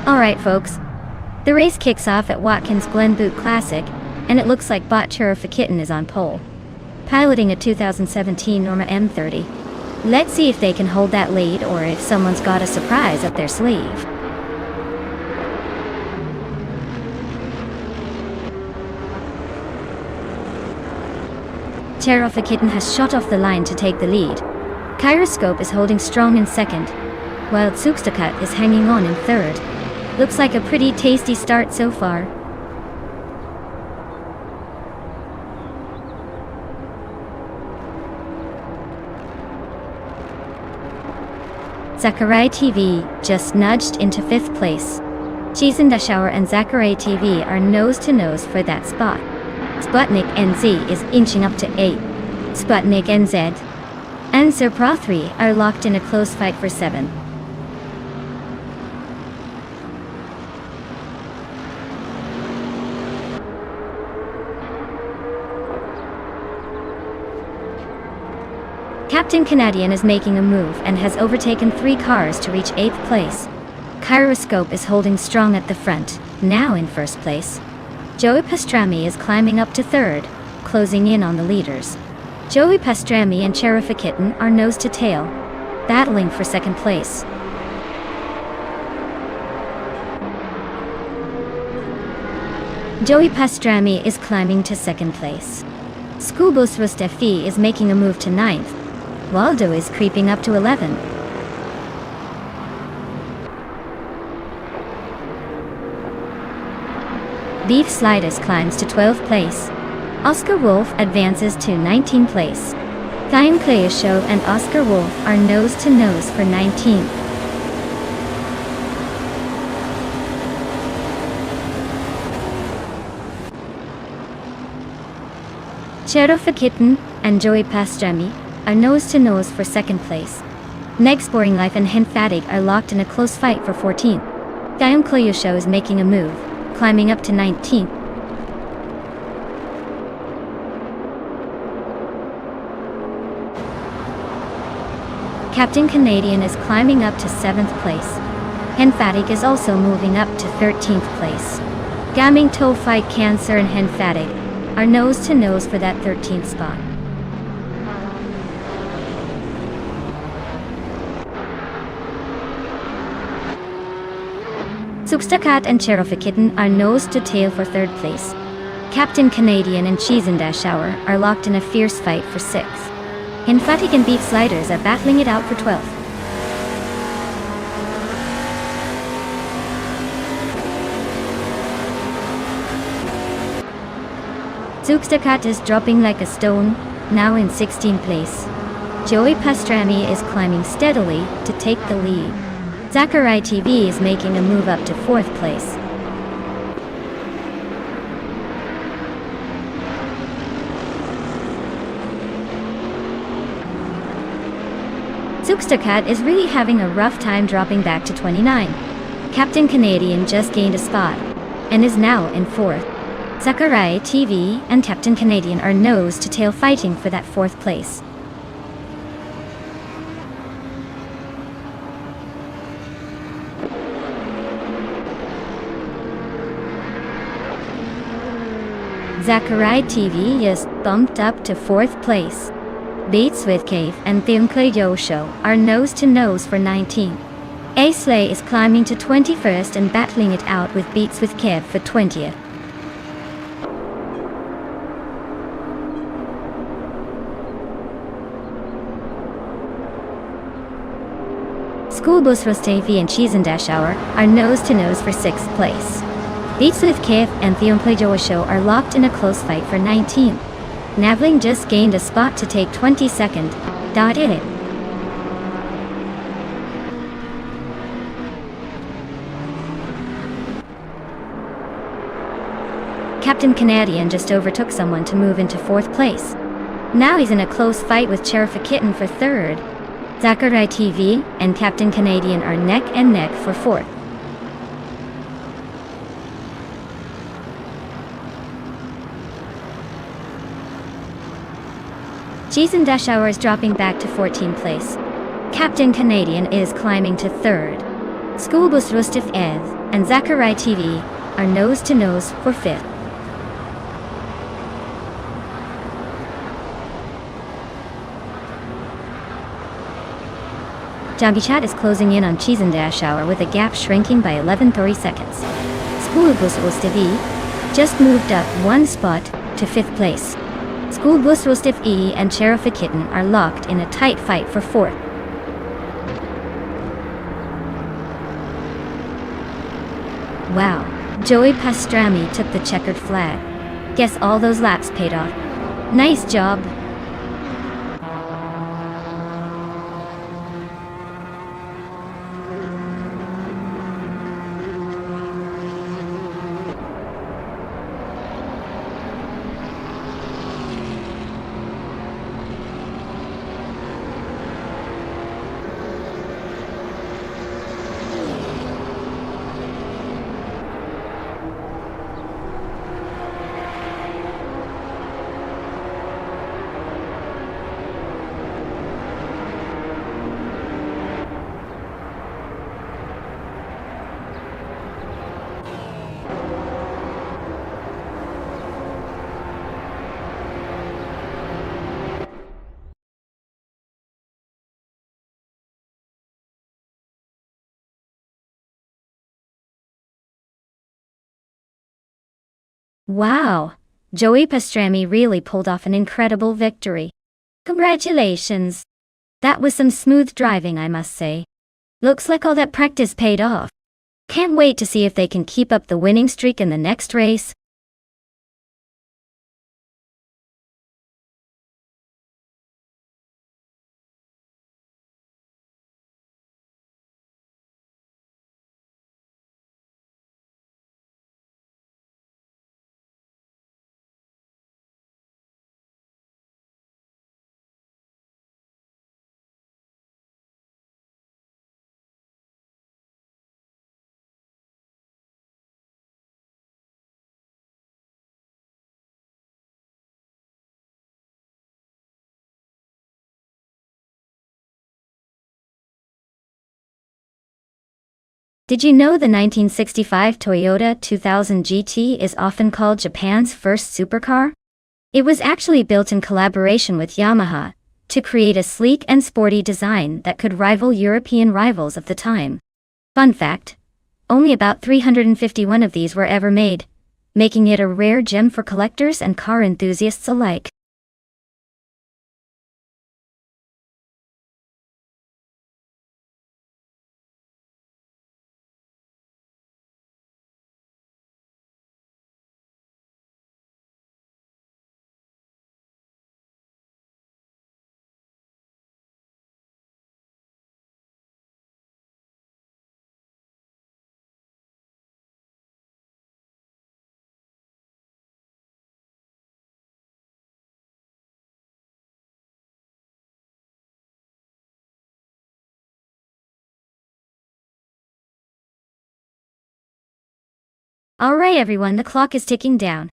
Alright folks, the race kicks off at Watkins Glen Boot Classic, and it looks like Bot Kitten is on pole, piloting a 2017 Norma M30. Let's see if they can hold that lead or if someone's got a surprise up their sleeve. Kitten has shot off the line to take the lead. Kyroscope is holding strong in second, while Tsukstakat is hanging on in third. Looks like a pretty tasty start so far. Zachariah TV just nudged into 5th place. Chizendashauer and Zachariah TV are nose to nose for that spot. Sputnik NZ is inching up to 8. Sputnik NZ and Sir Pro 3 are locked in a close fight for 7. Captain Canadian is making a move and has overtaken 3 cars to reach 8th place. Kyroscope is holding strong at the front, now in 1st place. Joey Pastrami is climbing up to 3rd, closing in on the leaders. Joey Pastrami and Kitten are nose to tail, battling for 2nd place. Joey Pastrami is climbing to 2nd place. Skubos Rostefi is making a move to 9th. Waldo is creeping up to 11th. Beef Slidus climbs to 12th place. Oscar Wolf advances to 19th place. Guillaume Clayashov and Oscar Wolf are nose to nose for 19th. Kitten and Joey Pastrami are nose to nose for 2nd place. Next Boring Life and Henfatig are locked in a close fight for 14th. Guillaume Clayashov is making a move, climbing up to 19th. Captain Canadian is climbing up to 7th place. Henfatic is also moving up to 13th place. Gaming Toe Fight Cancer and Henfatic are nose to nose for that 13th spot. Substacat and Kitten are nose to tail for 3rd place. Captain Canadian and Cheese and Dash Hour are locked in a fierce fight for 6th. Henfatic and Beef Sliders are battling it out for 12th. Substacat is dropping like a stone, now in 16th place. Joey Pastrami is climbing steadily to take the lead. Zachary TV is making a move up to 4th place. Substacat is really having a rough time dropping back to 29. Captain Canadian just gained a spot and is now in 4th. Zachary TV and Captain Canadian are nose to tail fighting for that 4th place. Zachary TV is bumped up to 4th place. Beats with Cave and Theonclayo Show are nose to nose for 19. A-Slay is climbing to 21st and battling it out with Beats with Kev for 20th. Schoolbus Rostavi and Cheese and Dash Hour are nose to nose for 6th place. Beats with Kev and Theonclayo Show are locked in a close fight for 19. Navling just gained a spot to take 22nd. In it. Captain Canadian just overtook someone to move into 4th place. Now he's in a close fight with Kitten for 3rd. Zachary TV and Captain Canadian are neck and neck for 4th. Cheese and Dash Hour is dropping back to 14th place. Captain Canadian is climbing to 3rd. Schoolbus Rustif Ed and Zachary TV are nose to nose for 5th. Jagichat is closing in on Cheese and Dash Hour with a gap shrinking by 11.30 seconds. Schoolbus Rustif E just moved up 1 spot to 5th place. Schoolbus Rustif E and Kitten are locked in a tight fight for 4th. Wow, Joey Pastrami took the checkered flag. Guess all those laps paid off. Nice job. Wow, Joey Pastrami really pulled off an incredible victory. Congratulations. That was some smooth driving, I must say. Looks like all that practice paid off. Can't wait to see if they can keep up the winning streak in the next race. Did you know the 1965 Toyota 2000 GT is often called Japan's first supercar? It was actually built in collaboration with Yamaha to create a sleek and sporty design that could rival European rivals of the time. Fun fact: only about 351 of these were ever made, making it a rare gem for collectors and car enthusiasts alike. Alright everyone, the clock is ticking down.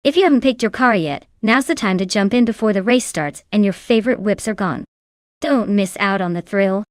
If you haven't picked your car yet, now's the time to jump in before the race starts and your favorite whips are gone. Don't miss out on the thrill.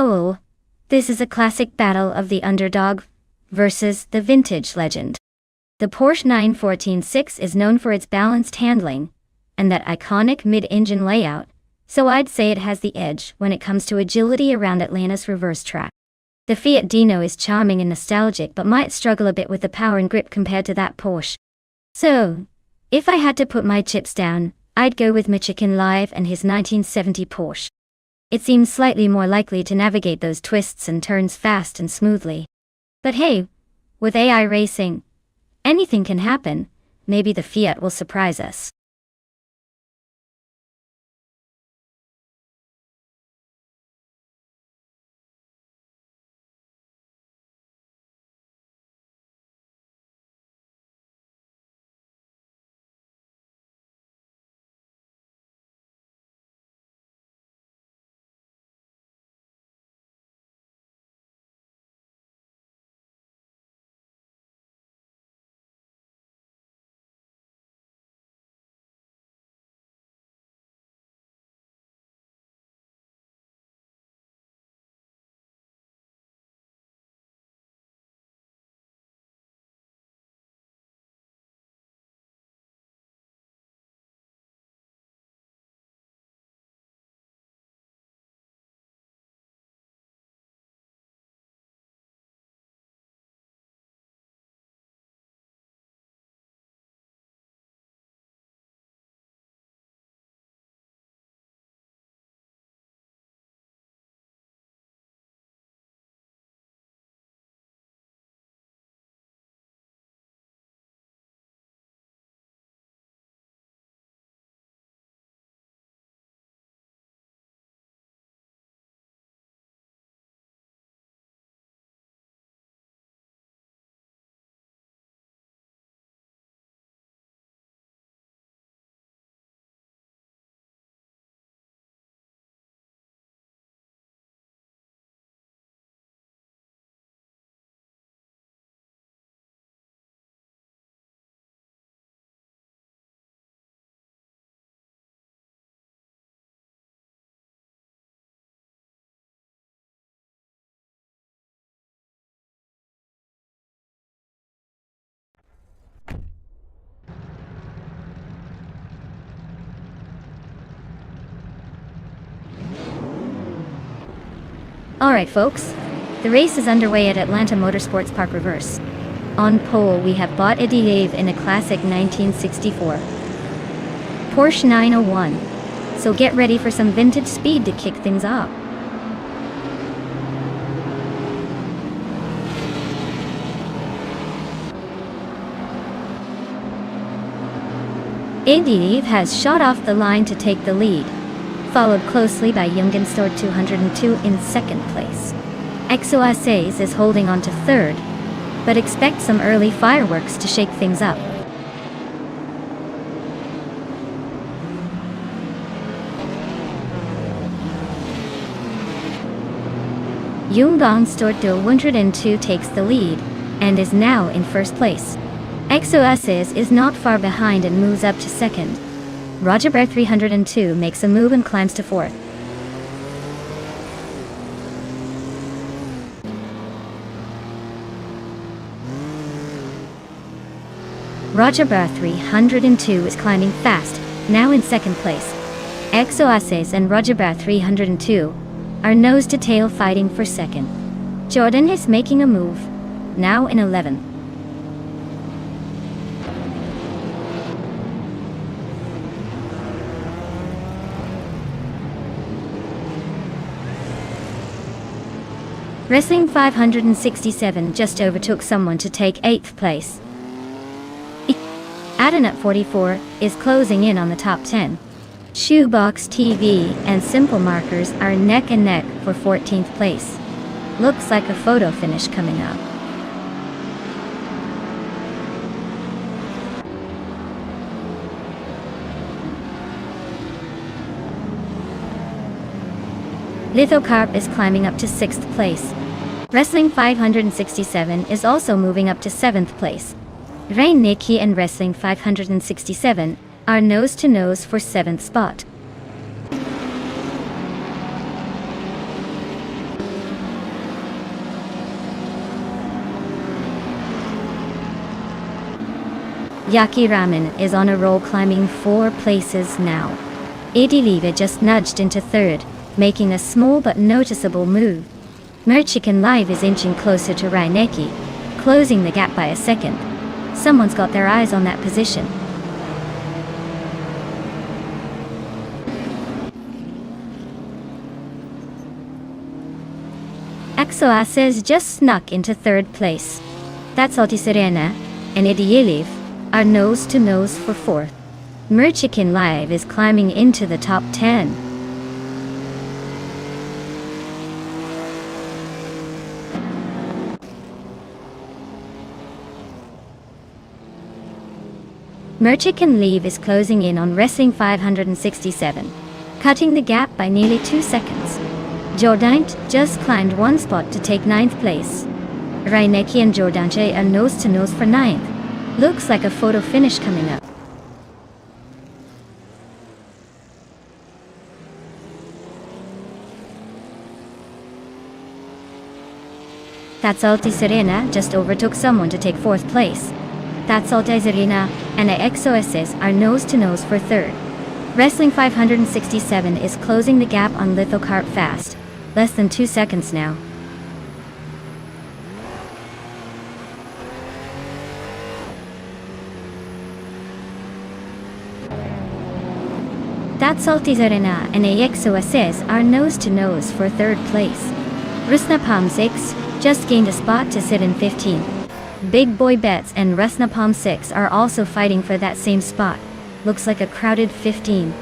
Oh, this is a classic battle of the underdog versus the vintage legend. The Porsche 914-6 is known for its balanced handling and that iconic mid-engine layout, so I'd say it has the edge when it comes to agility around Atlanta's reverse track. The Fiat Dino is charming and nostalgic but might struggle a bit with the power and grip compared to that Porsche. So, if I had to put my chips down, I'd go with Michigan Live and his 1970 Porsche. It seems slightly more likely to navigate those twists and turns fast and smoothly. But hey, with AI racing, anything can happen. Maybe the Fiat will surprise us. Alright folks, the race is underway at Atlanta Motorsports Park Reverse. On pole we have Bot Ediyev in a classic 1964 Porsche 901, so get ready for some vintage speed to kick things off. Ediyev has shot off the line to take the lead, followed closely by Jungenstord 202 in second place. Exoases is holding on to third, but expect some early fireworks to shake things up. Jungenstord 202 takes the lead, and is now in first place. Exoases is not far behind and moves up to second. Roger Bear 302 makes a move and climbs to fourth. Roger Bear 302 is climbing fast, now in second place. Exoases and Roger Bear 302 are nose to tail fighting for second. Jordan is making a move, now in 11th. Wrestling 567 just overtook someone to take 8th place. Adenut 44 is closing in on the top 10. Shoebox TV and Simple Markers are neck and neck for 14th place. Looks like a photo finish coming up. Lithocarp is climbing up to 6th place. Wrestling 567 is also moving up to 7th place. Reinecke and Wrestling 567 are nose to nose for 7th spot. Yaki Ramen is on a roll, climbing 4 places now. Ediyev just nudged into third, making a small but noticeable move. Merchikan Live is inching closer to Reinecke, closing the gap by a second. Someone's got their eyes on that position. Exoases just snuck into third place. That's Altiserena and Ediyev are nose to nose for fourth. Merchikan Live is climbing into the top 10. Merchikan Live is closing in on Wrestling 567, cutting the gap by nearly 2 seconds. Jordaint just climbed 1 spot to take 9th place. Reinecke and Jordanche are nose to nose for 9th. Looks like a photo finish coming up. That's Altiserena just overtook someone to take 4th place. That's Altiserena and Exoases are nose to nose for 3rd. Wrestling 567 is closing the gap on Lithocarp fast. Less than 2 seconds now. That's Altiserena and Exoases are nose to nose for 3rd place. Rusnapalm 6 just gained a spot to sit in 15th. Big Boy Bets and Rusnapalm 6 are also fighting for that same spot. Looks like a crowded 15.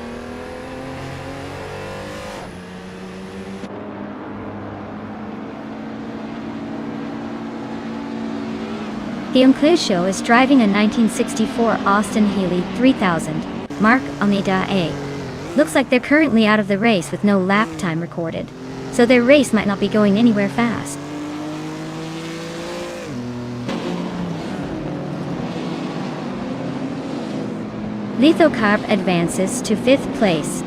The Show is driving a 1964 Austin Healey 3000 Mark Almeida A. Looks like they're currently out of the race with no lap time recorded, so their race might not be going anywhere fast. Lithocarp advances to 5th place.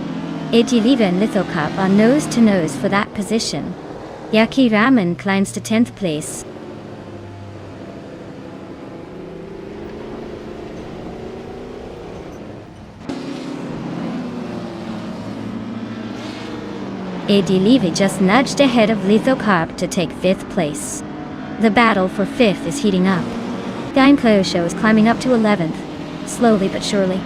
Ediyev and Lithocarp are nose to nose for that position. Yaki Ramen climbs to 10th place. AD Levy just nudged ahead of Lithocarp to take 5th place. The battle for 5th is heating up. Game Show is climbing up to 11th, slowly but surely.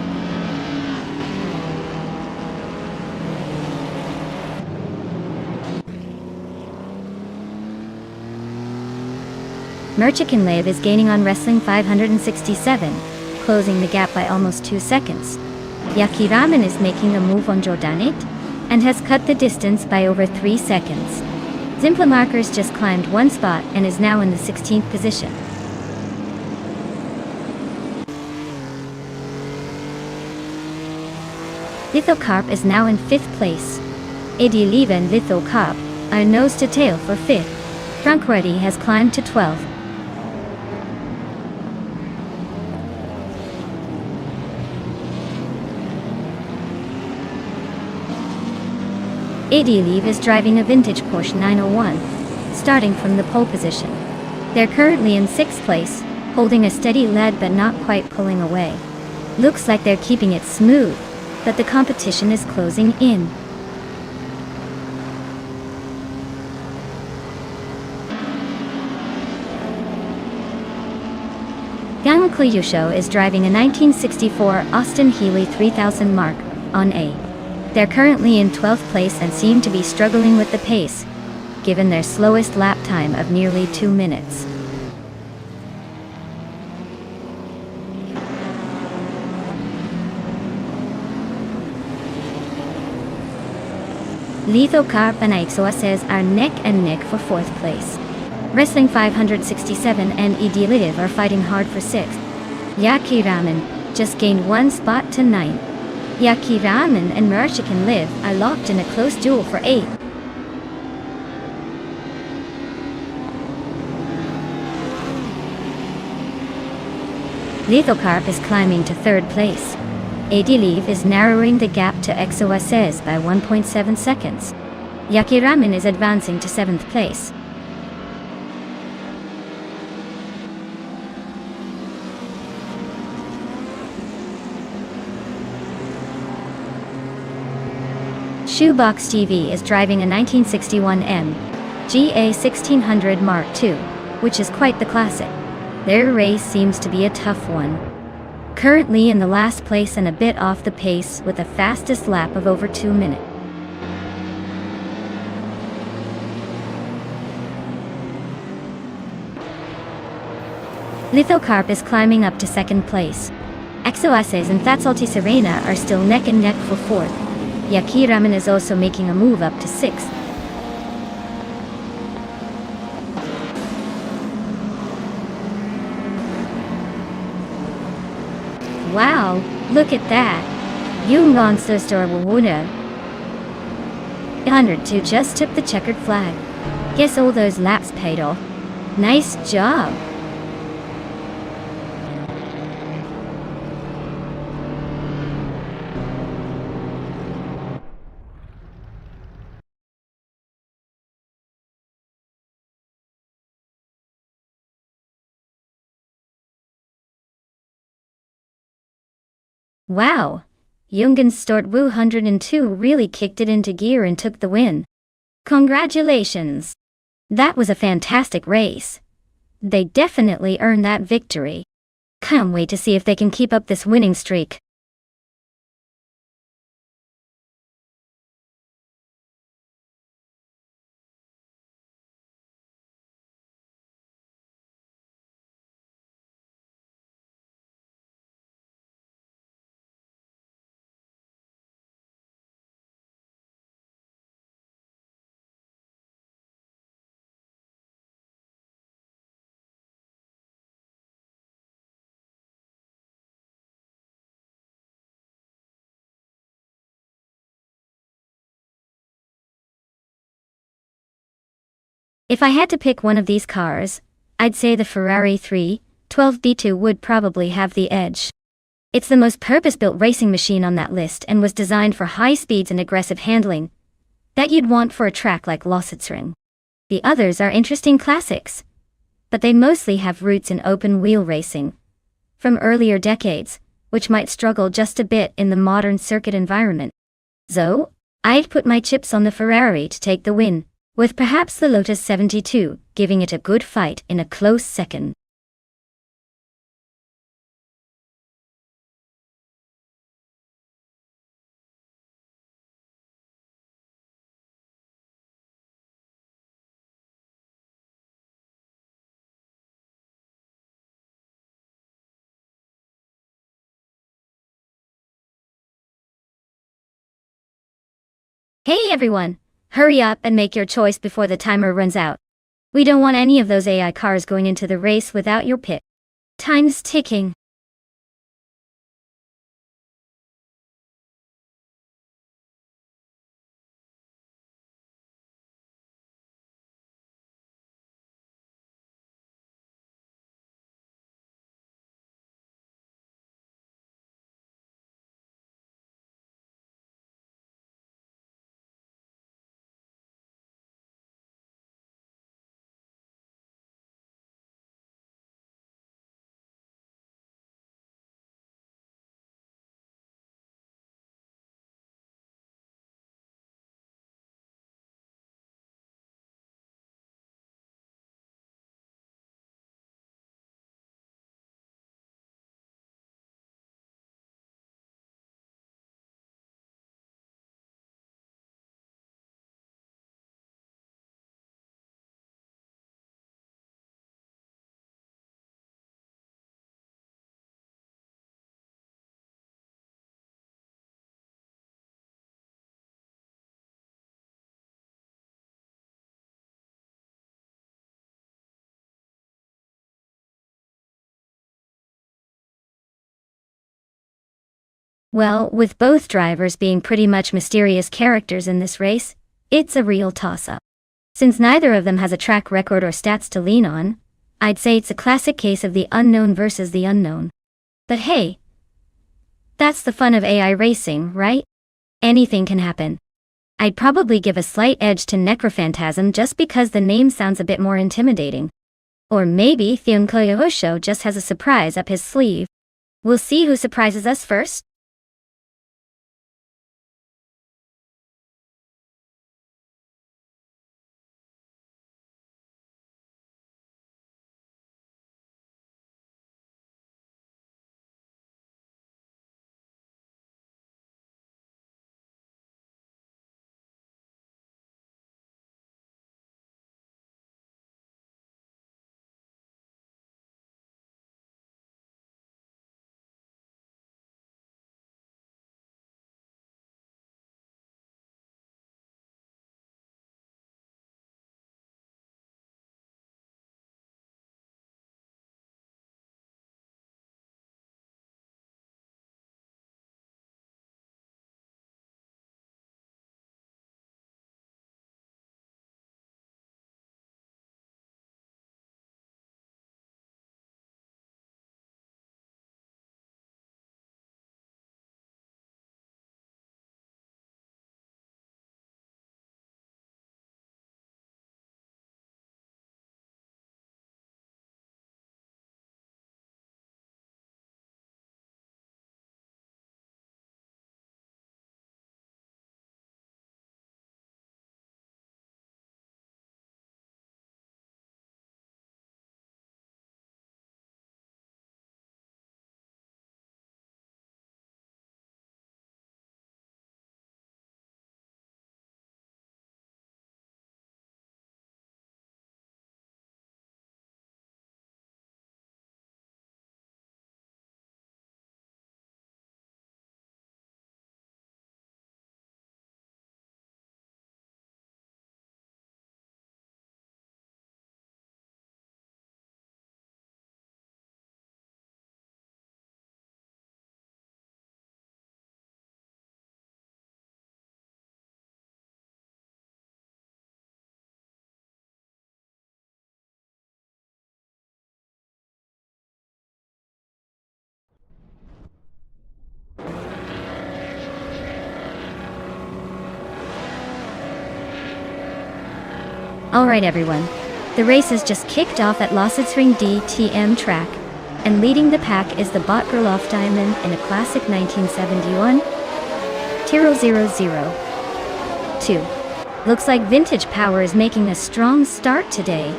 Merchikan Live is gaining on Wrestling 567, closing the gap by almost 2 seconds. Yaki Ramen is making a move on Jordanit, and has cut the distance by over 3 seconds. Zimpla Markers just climbed 1 spot and is now in the 16th position. Lithocarp is now in 5th place. AD Leva and Lithocarp are nose to tail for 5th. Drunkruddy has climbed to 12th. AD Leave is driving a vintage Porsche 901, starting from the pole position. They're currently in 6th place, holding a steady lead but not quite pulling away. Looks like they're keeping it smooth, but the competition is closing in. Gang Kliyusho is driving a 1964 Austin Healey 3000 Mark on A. They're currently in 12th place and seem to be struggling with the pace, given their slowest lap time of nearly 2 minutes. Lithocarp and Ixoaces are neck and neck for 4th place. Wrestling 567 and Idiliv are fighting hard for 6th. Yaki Ramen just gained 1 spot to 9th. Yaki Ramen and Merchikan Live are locked in a close duel for 8th. Lithocarp is climbing to 3rd place. Adiliv is narrowing the gap to Exoaces by 1.7 seconds. Yaki Ramen is advancing to 7th place. Shoebox TV is driving a 1961M GA 1600 Mark II, which is quite the classic. Their race seems to be a tough one. Currently in the last place and a bit off the pace with the fastest lap of over 2 minutes. Lithocarp is climbing up to 2nd place. Exoaces and Thatsalti Serena are still neck and neck for 4th. Yaki Ramen is also making a move up to 6th. Wow, look at that! You monster star Wawuna. 102 just took the checkered flag. Guess all those laps paid off. Nice job! Wow! Jungen Stort Wu 102 really kicked it into gear and took the win. Congratulations! That was a fantastic race. They definitely earned that victory. Can't wait to see if they can keep up this winning streak. If I had to pick one of these cars, I'd say the Ferrari 312 B2 would probably have the edge. It's the most purpose-built racing machine on that list and was designed for high speeds and aggressive handling that you'd want for a track like Lausitzring. The others are interesting classics, but they mostly have roots in open-wheel racing from earlier decades, which might struggle just a bit in the modern circuit environment. So, I'd put my chips on the Ferrari to take the win, with perhaps the Lotus 72 giving it a good fight in a close second. Hey everyone! Hurry up and make your choice before the timer runs out. We don't want any of those AI cars going into the race without your pick. Time's ticking. Well, with both drivers being pretty much mysterious characters in this race, it's a real toss-up. Since neither of them has a track record or stats to lean on, I'd say it's a classic case of the unknown versus the unknown. But hey, that's the fun of AI racing, right? Anything can happen. I'd probably give a slight edge to Necrophantasm just because the name sounds a bit more intimidating. Or maybe Theon Koyohosho just has a surprise up his sleeve. We'll see who surprises us first. Alright everyone, the race has just kicked off at Lossitzring DTM track, and leading the pack is the Botgerloff Diamond in a classic 1971 Tiro 00. 2. Looks like Vintage Power is making a strong start today.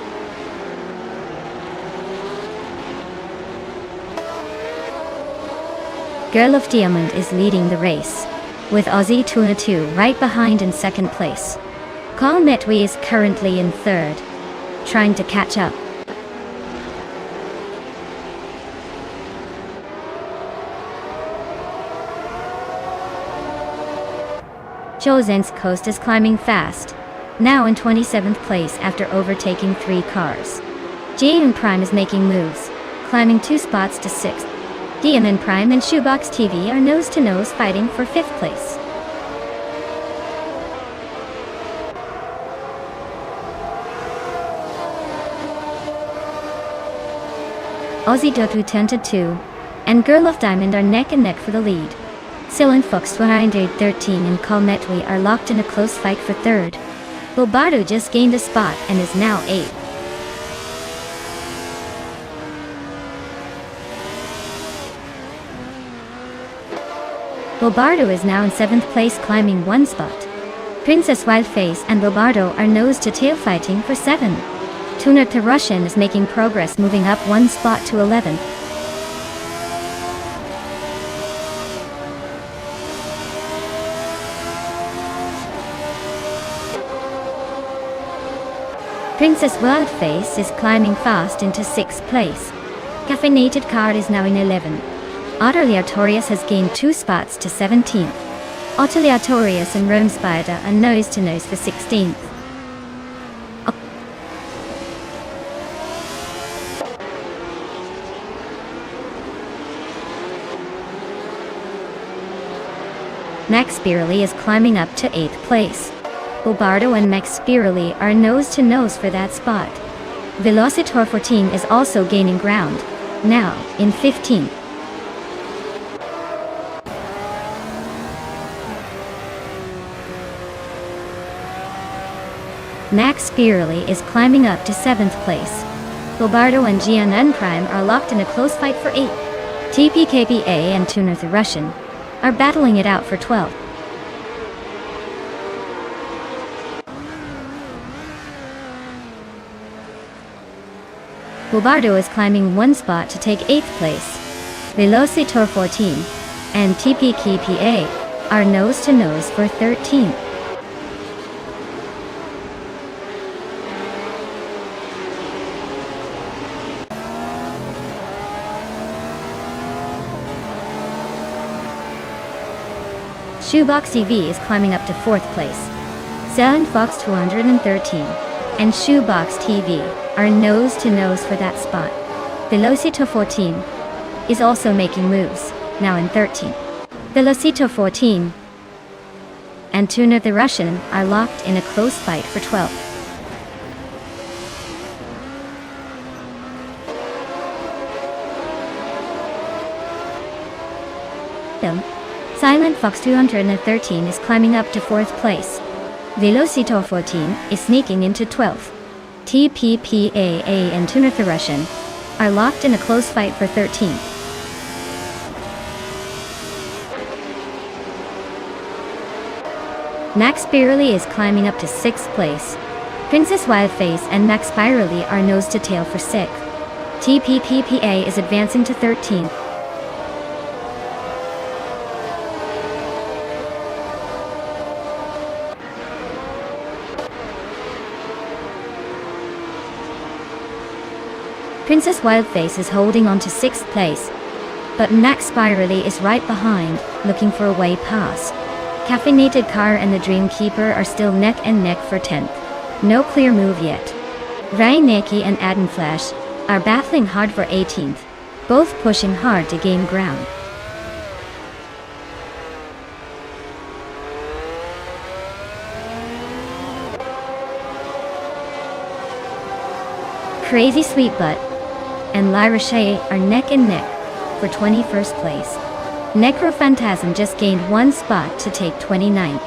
Girl of Diamond is leading the race, with Aussie Tuna 2 right behind in second place. Call Metway is currently in third, trying to catch up. Josen's Coast is climbing fast, now in 27th place after overtaking 3 cars. Jaden Prime is making moves, climbing 2 spots to 6th. Diamond Prime and Shoebox TV are nose-to-nose fighting for 5th place. Aussie Dotu 10-2 and Girl of Diamond are neck and neck for the lead. Sil and Fox 113 and Call Metway are locked in a close fight for 3rd. Bobardo just gained a spot and is now 8th. Bobardo is now in 7th place, climbing 1 spot. Princess Wildface and Bobardo are nose-to-tail fighting for 7. Tuna to Russian is making progress, moving up 1 spot to 11th. Princess Wildface is climbing fast into 6th place. Caffeinated Card is now in 11th. Autoleatorius has gained 2 spots to 17th. Autoleatorius and Rome Spider are nose-to-nose for 16th. Max Spirally is climbing up to 8th place. Bobardo and Max Spirally are nose-to-nose for that spot. Velocitor 14 is also gaining ground, now in 15th. Max Spirally is climbing up to 7th place. Bobardo and GNN Prime are locked in a close fight for 8th. TPKPA and Tuner the Russian are battling it out for 12th. Bobardo is climbing 1 spot to take 8th place. Velocitor 14 and TPKPA are nose-to-nose for 13th. Shoebox TV is climbing up to 4th place. Silent Fox 213 and Shoebox TV are nose-to-nose for that spot. Velocito 14 is also making moves, now in 13th. Velocito 14 and Tuner the Russian are locked in a close fight for 12th. Silent Fox 213 is climbing up to 4th place. Velocito 14 is sneaking into 12th. TPPAA and Tuner the Russian are locked in a close fight for 13th. Max Spirally is climbing up to 6th place. Princess Wildface and Max Spirally are nose-to-tail for 6th. TPPPA is advancing to 13th. Princess Wildface is holding on to 6th place, but Max Spirally is right behind, looking for a way past. Caffeinated Car and the Dreamkeeper are still neck and neck for 10th. No clear move yet. Ray Neki and Adam Flash are battling hard for 18th, both pushing hard to gain ground. Crazy Sweet Butt and Lyra Shea are neck and neck for 21st place. Necrophantasm just gained 1 spot to take 29th.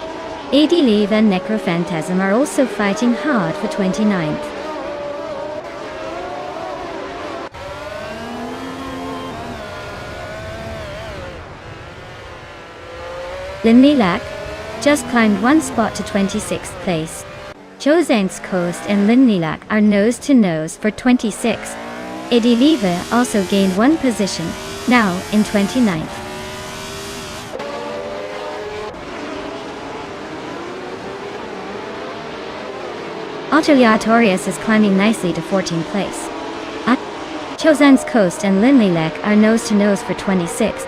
AD Leave and Necrophantasm are also fighting hard for 29th. Lin Lilac just climbed one spot to 26th place. Chosan's Coast and Linlilac are nose-to-nose for 26th. Ediliva also gained one position, now in 29th. Aleatorius is climbing nicely to 14th place. Chosan's Coast and Linlilac are nose-to-nose for 26th.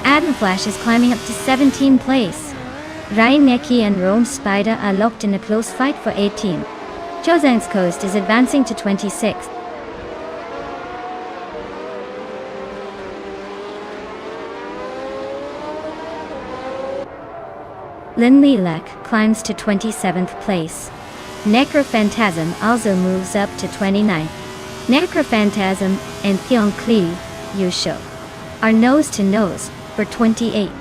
Adenflash is climbing up to 17th place. Rheinecke and Rome Spider are locked in a close fight for 18th. Chosan's Coast is advancing to 26th. Linlilac climbs to 27th place. Necrophantasm also moves up to 29th. Necrophantasm and Thionkli Yusho are nose-to-nose for 28th.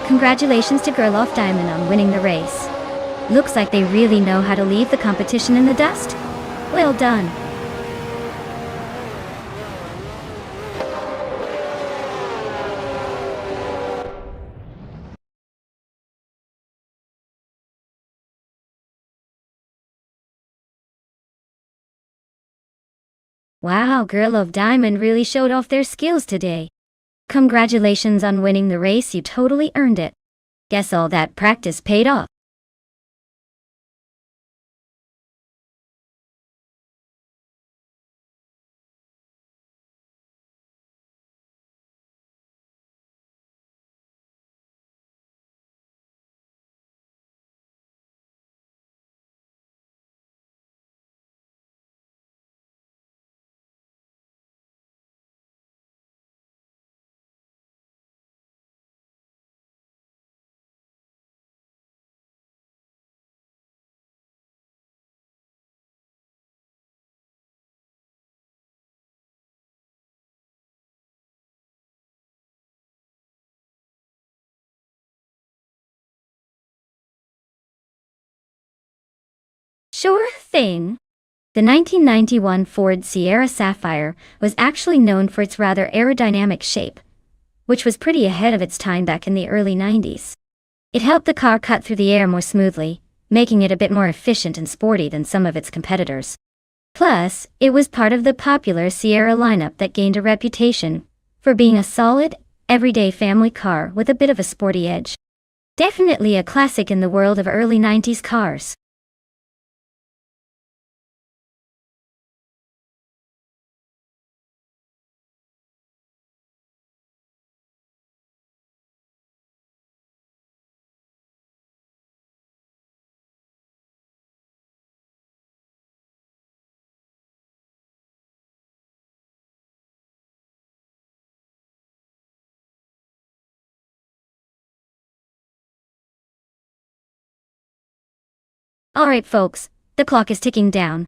Congratulations to Girl of Diamond on winning the race. Looks like they really know how to leave the competition in the dust. Well done. Wow, Girl of Diamond really showed off their skills today. Congratulations on winning the race, you totally earned it. Guess all that practice paid off. Sure thing. The 1991 Ford Sierra Sapphire was actually known for its rather aerodynamic shape, which was pretty ahead of its time back in the early 90s. It helped the car cut through the air more smoothly, making it a bit more efficient and sporty than some of its competitors. Plus, it was part of the popular Sierra lineup that gained a reputation for being a solid, everyday family car with a bit of a sporty edge. Definitely a classic in the world of early 90s cars. Alright folks, the clock is ticking down.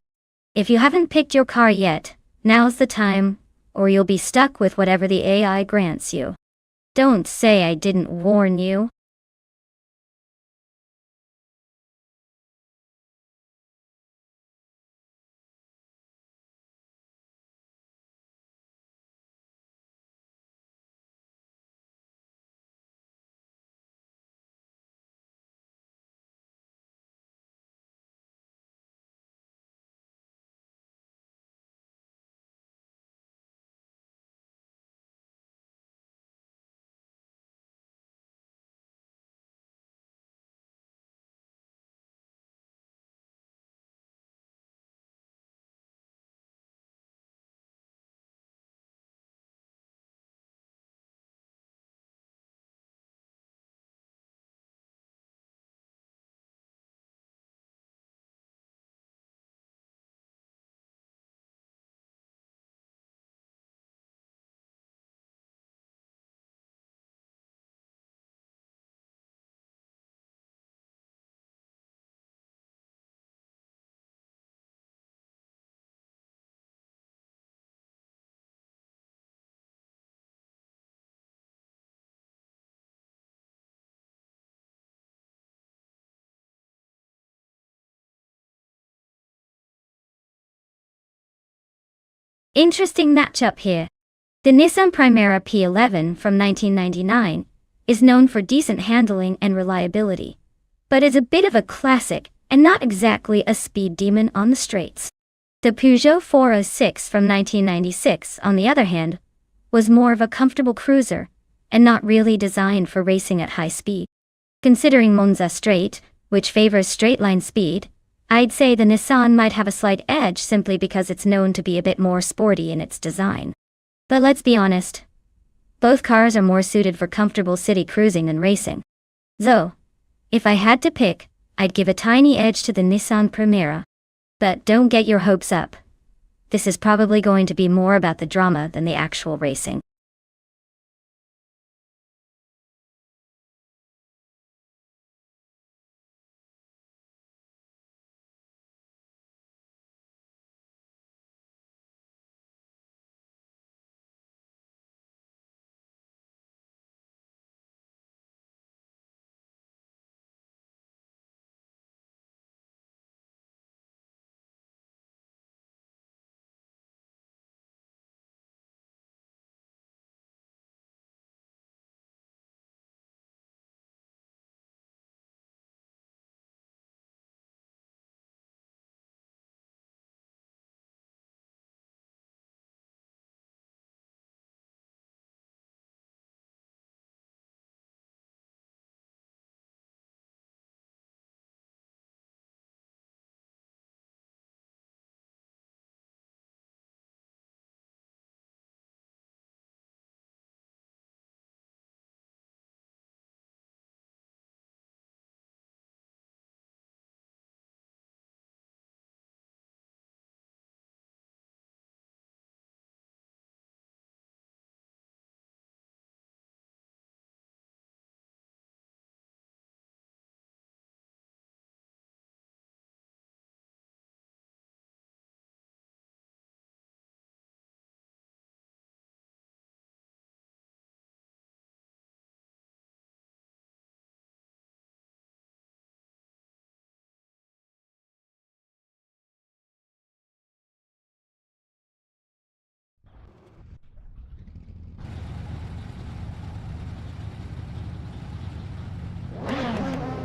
If you haven't picked your car yet, now's the time, or you'll be stuck with whatever the AI grants you. Don't say I didn't warn you. Interesting matchup here. The Nissan Primera P11 from 1999 is known for decent handling and reliability, but is a bit of a classic and not exactly a speed demon on the straights. The Peugeot 406 from 1996, on the other hand, was more of a comfortable cruiser and not really designed for racing at high speed. Considering Monza Straight, which favors straight-line speed, I'd say the Nissan might have a slight edge simply because it's known to be a bit more sporty in its design. But let's be honest, both cars are more suited for comfortable city cruising than racing. Though, if I had to pick, I'd give a tiny edge to the Nissan Primera. But don't get your hopes up. This is probably going to be more about the drama than the actual racing.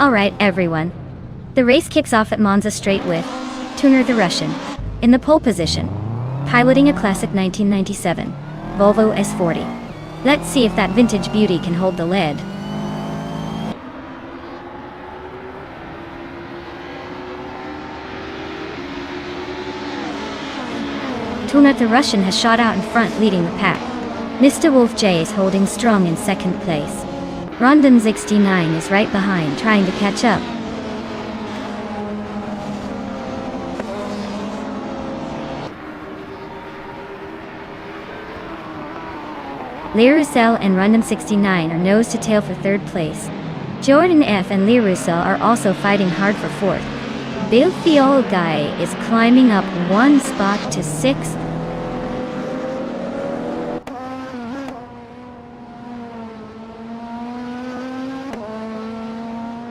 Alright everyone, the race kicks off at Monza Straight with Tuner the Russian in the pole position, piloting a classic 1997 Volvo S40. Let's see if that vintage beauty can hold the lead. Tuner the Russian has shot out in front, leading the pack. Mr. Wolf J is holding strong in second place. Rondon 69 is right behind, trying to catch up. Lee Roussel and Rondon 69 are nose to tail for third place. Jordan F and Lee Roussel are also fighting hard for fourth. Bill Guy is climbing up one spot to sixth.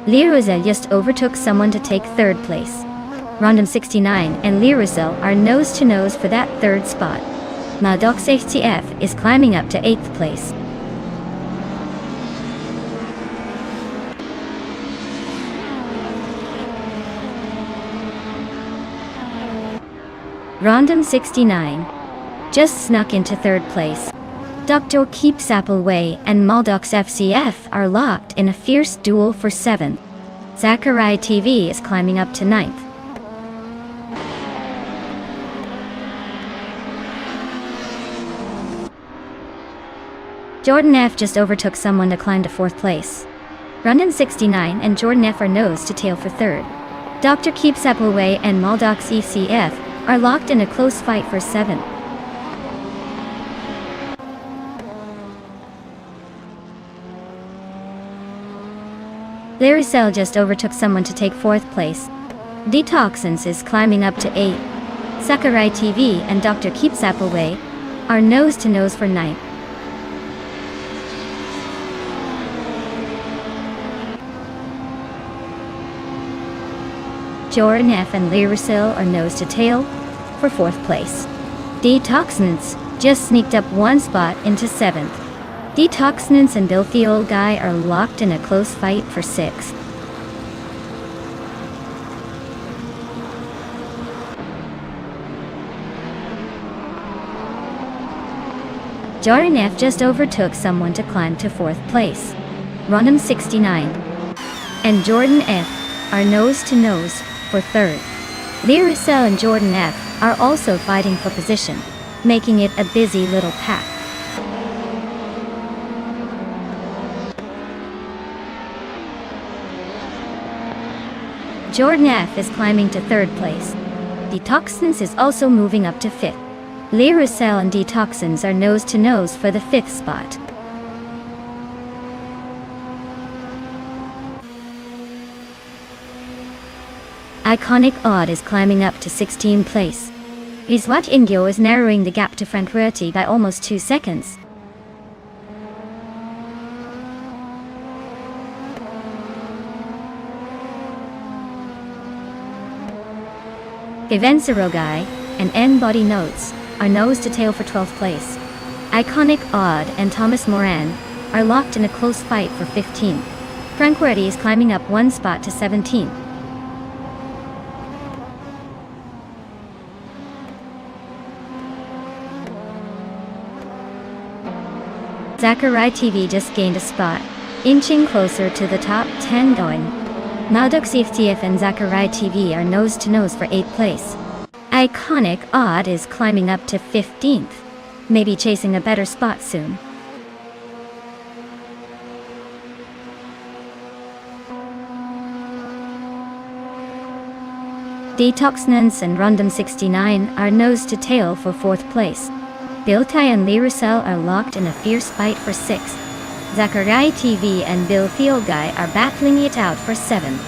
Lee Roussel just overtook someone to take third place. Rondon 69 and Lee Roussel are nose to nose for that third spot. Maldox HTF is climbing up to 8th place. Rondon 69 just snuck into third place. Dr. Keep Sappleway and Maldox FCF are locked in a fierce duel for 7th. Zachariah TV is climbing up to 9th. Jordan F just overtook someone to climb to 4th place. Rondon 69 and Jordan F are nose to tail for 3rd. Dr. Keep Sappleway and Maldox ECF are locked in a close fight for 7th. Larry Sell just overtook someone to take 4th place. Detoxins is climbing up to 8. Sakurai TV and Dr. Keep Sappleway are nose to nose for 9th. Jordan F and Lee Russell are nose to tail for 4th place. Detoxinants just sneaked up one spot into 7th. Detoxinants and Filthy Old Guy are locked in a close fight for 6th. Jordan F just overtook someone to climb to 4th place. Random 69 and Jordan F are nose to nose for 3rd. Lyricel and Jordan F are also fighting for position, making it a busy little pack. Jordan F is climbing to 3rd place. Detoxins is also moving up to 5th. Lyricel and Detoxins are nose to nose for the 5th spot. Iconic Odd is climbing up to 16th place. Iswat Ingyo is narrowing the gap to Franquerity by almost 2 seconds. Evenserogai and N-Body Notes are nose to tail for 12th place. Iconic Odd and Thomas Moran are locked in a close fight for 15th. Franquerity is climbing up 1 spot to 17th. Zachary TV just gained a spot, inching closer to the top 10 going. Malduk CFTF and Zachary TV are nose to nose for 8th place. Iconic Odd is climbing up to 15th, maybe chasing a better spot soon. Detoxnance and Random 69 are nose to tail for 4th place. Biltai and Lyricel are locked in a fierce fight for 6th. Zachary TV and Bill Guy are battling it out for 7th.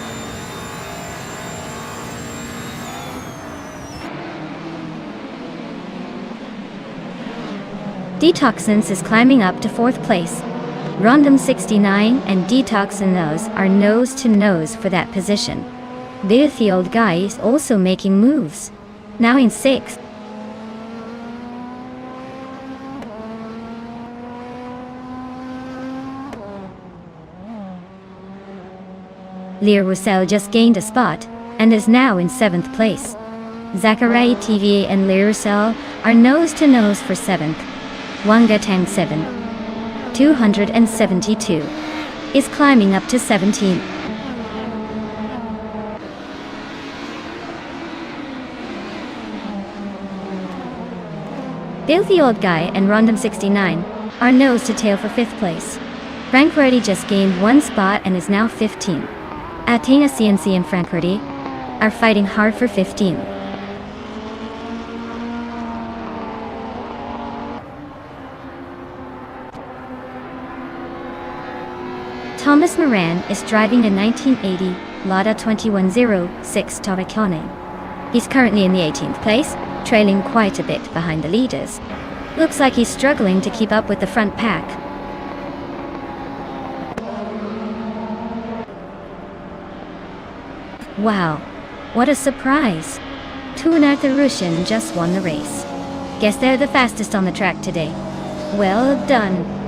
Detoxins is climbing up to 4th place. Random 69 and Detoxinos are nose to nose for that position. The Old Guy is also making moves, now in 6th. Lyricel just gained a spot and is now in 7th place. Zachary TV and Lyricel are nose to nose for 7th. Wanga Tang 7, 272, is climbing up to 17th. Filthy Old Guy and Random 69 are nose to tail for 5th place. Franquerity just gained 1 spot and is now 15th. Athena CNC and Franquerity are fighting hard for 15th. Thomas Moran is driving a 1980 Lada 2106 Torakone. He's currently in the 18th place, trailing quite a bit behind the leaders. Looks like he's struggling to keep up with the front pack. Wow, what a surprise! Tunar the Russian just won the race. Guess they're the fastest on the track today. Well done.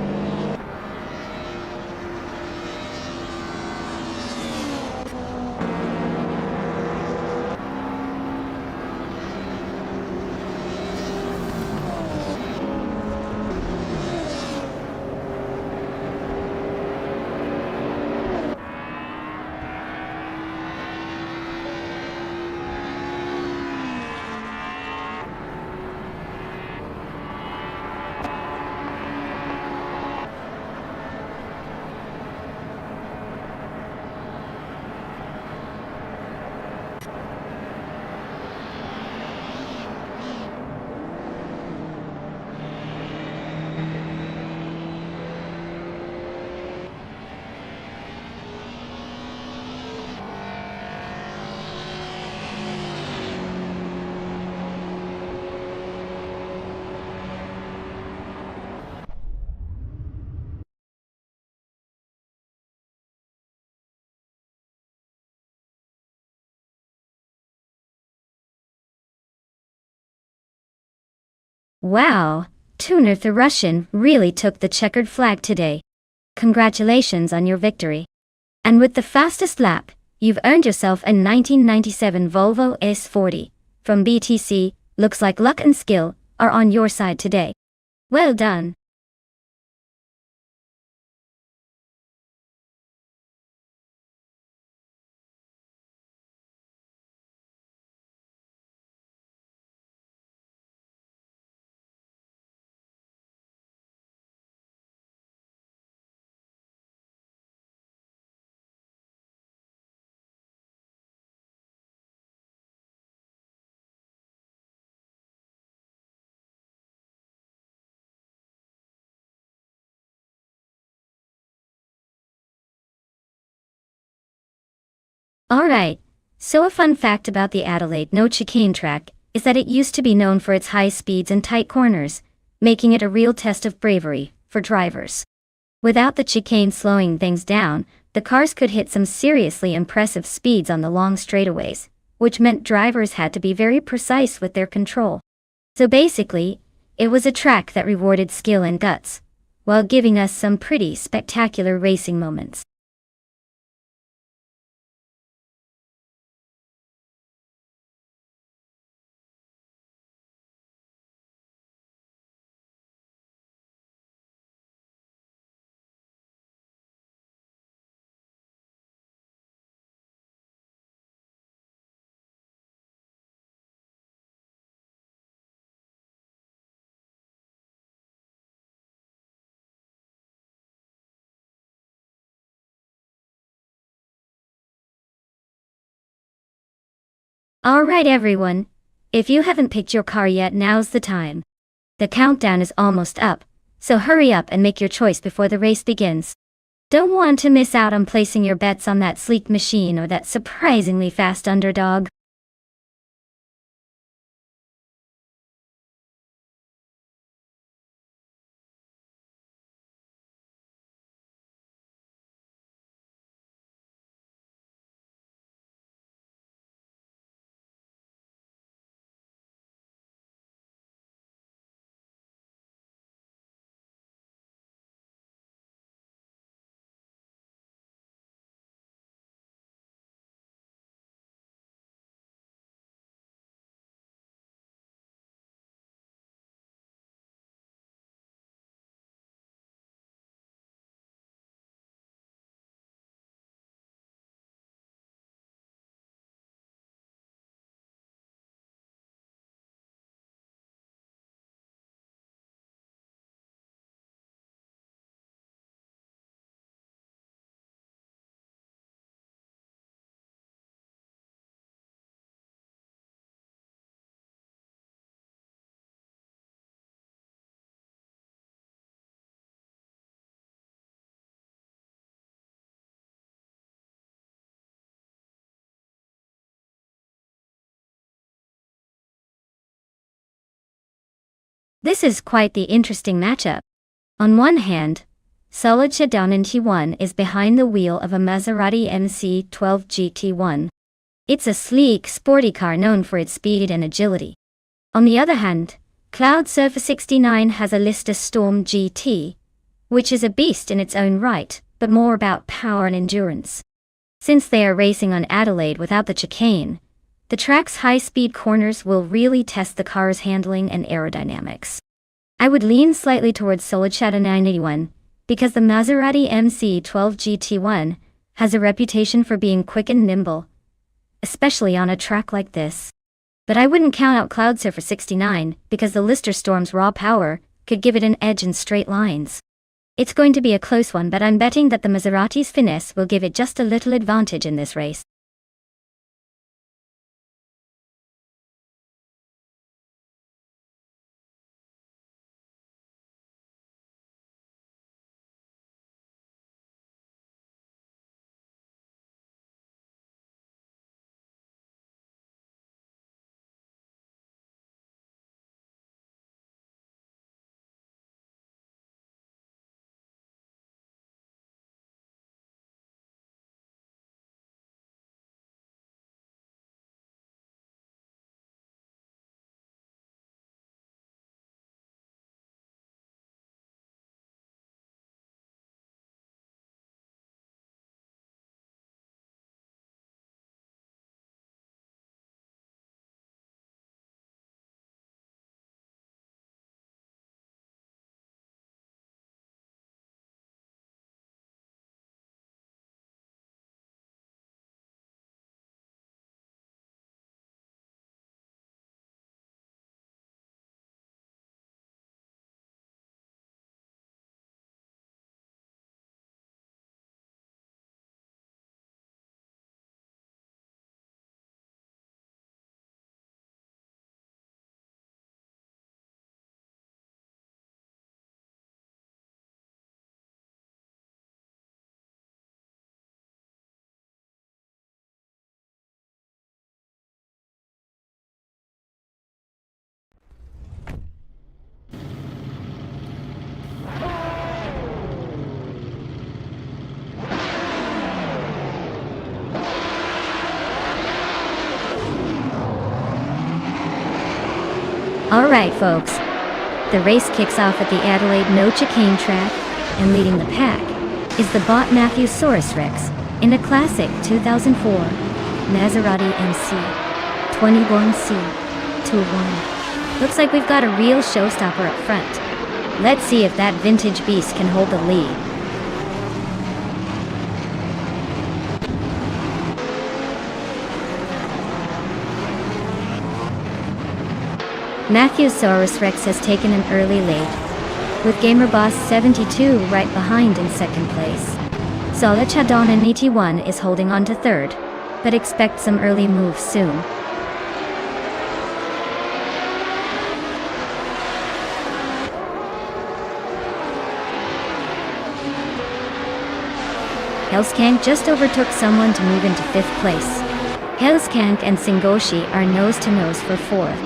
Wow, Tuner the Russian really took the checkered flag today. Congratulations on your victory. And with the fastest lap, you've earned yourself a 1997 Volvo S40 from BTC. Looks like luck and skill are on your side today. Well done. Alright, so a fun fact about the Adelaide No Chicane track is that it used to be known for its high speeds and tight corners, making it a real test of bravery for drivers. Without the chicane slowing things down, the cars could hit some seriously impressive speeds on the long straightaways, which meant drivers had to be very precise with their control. So basically, it was a track that rewarded skill and guts, while giving us some pretty spectacular racing moments. Alright everyone, if you haven't picked your car yet, now's the time. The countdown is almost up, so hurry up and make your choice before the race begins. Don't want to miss out on placing your bets on that sleek machine or that surprisingly fast underdog. This is quite the interesting matchup. On one hand, Solidcha T1 is behind the wheel of a Maserati MC12 GT1. It's a sleek, sporty car known for its speed and agility. On the other hand, Cloud Surfer 69 has a Lister Storm GT, which is a beast in its own right, but more about power and endurance. Since they are racing on Adelaide without the chicane, the track's high-speed corners will really test the car's handling and aerodynamics. I would lean slightly towards Solidcha 981, because the Maserati MC12 GT1 has a reputation for being quick and nimble, especially on a track like this. But I wouldn't count out Cloud Surfer 69, because the Lister Storm's raw power could give it an edge in straight lines. It's going to be a close one, but I'm betting that the Maserati's finesse will give it just a little advantage in this race. Alright folks, the race kicks off at the Adelaide No Chicane track, and leading the pack is the bot Matthewsaurus Rex in a classic 2004 Maserati MC 21C21. Looks like we've got a real showstopper up front. Let's see if that vintage beast can hold the lead. Matthewsaurus Rex has taken an early lead, with GamerBoss72 right behind in second place. Solidchadon81 is holding on to third, but expect some early moves soon. Hellskank just overtook someone to move into fifth place. Hellskank and Singoshi are nose-to-nose for fourth.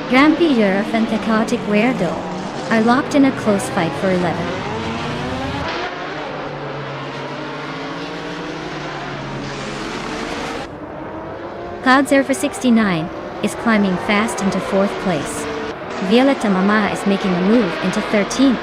Grampy Europe and Chaotic Weirdo are locked in a close fight for 11th. Cloudsurfer69 is climbing fast into fourth place. Violetta Mama is making a move into 13th.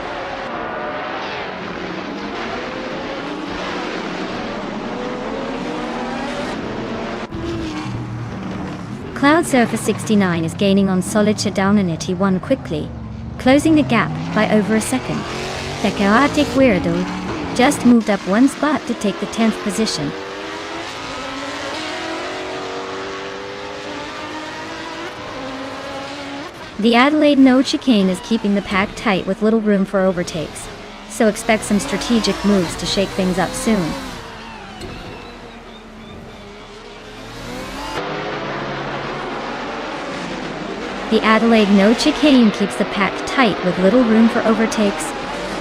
Cloudsurfer69 is gaining on Solidchadon81 quickly, closing the gap by over a second. The Chaotic Weirdo just moved up one spot to take the 10th position. The Adelaide No Chicane is keeping the pack tight with little room for overtakes, so expect some strategic moves to shake things up soon. The Adelaide No Chicane keeps the pack tight with little room for overtakes,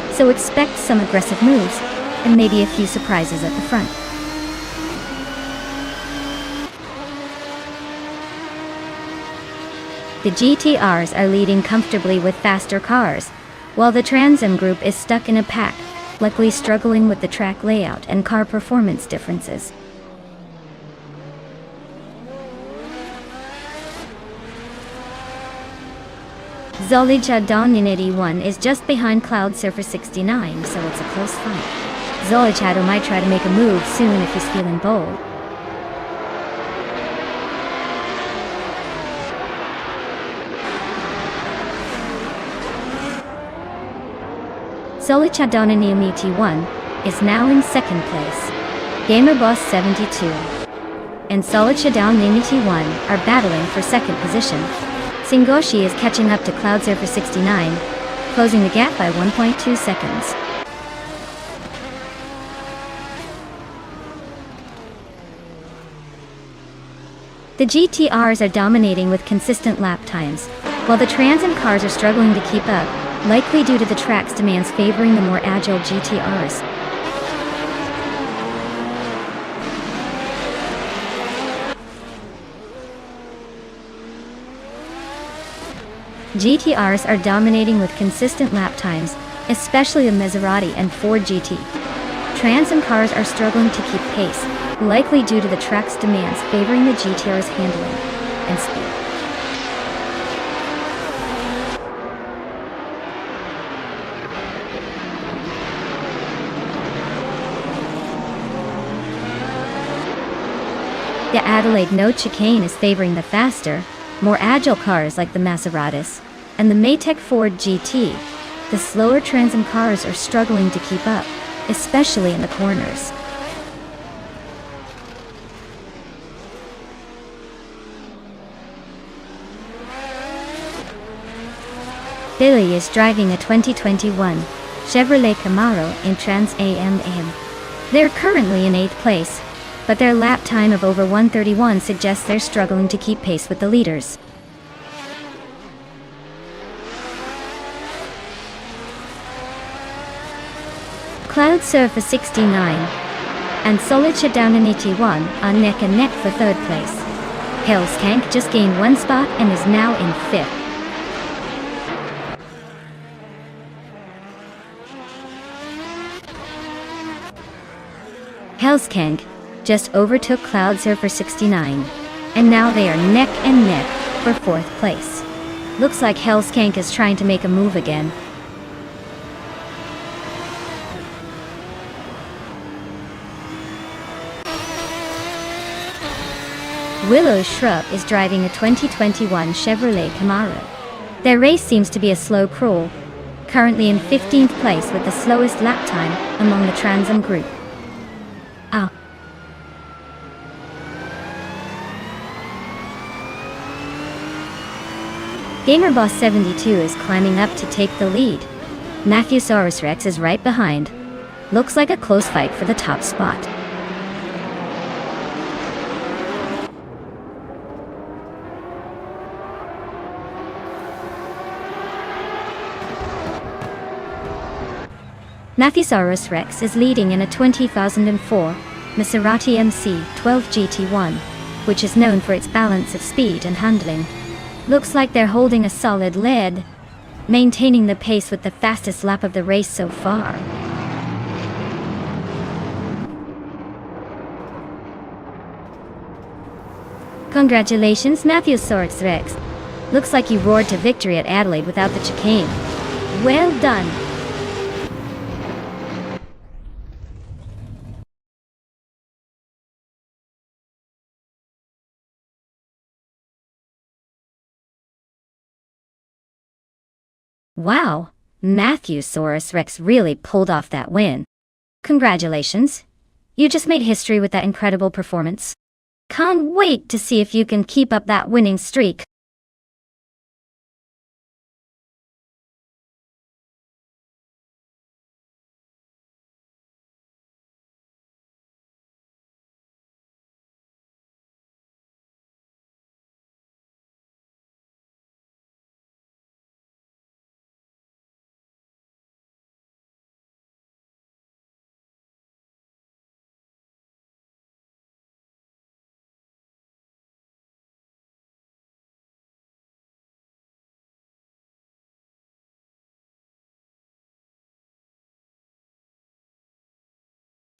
so expect some aggressive moves, and maybe a few surprises at the front. The GTRs are leading comfortably with faster cars, while the Trans Am group is stuck in a pack, luckily struggling with the track layout and car performance differences. Solidchadon81 is just behind Cloudsurfer69, so it's a close fight. Solidchado might try to make a move soon if he's feeling bold. Solidchadon81 is now in second place. GamerBoss72 and Solidchadon81 are battling for second position. Singoshi is catching up to Cloudsurfer69, closing the gap by 1.2 seconds. The GTRs are dominating with consistent lap times, while the Trans Am cars are struggling to keep up, likely due to the track's demands favoring the more agile GTRs. GTRs are dominating with consistent lap times, especially the Maserati and Ford GT. Trans Am cars are struggling to keep pace, likely due to the track's demands favoring the GTR's handling and speed. The Adelaide No Chicane is favoring the faster, more agile cars like the Maseratis and the Maytech Ford GT. The slower Trans Am cars are struggling to keep up, especially in the corners. Billy is driving a 2021 Chevrolet Camaro in Trans Am. They're currently in 8th place, but their lap time of over 1:31 suggests they're struggling to keep pace with the leaders. Cloudsurfer69 and Solidchadon81 are neck and neck for third place. Hellskank just gained one spot and is now in fifth. Hellskank just overtook Cloudsurfer69, and now they are neck and neck for fourth place. Looks like Hellskank is trying to make a move again. Willow Shrub is driving a 2021 Chevrolet Camaro. Their race seems to be a slow crawl, currently in 15th place with the slowest lap time among the Transam group. Ah. GamerBoss72 is climbing up to take the lead. Matthewsaurus Rex is right behind. Looks like a close fight for the top spot. Matthewsaurus Rex is leading in a 2004 Maserati MC12 GT1, which is known for its balance of speed and handling. Looks like they're holding a solid lead, maintaining the pace with the fastest lap of the race so far. Congratulations, Matthewsaurus Rex. Looks like you roared to victory at Adelaide without the chicane. Well done. Wow, Matthewsaurus Rex really pulled off that win. Congratulations. You just made history with that incredible performance. Can't wait to see if you can keep up that winning streak.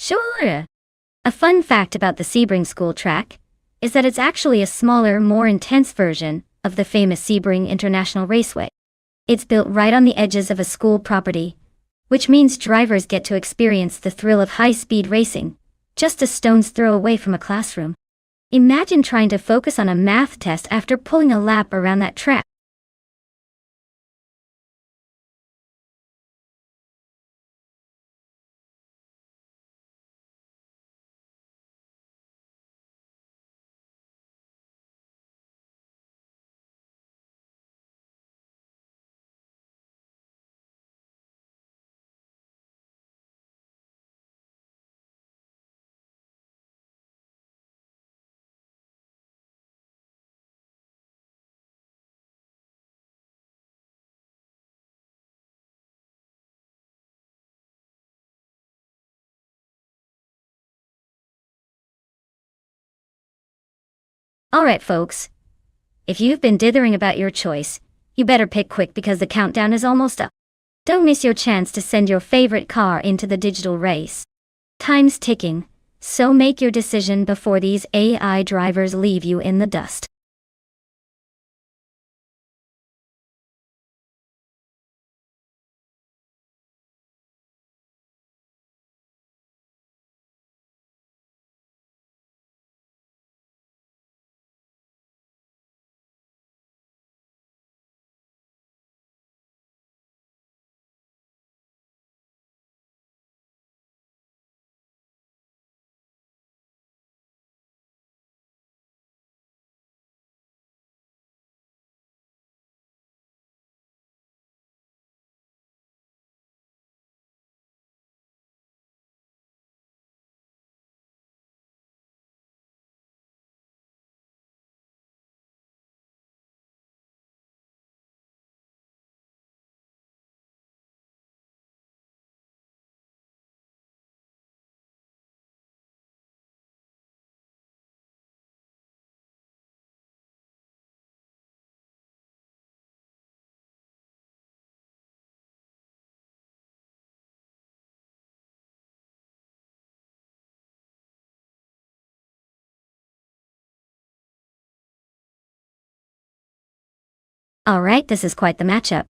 Sure. A fun fact about the Sebring School track is that it's actually a smaller, more intense version of the famous Sebring International Raceway. It's built right on the edges of a school property, which means drivers get to experience the thrill of high-speed racing, just a stone's throw away from a classroom. Imagine trying to focus on a math test after pulling a lap around that track. Alright folks, if you've been dithering about your choice, you better pick quick because the countdown is almost up. Don't miss your chance to send your favorite car into the digital race. Time's ticking, so make your decision before these AI drivers leave you in the dust. Alright, this is quite the matchup.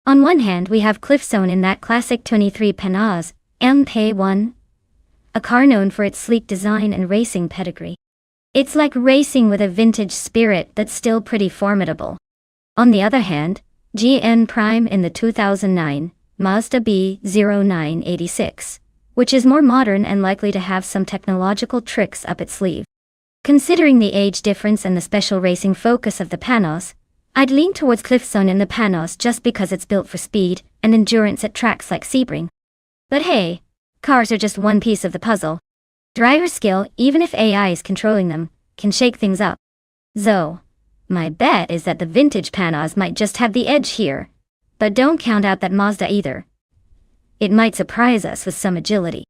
On one hand, we have Cliffzone in that classic 23 Panaz MP1, a car known for its sleek design and racing pedigree. It's like racing with a vintage spirit that's still pretty formidable. On the other hand, GN Prime in the 2009 Mazda B0986, which is more modern and likely to have some technological tricks up its sleeve. Considering the age difference and the special racing focus of the Panos, I'd lean towards Cliffzone in the Panos just because it's built for speed and endurance at tracks like Sebring. But hey, cars are just one piece of the puzzle. Driver skill, even if AI is controlling them, can shake things up. So, my bet is that the vintage Panos might just have the edge here. But don't count out that Mazda either. It might surprise us with some agility.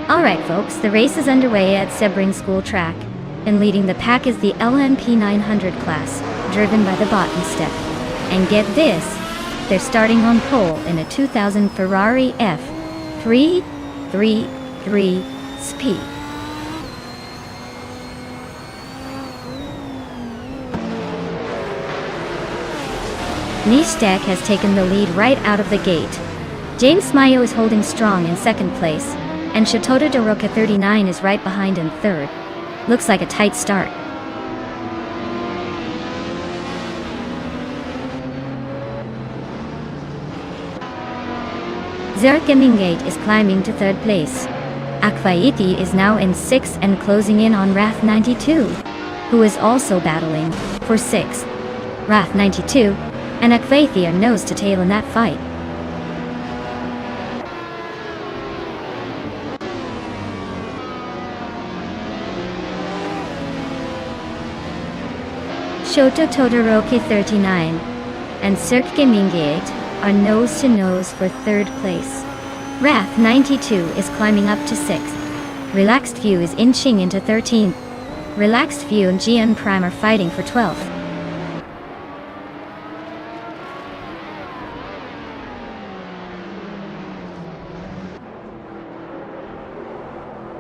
Alright folks, the race is underway at Sebring School Track, and leading the pack is the LMP 900 class, driven by the Nonstop. And get this, they're starting on pole in a 2000 Ferrari F333 Speed. Nonstop has taken the lead right out of the gate. James Mayo is holding strong in second place, and Shatoda Doroka 39 is right behind in third. Looks like a tight start. Zerkemingate is climbing to third place. Akvaiti is now in sixth and closing in on Wrath 92, who is also battling for sixth. Wrath 92 and Akvaiti are nose to tail in that fight. Shoto Todoroki 39 and Zerkemingate are nose to nose for third place. Wrath 92 is climbing up to 6th. Relaxed View is inching into 13th. Relaxed View and GN Prime are fighting for 12th.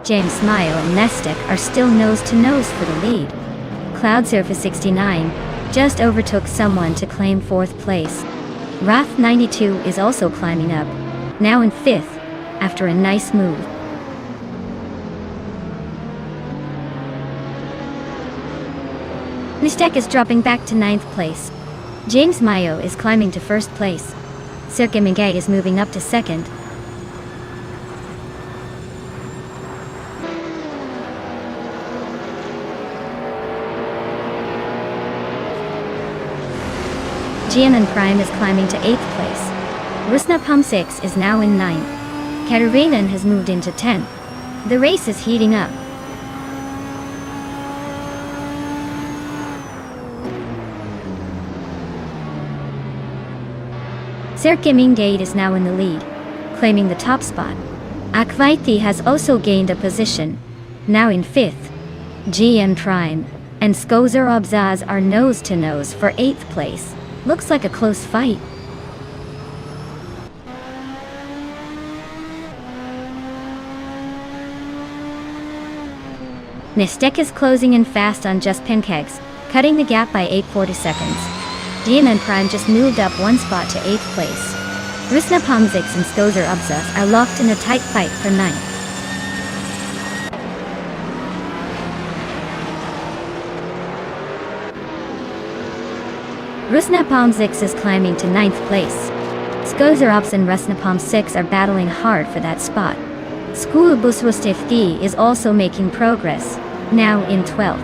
James Mayo and Nestek are still nose to nose for the lead. Cloud Surface 69 just overtook someone to claim 4th place. Wrath 92 is also climbing up, now in 5th, after a nice move. Nistek is dropping back to 9th place. James Mayo is climbing to 1st place. Zerkemingate is moving up to 2nd. GN Prime is climbing to 8th place. Rusna Pum 6 is now in 9th. Katarinen has moved into 10th. The race is heating up. Serkimingate is now in the lead, claiming the top spot. Akvaiti has also gained a position, now in 5th. GM Prime and Skozer Obzaz are nose-to-nose for 8th place. Looks like a close fight. Nistek is closing in fast on Just Pinkegs, cutting the gap by 840 seconds. GM Prime just moved up 1 spot to 8th place. Rusna Pomzix and Skozer Obzaz are locked in a tight fight for 9th. Rusnapalm 6 is climbing to 9th place. Skozerops and Rusnapalm 6 are battling hard for that spot. Skulubuswustifki is also making progress, now in 12th.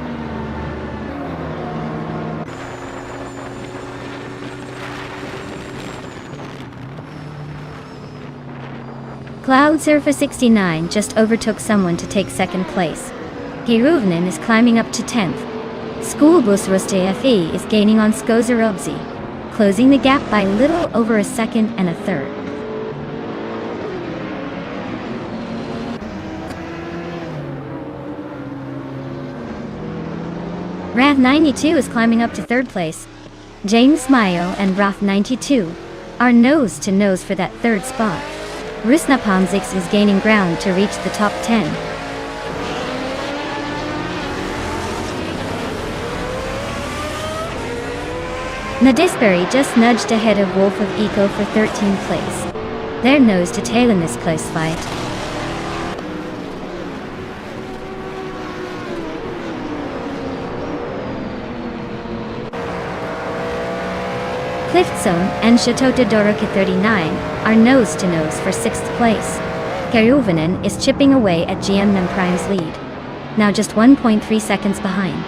Cloud Surfer 69 just overtook someone to take 2nd place. Giruvnin is climbing up to 10th. Schoolbus Ruste is gaining on Skozerobzi, closing the gap by little over a second and a third. Rath 92 is climbing up to 3rd place. James Mayo and Rath 92 are nose-to-nose for that 3rd spot. Rusnapomzix is gaining ground to reach the top 10. Nadisbury just nudged ahead of Wolf of Eco for 13th place. They're nose to tail in this close fight. Cliftzone and Chateau de Doroka 39 are nose to nose for 6th place. Karuvinen is chipping away at GM Prime's lead, now just 1.3 seconds behind.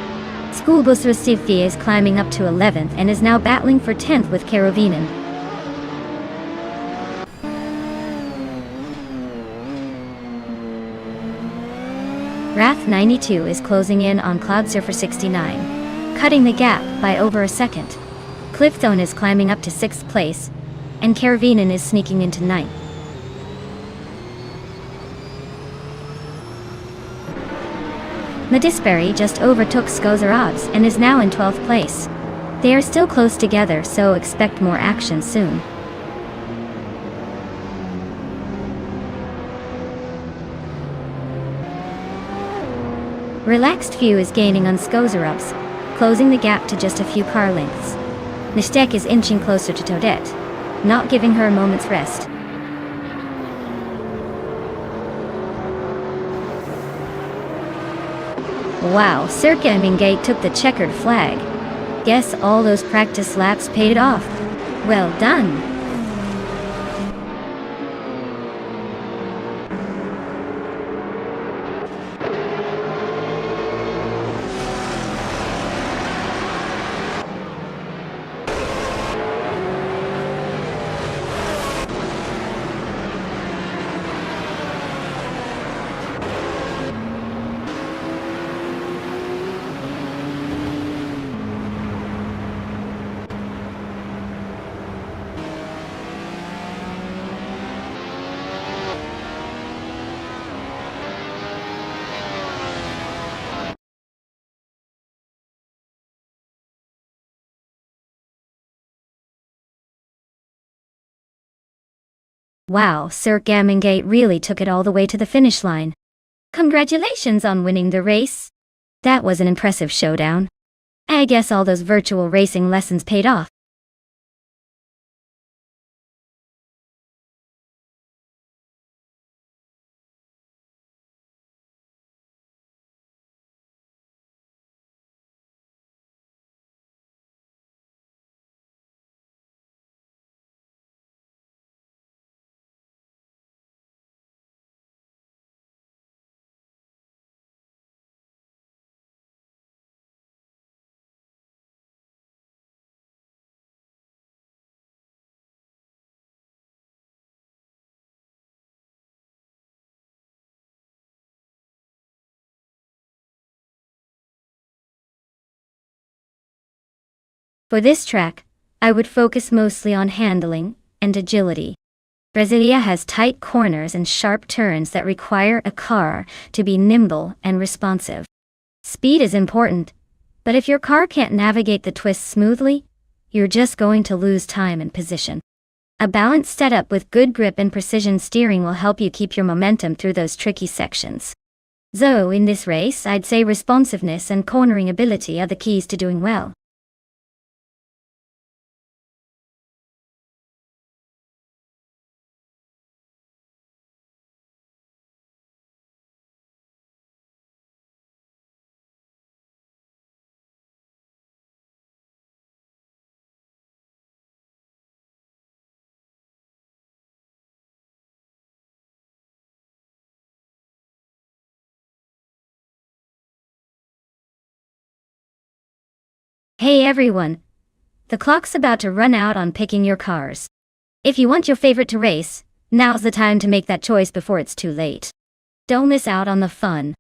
Schoolbus Rusivki is climbing up to 11th and is now battling for 10th with Karovinen. Rath 92 is closing in on Cloud Surfer 69, cutting the gap by over a second. Clifthone is climbing up to 6th place, and Karovinen is sneaking into 9th. Nadisbury just overtook Skozerobs and is now in 12th place. They are still close together, so expect more action soon. Relaxed Few is gaining on Skozerobs, closing the gap to just a few car lengths. Nistek is inching closer to Toadette, not giving her a moment's rest. Wow, Serkimingate took the checkered flag. Guess all those practice laps paid off. Well done. Wow, Serkimingate really took it all the way to the finish line. Congratulations on winning the race. That was an impressive showdown. I guess all those virtual racing lessons paid off. For this track, I would focus mostly on handling and agility. Brasilia has tight corners and sharp turns that require a car to be nimble and responsive. Speed is important, but if your car can't navigate the twists smoothly, you're just going to lose time and position. A balanced setup with good grip and precision steering will help you keep your momentum through those tricky sections. So, in this race, I'd say responsiveness and cornering ability are the keys to doing well. Hey everyone! The clock's about to run out on picking your cars. If you want your favorite to race, now's the time to make that choice before it's too late. Don't miss out on the fun.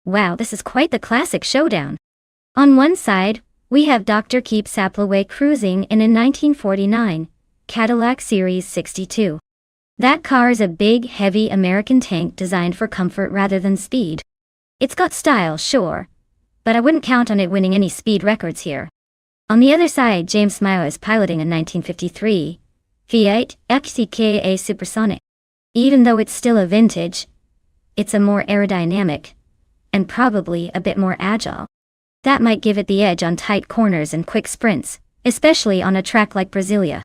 Wow, this is quite the classic showdown. On one side, we have Dr. Keep Saplaway cruising in a 1949 Cadillac Series 62. That car is a big, heavy American tank designed for comfort rather than speed. It's got style, sure, but I wouldn't count on it winning any speed records here. On the other side, James Mayo is piloting a 1953 Fiat XCKA Supersonic. Even though it's still a vintage, it's a more aerodynamic, and probably a bit more agile. That might give it the edge on tight corners and quick sprints, especially on a track like Brasilia.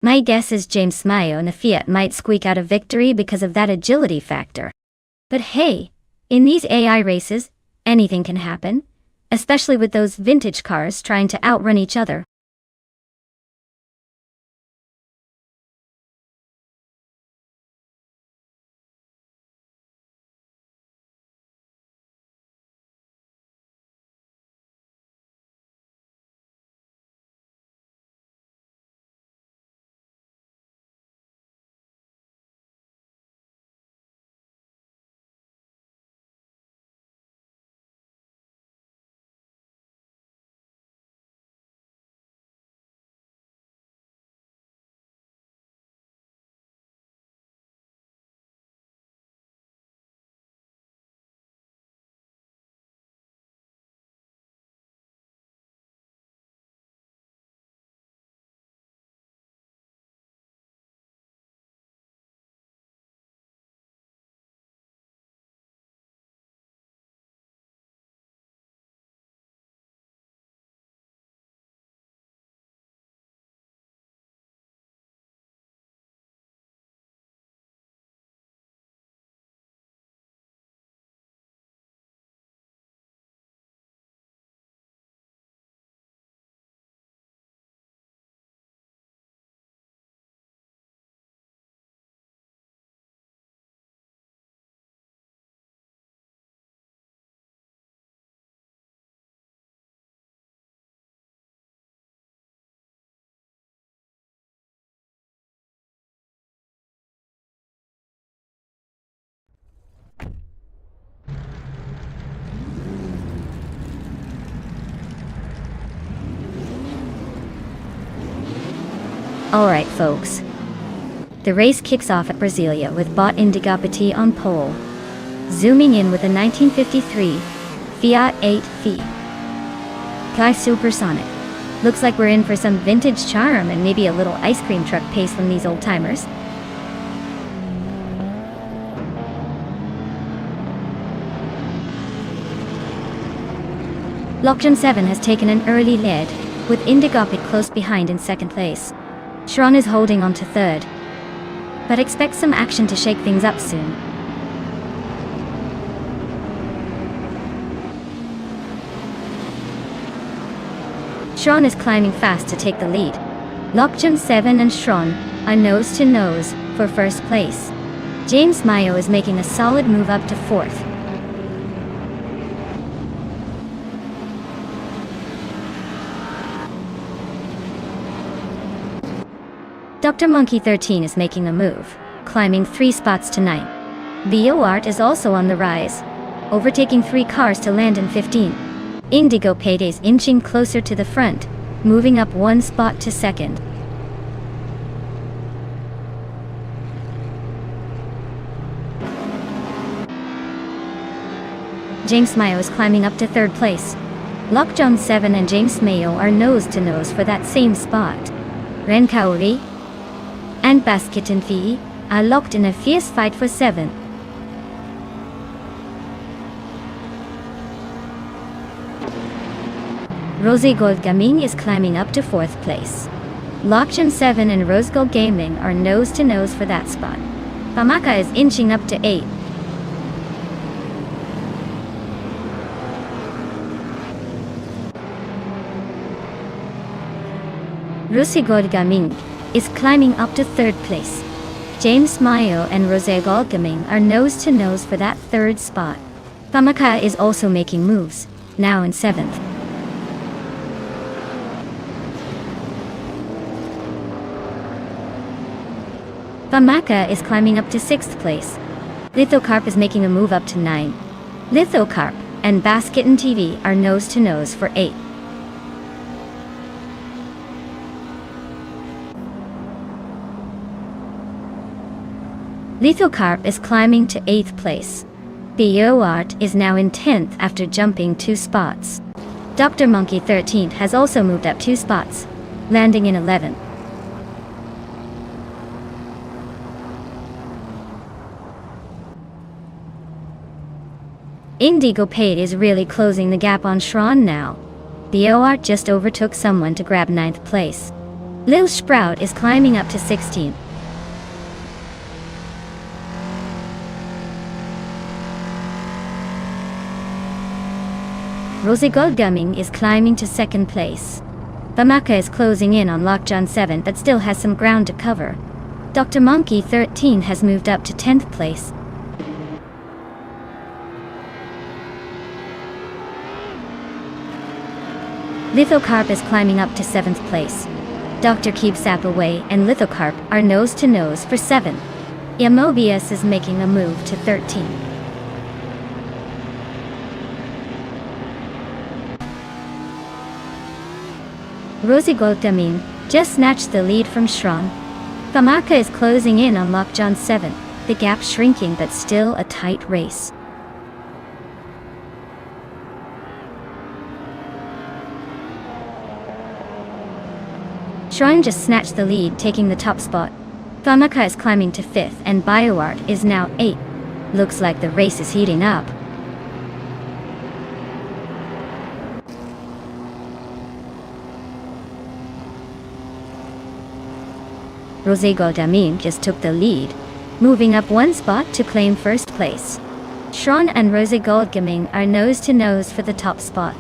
My guess is James Mayo and the Fiat might squeak out a victory because of that agility factor. But hey, in these AI races, anything can happen, especially with those vintage cars trying to outrun each other. Alright folks. The race kicks off at Brasilia with bot Indigopati on pole. Zooming in with a 1953 Fiat 8V. Guy Supersonic. Looks like we're in for some vintage charm and maybe a little ice cream truck pace from these old timers. Lockjaw 7 has taken an early lead, with Indigopit close behind in second place. Shron is holding on to third, but expect some action to shake things up soon. Shron is climbing fast to take the lead. Lockjaw 7 and Shron are nose to nose for first place. James Mayo is making a solid move up to fourth. Dr. Monkey 13 is making a move, climbing 3 spots to 9. Leo Art is also on the rise, overtaking 3 cars to land in 15. Indigo Payday's inching closer to the front, moving up 1 spot to second. James Mayo is climbing up to third place. Lockjaw 7 and James Mayo are nose to nose for that same spot. Ren Kaori and Basketin Fee are locked in a fierce fight for 7th. Rose Gold Gaming is climbing up to 4th place. Lockjaw 7 and Rose Gold Gaming are nose to nose for that spot. Pamaka is inching up to 8. Rose Gold Gaming is climbing up to 3rd place. James Mayo and Rose Gold Gaming are nose to nose for that 3rd spot. Pamaka is also making moves, now in 7th. Pamaka is climbing up to 6th place. Lithocarp is making a move up to 9. Lithocarp and Basketin TV are nose to nose for 8. Lithocarp is climbing to 8th place. BioArt is now in 10th after jumping 2 spots. Dr. Monkey 13 has also moved up 2 spots, landing in 11th. Indigo Paid is really closing the gap on Shron now. BioArt just overtook someone to grab 9th place. Lil Sprout is climbing up to 16th. Rose Gold Gaming is climbing to 2nd place. Pamaka is closing in on Lockjaw 7 but still has some ground to cover. Dr. Monkey 13 has moved up to 10th place. Lithocarp is climbing up to 7th place. Dr. Keeps Sap Away and Lithocarp are nose to nose for 7th. Yamobius is making a move to 13. Rosy Goldamin just snatched the lead from Shron. Pamaka is closing in on Lockjaw 7, the gap shrinking but still a tight race. Shron just snatched the lead, taking the top spot. Pamaka is climbing to 5th and BioArt is now 8th. Looks like the race is heating up. Rose Goldamin just took the lead, moving up 1 spot to claim 1st place. Shron and Rose Gold Gaming are nose to nose for the top spot.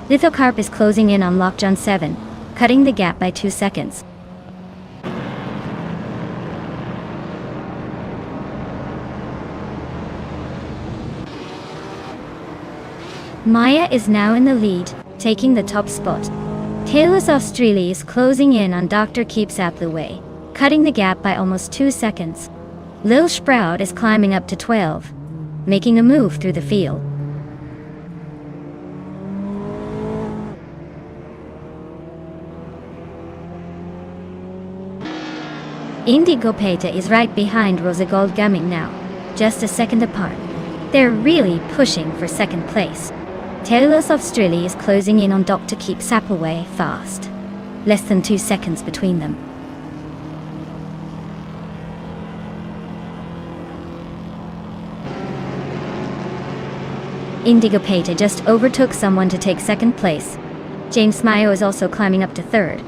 Lithocarp is closing in on Lockjaw 7, cutting the gap by 2 seconds. Maya is now in the lead, taking the top spot. Taylor's Australia is closing in on Dr. Keeps Sap Away, cutting the gap by almost 2 seconds. Lil Sprout is climbing up to 12, making a move through the field. Indigo Peta is right behind Rosa Gold Gumming now, just a second apart. They're really pushing for second place. Telos Australia is closing in on Dr. Keep Sapaway fast. Less than 2 seconds between them. Indigo Peta just overtook someone to take second place. James Mayo is also climbing up to third.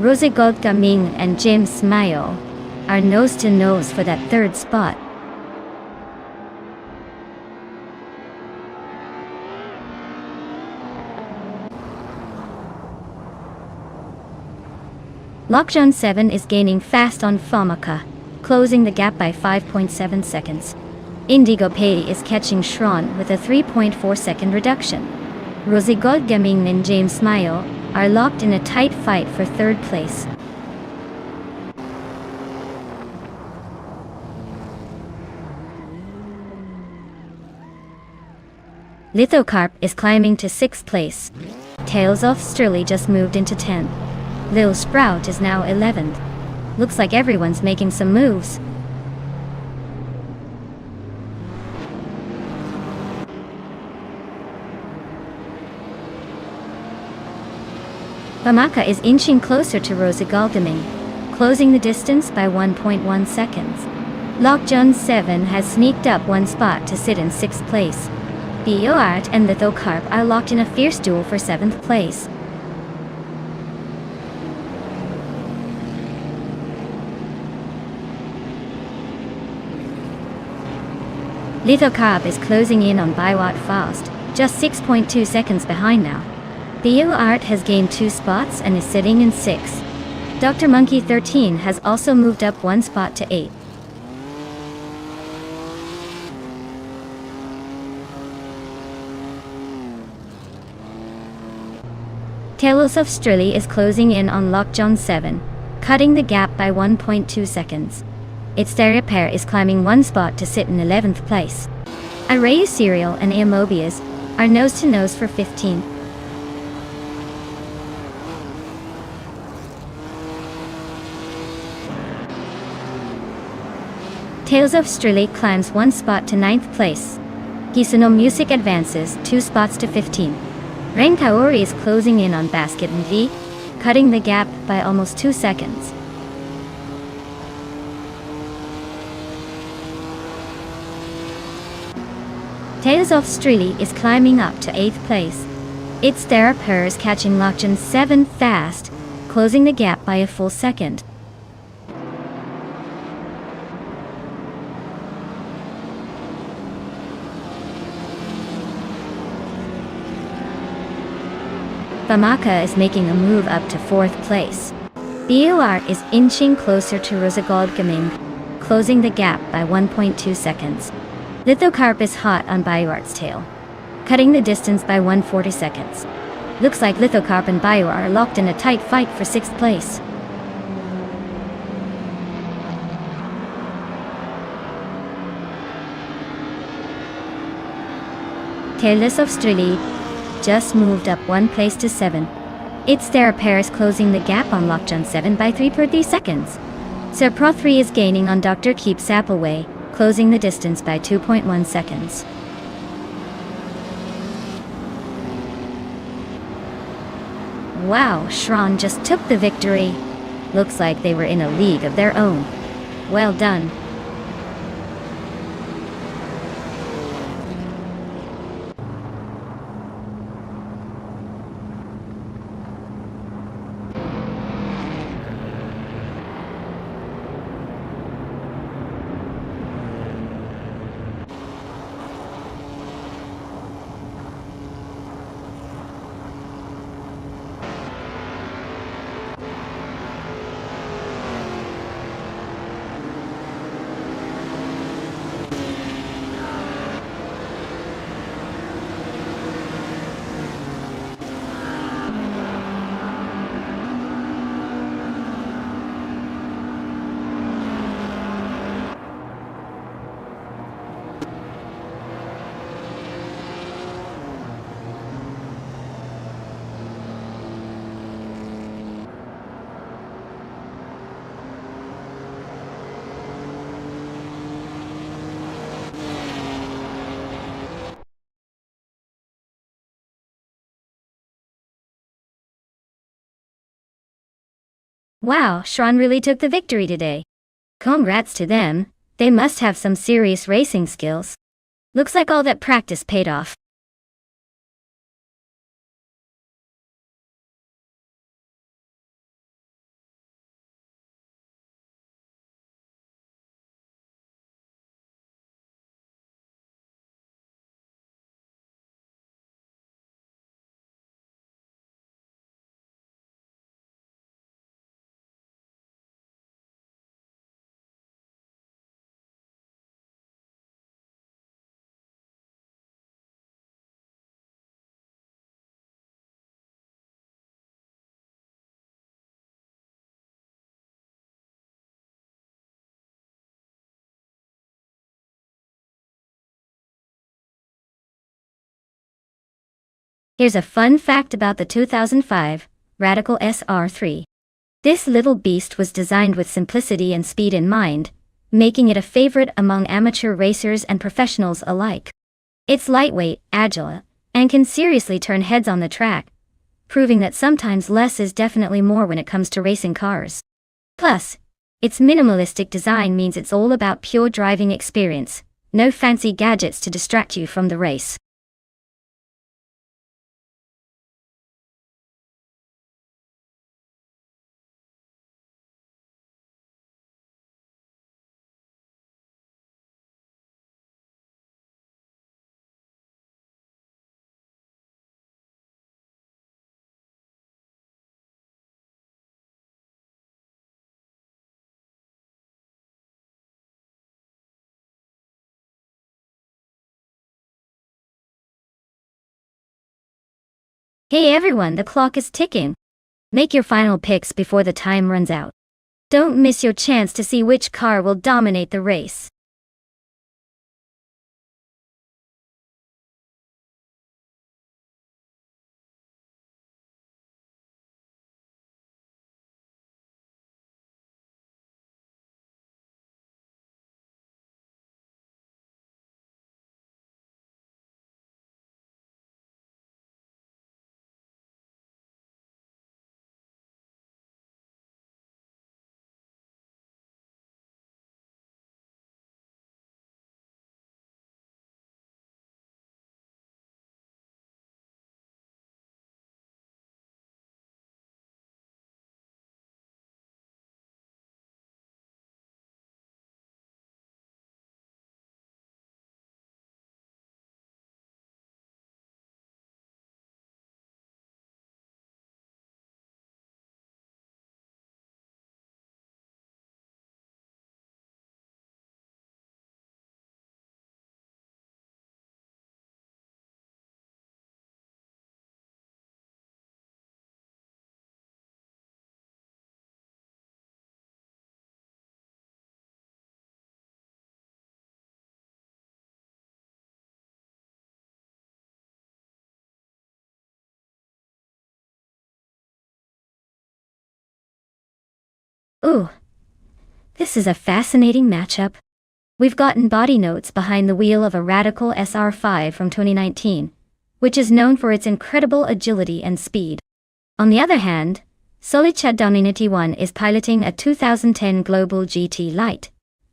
Rosa Gold Gumming and James Mayo are nose to nose for that third spot. Lockjaw 7 is gaining fast on Famaka, closing the gap by 5.7 seconds. Indigo Peta is catching Shron with a 3.4 second reduction. Rosa Gold Gumming and James Mayo are locked in a tight fight for third place. Lithocarp is climbing to 6th place. Tails of Sturley just moved into 10th. Lil Sprout is now 11th. Looks like everyone's making some moves. Bamaka is inching closer to Rosa Goldaming, closing the distance by 1.1 seconds. Lockjaw 7 has sneaked up 1 spot to sit in 6th place. Bioart and Lithocarp are locked in a fierce duel for 7th place. Lithocarp is closing in on Biwat fast, just 6.2 seconds behind now. Bioart has gained 2 spots and is sitting in 6th. Dr. Monkey 13 has also moved up 1 spot to 8th. Telos of Strilly is closing in on Lockjaw 7, cutting the gap by 1.2 seconds. Its Therapair is climbing 1 spot to sit in 11th place. Arayu Serial and Amobius are nose to nose for 15th. Tales of Strilly climbs 1 spot to 9th place. Gisuno Music advances 2 spots to 15th. Renkaori is closing in on Basket and V, cutting the gap by almost 2 seconds. Tales of Strilly is climbing up to 8th place. Its Therapair is catching Lockjaw 7 fast, closing the gap by a full second. Bamaka is making a move up to 4th place. BOR is inching closer to Rosa Gold Gumming, closing the gap by 1.2 seconds. Lithocarp is hot on Bioart's tail, cutting the distance by 140 seconds. Looks like Lithocarp and Bio are locked in a tight fight for 6th place. Tailless of Strilly just moved up 1 place to 7. Its Therapair is closing the gap on Lockjaw 7 by 3.3 seconds. Sir Pro 3 is gaining on Dr. Keep Sapaway, closing the distance by 2.1 seconds. Wow, Shron just took the victory. Looks like they were in a league of their own. Well done. Wow, Shran really took the victory today. Congrats to them, they must have some serious racing skills. Looks like all that practice paid off. Here's a fun fact about the 2005 Radical SR3. This little beast was designed with simplicity and speed in mind, making it a favorite among amateur racers and professionals alike. It's lightweight, agile, and can seriously turn heads on the track, proving that sometimes less is definitely more when it comes to racing cars. Plus, its minimalistic design means it's all about pure driving experience, no fancy gadgets to distract you from the race. Hey everyone, the clock is ticking. Make your final picks before the time runs out. Don't miss your chance to see which car will dominate the race. Ooh, this is a fascinating matchup. We've gotten body notes behind the wheel of a Radical SR5 from 2019, which is known for its incredible agility and speed. On the other hand, Solid Dominity 1 is piloting a 2010 Global GT Lite,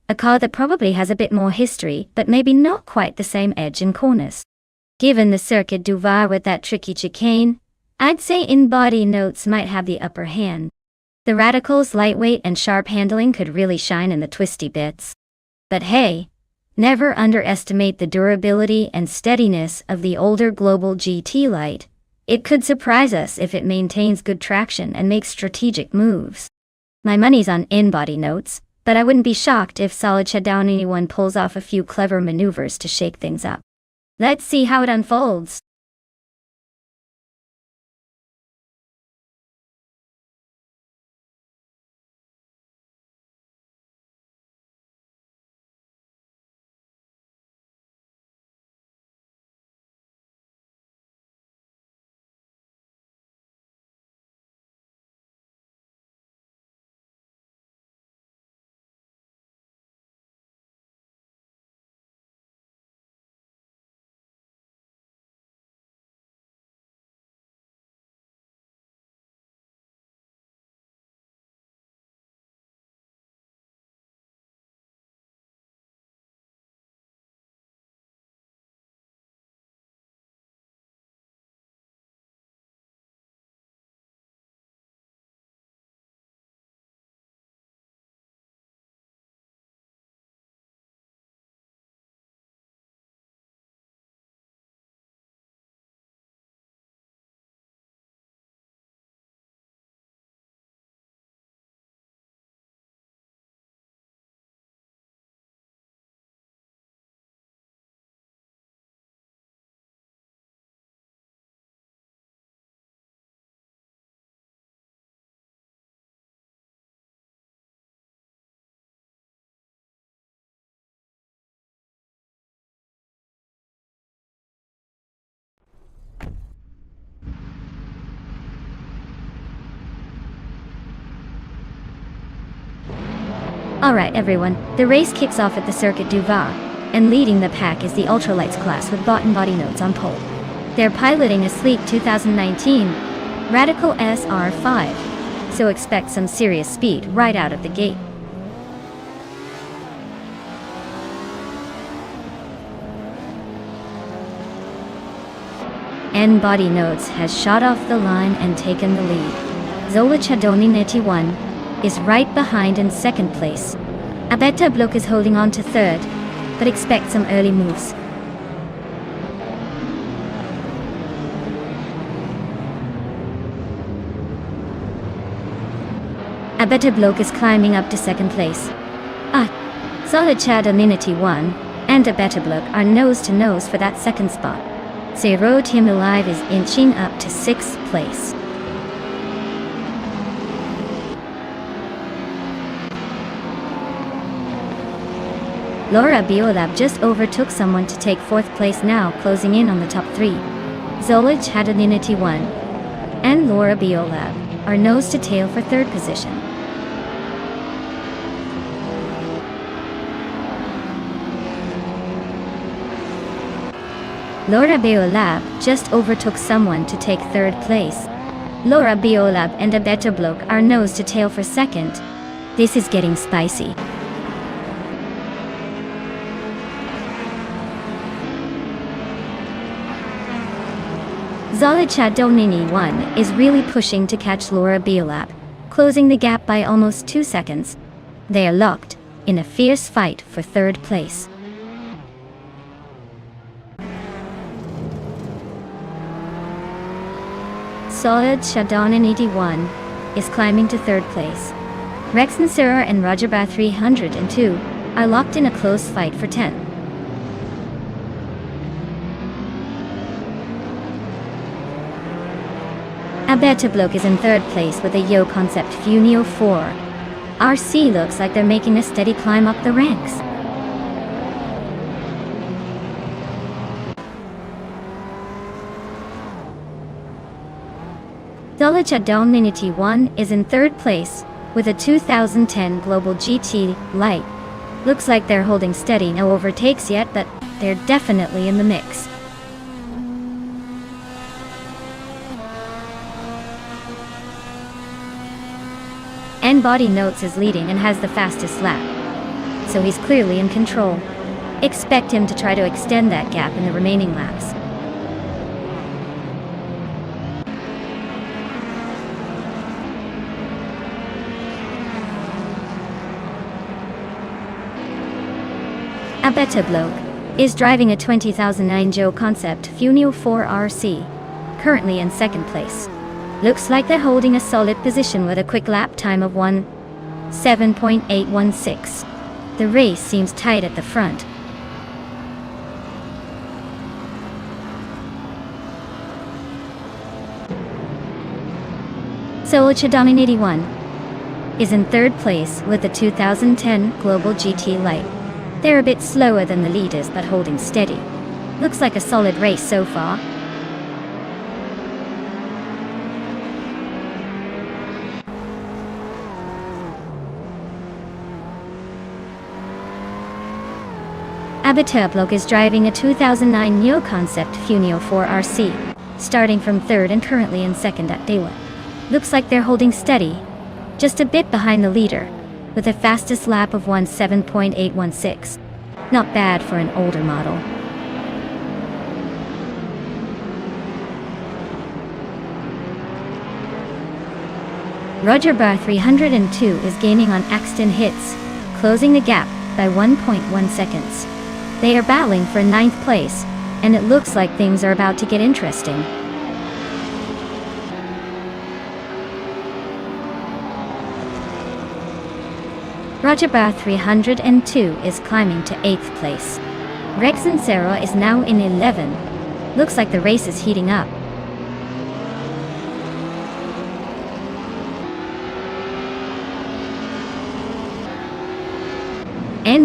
a car that probably has a bit more history but maybe not quite the same edge in corners. Given the Circuit du Var with that tricky chicane, I'd say in-body notes might have the upper hand. The Radical's lightweight and sharp handling could really shine in the twisty bits. But hey, never underestimate the durability and steadiness of the older Global GT Lite. It could surprise us if it maintains good traction and makes strategic moves. My money's on in-body notes, but I wouldn't be shocked if Solid Down anyone pulls off a few clever maneuvers to shake things up. Let's see how it unfolds. Alright everyone, the race kicks off at the Circuit du Var, and leading the pack is the Ultralights class with Body Notes on pole. They're piloting a sleek 2019 Radical SR5, so expect some serious speed right out of the gate. Body Notes has shot off the line and taken the lead. Zolichadoni 1 is right behind in second place. Abeta Blok is holding on to third, but expect some early moves. Abeta Blok is climbing up to second place. Zolichadoni 1 and Abeta Blok are nose to nose for that second spot. Zero Team Alive is inching up to 6th place. Laura Biolab just overtook someone to take 4th place now, closing in on the top 3. Zolichadoni 1 and Laura Biolab are nose to tail for 3rd position. Laura Biolab just overtook someone to take 3rd place. Laura Biolab and Abeta Blok are nose to tail for 2nd. This is getting spicy. Zolichadoni 1 is really pushing to catch Laura Biolab, closing the gap by almost 2 seconds. They are locked in a fierce fight for 3rd place. Zolichadoni 1 is climbing to 3rd place. Rex and Sarah and Rogerbar 302 are locked in a close fight for 10th. Abeta Blok is in 3rd place with a Yo Concept Funio 4. RC looks like they're making a steady climb up the ranks. Zolichadoni 1 is in 3rd place with a 2010 Global GT Light. Looks like they're holding steady, no overtakes yet, but they're definitely in the mix. Body Notes is leading and has the fastest lap, so he's clearly in control. Expect him to try to extend that gap in the remaining laps. Abeta Blok is driving a 2009 Joe Concept Funio 4 RC, currently in 2nd place. Looks like they're holding a solid position with a quick lap time of 1:7.816. The race seems tight at the front. Zolichadoni 1 is in 3rd place with the 2010 Global GT Light. They're a bit slower than the leaders but holding steady. Looks like a solid race so far. Abeta Blok is driving a 2009 Neo Concept Funio 4 RC, starting from 3rd and currently in 2nd at Dewa. Looks like they're holding steady, just a bit behind the leader, with a fastest lap of 1:7.816. Not bad for an older model. Rogerbar 302 is gaining on Axton Hits, closing the gap by 1.1 seconds. They are battling for 9th place, and it looks like things are about to get interesting. Rogerbar 302 is climbing to 8th place. Rex and Sarah is now in 11. Looks like the race is heating up.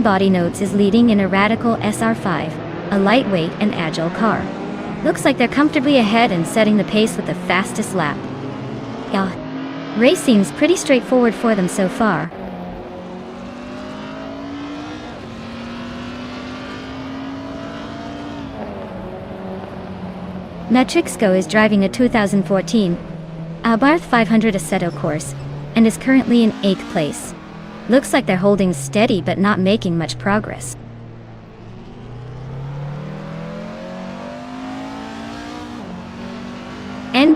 Body Notes is leading in a Radical SR5, a lightweight and agile car. Looks like they're comfortably ahead and setting the pace with the fastest lap. Race seems pretty straightforward for them so far. Metrixco is driving a 2014 Abarth 500 Assetto course and is currently in 8th place. Looks like they're holding steady but not making much progress.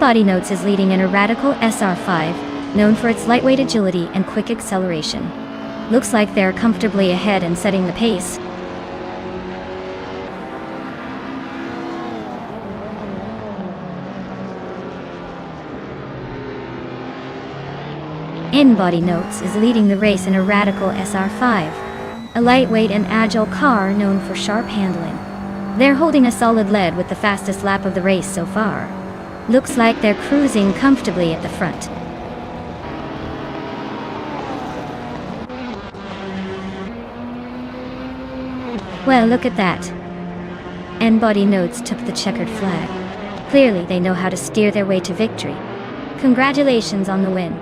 Body Notes is leading in a radical SR5, known for its lightweight agility and quick acceleration. Looks like they're comfortably ahead and setting the pace. Body Notes is leading the race in a radical SR5, a lightweight and agile car known for sharp handling. They're holding a solid lead with the fastest lap of the race so far. Looks like they're cruising comfortably at the front. Well, look at that. Body Notes took the checkered flag. Clearly they know how to steer their way to victory. Congratulations on the win.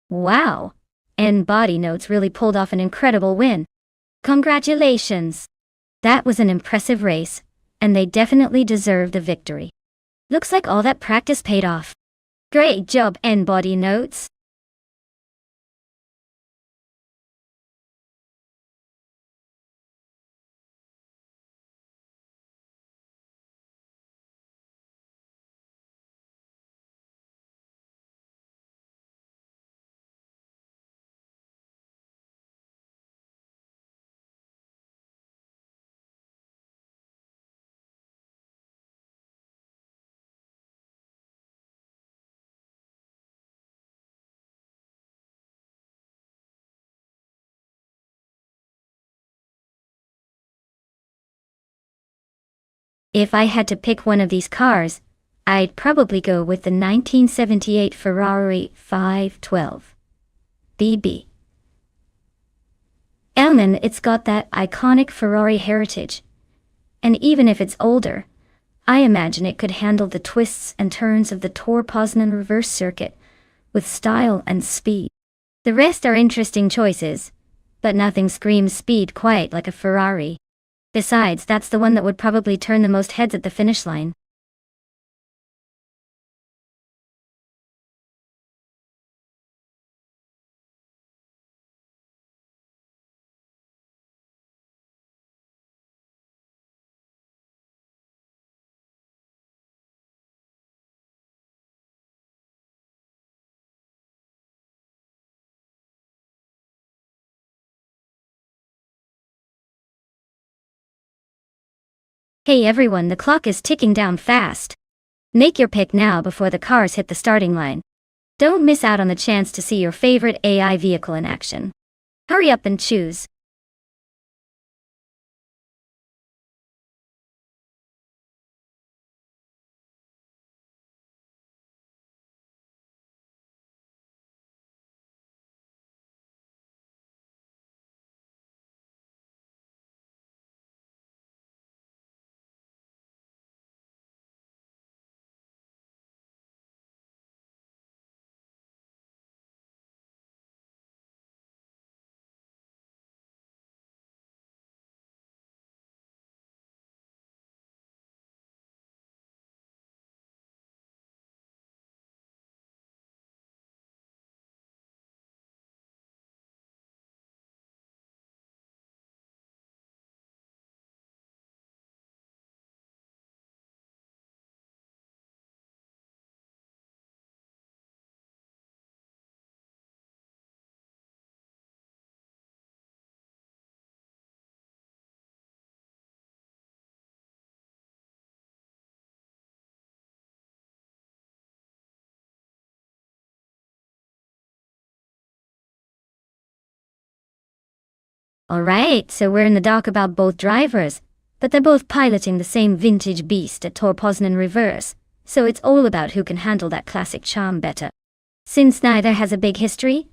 Wow! Body Notes really pulled off an incredible win. Congratulations! That was an impressive race, and they definitely deserved a victory. Looks like all that practice paid off. Great job, Body Notes! If I had to pick one of these cars, I'd probably go with the 1978 Ferrari 512 BB. It's got that iconic Ferrari heritage. And even if it's older, I imagine it could handle the twists and turns of the Tor Poznan reverse circuit with style and speed. The rest are interesting choices, but nothing screams speed quite like a Ferrari. Besides, that's the one that would probably turn the most heads at the finish line. Hey everyone, the clock is ticking down fast. Make your pick now before the cars hit the starting line. Don't miss out on the chance to see your favorite AI vehicle in action. Hurry up and choose. Alright, so we're in the dark about both drivers, but they're both piloting the same vintage beast at Tor Poznan reverse, so it's all about who can handle that classic charm better. Since neither has a big history,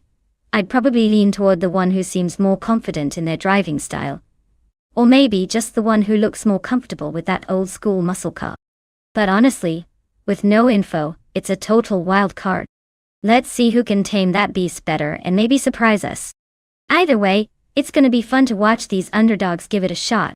I'd probably lean toward the one who seems more confident in their driving style. Or maybe just the one who looks more comfortable with that old school muscle car. But honestly, with no info, it's a total wild card. Let's see who can tame that beast better and maybe surprise us. Either way, it's gonna be fun to watch these underdogs give it a shot.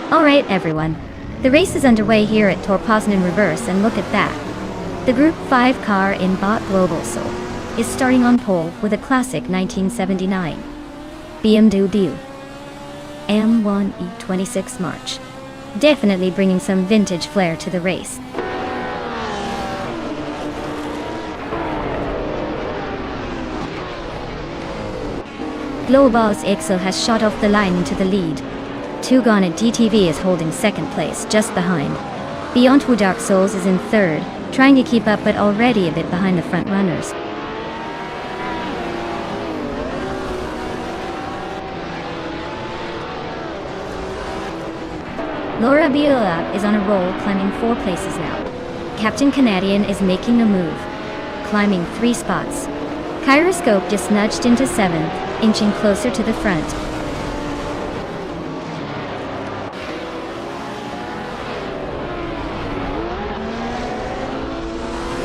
Alright everyone, the race is underway here at Tor Poznan reverse, and look at that. The Group 5 car in Bot Global Soul is starting on pole with a classic 1979 BMW M1E26 March. Definitely bringing some vintage flair to the race. Globals EXO has shot off the line into the lead. Tugon at DTV is holding second place, just behind. Beyond Two Dark Souls is in third, trying to keep up but already a bit behind the front runners. Laura Biola is on a roll, climbing 4 places now. Captain Canadian is making a move, climbing 3 spots. Kyroscope just nudged into 7th, inching closer to the front.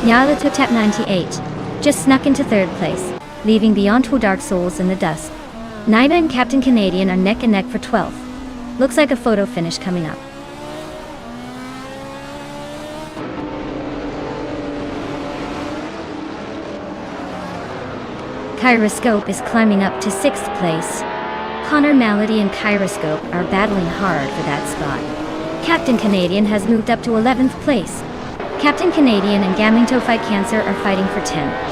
Nyala Totep 98 just snuck into 3rd place, leaving Beyond Two Dark Souls in the dust. Naida and Captain Canadian are neck and neck for 12th. Looks like a photo finish coming up. Kyroscope is climbing up to 6th place. Connor Malady and Kyroscope are battling hard for that spot. Captain Canadian has moved up to 11th place. Captain Canadian and Gamingto Fight Cancer are fighting for 10th.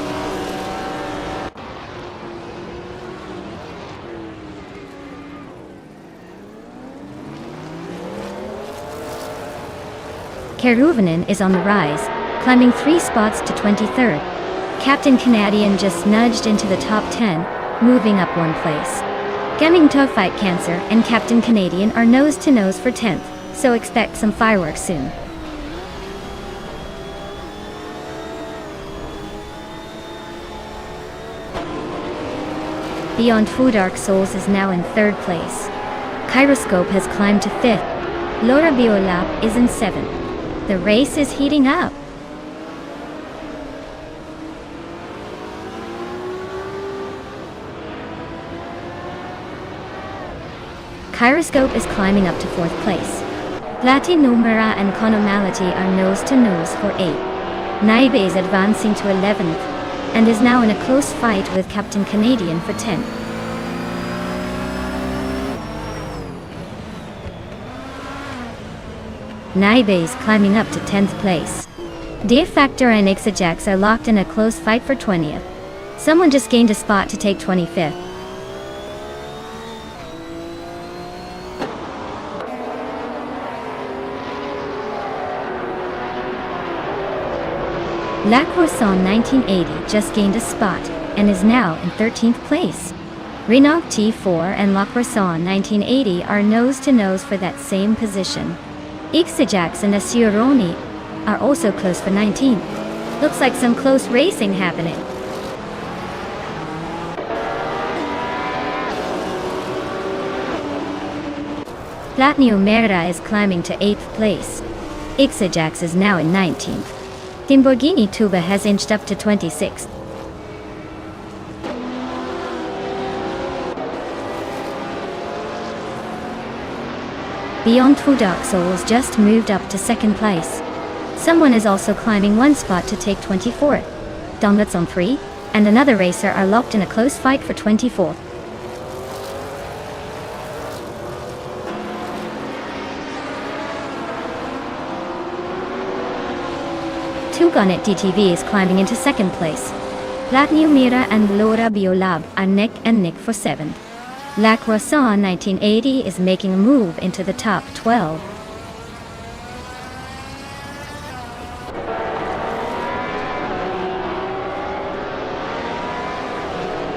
Keruvanen is on the rise, climbing 3 spots to 23rd. Captain Canadian just nudged into the top 10, moving up 1 place. Gamingto Fight Cancer and Captain Canadian are nose to nose for 10th, so expect some fireworks soon. Beyond Two Dark Souls is now in 3rd place. Kyroscope has climbed to 5th. Laura Biolab is in 7th. The race is heating up. Kyroscope is climbing up to 4th place. Platinumera and Conomality are nose to nose for 8th. Naibe is advancing to 11th, and is now in a close fight with Captain Canadian for 10th. Naibe is climbing up to 10th place. Dave Factor and Ixajax are locked in a close fight for 20th. Someone just gained a spot to take 25th. La Croissant 1980 just gained a spot, and is now in 13th place. Renault T4 and La Croissant 1980 are nose-to-nose for that same position. Ixajax and Ascioroni are also close for 19th. Looks like some close racing happening. Platinumera is climbing to 8th place. Ixajax is now in 19th. Timborghini Tuba has inched up to 26th. Beyond Two Dark Souls just moved up to 2nd place. Someone is also climbing 1 spot to take 24th. Donuts on 3, and another racer are locked in a close fight for 24th. Tugonet DTV is climbing into 2nd place. Platinumera and Laura Biolab are neck and neck for 7th. La Croissant 1980 is making a move into the top 12.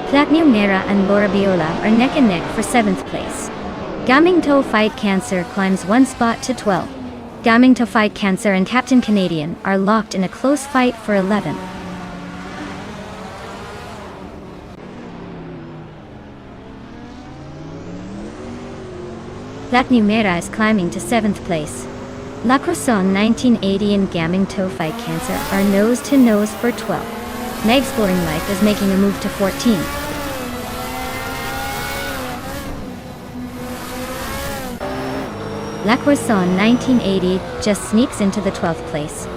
Platinumera and Laura Biolab are neck and neck for 7th place. Gaming To Fight Cancer climbs 1 spot to 12th. Gaming To Fight Cancer and Captain Canadian are locked in a close fight for 11th. Platinumera is climbing to 7th place. La Croissant 1980 and Gaming To Fight Cancer are nose to nose for 12th. My Exploring Life is making a move to 14th. La Croissant 1980 just sneaks into the 12th place.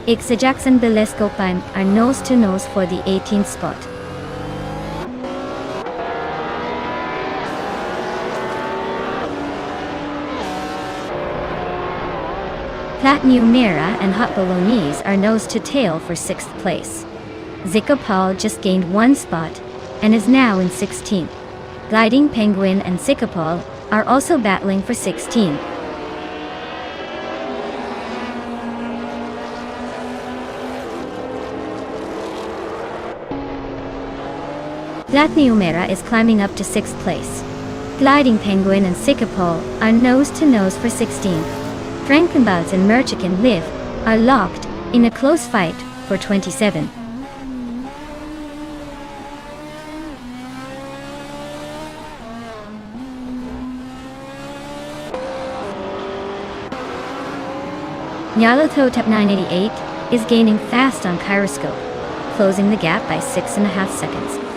Ixajax and Belescopine are nose to nose for the 18th spot. Platinumera and Hot Bolognese are nose to tail for 6th place. Zikopal just gained 1 spot, and is now in 16th. Gliding Penguin and Zikopal are also battling for 16th. Platinumera is climbing up to 6th place. Gliding Penguin and Zikopal are nose to nose for 16th. Frankenbouts and Merchican Live are locked in a close fight for 27. Nyalototep 988 is gaining fast on Kyroscope, closing the gap by 6.5 seconds.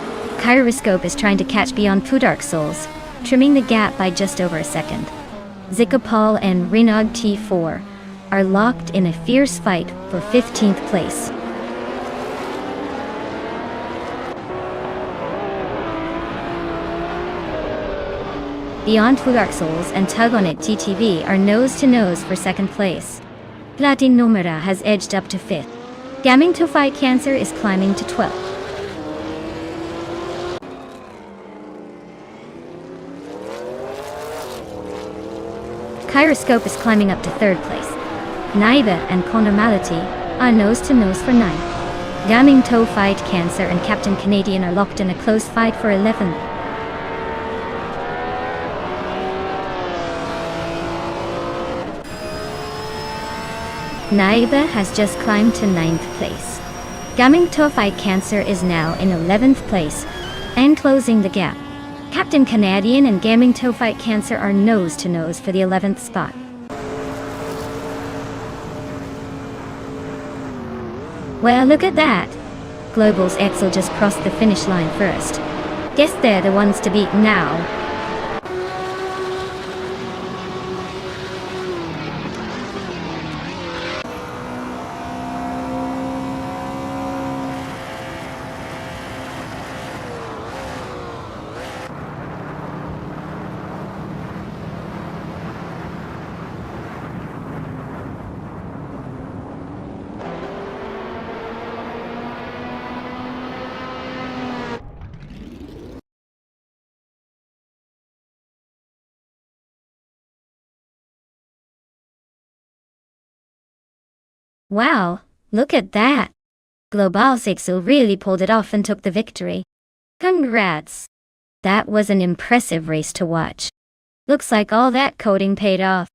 Kyroscope is trying to catch Beyond Two Dark Souls, trimming the gap by just over a second. Zikopal and Renaud T4 are locked in a fierce fight for 15th place. Beyond Two Dark Souls and Tug on It GTV are nose to nose for 2nd place. Platinumera has edged up to 5th. Gaming To Fight Cancer is climbing to 12th. Kyroscope is climbing up to 3rd place. Naiba and Conomality are nose to nose for 9th. Gaming To Fight Cancer and Captain Canadian are locked in a close fight for 11th. Naiba has just climbed to 9th place. Gaming To Fight Cancer is now in 11th place and closing the gap Captain Canadian and Gaming Toe Fight Cancer are nose to nose for the 11th spot. Well, look at that. Global's Excel just crossed the finish line first. Guess they're the ones to beat now. Wow, look at that. Global's Excel really pulled it off and took the victory. Congrats. That was an impressive race to watch. Looks like all that coding paid off.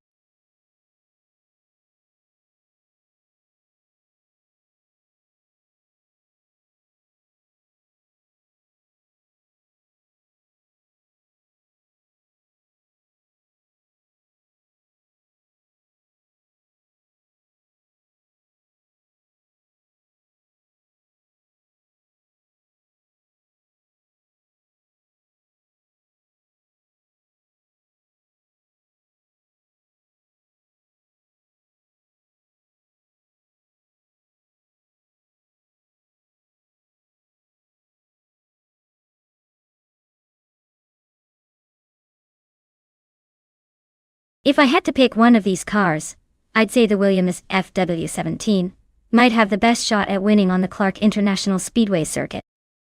If I had to pick one of these cars, I'd say the Williams FW17 might have the best shot at winning on the Clark International Speedway circuit.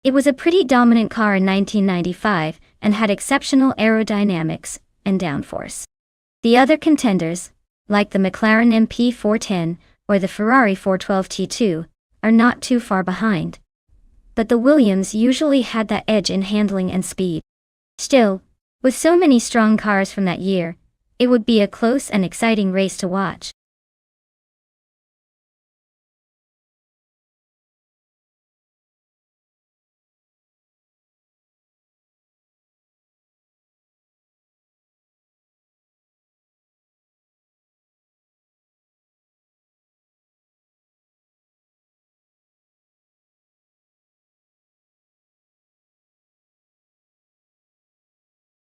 It was a pretty dominant car in 1995 and had exceptional aerodynamics and downforce. The other contenders, like the McLaren MP410 or the Ferrari 412 T2, are not too far behind. But the Williams usually had that edge in handling and speed. Still, with so many strong cars from that year, it would be a close and exciting race to watch.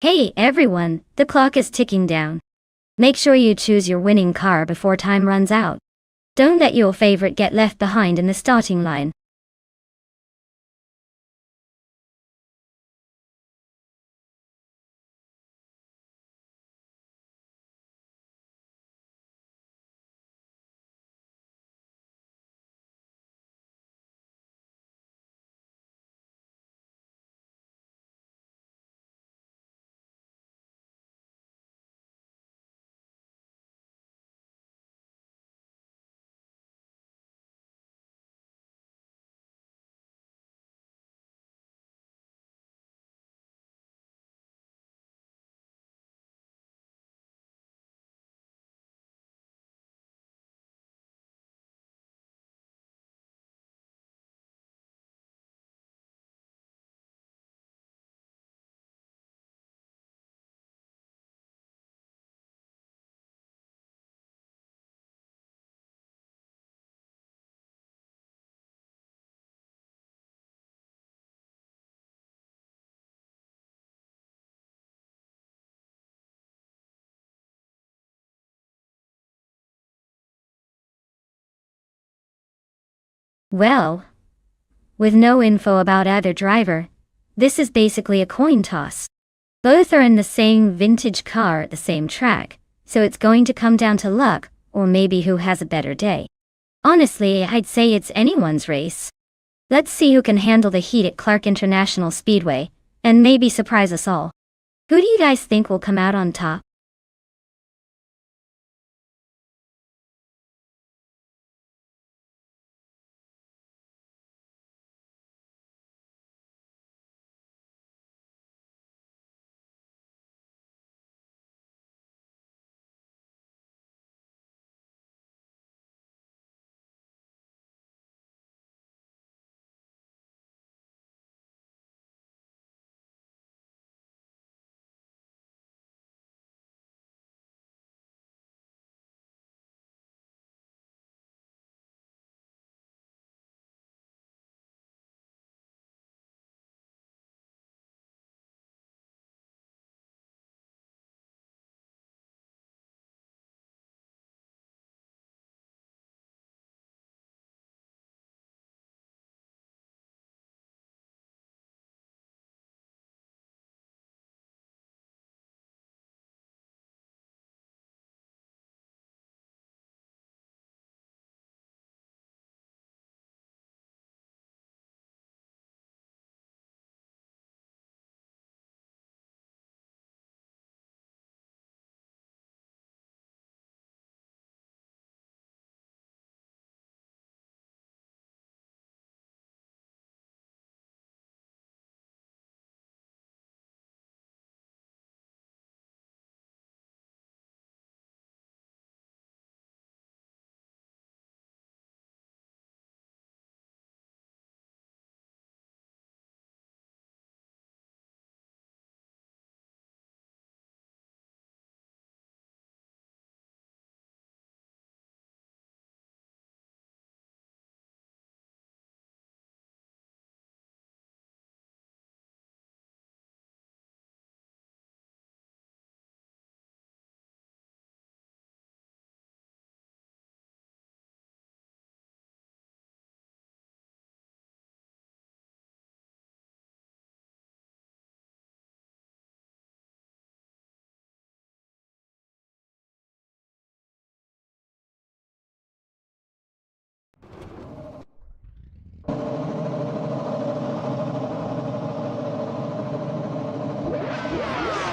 Hey everyone, the clock is ticking down. Make sure you choose your winning car before time runs out. Don't let your favorite get left behind in the starting line. Well, with no info about either driver, this is basically a coin toss. Both are in the same vintage car at the same track, so it's going to come down to luck, or maybe who has a better day. Honestly, I'd say it's anyone's race. Let's see who can handle the heat at Clark International Speedway, and maybe surprise us all. Who do you guys think will come out on top?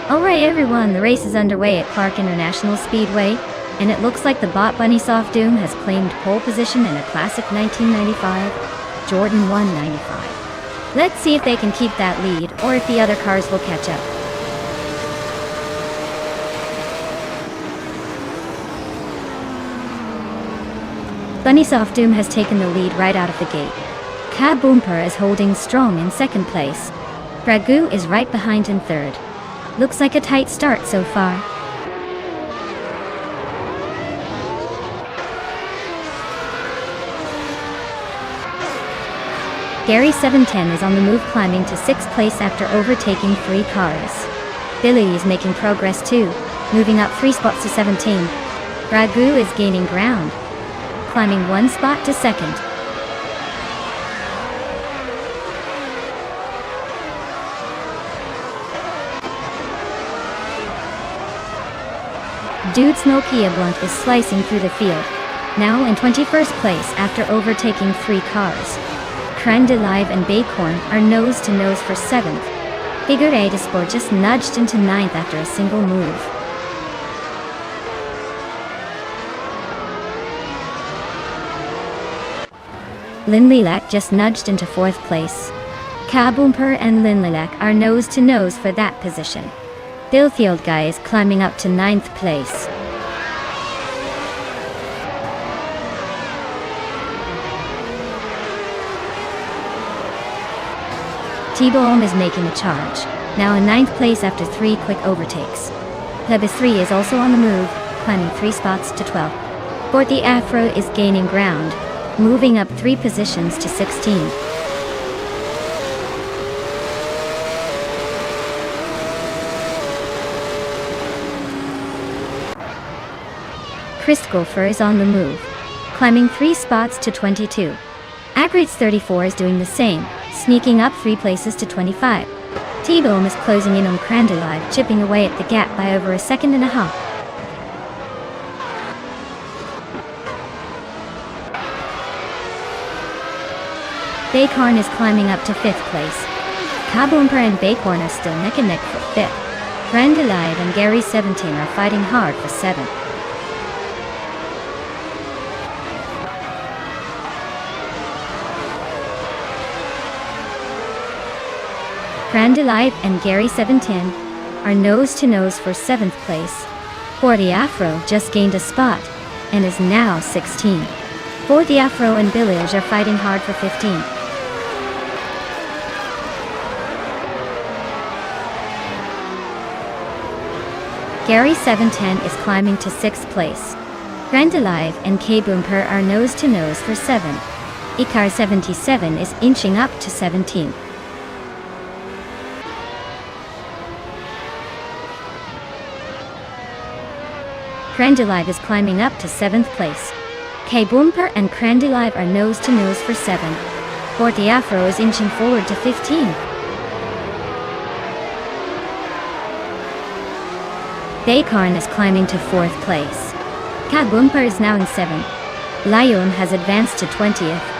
Alright everyone, the race is underway at Clark International Speedway, and it looks like the bot Nonstop Doom has claimed pole position in a classic 1995 Jordan 195. Let's see if they can keep that lead, or if the other cars will catch up. Nonstop Doom has taken the lead right out of the gate. Cab Bumper is holding strong in second place. Ragu is right behind in third. Looks like a tight start so far. Gary 710 is on the move, climbing to 6th place after overtaking 3 cars. Billy is making progress too, moving up 3 spots to 17. Ragu is gaining ground, climbing 1 spot to 2nd. Dude's Nokia Blunt is slicing through the field, now in 21st place after overtaking 3 cars. Crandelive and Bacorn are nose to nose for 7th. Figure 8 Sport just nudged into 9th after a single move. Lin Lilac just nudged into 4th place. Kabumper and Lin Lilac are nose to nose for that position. Billfield Guy is climbing up to 9th place. T-Bomb is making a charge, now in 9th place after 3 quick overtakes. Lebis 3 is also on the move, climbing 3 spots to 12. Forty Afro is gaining ground, moving up 3 positions to 16. Chris Gopher is on the move, climbing 3 spots to 22. Agrates 34 is doing the same, sneaking up 3 places to 25. T-Bomb is closing in on Crandelive, chipping away at the gap by over a second and a half. Bacorn is climbing up to 5th place. Kabumper and Bacorn are still neck and neck for 5th. Crandelive and Gary 17 are fighting hard for 7th. Crandelive and Gary 710 are nose to nose for 7th place. Forty Afro just gained a spot and is now 16. Forty Afro and Village are fighting hard for 15. Gary 710 is climbing to 6th place. Crandelive and K-Boomper are nose to nose for 7. Icar 77 is inching up to 17. Crandelive is climbing up to 7th place. K-Boomper and Crandelive are nose to nose for 7. Forty Afro is inching forward to 15. Bacorn is climbing to 4th place. K-Boomper is now in 7th. Lion has advanced to 20th.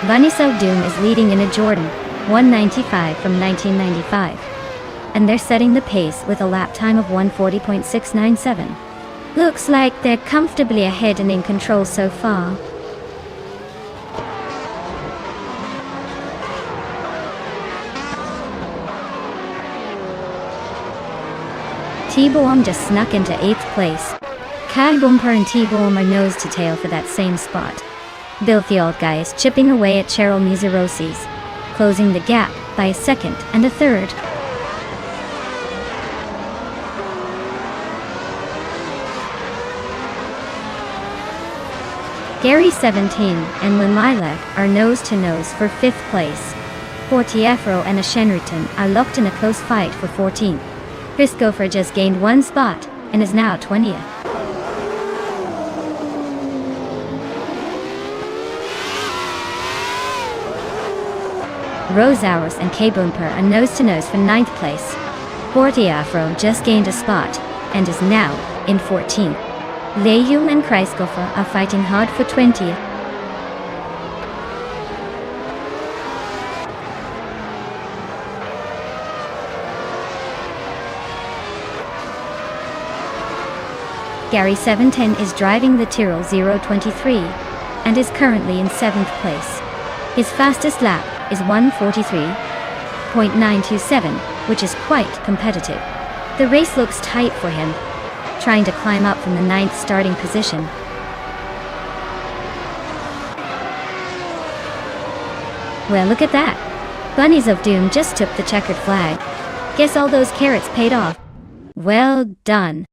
Nonstop Doom is leading in a Jordan 195 from 1995. And they're setting the pace with a lap time of 1:40.697. Looks like they're comfortably ahead and in control so far. T-Bomb just snuck into 8th place. K-Boomper and T-Bomb are nose to tail for that same spot. Billfield Guy is chipping away at Cheryl Mizerosi's, closing the gap by a 2nd and a 3rd. Gary 17 and Lin Lilac are nose to nose for 5th place. Forty Afro and Ashenriton are locked in a close fight for 14th. Chris Gopher just gained 1 spot and is now 20th. Rose Hours and K-Boomper are nose to nose for 9th place. Forty Afro just gained a spot and is now in 14th. Leum and Kreisgoffer are fighting hard for 20th. Gary 710 is driving the Tyrrell 023 and is currently in 7th place. His fastest lap is 1:43.927, which is quite competitive. The race looks tight for him, trying to climb up from the 9th starting position. Well, look at that. Bunnies of Doom just took the checkered flag. Guess all those carrots paid off. Well done.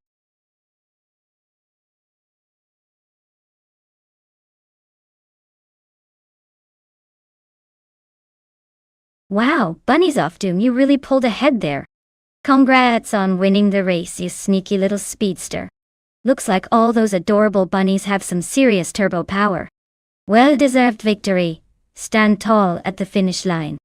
Wow, Bunnies of Doom, you really pulled ahead there. Congrats on winning the race, you sneaky little speedster. Looks like all those adorable bunnies have some serious turbo power. Well-deserved victory. Stand tall at the finish line.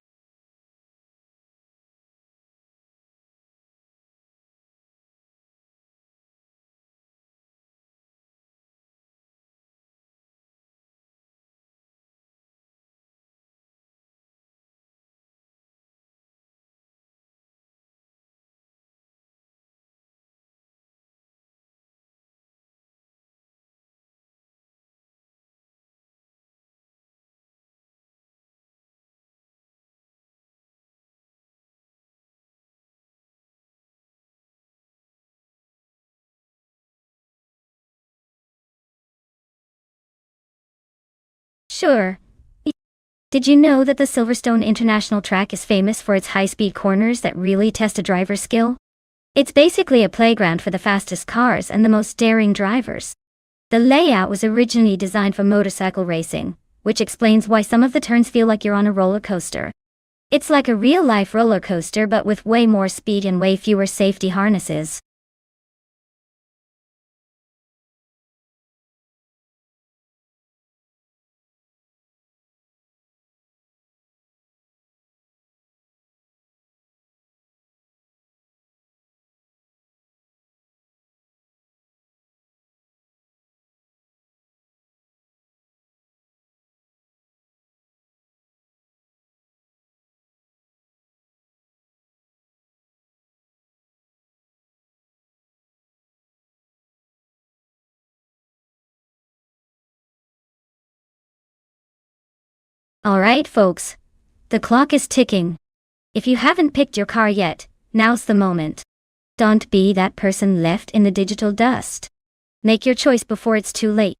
Sure. Did you know that the Silverstone International Track is famous for its high-speed corners that really test a driver's skill? It's basically a playground for the fastest cars and the most daring drivers. The layout was originally designed for motorcycle racing, which explains why some of the turns feel like you're on a roller coaster. It's like a real-life roller coaster but with way more speed and way fewer safety harnesses. Alright folks, the clock is ticking. If you haven't picked your car yet, now's the moment. Don't be that person left in the digital dust. Make your choice before it's too late.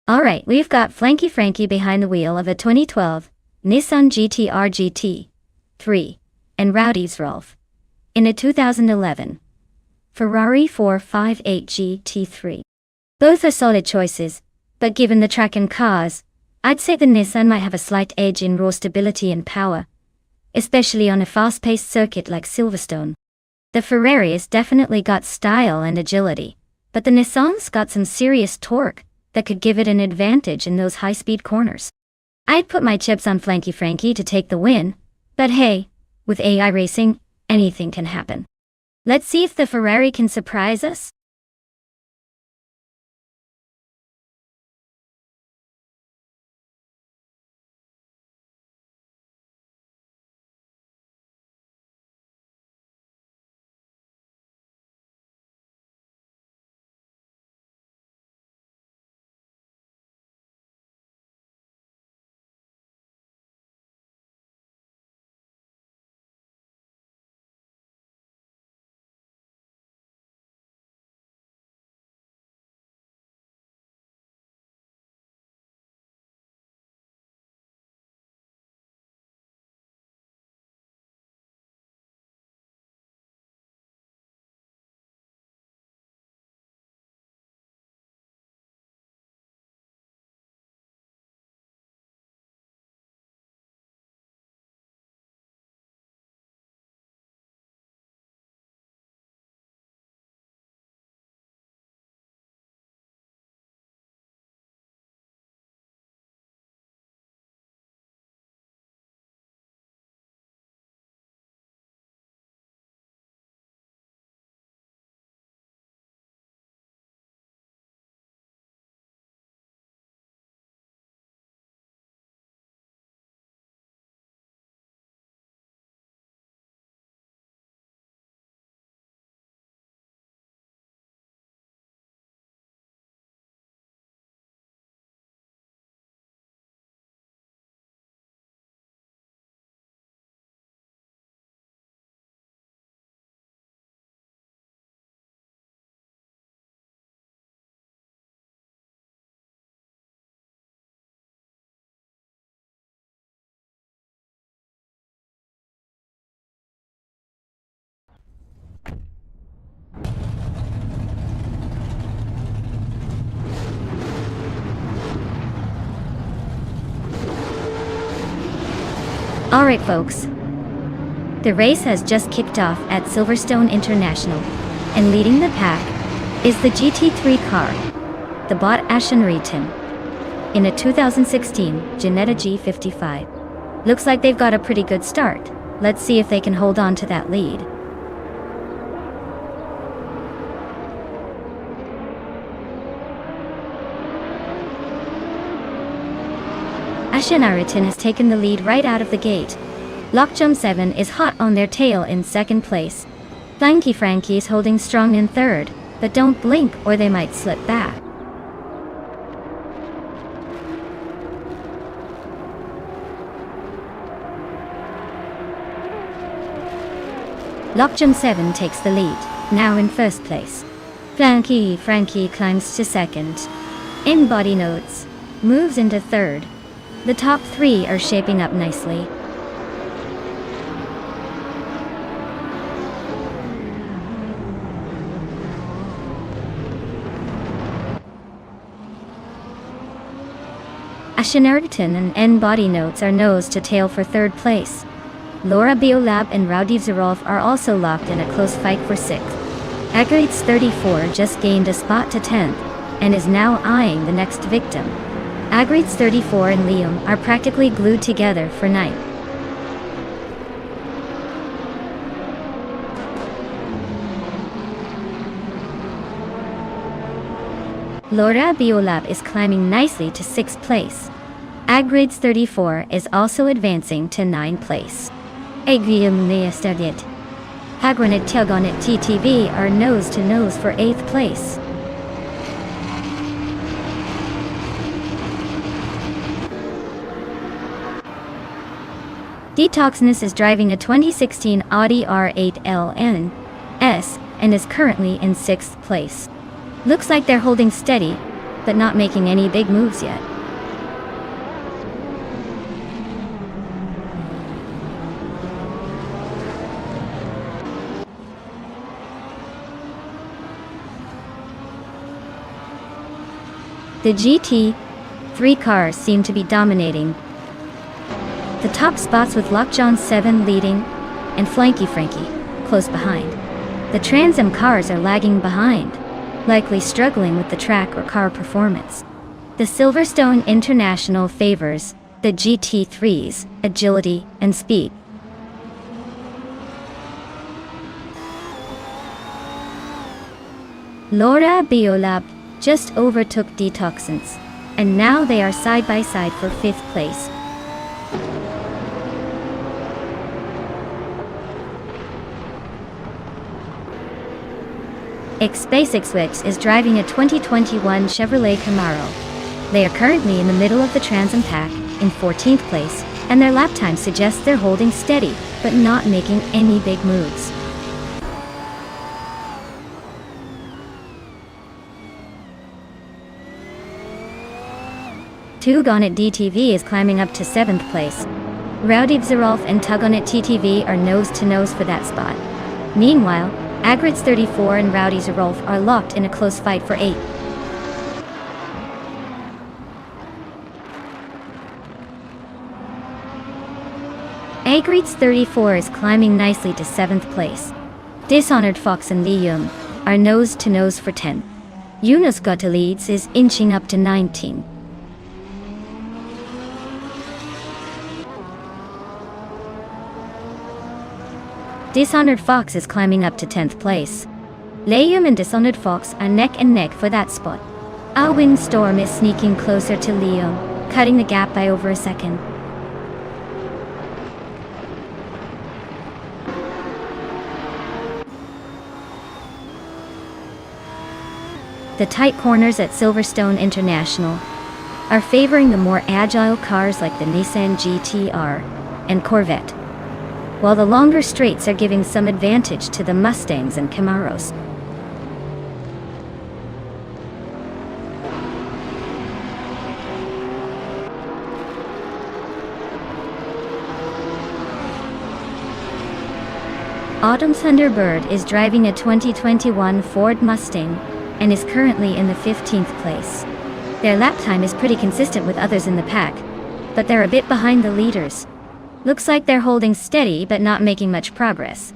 Alright, we've got Flanky Frankie behind the wheel of a 2012 Nissan GT-R GT3 and Rowdy's Rolf in a 2011 Ferrari 458 GT3. Both are solid choices, but given the track and cars, I'd say the Nissan might have a slight edge in raw stability and power, especially on a fast-paced circuit like Silverstone. The Ferrari has definitely got style and agility, but the Nissan's got some serious torque that could give it an advantage in those high-speed corners. I'd put my chips on Flanky Frankie to take the win, but hey, with AI racing, anything can happen. Let's see if the Ferrari can surprise us. Alright folks, the race has just kicked off at Silverstone International, and leading the pack is the GT3 car, the bot Aston Martin, in a 2016 Ginetta G55. Looks like they've got a pretty good start. Let's see if they can hold on to that lead. Aston Martin has taken the lead right out of the gate. Lockjump 7 is hot on their tail in second place. Frankie is holding strong in third, but don't blink or they might slip back. Lockjump 7 takes the lead, now in first place. Frankie climbs to second. In body notes, moves into third. The top three are shaping up nicely. Aston Martin and N body notes are nose to tail for third place. Laura Biolab and Rowdy Zerolf are also locked in a close fight for sixth. Agrites 34 just gained a spot to 10th, and is now eyeing the next victim. Agrites 34 and Liam are practically glued together for ninth. Laura Biolab is climbing nicely to 6th place. Agrites 34 is also advancing to 9th place. Agrium Neastadit. Hagranet Telgonet TTB are nose to nose for 8th place. Detoxness is driving a 2016 Audi R8 LNS and is currently in 6th place. Looks like they're holding steady, but not making any big moves yet. The GT3 cars seem to be dominating the top spots, with Lockjaw 7 leading and Frankie close behind. The Trans Am cars are lagging behind, likely struggling with the track or car performance. The Silverstone International favors the GT3's agility and speed. Laura Biolab just overtook Detoxins, and now they are side by side for 5th place. XSpaceX is driving a 2021 Chevrolet Camaro. They are currently in the middle of the Transom Pack, in 14th place, and their lap time suggests they're holding steady, but not making any big moves. Tug On It DTV is climbing up to 7th place. Rowdy Vzerolf and Tug On It TTV are nose to nose for that spot. Meanwhile, Agritz 34 and Rowdy Zerolf are locked in a close fight for 8th. Agritz 34 is climbing nicely to 7th place. Dishonored Fox and Lee Young are nose to nose for 10th. Yunus Gottlieds is inching up to 19. Dishonored Fox is climbing up to 10th place. Layum and Dishonored Fox are neck and neck for that spot. A Windstorm is sneaking closer to Liam, cutting the gap by over a second. The tight corners at Silverstone International are favoring the more agile cars like the Nissan GT-R and Corvette, while the longer straights are giving some advantage to the Mustangs and Camaros. Autumn Thunderbird is driving a 2021 Ford Mustang and is currently in the 15th place. Their lap time is pretty consistent with others in the pack, but they're a bit behind the leaders. Looks like they're holding steady but not making much progress.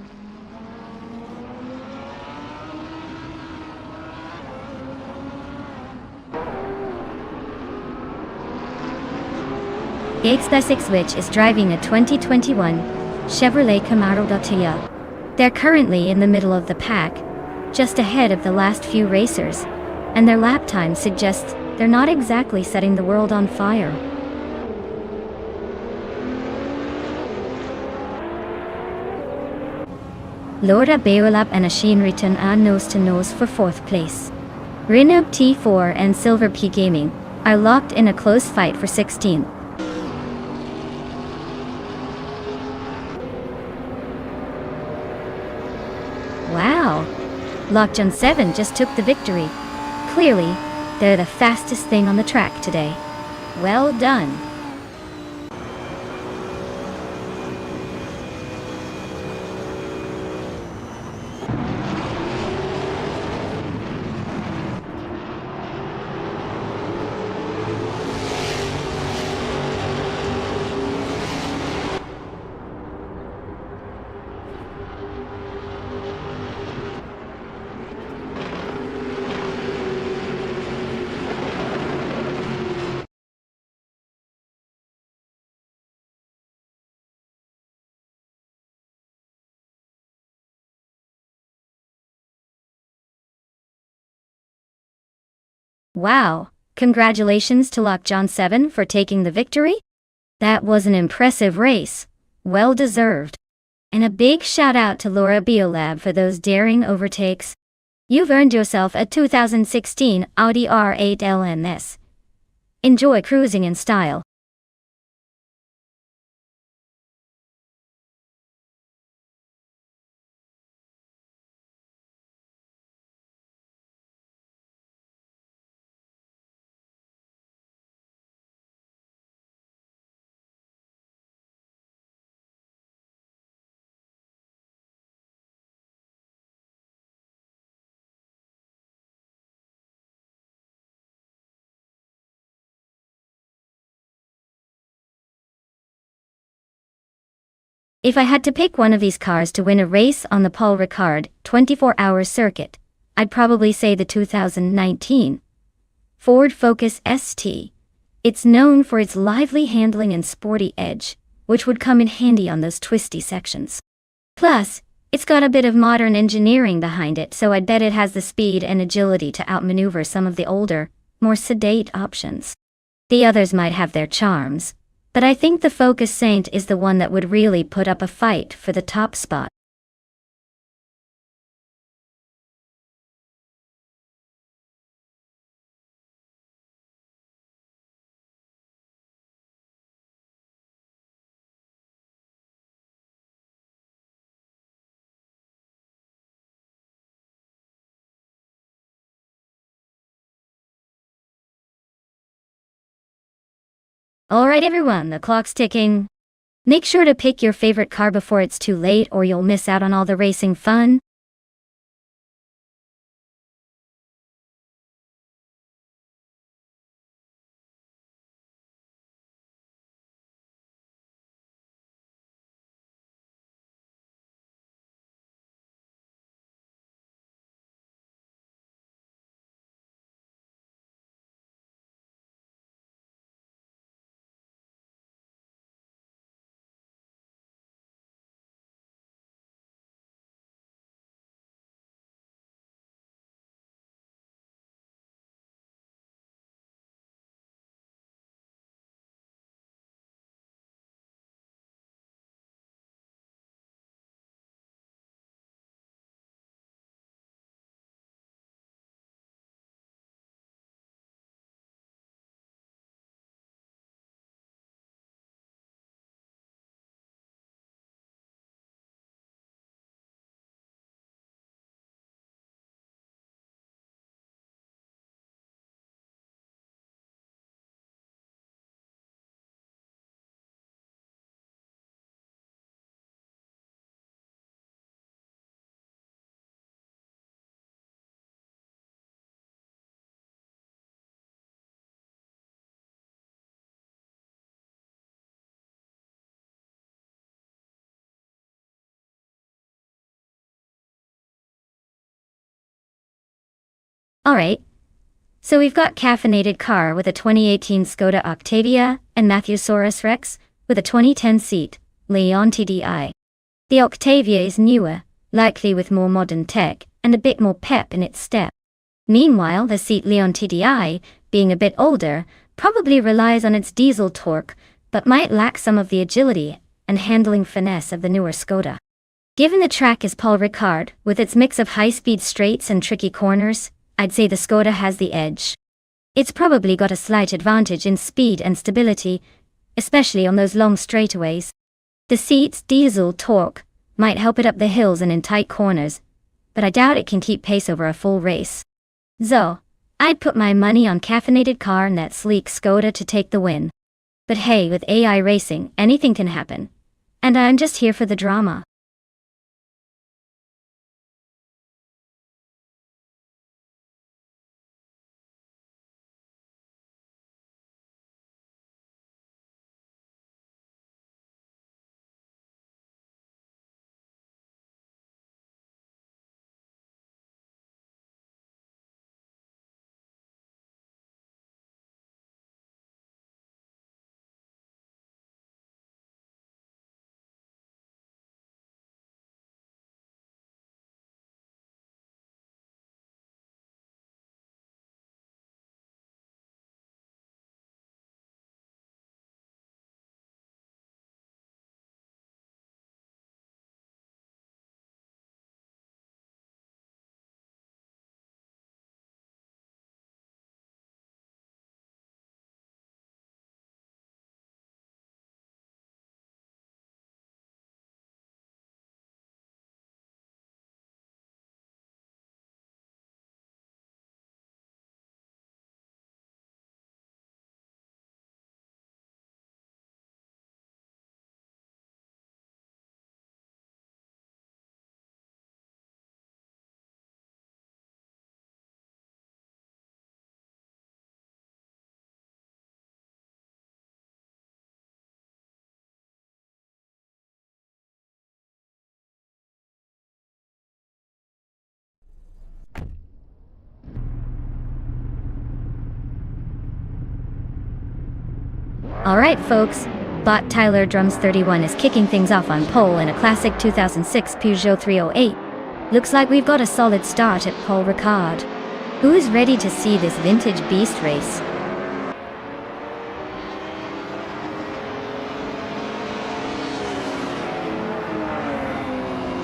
XSpaceX is driving a 2021 Chevrolet Camaro. They're currently in the middle of the pack, just ahead of the last few racers, and their lap time suggests they're not exactly setting the world on fire. Laura Beolab and Ashin Riton are nose to nose for 4th place. Rinub T4 and Silver P Gaming are locked in a close fight for 16th. Wow! Lockjohn 7 just took the victory. Clearly, they're the fastest thing on the track today. Well done! Wow, congratulations to Lockjohn 7 for taking the victory. That was an impressive race, well deserved. And a big shout out to Laura Beolab for those daring overtakes. You've earned yourself a 2016 Audi R8 LNS. Enjoy cruising in style. If I had to pick one of these cars to win a race on the Paul Ricard 24-hour circuit, I'd probably say the 2019 Ford Focus ST. It's known for its lively handling and sporty edge, which would come in handy on those twisty sections. Plus, It's got a bit of modern engineering behind it, so I'd bet it has the speed and agility to outmaneuver some of the older, more sedate options. The others might have their charms, but I think the Focus Saint is the one that would really put up a fight for the top spot. Alright everyone, the clock's ticking. Make sure to pick your favorite car before it's too late or you'll miss out on all the racing fun. Alright, so we've got caffeinated car with a 2018 Skoda Octavia and Mattheosaurus Rex with a 2010 seat, Leon TDI. The Octavia is newer, likely with more modern tech and a bit more pep in its step. Meanwhile, the seat Leon TDI, being a bit older, probably relies on its diesel torque, but might lack some of the agility and handling finesse of the newer Skoda. Given the track is Paul Ricard, with its mix of high-speed straights and tricky corners, I'd say the Skoda has the edge. It's probably got a slight advantage in speed and stability, especially on those long straightaways. The seat's diesel torque might help it up the hills and in tight corners, but I doubt it can keep pace over a full race. So, I'd put my money on caffeinated car and that sleek Skoda to take the win. But hey, with AI racing, anything can happen. And I'm just here for the drama. Alright folks, Bot Tyler Drums 31 is kicking things off on pole in a classic 2006 Peugeot 308. Looks like we've got a solid start at Paul Ricard. Who is ready to see this vintage beast race?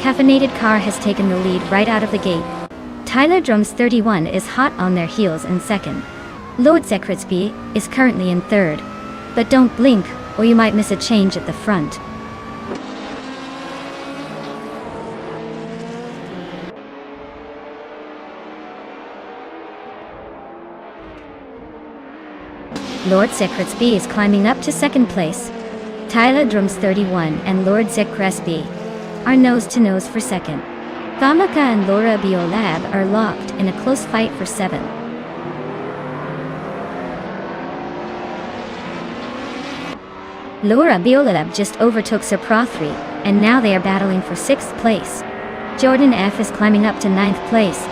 Caffeinated Car has taken the lead right out of the gate. Tyler Drums 31 is hot on their heels in second. Lord Secretsby is currently in third. But don't blink, or you might miss a change at the front. Lord Secretsby is climbing up to second place. Tyler Drums 31 and Lord Secretsby are nose-to-nose for second. Famaka and Laura Biolab are locked in a close fight for 7. Laura Biolab just overtook Sir Prothry, and now they are battling for 6th place. Jordan F is climbing up to 9th place.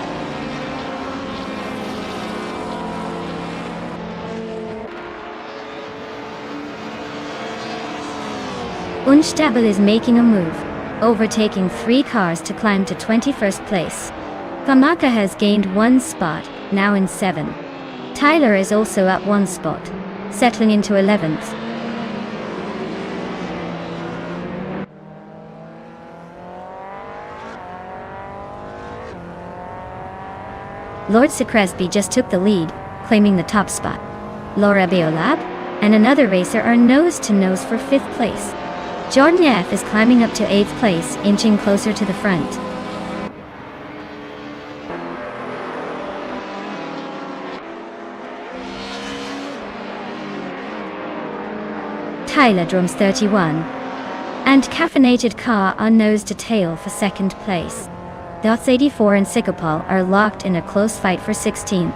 Unstable is making a move, overtaking 3 cars to climb to 21st place. Famaka has gained 1 spot, now in 7. Tyler is also up 1 spot, settling into 11th. Lord Secretsby just took the lead, claiming the top spot. Laura Biolab and another racer are nose-to-nose for 5th place. Jordan F is climbing up to 8th place, inching closer to the front. Tyler Drums 31 and Caffeinated Car are nose-to-tail for 2nd place. Dots 84 and Sikapal are locked in a close fight for 16th.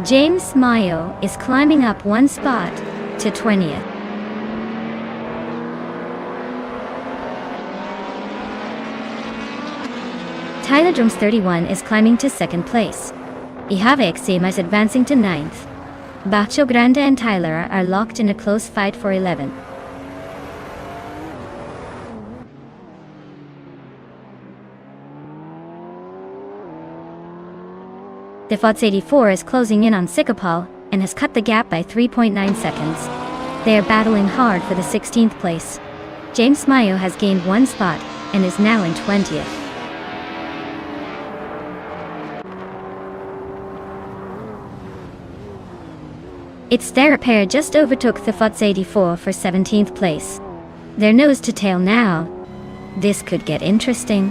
James Mayo is climbing up 1 spot to 20th. Tyler Drums 31 is climbing to 2nd place. Ihave Exema is advancing to 9th. Bacho Grande and Tyler are locked in a close fight for 11th. Defots 84 is closing in on Sikapal and has cut the gap by 3.9 seconds. They are battling hard for the 16th place. James Mayo has gained 1 spot and is now in 20th. Its Therapair just overtook Defots 84 for 17th place. They're nose to tail now. This could get interesting.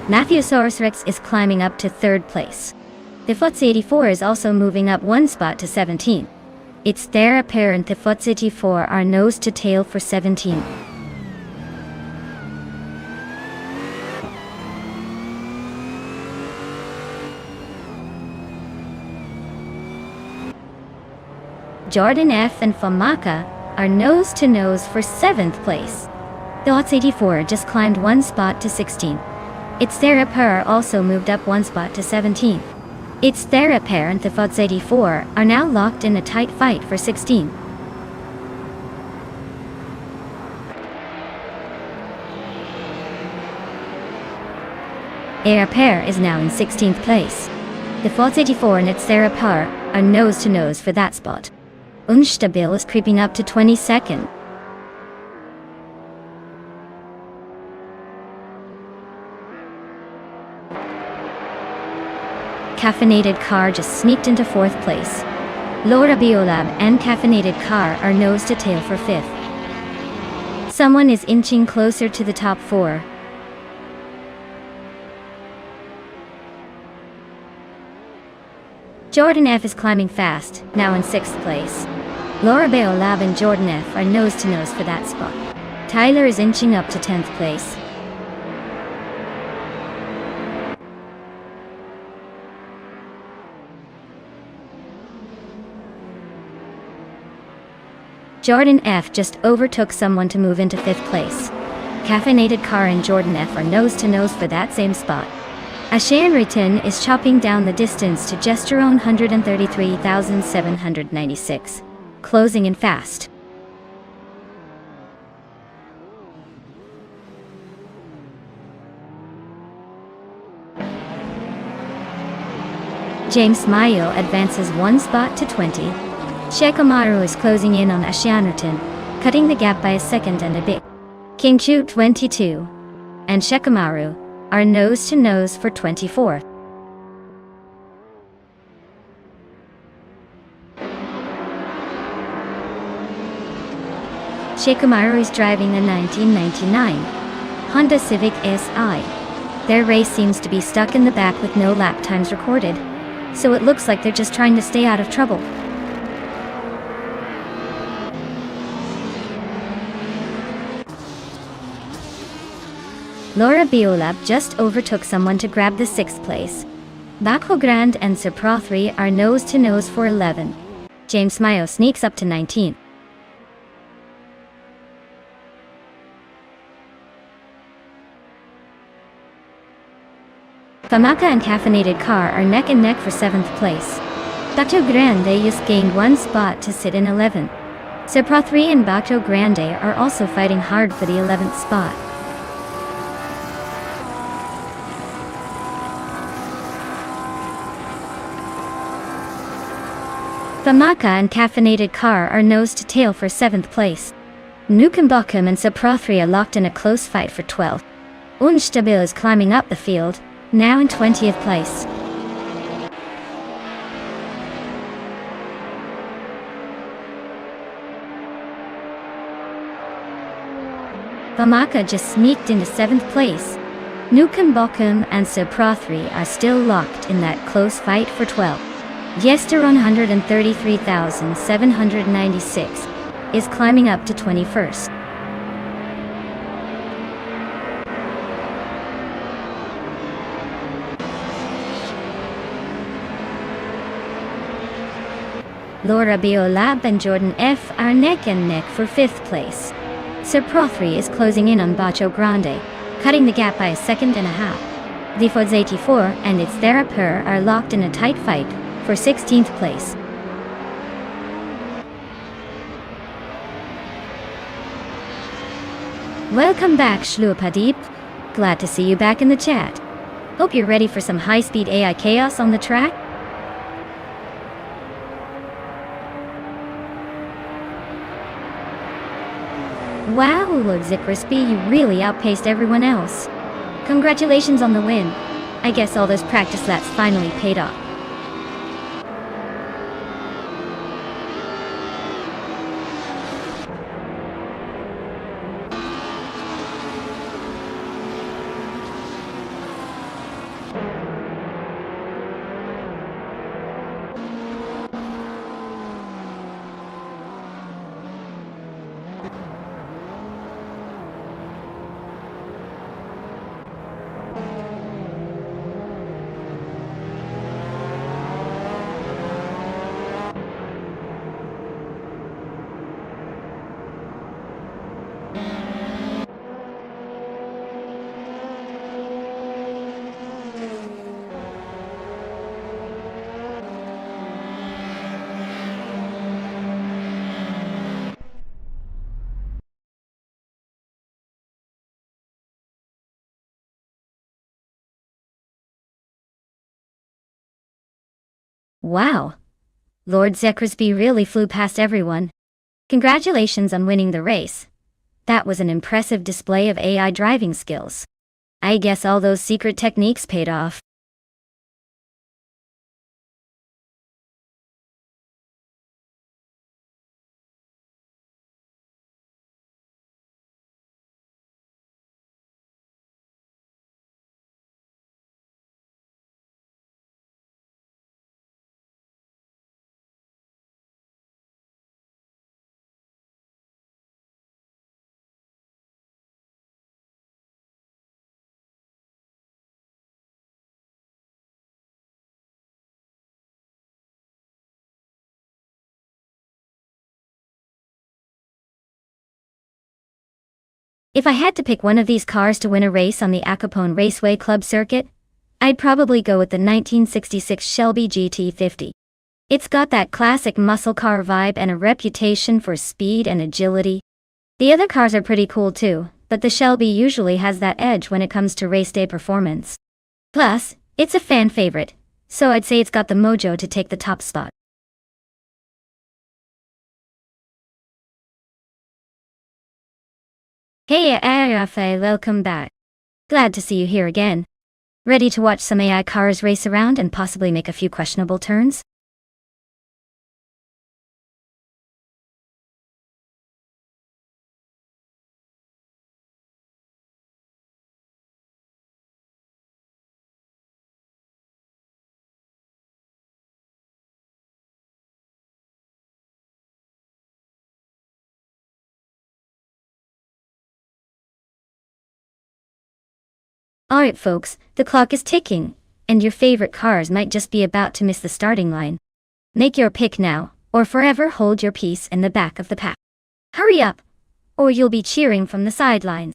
Matthewsaurus Rex is climbing up to 3rd place. Defots 84 is also moving up 1 spot to 17. Its Therapair and Defots 84 are nose to tail for 17. Jordan F and Famaka are nose-to-nose for 7th place. Dots 84 just climbed 1 spot to 16. Its Therapair also moved up 1 spot to 17. Its Therapair and Defots 84 are now locked in a tight fight for 16. Airpair is now in 16th place. Defots 84 and its Therapair are nose-to-nose for that spot. Unstable is creeping up to 22nd. Caffeinated Car just sneaked into 4th place. Laura Biolab and Caffeinated Car are nose to tail for 5th. Someone is inching closer to the top 4. Jordan F is climbing fast, now in 6th place. Laura Biolab and Jordan F are nose to nose for that spot. Tyler is inching up to 10th place. Jordan F just overtook someone to move into 5th place. Caffeinated Car and Jordan F are nose to nose for that same spot. Ashayan is chopping down the distance to just around 133,796, closing in fast. James Mayo advances one spot to 20. Shekamaru is closing in on Ashayan, cutting the gap by a second and a bit. King Chu 22 and Shekamaru are nose to nose for 24th. Shekamaru is driving a 1999 Honda Civic Si. Their race seems to be stuck in the back with no lap times recorded, so it looks like they're just trying to stay out of trouble. Laura Biolab just overtook someone to grab the 6th place. Bako Grand and Supra 3 are nose to nose for 11. James Mayo sneaks up to 19. Famaka and Caffeinated Car are neck and neck for 7th place. Bako Grande just gained one spot to sit in 11th. Supra 3 and Bako Grande are also fighting hard for the 11th spot. Famaka and Caffeinated Car are nose to tail for 7th place. Nukambokum and Supra 3 are locked in a close fight for 12th. Unstabil is climbing up the field, now in 20th place. Famaka just sneaked into 7th place. Nukambokum and Supra 3 are still locked in that close fight for 12th. Yester 133,796 is climbing up to 21st. Laura Biolab and Jordan F are neck and neck for 5th place. Supra 3 is closing in on Bacho Grande, cutting the gap by a second and a half. Defods 84 and its Therapur are locked in a tight fight for 16th place. Welcome back, Shlupadeep. Glad to see you back in the chat. Hope you're ready for some high-speed AI chaos on the track. Wow, Lord Zikrisby, you really outpaced everyone else. Congratulations on the win. I guess all those practice laps finally paid off. Wow! Lord Zekrisby really flew past everyone. Congratulations on winning the race. That was an impressive display of AI driving skills. I guess all those secret techniques paid off. If I had to pick one of these cars to win a race on the Acapone Raceway Club circuit, I'd probably go with the 1966 Shelby GT50. It's got that classic muscle car vibe and a reputation for speed and agility. The other cars are pretty cool too, but the Shelby usually has that edge when it comes to race day performance. Plus, it's a fan favorite, so I'd say it's got the mojo to take the top spot. Hey Rafael, welcome back. Glad to see you here again. Ready to watch some AI cars race around and possibly make a few questionable turns? Alright folks, the clock is ticking, and your favorite cars might just be about to miss the starting line. Make your pick now, or forever hold your peace in the back of the pack. Hurry up, or you'll be cheering from the sidelines.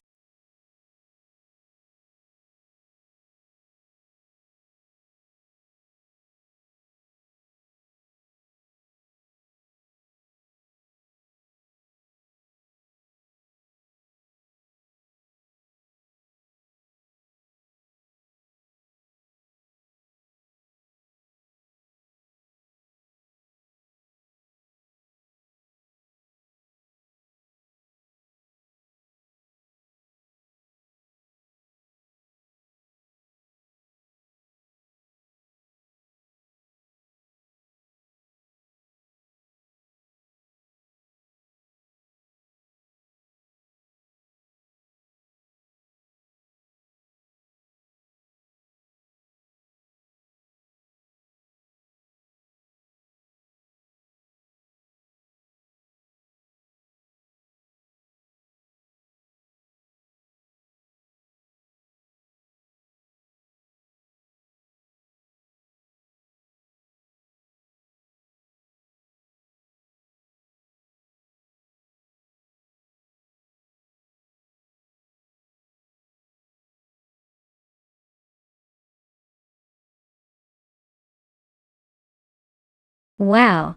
Wow.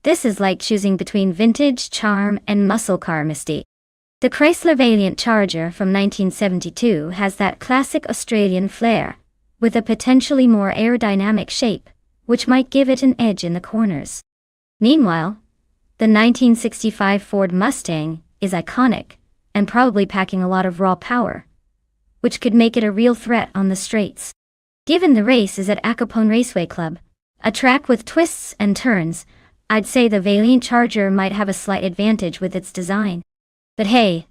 This is like choosing between vintage charm and muscle car mystique. The Chrysler Valiant Charger from 1972 has that classic Australian flair, with a potentially more aerodynamic shape, which might give it an edge in the corners. Meanwhile, the 1965 Ford Mustang is iconic, and probably packing a lot of raw power, which could make it a real threat on the straights. Given the race is at Acapone Raceway Club, a track with twists and turns, I'd say the Valiant Charger might have a slight advantage with its design. But hey,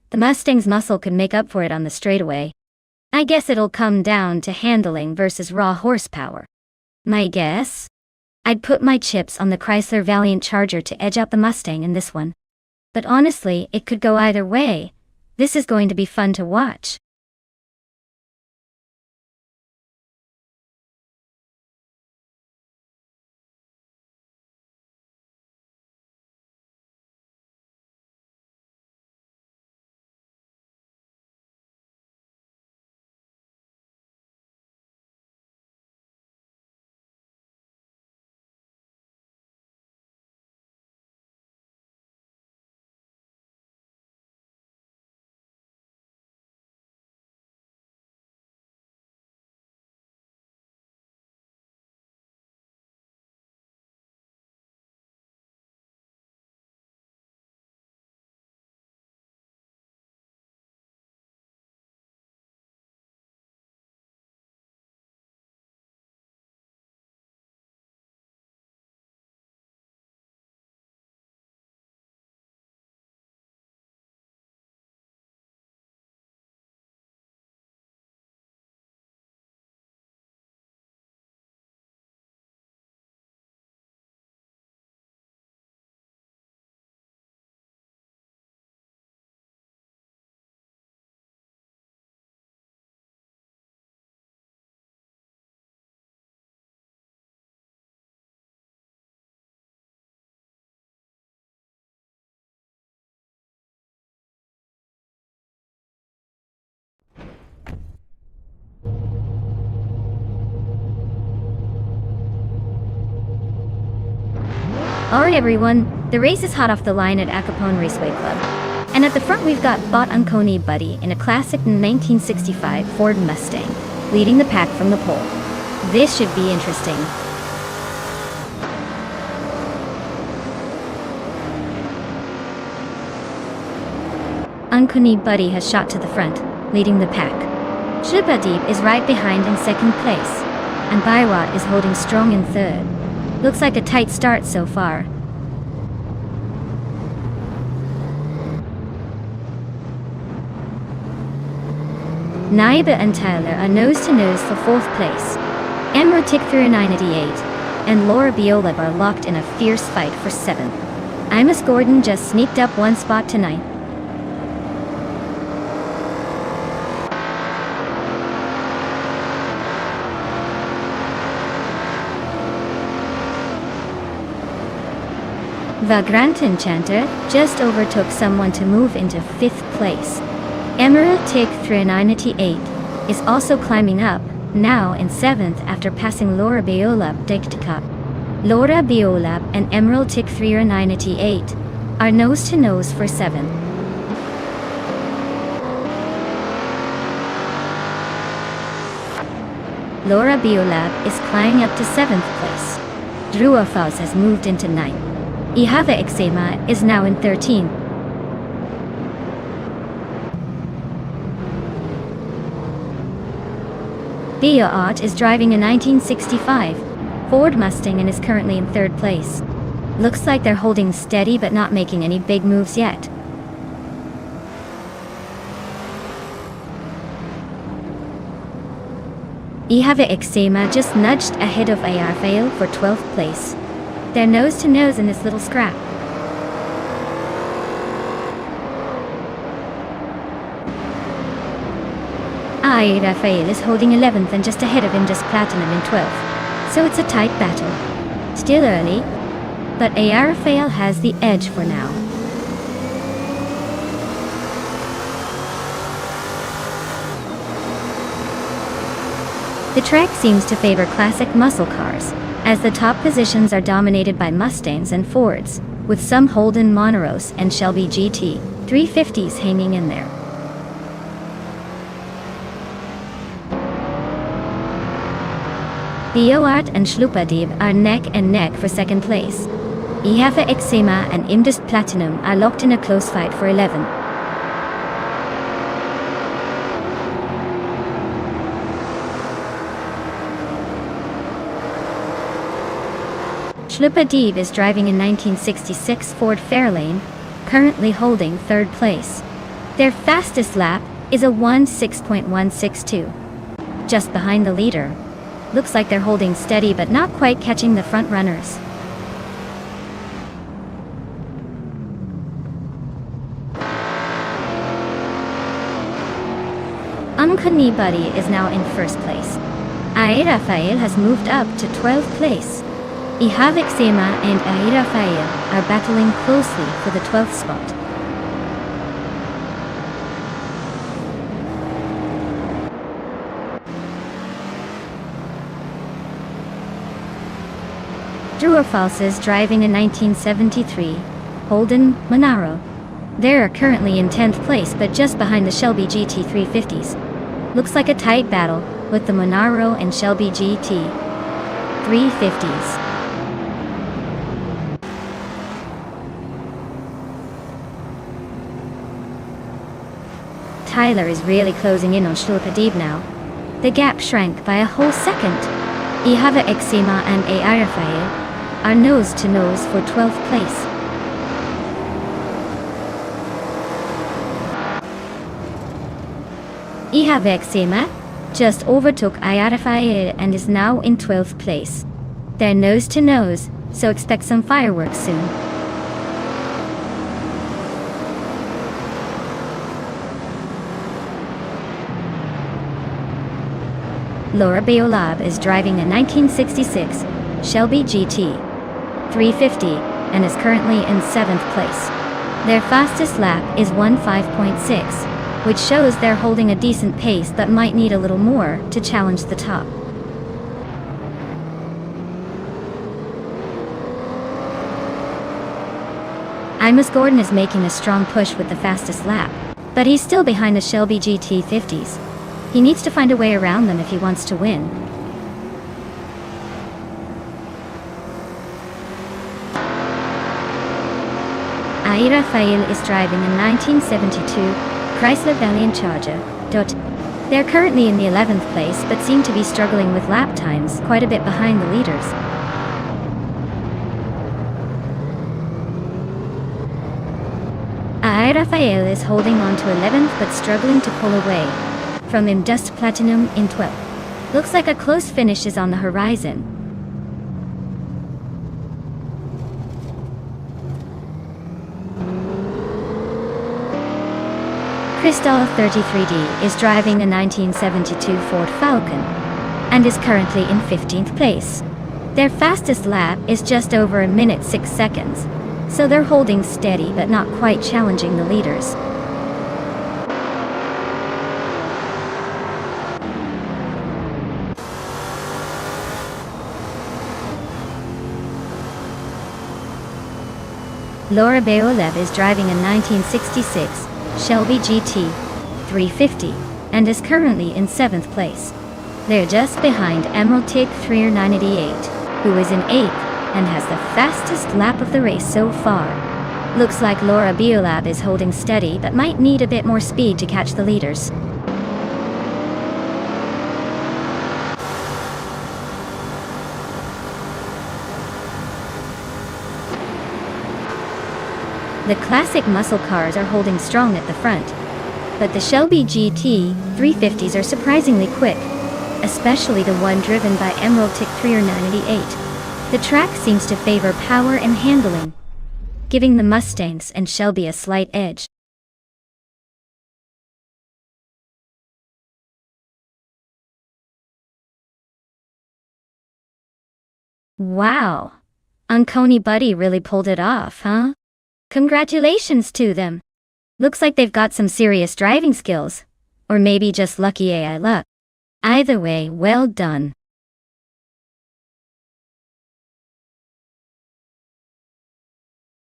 the Mustang's muscle could make up for it on the straightaway. I guess it'll come down to handling versus raw horsepower. My guess? I'd put my chips on the Chrysler Valiant Charger to edge out the Mustang in this one. But honestly, it could go either way. This is going to be fun to watch. Alright everyone, the race is hot off the line at Acapone Raceway Club. And at the front we've got Bot Unconi Buddy in a classic 1965 Ford Mustang, leading the pack from the pole. This should be interesting. Unconi Buddy has shot to the front, leading the pack. Shlupadib is right behind in second place, and Baiwat is holding strong in third. Looks like a tight start so far. Naiba and Tyler are nose-to-nose for fourth place. Emra tick through a 988, and Laura Biolab are locked in a fierce fight for seventh. Imus Gordon just sneaked up one spot tonight. Vagrant Enchanter just overtook someone to move into fifth place. Emerald Tick through 988 is also climbing up, now in seventh after passing Laura Biolab Diktikap. Laura Biolab and Emerald Tick through 988 are nose-to-nose for seventh. Laura Biolab is climbing up to seventh place. Drua Faz has moved into ninth. Ihava Eczema is now in 13th. Theo Ott is driving a 1965 Ford Mustang and is currently in third place. Looks like they're holding steady but not making any big moves yet. Ihava Eczema just nudged ahead of AR Fail for 12th place. They're nose-to-nose in this little scrap. Rafael is holding 11th and just ahead of him, just Platinum in 12th. So it's a tight battle. Still early, but Rafael has the edge for now. The track seems to favor classic muscle cars, as the top positions are dominated by Mustangs and Fords, with some Holden Monoros and Shelby GT 350s hanging in there. Bioart and Shlupadib are neck and neck for second place. Ihava Eczema and Imdist Platinum are locked in a close fight for 11. Shlupadib is driving a 1966 Ford Fairlane, currently holding third place. Their fastest lap is a 1:6.162. Just behind the leader. Looks like they're holding steady but not quite catching the front runners. Unconi Buddy is now in first place. Rafael has moved up to 12th place. Ihava Eczema and Rafael are battling closely for the 12th spot. Druafals is driving a 1973 Holden Monaro. They are currently in 10th place but just behind the Shelby GT 350s. Looks like a tight battle with the Monaro and Shelby GT 350s. Tyler is really closing in on Shlupadib now. The gap shrank by a whole second. Ihava Eczema and Rafael are nose-to-nose for 12th place. Ihava Eczema just overtook Rafael and is now in 12th place. They're nose-to-nose, so expect some fireworks soon. Laura Biolab is driving a 1966 Shelby GT 350 and is currently in 7th place. Their fastest lap is 1:5.6, which shows they're holding a decent pace but might need a little more to challenge the top. Primus Gordon is making a strong push with the fastest lap, but he's still behind the Shelby GT50s. He needs to find a way around them if he wants to win. Ai Rafael is driving a 1972 Chrysler Valiant Charger. They're currently in the 11th place but seem to be struggling with lap times, quite a bit behind the leaders. Ai Rafael is holding on to 11th but struggling to pull away from Indust Platinum in 12th. Looks like a close finish is on the horizon. Crystal 33D is driving a 1972 Ford Falcon and is currently in 15th place. Their fastest lap is just over 1:06, so they're holding steady but not quite challenging the leaders. Laura Beolev is driving a 1966 Shelby GT 350 and is currently in 7th place. They're just behind Emerald Tig 398, who is in 8th and has the fastest lap of the race so far. Looks like Laura Beolev is holding steady but might need a bit more speed to catch the leaders. The classic muscle cars are holding strong at the front, but the Shelby GT 350s are surprisingly quick, especially the one driven by Emerald Tig 398. The track seems to favor power and handling, giving the Mustangs and Shelby a slight edge. Wow, Unconey Buddy really pulled it off, huh? Congratulations to them. Looks like they've got some serious driving skills, or maybe just lucky AI luck. Either way, well done.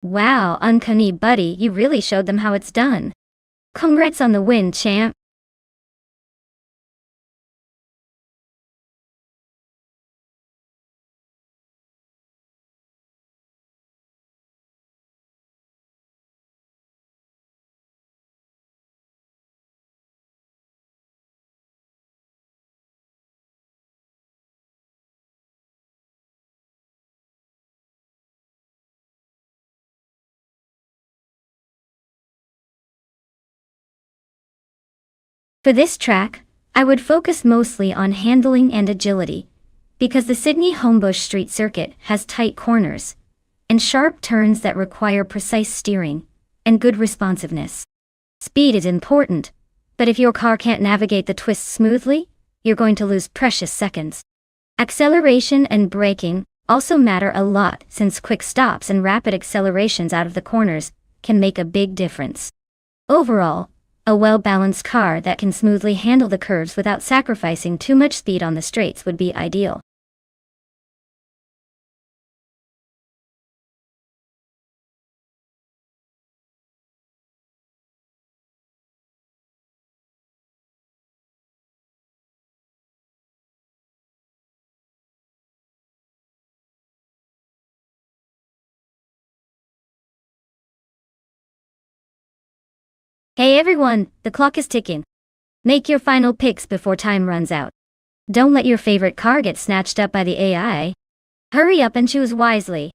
Wow, Uncanny Buddy, you really showed them how it's done. Congrats on the win, champ. For this track, I would focus mostly on handling and agility, because the Sydney Homebush Street Circuit has tight corners and sharp turns that require precise steering and good responsiveness. Speed is important, but if your car can't navigate the twists smoothly, you're going to lose precious seconds. Acceleration and braking also matter a lot, since quick stops and rapid accelerations out of the corners can make a big difference. Overall, a well-balanced car that can smoothly handle the curves without sacrificing too much speed on the straights would be ideal. Hey everyone, the clock is ticking. Make your final picks before time runs out. Don't let your favorite car get snatched up by the AI. Hurry up and choose wisely.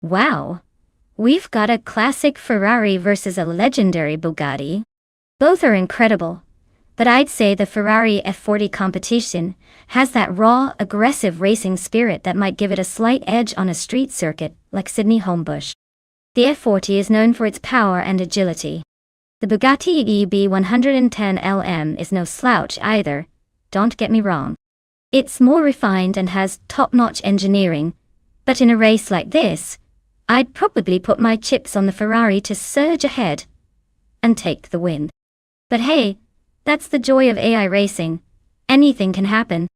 Wow! We've got a classic Ferrari versus a legendary Bugatti. Both are incredible, but I'd say the Ferrari F40 competition has that raw, aggressive racing spirit that might give it a slight edge on a street circuit like Sydney Homebush. The F40 is known for its power and agility. The Bugatti EB110LM is no slouch either, don't get me wrong. It's more refined and has top-notch engineering, but in a race like this, I'd probably put my chips on the Ferrari to surge ahead and take the win. But hey, that's the joy of AI racing. Anything can happen.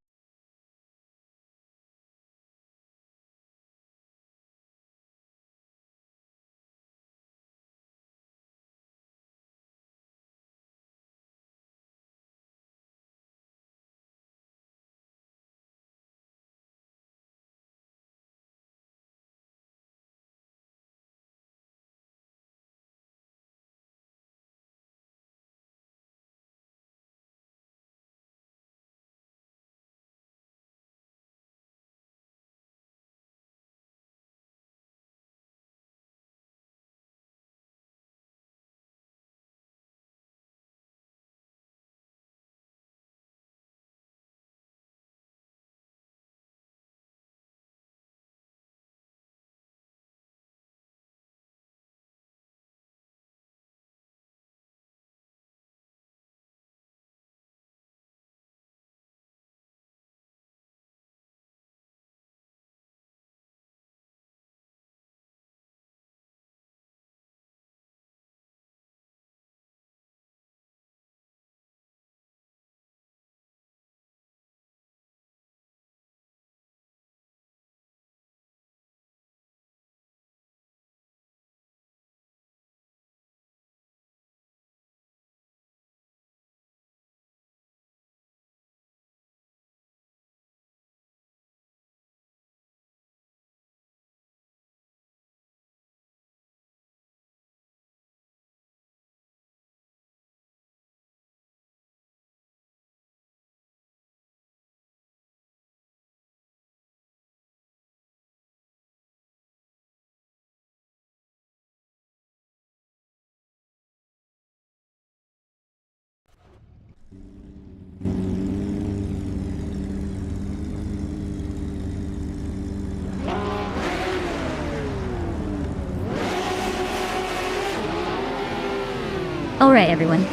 Alright everyone,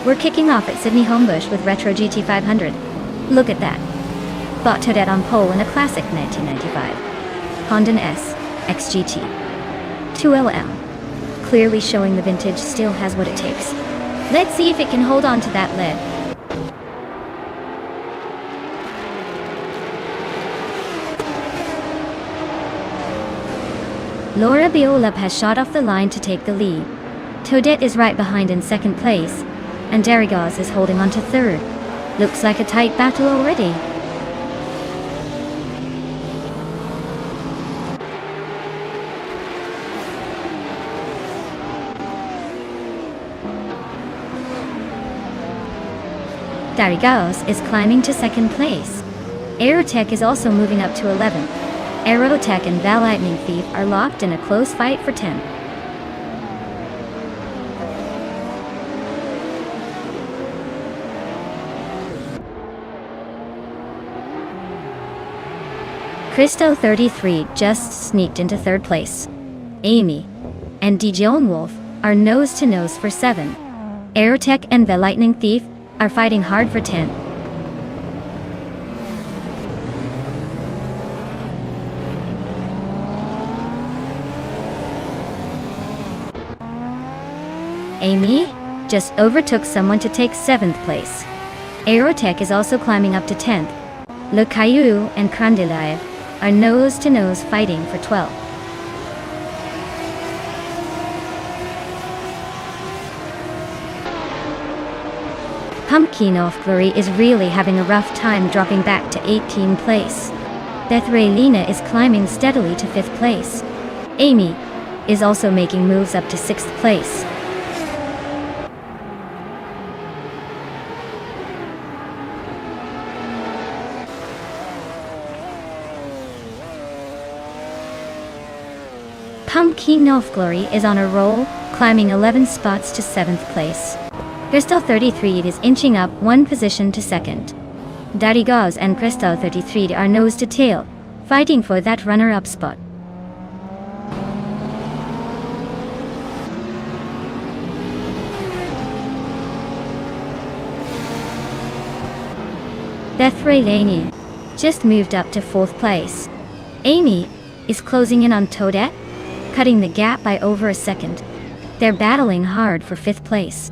we're kicking off at Sydney Homebush with Retro GT 500. Look at that. Bought Toadette on pole in a classic 1995 Honda S XGT 2LL. Clearly showing the vintage still has what it takes. Let's see if it can hold on to that lead. Laura Biolub has shot off the line to take the lead. Toadette is right behind in second place, and Darigaz is holding on to third. Looks like a tight battle already. Darigaz is climbing to second place. Aerotech is also moving up to 11th. Aerotech and Val Lightning Thief are locked in a close fight for 10th. Christo 33 just sneaked into third place. Amy and Dijon Wolf are nose-to-nose for 7. Aerotech and the Lightning Thief are fighting hard for 10. Amy just overtook someone to take 7th place. Aerotech is also climbing up to 10th. Le Caillou and Crandelive are nose-to-nose fighting for 12. Pumpkin of Glory is really having a rough time dropping back to 18th place. Beth Ray Lena is climbing steadily to 5th place. Amy is also making moves up to 6th place. Pumpkin of Glory is on a roll, climbing 11 spots to 7th place. Crystal 33 is inching up 1 position to 2nd. Darigaz and Crystal 33 are nose to tail, fighting for that runner-up spot. Death Ray Laney just moved up to 4th place. Amy is closing in on Toadette, cutting the gap by over a second. They're battling hard for 5th place.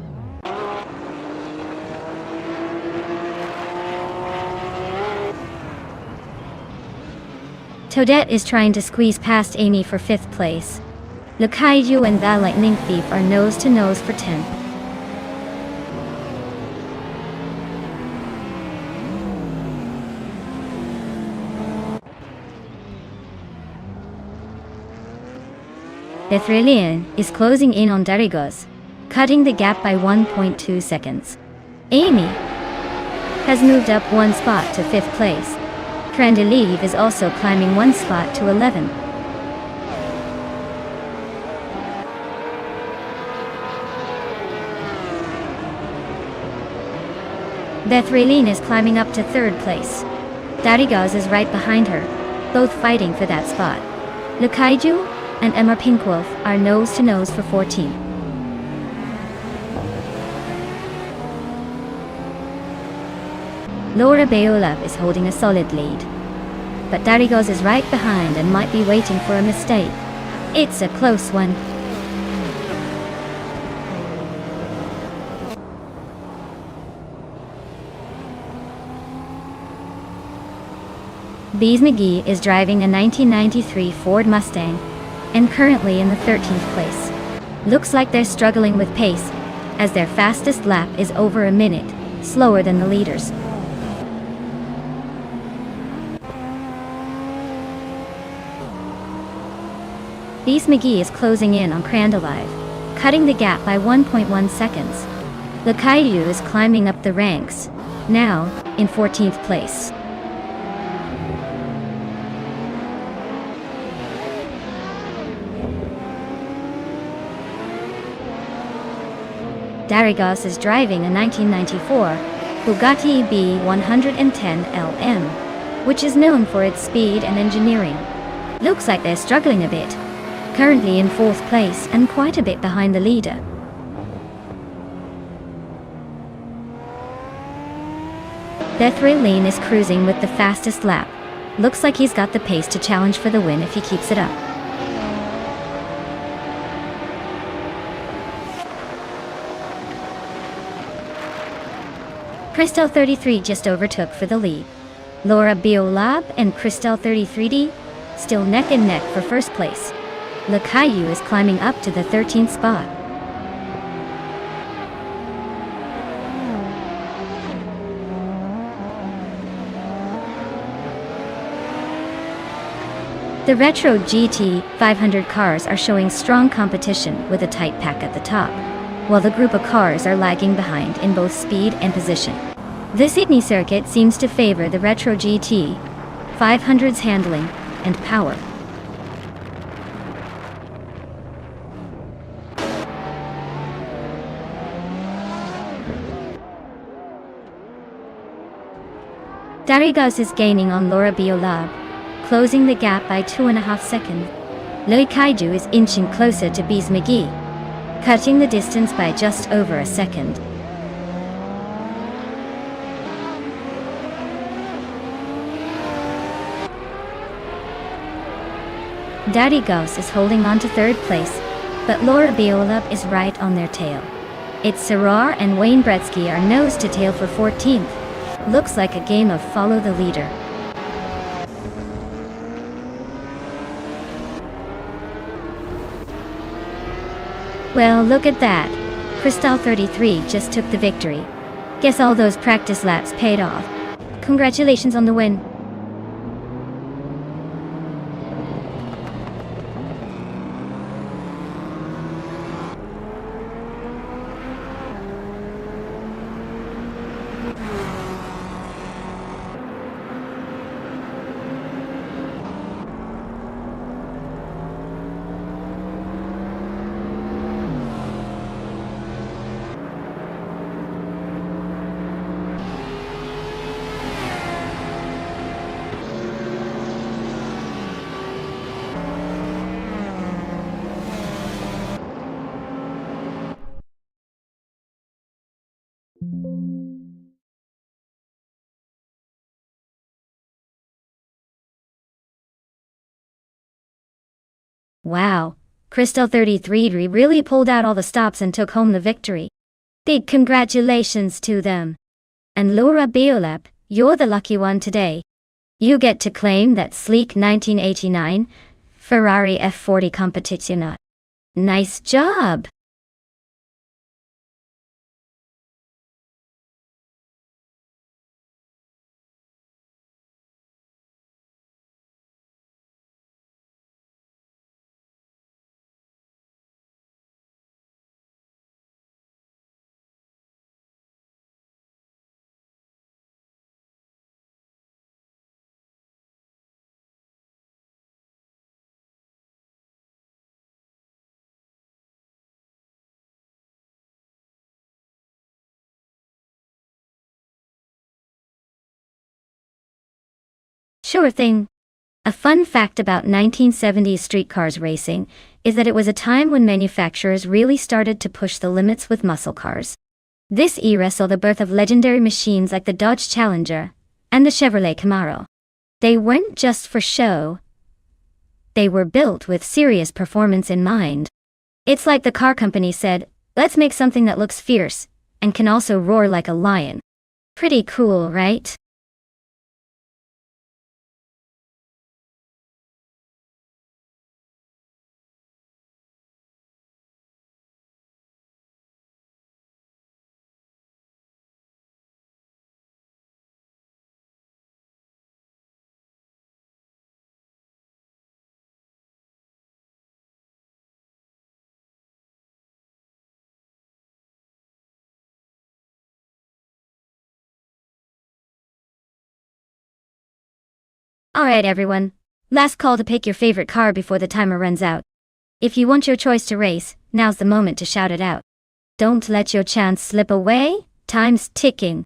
Toadette is trying to squeeze past Amy for 5th place. The Kaiju and the Lightning Thief are nose to nose for 10th. The Thrillian is closing in on Darigaz, cutting the gap by 1.2 seconds. Amy has moved up 1 spot to 5th place. Crandelive is also climbing 1 spot to 11. Bethraline is climbing up to 3rd place. Darigaz is right behind her, both fighting for that spot. Lukaiju and Emma Pinkwolf are nose to nose for 14. Laura Beolab is holding a solid lead. But Darigaz is right behind and might be waiting for a mistake. It's a close one. Bees McGee is driving a 1993 Ford Mustang and currently in the 13th place. Looks like they're struggling with pace, as their fastest lap is over a minute, slower than the leaders. Bees McGee is closing in on Crandalive, cutting the gap by 1.1 seconds. The Kaiju is climbing up the ranks, now in 14th place. Darigaz is driving a 1994 Bugatti B110 LM, which is known for its speed and engineering. Looks like they're struggling a bit, currently in 4th place and quite a bit behind the leader. Bethrail Lane is cruising with the fastest lap. Looks like he's got the pace to challenge for the win if he keeps it up. Crystal 33 just overtook for the lead. Laura Beolab and Crystal 33D still neck and neck for 1st place. Le Caillou is climbing up to the 13th spot. The Retro GT 500 cars are showing strong competition with a tight pack at the top, while the group of cars are lagging behind in both speed and position. The Sydney circuit seems to favor the Retro GT 500's handling and power. Darigaz is gaining on Laura Beolab, closing the gap by 2.5 seconds. Loi Kaiju is inching closer to Bees McGee, cutting the distance by just over a second. Darigaz is holding on to 3rd place, but Laura Beolab is right on their tail. It's Sarar and Wayne Bretsky are nose to tail for 14th. Looks like a game of follow the leader. Well, look at that. Crystal 33 just took the victory. Guess all those practice laps paid off. Congratulations on the win. Wow, Crystal 33 really pulled out all the stops and took home the victory. Big congratulations to them. And Laura Biolep, you're the lucky one today. You get to claim that sleek 1989 Ferrari F40 Competizione. Nice job! Sure thing. A fun fact about 1970s streetcars racing is that it was a time when manufacturers really started to push the limits with muscle cars. This era saw the birth of legendary machines like the Dodge Challenger and the Chevrolet Camaro. They weren't just for show. They were built with serious performance in mind. It's like the car company said, let's make something that looks fierce and can also roar like a lion. Pretty cool, right? Alright everyone, last call to pick your favorite car before the timer runs out. If you want your choice to race, now's the moment to shout it out. Don't let your chance slip away, time's ticking.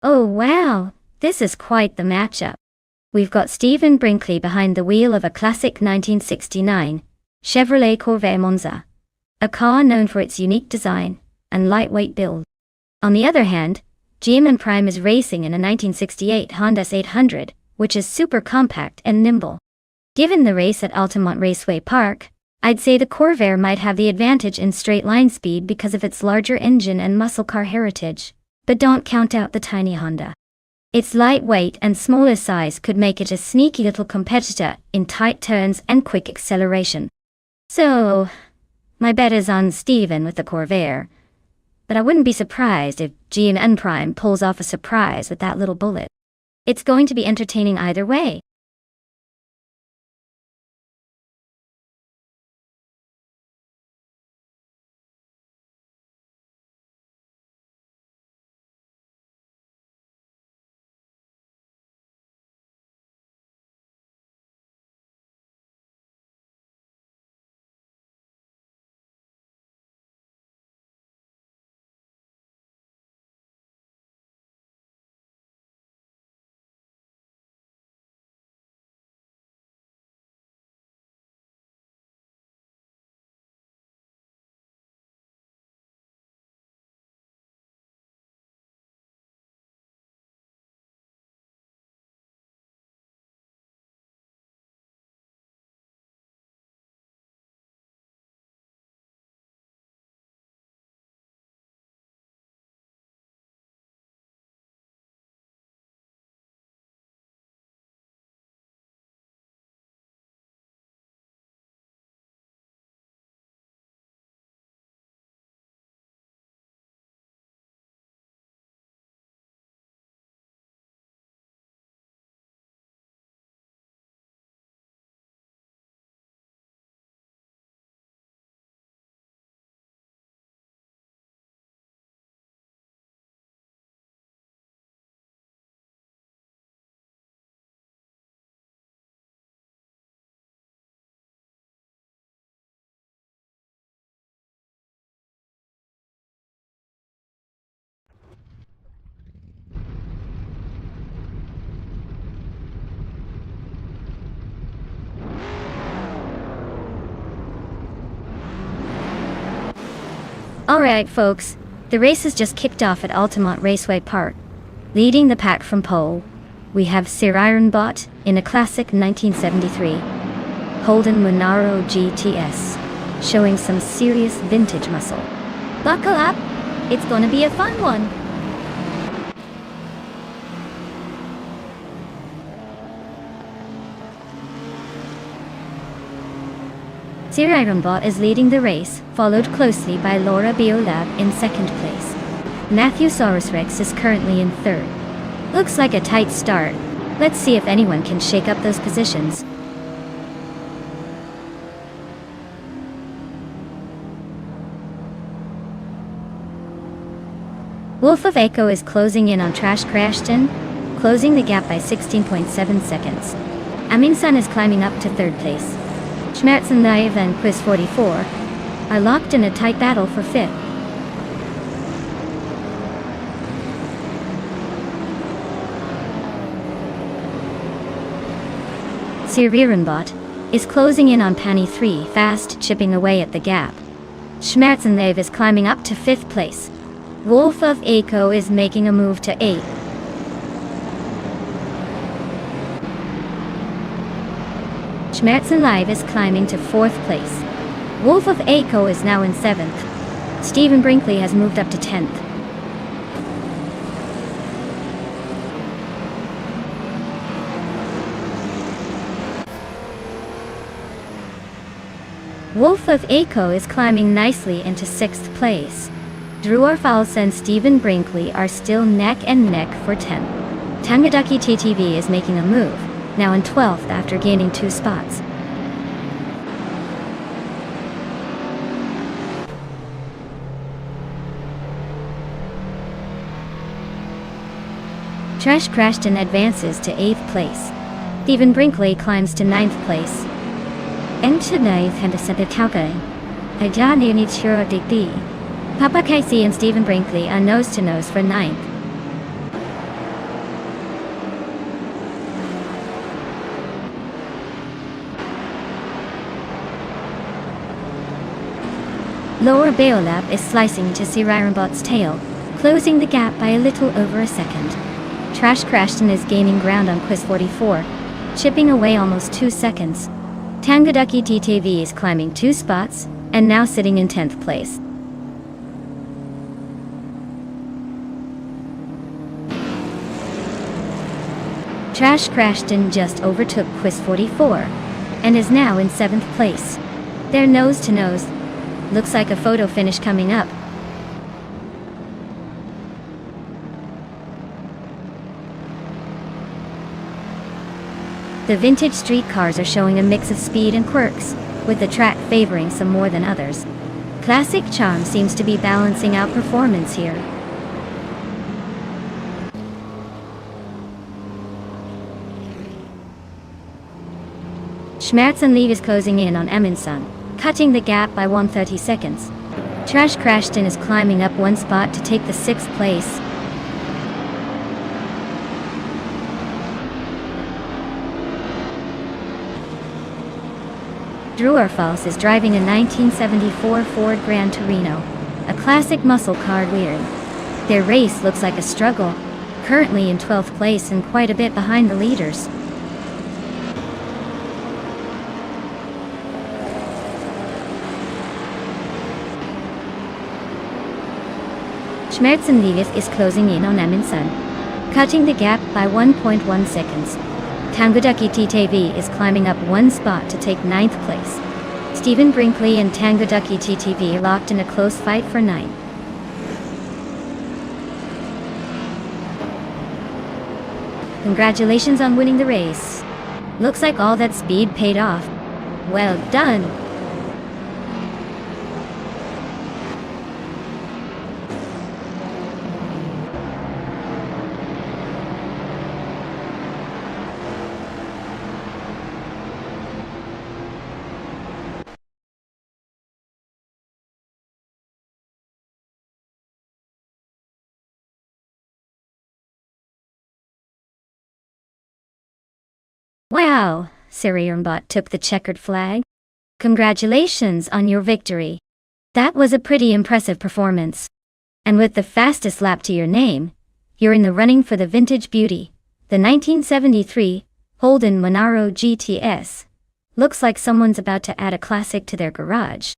Oh wow, this is quite the matchup. We've got Stephen Brinkley behind the wheel of a classic 1969 Chevrolet Corvair Monza, a car known for its unique design and lightweight build. On the other hand, GM Prime is racing in a 1968 Honda S800, which is super compact and nimble. Given the race at Altamont Raceway Park, I'd say the Corvair might have the advantage in straight line speed because of its larger engine and muscle car heritage. But don't count out the tiny Honda. Its lightweight and smaller size could make it a sneaky little competitor in tight turns and quick acceleration. So, my bet is on Steven with the Corvair, but I wouldn't be surprised if GM Prime pulls off a surprise with that little bullet. It's going to be entertaining either way. Alright folks, the race has just kicked off at Altamont Raceway Park. Leading the pack from pole, we have Sir Ironbot in a classic 1973 Holden Monaro GTS, showing some serious vintage muscle. Buckle up, it's gonna be a fun one. Sir Ironbot is leading the race, followed closely by Laura Biolab in second place. Matthewsaurus Rex is currently in third. Looks like a tight start. Let's see if anyone can shake up those positions. Wolf of Echo is closing in on Trash Crashton, closing the gap by 16.7 seconds. Aminsan is climbing up to third place. Schmerzen Live and Quiz 44 are locked in a tight battle for fifth. Sir Ironbot is closing in on Panny 3, fast chipping away at the gap. Schmerzen Live is climbing up to fifth place. Wolf of Echo is making a move to eighth. Schmerzen Live is climbing to fourth place. Wolf of Echo is now in seventh. Stephen Brinkley has moved up to 10th. Wolf of Echo is climbing nicely into sixth place. Drew Orfals and Stephen Brinkley are still neck and neck for 10th. Tangaducky TTV is making a move, now in 12th after gaining 2 spots. Trash Crashton advances to 8th place. Stephen Brinkley climbs to 9th place. Enchinaith Henderson Ajani Nichiro Digdi. Papa Casey and Stephen Brinkley are nose to nose for 9th. Laura Beolab is slicing to Sir Ironbot's tail, closing the gap by a little over a second. Trash Crashton is gaining ground on Quiz 44, chipping away almost 2 seconds. Tangaducky TTV is climbing 2 spots, and now sitting in 10th place. Trash Crashton just overtook Quiz 44, and is now in 7th place. They're nose to nose. Looks like a photo finish coming up. The vintage street cars are showing a mix of speed and quirks, with the track favoring some more than others. Classic charm seems to be balancing out performance here. Schmerzen Live is closing in on Aminsan, cutting the gap by 130 seconds. Trash Crashton is climbing up 1 spot to take the 6th place. Drew Orfals is driving a 1974 Ford Gran Torino, a classic muscle car weird. Their race looks like a struggle, currently in 12th place and quite a bit behind the leaders. Schmerzen Live is closing in on Aminsan, cutting the gap by 1.1 seconds. Tangaducky TTV is climbing up 1 spot to take 9th place. Stephen Brinkley and Tangaducky TTV locked in a close fight for 9th. Congratulations on winning the race. Looks like all that speed paid off. Well done! Wow, Sir Ironbot took the checkered flag. Congratulations on your victory. That was a pretty impressive performance. And with the fastest lap to your name, you're in the running for the vintage beauty, the 1973 Holden Monaro GTS. Looks like someone's about to add a classic to their garage.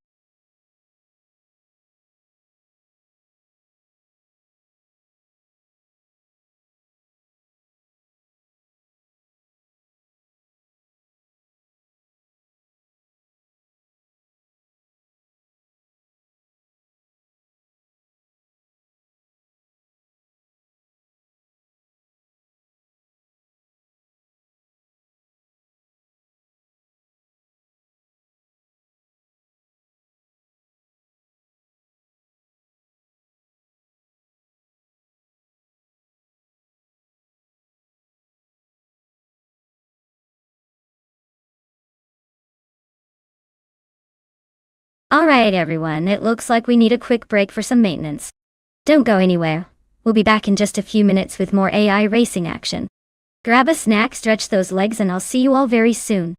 Alright everyone, it looks like we need a quick break for some maintenance. Don't go anywhere. We'll be back in just a few minutes with more AI racing action. Grab a snack, stretch those legs, and I'll see you all very soon.